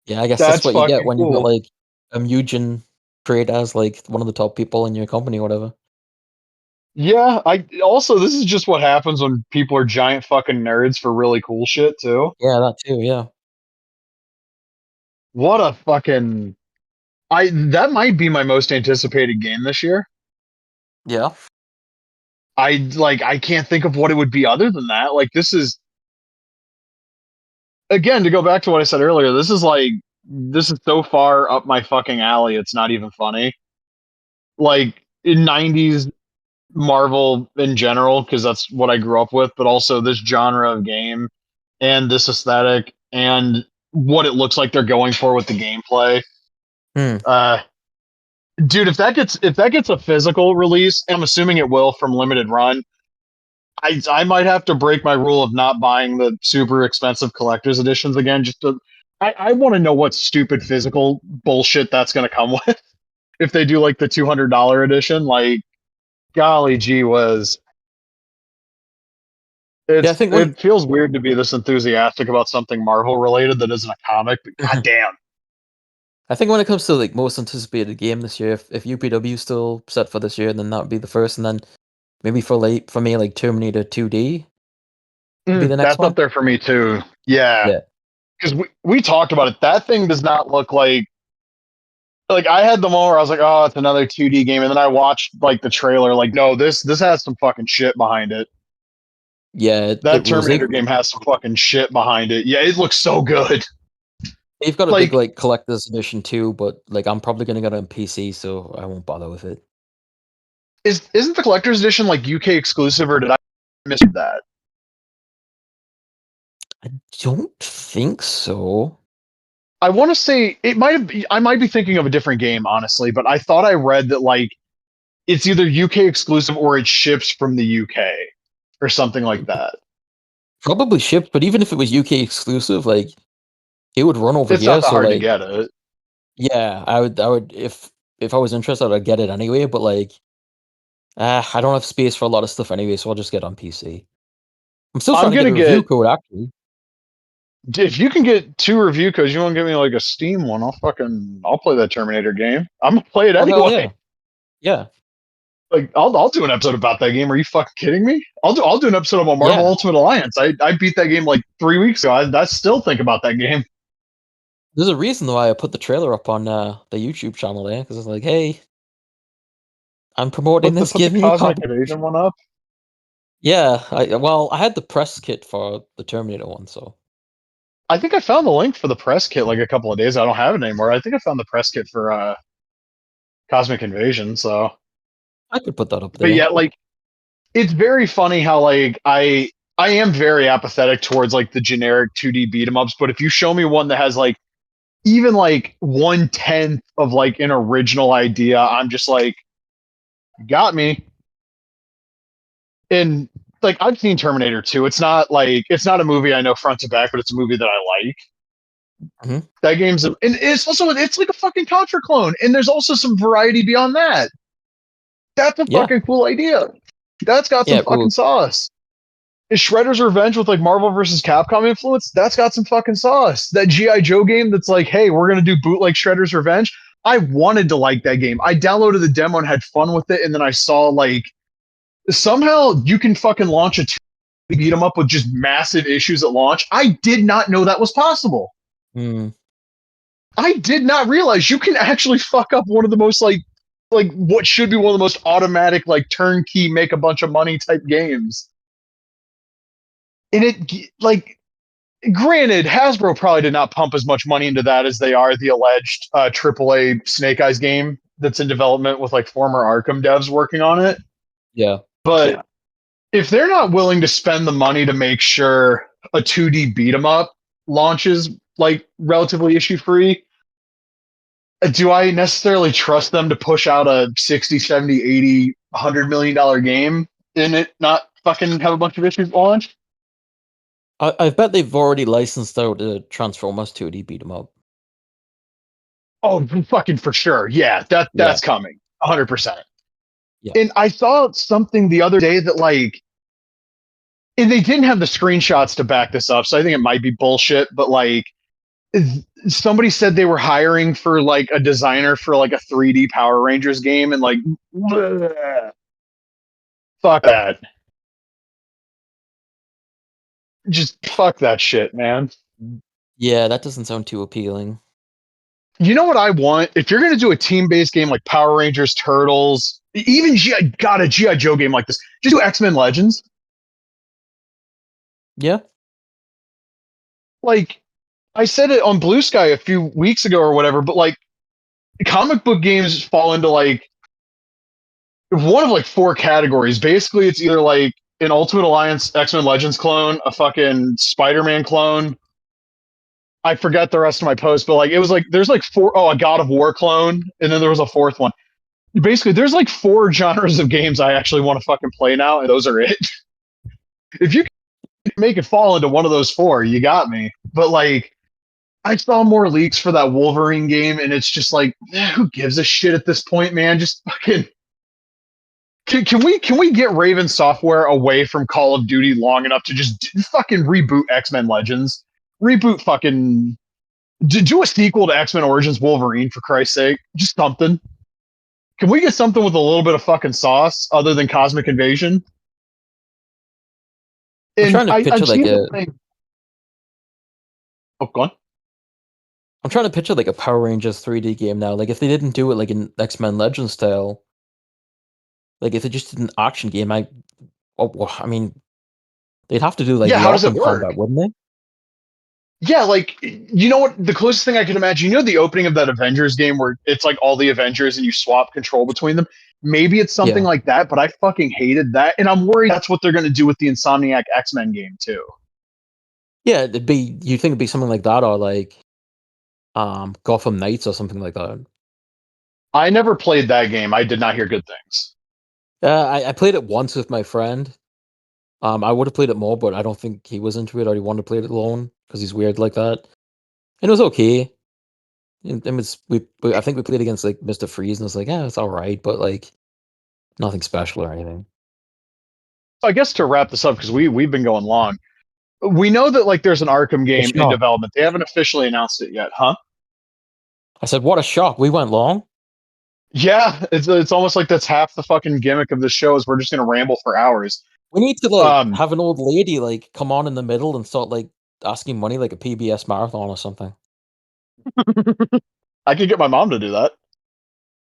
Speaker 2: Yeah, I guess that's
Speaker 1: That's
Speaker 2: what you get
Speaker 1: fucking
Speaker 2: when you've got
Speaker 1: cool.
Speaker 2: like a Mugen created as like one of the top people in your company or whatever.
Speaker 1: Yeah, I also this is just what happens when people are giant fucking nerds for really cool shit too.
Speaker 2: Yeah, that too. Yeah,
Speaker 1: What a fucking I that might be my most anticipated game this year.
Speaker 2: yeah,
Speaker 1: I can't think of what it would be other than that. Like this is again to go back to what I said earlier, this is so far up my fucking alley, it's not even funny. Like in 90s Marvel in general, because that's what I grew up with, but also this genre of game and this aesthetic and what it looks like they're going for with the gameplay.
Speaker 2: hmm.
Speaker 1: Uh, dude, if that gets a physical release, I'm assuming it will from limited run. I might have to break my rule of not buying the super expensive collector's editions again. I want to know what stupid physical bullshit that's going to come with if they do like the $200 edition. Like, golly gee whiz,
Speaker 2: Yeah. I think one.
Speaker 1: it feels weird to be this enthusiastic about something Marvel related that isn't a comic, but
Speaker 2: Mhm.
Speaker 1: goddamn.
Speaker 2: I think when it comes to like most anticipated game this year, if UPW still set for this year, then that would be the first, and then maybe for me like Terminator 2D would be the next
Speaker 1: That's up
Speaker 2: one.
Speaker 1: there for me too. Yeah,
Speaker 2: Yeah,
Speaker 1: because we talked about it. That thing does not look like I had the moment where I was like, oh, it's another 2D game, and then I watched like the trailer. Like, no, this has some fucking shit behind it.
Speaker 2: yeah, it
Speaker 1: That
Speaker 2: rules.
Speaker 1: Terminator game has some fucking shit behind it. Yeah, it looks so good.
Speaker 2: They've got a big
Speaker 1: Like,
Speaker 2: like collector's edition too, but like I'm probably gonna get it on PC, so I won't bother with it.
Speaker 1: Isn't the collector's edition like UK exclusive, or did I miss that?
Speaker 2: I don't think so.
Speaker 1: I want to say it might have. I might be thinking of a different game, honestly, but I thought I read that like it's either UK exclusive or it ships from the UK or something like that.
Speaker 2: Probably shipped, but even if it was UK exclusive, like it would run over
Speaker 1: It's
Speaker 2: here.
Speaker 1: not that
Speaker 2: So
Speaker 1: hard to
Speaker 2: like,
Speaker 1: get it.
Speaker 2: yeah, I would if I was interested, I'd get it anyway. But like, I don't have space for a lot of stuff anyway, so I'll just get on PC. I'm still
Speaker 1: I'm
Speaker 2: trying to get
Speaker 1: gonna
Speaker 2: a review
Speaker 1: get
Speaker 2: code actually.
Speaker 1: if you can get 2 review codes. You want to give me like a Steam one? I'll play that Terminator game. I'm gonna play it
Speaker 2: Oh hell
Speaker 1: anyway.
Speaker 2: yeah, yeah,
Speaker 1: Like I'll do an episode about that game. Are you fucking kidding me? I'll do an episode about Marvel
Speaker 2: yeah.
Speaker 1: Ultimate Alliance. I beat that game like 3 weeks ago. I still think about that game.
Speaker 2: There's a reason why I put the trailer up on the YouTube channel there because it's like, hey, I'm promoting
Speaker 1: Put the
Speaker 2: this.
Speaker 1: put the
Speaker 2: Give me a
Speaker 1: Cosmic
Speaker 2: copy.
Speaker 1: Invasion one up.
Speaker 2: Yeah, I had the press kit for the Terminator one, so
Speaker 1: I think I found the link for the press kit like a couple of days. I don't have it anymore. I think I found the press kit for Cosmic Invasion. So,
Speaker 2: I could put that up
Speaker 1: but
Speaker 2: there.
Speaker 1: yeah, like it's very funny how like I am very apathetic towards like the generic 2D beat 'em ups. But if you show me one that has like even like 1/10 of like an original idea, I'm just like, got me. And like I've seen Terminator 2. It's not a movie I know front to back, but it's a movie that I like.
Speaker 2: Hmm.
Speaker 1: That and it's like a fucking Contra clone, and there's also some variety beyond that. That's a
Speaker 2: Yeah,
Speaker 1: fucking cool idea. That's got some
Speaker 2: yeah,
Speaker 1: fucking sauce. Is Shredder's Revenge with like Marvel versus Capcom influence? That's got some fucking sauce. That GI Joe game that's like, hey, we're gonna do bootleg Shredder's Revenge. I wanted to like that game. I downloaded the demo and had fun with it, and then I saw like somehow you can fucking launch a beat 'em up with just massive issues at launch. I did not know that was possible.
Speaker 2: mm,
Speaker 1: I did not realize you can actually fuck up one of the most like what should be one of the most automatic like turnkey make a bunch of money type games. And it like granted Hasbro probably did not pump as much money into that as they are the alleged AAA Snake Eyes game that's in development with like former Arkham devs working on it.
Speaker 2: yeah.
Speaker 1: But if they're not willing to spend the money to make sure a 2D beat 'em up launches like relatively issue free, do I necessarily trust them to push out a 60, 70, 80, $100 million game and it not fucking have a bunch of issues launch?
Speaker 2: I bet they've already licensed out the Transformers 2D beat 'em up.
Speaker 1: Oh, fucking for sure. Yeah,
Speaker 2: Yeah,
Speaker 1: that's coming. 100%.
Speaker 2: yeah,
Speaker 1: And I saw something the other day that like and they didn't have the screenshots to back this up, so I think it might be bullshit, but like somebody said they were hiring for like a designer for like a 3D Power Rangers game and like bleh, fuck that. Just fuck that shit, man.
Speaker 2: yeah. That doesn't sound too appealing.
Speaker 1: You know what I want? If you're gonna do a team-based game like Power Rangers, Turtles, even got a GI Joe game like this, just do X-Men Legends.
Speaker 2: Yeah,
Speaker 1: Like I said it on Blue Sky a few weeks ago or whatever, but like comic book games fall into like one of like four categories. Basically, it's either like an Ultimate Alliance X-Men Legends clone, a fucking Spider-Man clone. I forget the rest of my post, but like it was like there's like a God of War clone, and then there was a fourth one. Basically, there's like four genres of games I actually want to fucking play now, and those are it. If you can make it fall into one of those four, you got me. But like I saw more leaks for that Wolverine game, and it's just like, who gives a shit at this point, man? Just fucking can we get Raven Software away from Call of Duty long enough to just fucking reboot X-Men Legends? Reboot fucking do a sequel to X-Men Origins Wolverine for Christ's sake. Just something. Can we get something with a little bit of fucking sauce other than Cosmic Invasion?
Speaker 2: I'm
Speaker 1: And
Speaker 2: trying to picture
Speaker 1: I've
Speaker 2: like
Speaker 1: seen
Speaker 2: a
Speaker 1: the thing. Oh, go on.
Speaker 2: I'm trying to picture like a Power Rangers 3D game now. Like if they didn't do it like an X-Men Legends style, like if they just did an action game, I mean, they'd have to do like
Speaker 1: Yeah,
Speaker 2: the
Speaker 1: how does it
Speaker 2: awesome
Speaker 1: work?
Speaker 2: combat, wouldn't they?
Speaker 1: Yeah, like you know what? The closest thing I can imagine, you know, the opening of that Avengers game where it's like all the Avengers and you swap control between them. Maybe it's something
Speaker 2: Yeah.
Speaker 1: like that, but I fucking hated that, and I'm worried that's what they're going to do with the Insomniac X-Men game too.
Speaker 2: Yeah, you'd think it'd be something like that, or like Gotham Knights or something like that.
Speaker 1: I never played that game. I did not hear good things.
Speaker 2: I played it once with my friend. I would have played it more, but I don't think he was into it, or he wanted to play it alone because he's weird like that. And it was okay. And I think we played against like Mr. Freeze, and it was like, yeah, it's all right, but like nothing special or anything.
Speaker 1: So I guess to wrap this up, because we've been going long, we know that like there's an Arkham
Speaker 2: A
Speaker 1: game in
Speaker 2: shock.
Speaker 1: development. They haven't officially announced it yet, huh?
Speaker 2: I said, what a shock. We went long.
Speaker 1: Yeah, it's almost like that's half the fucking gimmick of the show is we're just gonna ramble for hours.
Speaker 2: We need to like
Speaker 1: Um,
Speaker 2: have an old lady like come on in the middle and start like asking money like a PBS marathon or something.
Speaker 1: I could get my mom to do that.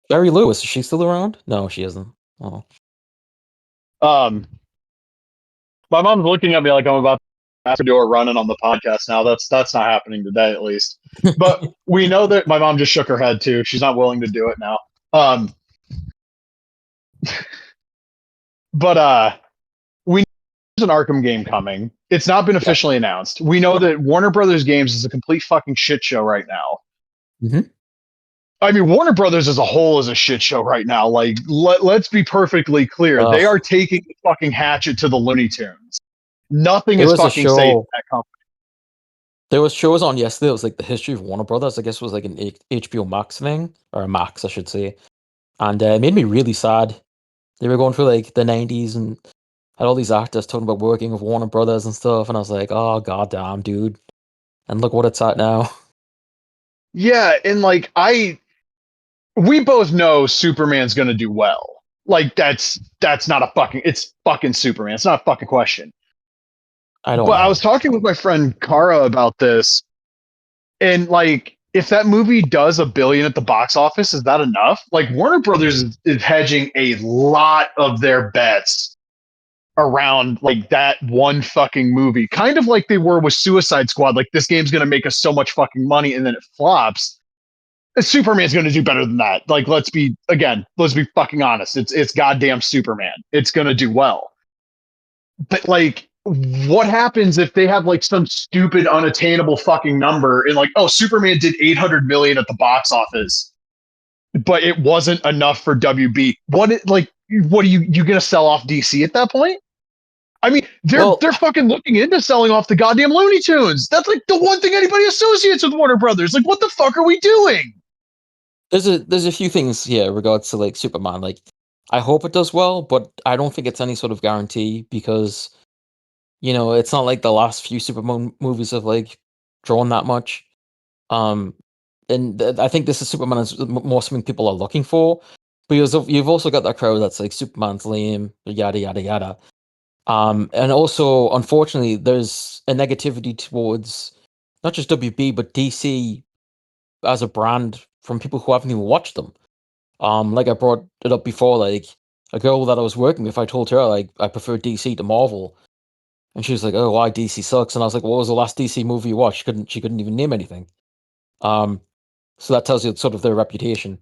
Speaker 2: Barry Lewis, is she still around? No, she isn't. Oh.
Speaker 1: Um, my mom's looking at me like I'm about to have to do a run-in on the podcast now. That's not happening today, at least. But we know that my mom just shook her head too. She's not willing to do it now. Um, but we know there's an Arkham game coming. It's not been
Speaker 2: Yeah.
Speaker 1: officially announced. We know that Warner Brothers Games is a complete fucking shit show right now.
Speaker 2: Mm-hmm.
Speaker 1: I mean, Warner Brothers as a whole is a shit show right now. Like, let's be perfectly clear. They are taking the fucking hatchet to the Looney Tunes. Nothing
Speaker 2: There
Speaker 1: is
Speaker 2: was a
Speaker 1: fucking safe in
Speaker 2: show.
Speaker 1: that company.
Speaker 2: There was shows on yesterday. It was like the history of Warner Brothers. I guess it was like an HBO Max thing, or a Max, I should say. And it made me really sad. They were going through like the '90s and had all these actors talking about working with Warner Brothers and stuff. And I was like, oh goddamn, dude! And look what it's at now.
Speaker 1: Yeah, and like we both know Superman's gonna do well. Like that's not a fucking it's fucking Superman. It's not a fucking question.
Speaker 2: I don't
Speaker 1: But I was
Speaker 2: know.
Speaker 1: talking with my friend Kara about this, and like if that movie does $1 billion at the box office, is that enough? Like Warner Brothers is hedging a lot of their bets around like that one fucking movie, kind of like they were with Suicide Squad. Like this game's gonna make us so much fucking money, and then it flops. Superman's going to do better than that. Like, let's be fucking honest. It's goddamn Superman. It's going to do well. But like, what happens if they have like some stupid, unattainable fucking number and like, oh, Superman did 800 million at the box office, but it wasn't enough for WB? What are you going to sell off DC at that point? I mean,
Speaker 2: Well,
Speaker 1: they're fucking looking into selling off the goddamn Looney Tunes. That's like the one thing anybody associates with Warner Brothers. Like, what the fuck are we doing?
Speaker 2: there's a few things here in regards to like Superman. Like, I hope it does well, but I don't think it's any sort of guarantee because it's not like the last few Superman movies have like drawn that much. Um, and I think this is Superman is more something people are looking for. But you've also got that crowd that's like Superman's lame, yada yada yada. And also, unfortunately, there's a negativity towards not just WB but DC as a brand from people who haven't even watched them. Like I brought it up before, like a girl that I was working with, I told her like I prefer DC to Marvel, and she was like, "Oh, why DC sucks?" And I was like, "What was the last DC movie you watched?" She couldn't even name anything. Um, so that tells you sort of their reputation.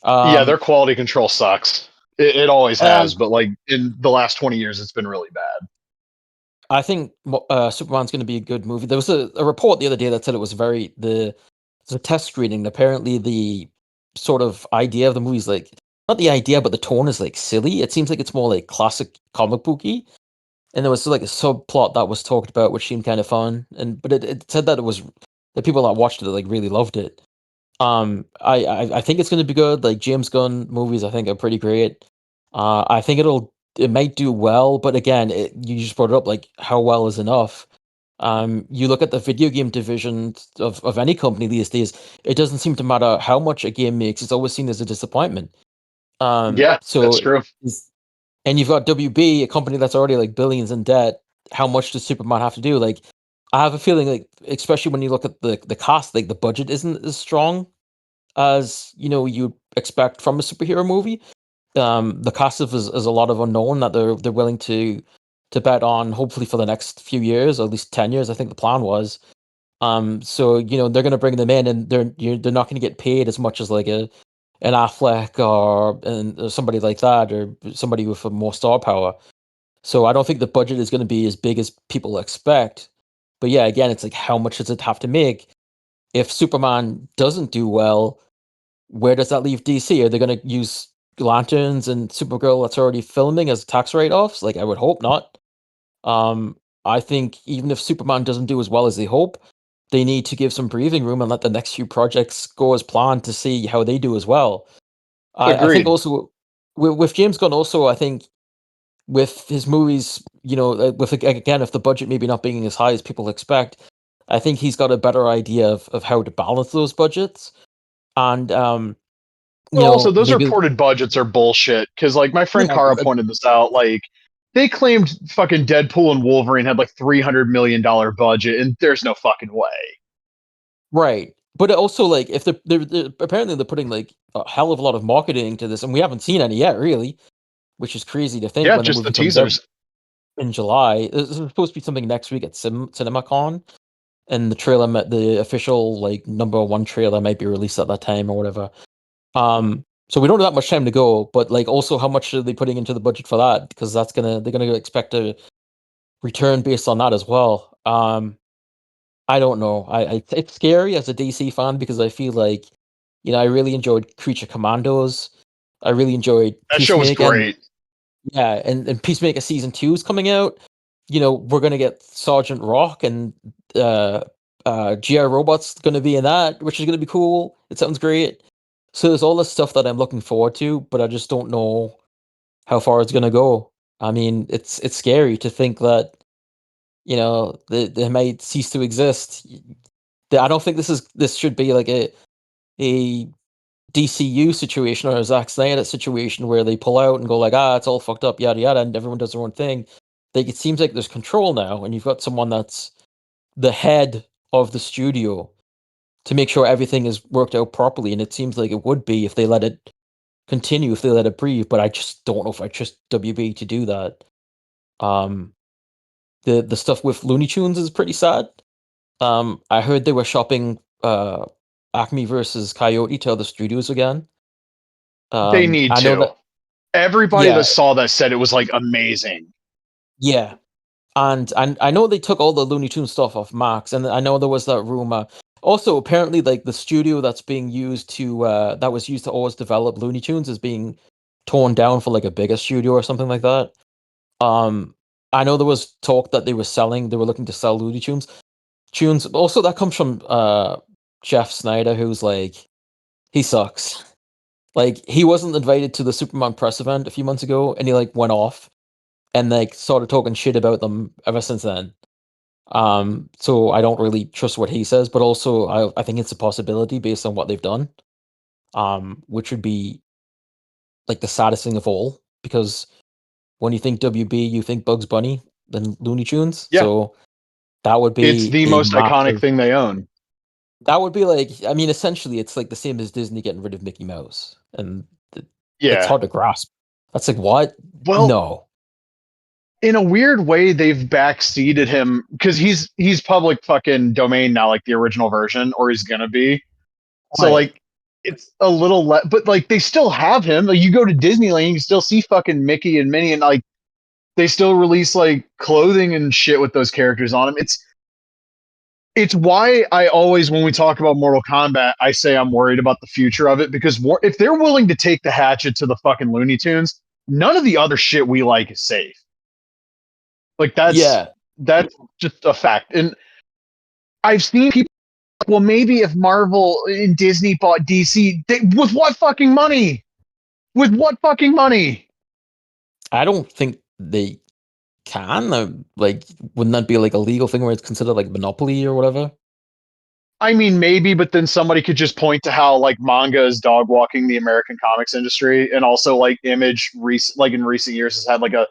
Speaker 1: Yeah,
Speaker 2: Um,
Speaker 1: their quality control sucks. It always
Speaker 2: and
Speaker 1: has, but like in the last 20 years, it's been really bad.
Speaker 2: I think Superman's going to be a good movie. There was a report the other day that said it was the test screening. Apparently, the sort of idea of the movie is like not the idea, but the tone is like silly. It seems like it's more like classic comic booky. And there was like a subplot that was talked about, which seemed kind of fun. But it said that it was the people that watched it like really loved it. I think it's going to be good. Like James Gunn movies, I think are pretty great. I think it might do well, but again, you just brought it up. Like, how well is enough? You look at the video game division of any company these days. It doesn't seem to matter how much a game makes; it's always seen as a disappointment.
Speaker 1: Yeah, that's
Speaker 2: So,
Speaker 1: true.
Speaker 2: and you've got WB, a company that's already like billions in debt. How much does Superman have to do? Like, I have a feeling like, especially when you look at the cast, like the budget isn't as strong as you expect from a superhero movie. The cast is a lot of unknown that they're willing to bet on, hopefully for the next few years, or at least 10 years. I think the plan was. So they're going to bring them in, and they're not going to get paid as much as like a an Affleck or somebody like that, or somebody with a more star power. So I don't think the budget is going to be as big as people expect. But yeah, again, it's like how much does it have to make? If Superman doesn't do well, where does that leave DC? Are they going to use Lanterns and Supergirl that's already filming as tax write-offs? Like I would hope not. Um, I think even if Superman doesn't do as well as they hope, they need to give some breathing room and let the next few projects go as planned to see how they do as well. I think
Speaker 1: Agreed.
Speaker 2: also with James Gunn, also I think with his movies, with again, if the budget maybe not being as high as people expect, I think he's got a better idea of how to balance those budgets. And
Speaker 1: Well, also those
Speaker 2: maybe
Speaker 1: reported budgets are bullshit because like my friend
Speaker 2: yeah,
Speaker 1: Kara pointed this out. Like they claimed fucking Deadpool and Wolverine had like $300 million budget, and there's no fucking way.
Speaker 2: right. But also, like, if they're apparently they're putting like a hell of a lot of marketing into this, and we haven't seen any yet, really, which is crazy to think
Speaker 1: Yeah,
Speaker 2: when the
Speaker 1: just the
Speaker 2: movie comes out
Speaker 1: teasers.
Speaker 2: in July. There's supposed to be something next week at CinemaCon, and the trailer, the official like #1 trailer, might be released at that time or whatever. So we don't have that much time to go, but like, also, how much are they putting into the budget for that? Because they're gonna expect a return based on that as well. I don't know. It's scary as a DC fan because I feel like, I really enjoyed Creature Commandos. I really enjoyed
Speaker 1: That show was
Speaker 2: Peacemaker, and
Speaker 1: great.
Speaker 2: yeah, and Peacemaker season 2 is coming out. We're gonna get Sergeant Rock, and uh GI Robot's gonna be in that, which is gonna be cool. It sounds great. So there's all this stuff that I'm looking forward to, but I just don't know how far it's gonna go. I mean, it's scary to think that, they might cease to exist. I don't think this should be like a DCU situation or a Zack Snyder situation where they pull out and go like, it's all fucked up, yada yada, and everyone does their own thing. Like, it seems like there's control now, and you've got someone that's the head of the studio to make sure everything is worked out properly. And it seems like it would be if they let it continue, if they let it breathe. But I just don't know if I trust WB to do that. Um, the stuff with Looney Tunes is pretty sad. I heard they were shopping Acme versus Coyote to other studios again.
Speaker 1: They need
Speaker 2: I know
Speaker 1: to.
Speaker 2: that,
Speaker 1: Everybody
Speaker 2: yeah,
Speaker 1: that saw that said it was like amazing.
Speaker 2: yeah, and I know they took all the Looney Tunes stuff off Max, and I know there was that rumor. Also, apparently, like, the studio that's being used to that was used to always develop Looney Tunes is being torn down for like a bigger studio or something like that. Um, I know there was talk that they were looking to sell Looney Tunes. Also, that comes from Jeff Snyder, who's like, he sucks. Like, he wasn't invited to the Superman press event a few months ago, and he like went off and like started talking shit about them ever since then. So I don't really trust what he says, but also I think it's a possibility based on what they've done. Which would be like the saddest thing of all, because when you think WB, you think Bugs Bunny, then Looney Tunes.
Speaker 1: Yeah,
Speaker 2: So that would
Speaker 1: it's
Speaker 2: be
Speaker 1: the
Speaker 2: a
Speaker 1: most iconic
Speaker 2: massive.
Speaker 1: thing they own.
Speaker 2: That would be like, I mean, essentially, it's like the same as Disney getting rid of Mickey Mouse, and it's
Speaker 1: Yeah.
Speaker 2: hard to grasp. That's like, what?
Speaker 1: Well,
Speaker 2: No.
Speaker 1: in a weird way, they've backseated him because he's public fucking domain now, like the original version, or he's gonna be. So
Speaker 2: Right.
Speaker 1: like, it's a little but like they still have him. Like you go to Disneyland, you can still see fucking Mickey and Minnie, and like they still release like clothing and shit with those characters on them. It's why I always, when we talk about Mortal Kombat, I say I'm worried about the future of it because if they're willing to take the hatchet to the fucking Looney Tunes, none of the other shit we like is safe. Like
Speaker 2: Yeah.
Speaker 1: that's just a fact. And I've seen people, well, maybe if Marvel and Disney bought DC, with what fucking money? With what fucking money?
Speaker 2: I don't think they can. Like, wouldn't that be like a legal thing where it's considered like monopoly or whatever?
Speaker 1: I mean, maybe, but then somebody could just point to how like manga is dog walking the American comics industry, and also like Image, like in recent years, has had like a.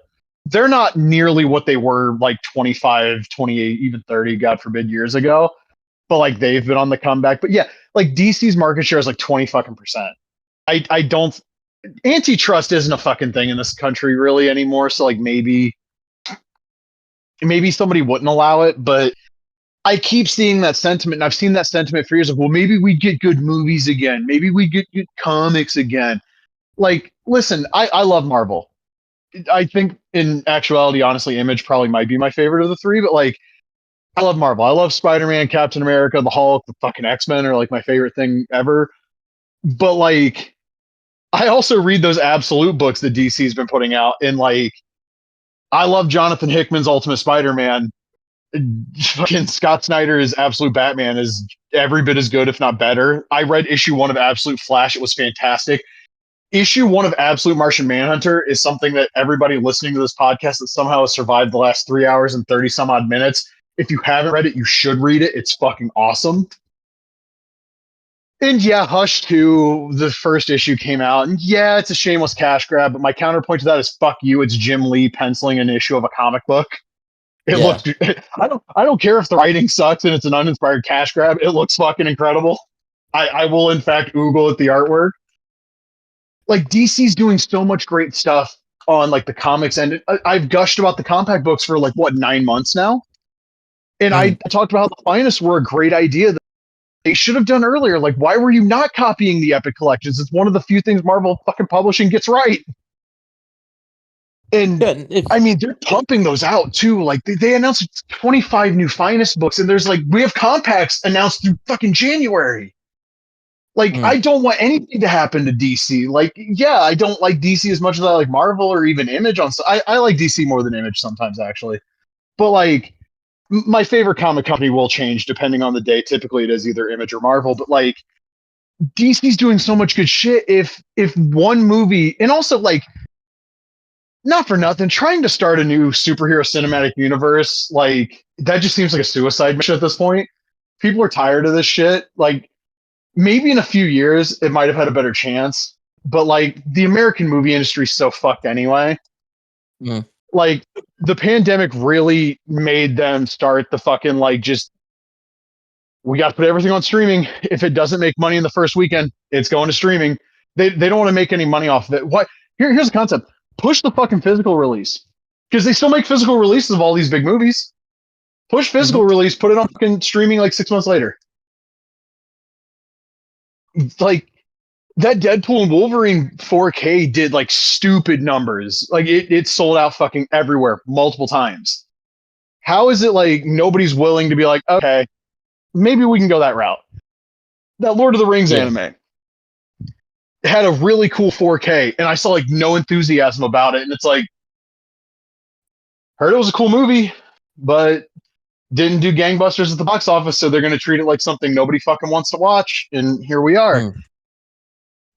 Speaker 1: They're not nearly what they were like 25, 28, even 30, God forbid, years ago. But like they've been on the comeback. But yeah, like DC's market share is like 20 fucking percent. I don't. Antitrust isn't a fucking thing in this country really anymore. So like maybe somebody wouldn't allow it, but I keep seeing that sentiment, and I've seen that sentiment for years of, well, maybe we get good movies again. Maybe we get good comics again. Like, listen, I love Marvel. I think in actuality, honestly, Image probably might be my favorite of the three, but like, I love Marvel. I love Spider-Man, Captain America, the Hulk, the fucking X-Men are like my favorite thing ever. But like, I also read those absolute books that DC's been putting out, and like, I love Jonathan Hickman's Ultimate Spider-Man. Fucking Scott Snyder's Absolute Batman is every bit as good, if not better. I read issue 1 of Absolute Flash. It was fantastic. Issue 1 of Absolute Martian Manhunter is something that everybody listening to this podcast that somehow has survived the last 3 hours and 30 some odd minutes. If you haven't read it, you should read it. It's fucking awesome. And yeah, Hush 2, the first issue came out. And yeah, it's a shameless cash grab, but my counterpoint to that is fuck you. It's Jim Lee penciling an issue of a comic book. It
Speaker 2: Yeah.
Speaker 1: looks. I don't care if the writing sucks and it's an uninspired cash grab. It looks fucking incredible. I will in fact Google at the artwork. Like DC's doing so much great stuff on like the comics end. I've gushed about the compact books for like what 9 months now, and I talked about how the finest were a great idea that they should have done earlier. Like, why were you not copying the Epic collections? It's one of the few things Marvel fucking publishing gets right. And
Speaker 2: Yeah,
Speaker 1: I mean, they're pumping those out too. Like they announced 25 new finest books, and there's like we have compacts announced through fucking January. Like I don't want anything to happen to DC. Like, yeah, I don't like DC as much as I like Marvel or even Image. I like DC more than Image sometimes actually. But like my favorite comic company will change depending on the day. Typically, it is either Image or Marvel. But like DC's doing so much good shit. If one movie, and also like not for nothing, trying to start a new superhero cinematic universe, like that just seems like a suicide mission at this point. People are tired of this shit. Like maybe in a few years it might have had a better chance, but like the American movie industry is so fucked anyway. Like the pandemic really made them start the fucking like just we got to put everything on streaming. If it doesn't make money in the first weekend, it's going to streaming. They don't want to make any money off of it. What here's the concept. Push the fucking physical release. Because they still make physical releases of all these big movies. Push physical release, put it on fucking streaming like 6 months later. Like that Deadpool and Wolverine 4K did like stupid numbers. Like it sold out fucking everywhere multiple times. How is it like nobody's willing to be like, okay, maybe we can go that route? That Lord of the Rings anime had a really cool 4K, and I saw like no enthusiasm about it. And it's like, heard it was a cool movie, but didn't do gangbusters at the box office, so they're going to treat it like something nobody fucking wants to watch. And here we are.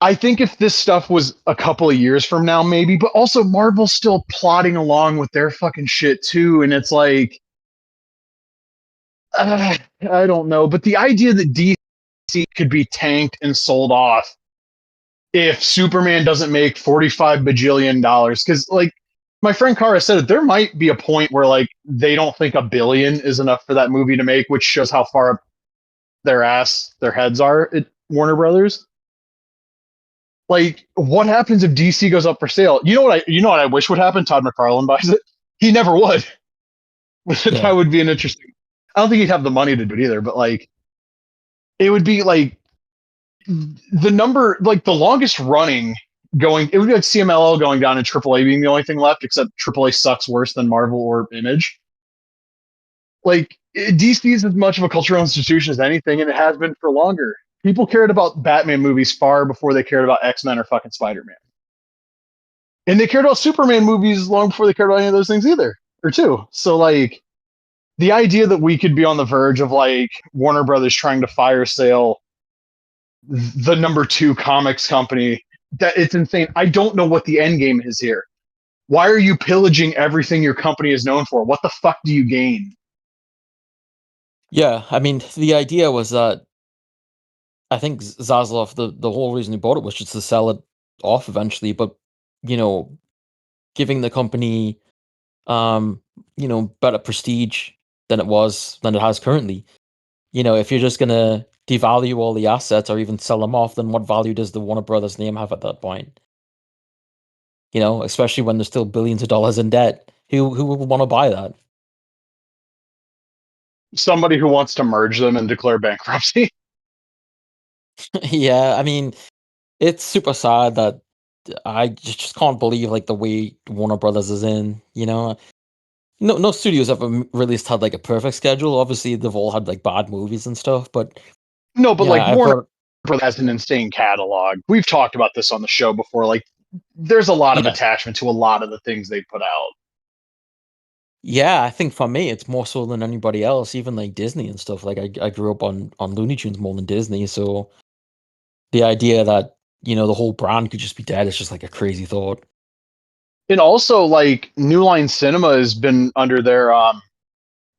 Speaker 1: I think if this stuff was a couple of years from now, maybe, but also Marvel's still plodding along with their fucking shit too. And it's like, I don't know. But the idea that DC could be tanked and sold off if Superman doesn't make $45 bajillion, because like my friend Kara said it, there might be a point where like they don't think $1 billion is enough for that movie to make, which shows how far up their heads are at Warner Brothers. Like, what happens if DC goes up for sale? You know what I wish would happen? Todd McFarlane buys it. He never would. That would be an interesting. I don't think he'd have the money to do it either, but like, it would be like the number, like the longest running going. It would be like CMLL going down and AAA being the only thing left, except AAA sucks worse than Marvel or Image. Like DC is as much of a cultural institution as anything, and it has been for longer. People cared about Batman movies far before they cared about X-Men or fucking Spider-Man. And they cared about Superman movies long before they cared about any of those things either, or two. So like the idea that we could be on the verge of like Warner Brothers trying to fire sale the number 2 comics company, that it's insane. I don't know what the end game is here. Why are you pillaging everything your company is known for? What the fuck do you gain?
Speaker 2: Yeah, I mean, the idea was that I think Zaslav, the whole reason he bought it was just to sell it off eventually, but you know, giving the company better prestige than it has currently. If you're just gonna devalue all the assets or even sell them off, then what value does the Warner Brothers name have at that point? Especially when there's still billions of dollars in debt. Who would want to buy that?
Speaker 1: somebody who wants to merge them and declare bankruptcy.
Speaker 2: Yeah, I mean, it's super sad that I just can't believe like the way Warner Brothers is in. No studios ever released had like a perfect schedule. Obviously, they've all had like bad movies and stuff, but
Speaker 1: No, but
Speaker 2: yeah,
Speaker 1: like
Speaker 2: I've
Speaker 1: Warner
Speaker 2: got
Speaker 1: Brothers has an insane catalog. We've talked about this on the show before. Like, there's a lot of
Speaker 2: yeah.
Speaker 1: attachment to a lot of the things they put out.
Speaker 2: Yeah, I think for me, it's more so than anybody else, even like Disney and stuff. Like I grew up on Looney Tunes more than Disney, so the idea that the whole brand could just be dead is just like a crazy thought.
Speaker 1: And also, like, New Line Cinema has been under their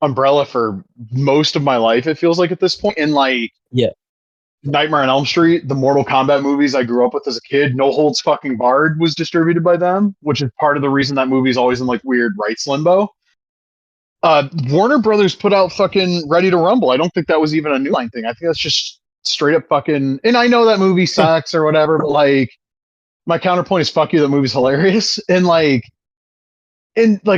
Speaker 1: umbrella for most of my life, it feels like at this point. And like
Speaker 2: Yeah,
Speaker 1: Nightmare on Elm Street, the Mortal Kombat movies I grew up with as a kid, No Holds Fucking Barred was distributed by them, which is part of the reason that movie's always in like weird rights limbo. Warner Brothers put out fucking Ready to Rumble. I don't think that was even a New Line thing. I think that's just straight up fucking. And I know that movie sucks or whatever, but like my counterpoint is fuck you. That movie's hilarious. And like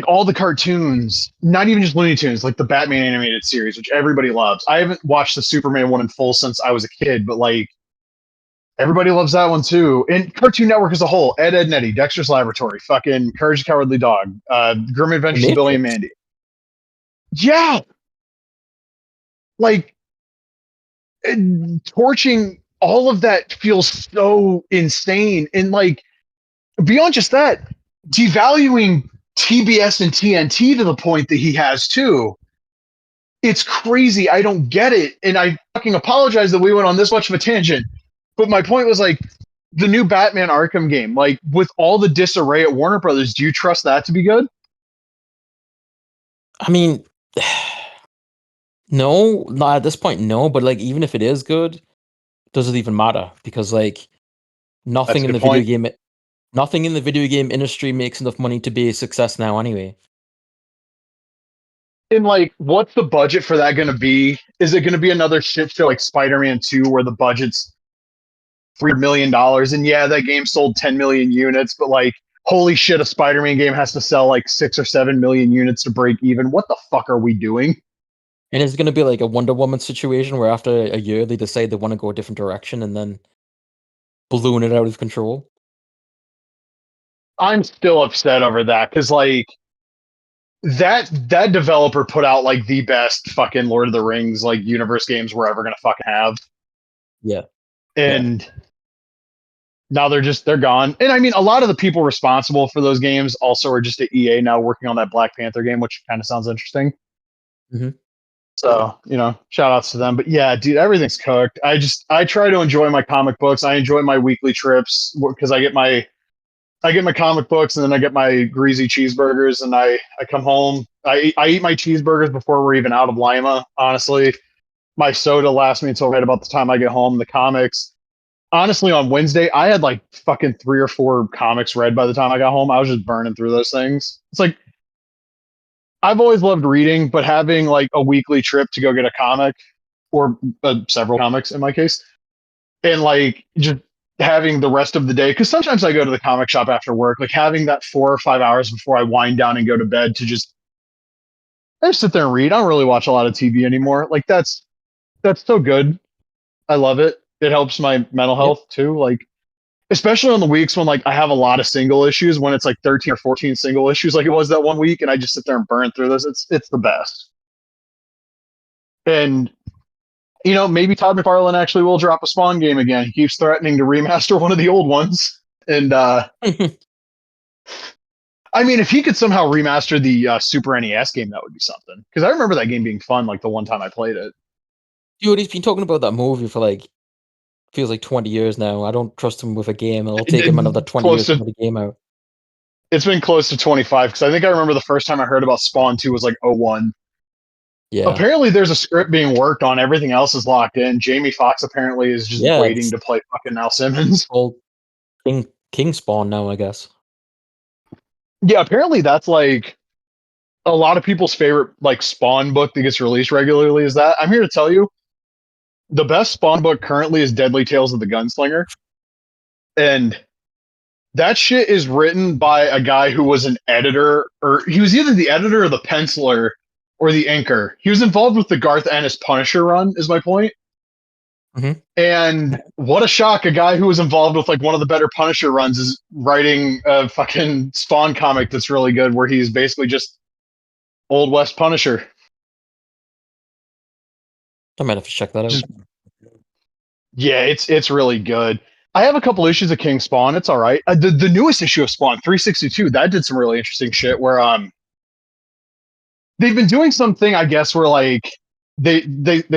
Speaker 1: all the cartoons, not even just Looney Tunes, like the Batman animated series, which everybody loves. I haven't watched the Superman one in full since I was a kid, but like everybody loves that one too. And Cartoon Network as a whole, Ed, Ed and Eddie, Dexter's Laboratory, fucking Courage the Cowardly Dog, Grim
Speaker 2: The
Speaker 1: Adventures of Billy and
Speaker 2: Matrix.
Speaker 1: Mandy. Yeah, like torching all of that feels so insane. And like beyond just that, devaluing TBS and TNT to the point that he has too. It's crazy. I don't get it. And I fucking apologize that we went on this much of a tangent. But my point was like the new Batman Arkham game, like with all the disarray at Warner Brothers, do you trust that to be good?
Speaker 2: I mean, no, not at this point, no. But like, even if it is good, does it even matter? Because like,
Speaker 1: That's
Speaker 2: nothing
Speaker 1: a
Speaker 2: in
Speaker 1: good
Speaker 2: the video
Speaker 1: point.
Speaker 2: game, nothing in the video game industry makes enough money to be a success now, anyway.
Speaker 1: And like, what's the budget for that going to be? Is it going to be another shit show like Spider-Man 2 where the budget's $3 million? And yeah, that game sold 10 million units, but like, holy shit, a Spider-Man game has to sell like 6 or 7 million units to break even. What the fuck are we doing?
Speaker 2: And it's gonna be like a Wonder Woman situation where after a year they decide they want to go a different direction and then balloon it out of control.
Speaker 1: I'm still upset over that because like that developer put out like the best fucking Lord of the Rings like universe games we're ever gonna fucking have,
Speaker 2: Yeah, yeah.
Speaker 1: and now they're gone. And I mean, a lot of the people responsible for those games also are just at EA now working on that Black Panther game, which kind of sounds interesting.
Speaker 2: Hmm.
Speaker 1: So shout outs to them. But yeah, dude, everything's cooked. I try to enjoy my comic books. I enjoy my weekly trips because I get my comic books and then I get my greasy cheeseburgers and I come home. I eat my cheeseburgers before we're even out of Lima. Honestly, my soda lasts me until right about the time I get home. The comics, honestly, on Wednesday I had like fucking 3 or 4 comics read by the time I got home. I was just burning through those things. It's like I've always loved reading, but having like a weekly trip to go get a comic or several comics in my case and like just having the rest of the day because sometimes I go to the comic shop after work, like having that 4 or 5 hours before I wind down and go to bed to just I just sit there and read. I don't really watch a lot of TV anymore. Like that's so good. I love it. It helps my mental
Speaker 2: Yep.
Speaker 1: health too. Like especially on the weeks when like I have a lot of single issues when it's like 13 or 14 single issues like it was that one week and I just sit there and burn through this. It's the best. And maybe Todd McFarlane actually will drop a Spawn game again. He keeps threatening to remaster one of the old ones. And I mean, if he could somehow remaster the Super NES game, that would be something. Because I remember that game being fun, like the one time I played it.
Speaker 2: Dude, he's been talking about that movie for like feels like 20 years now. I don't trust him with a game. It'll take him another 20
Speaker 1: Close
Speaker 2: years to
Speaker 1: to,
Speaker 2: put a game out.
Speaker 1: it's been close to 25. Because I think I remember the first time I heard about Spawn 2 was like '01.
Speaker 2: Yeah,
Speaker 1: Apparently, there's a script being worked on. Everything else is locked in. Jamie Foxx apparently is just
Speaker 2: yeah.
Speaker 1: waiting
Speaker 2: It's
Speaker 1: to play fucking Al Simmons.
Speaker 2: called King Spawn now, I guess.
Speaker 1: Yeah, apparently that's like a lot of people's favorite like Spawn book that gets released regularly. Is that I'm here to tell you the best Spawn book currently is Deadly Tales of the Gunslinger, and that shit is written by a guy who was an editor, or he was either the editor or the penciler or the inker. He was involved with the Garth Ennis Punisher run, is my point.
Speaker 2: Mhm.
Speaker 1: And what a shock! A guy who was involved with like one of the better Punisher runs is writing a fucking Spawn comic that's really good, where he's basically just Old West Punisher.
Speaker 2: I might have to check that out.
Speaker 1: Just yeah, it's really good. I have a couple issues of King Spawn. It's all right. The newest issue of Spawn 362 that did some really interesting shit where they've been doing something, I guess, where like they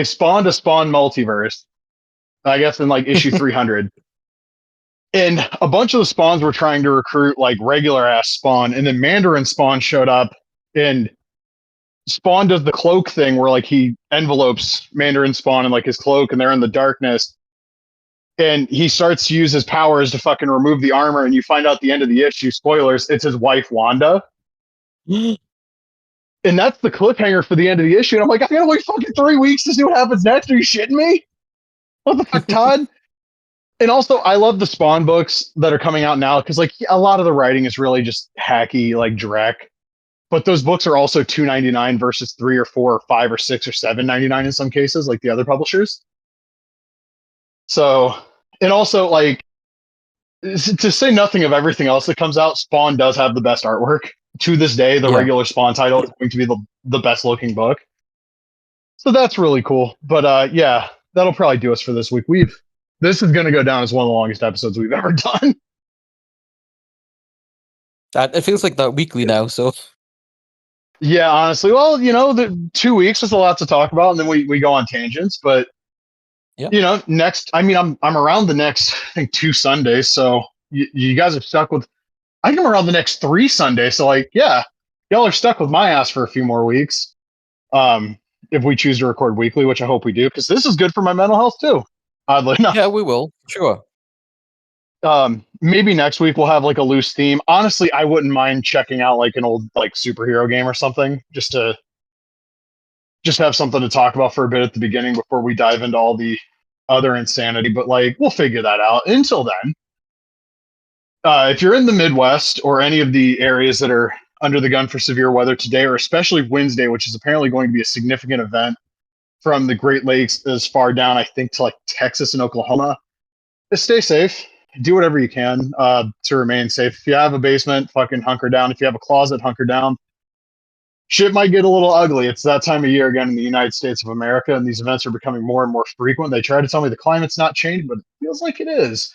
Speaker 1: spawned a Spawn multiverse, I guess, in like issue 300. And a bunch of the spawns were trying to recruit like regular ass Spawn, and then Mandarin Spawn showed up, and Spawn does the cloak thing where like he envelopes Mandarin Spawn in like his cloak, and they're in the darkness. And he starts to use his powers to fucking remove the armor, and you find out at the end of the issue, spoilers, it's his wife Wanda. And that's the cliffhanger for the end of the issue. And I'm like, I gotta wait fucking 3 weeks to see what happens next. Are you shitting me? What the fuck, Todd? And also, I love the Spawn books that are coming out now because, like, a lot of the writing is really just hacky, like Drek. But those books are also $2.99 versus $3 or $4 or $5 or $6 or $7.99 in some cases, like the other publishers. So, and also, like, to say nothing of everything else that comes out, Spawn does have the best artwork. To this day, the regular Spawn title is going to be the best looking book. So that's really cool. But yeah, that'll probably do us for this week. This is going to go down as one of the longest episodes we've ever done.
Speaker 2: It feels like that weekly now, so.
Speaker 1: Yeah, honestly. Well, you know, the 2 weeks is a lot to talk about, and then we go on tangents. But you know, next, I mean, I'm around the next, I think, 2 Sundays. So you guys are stuck with, I think I'm around the next 3 Sundays. So like, yeah, y'all are stuck with my ass for a few more weeks. If we choose to record weekly, which I hope we do, because this is good for my mental health too. Oddly enough.
Speaker 2: Yeah, we will. Sure.
Speaker 1: Maybe next week we'll have like a loose theme. Honestly, I wouldn't mind checking out like an old like superhero game or something, just to have something to talk about for a bit at the beginning before we dive into all the other insanity. But like, we'll figure that out. Until then, if you're in the Midwest or any of the areas that are under the gun for severe weather today, or especially Wednesday, which is apparently going to be a significant event from the Great Lakes as far down, I think, to like Texas and Oklahoma, just stay safe. Do whatever you can to remain safe. If you have a basement, fucking hunker down. If you have a closet, hunker down. Shit might get a little ugly. It's that time of year again in the United States of America, and these events are becoming more and more frequent. They try to tell me the climate's not changing, but it feels like it is.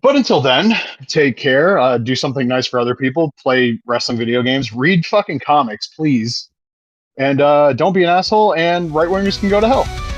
Speaker 1: But until then, take care. Do something nice for other people. Play wrestling video games. Read fucking comics, please. And don't be an asshole. And right wingers can go to hell.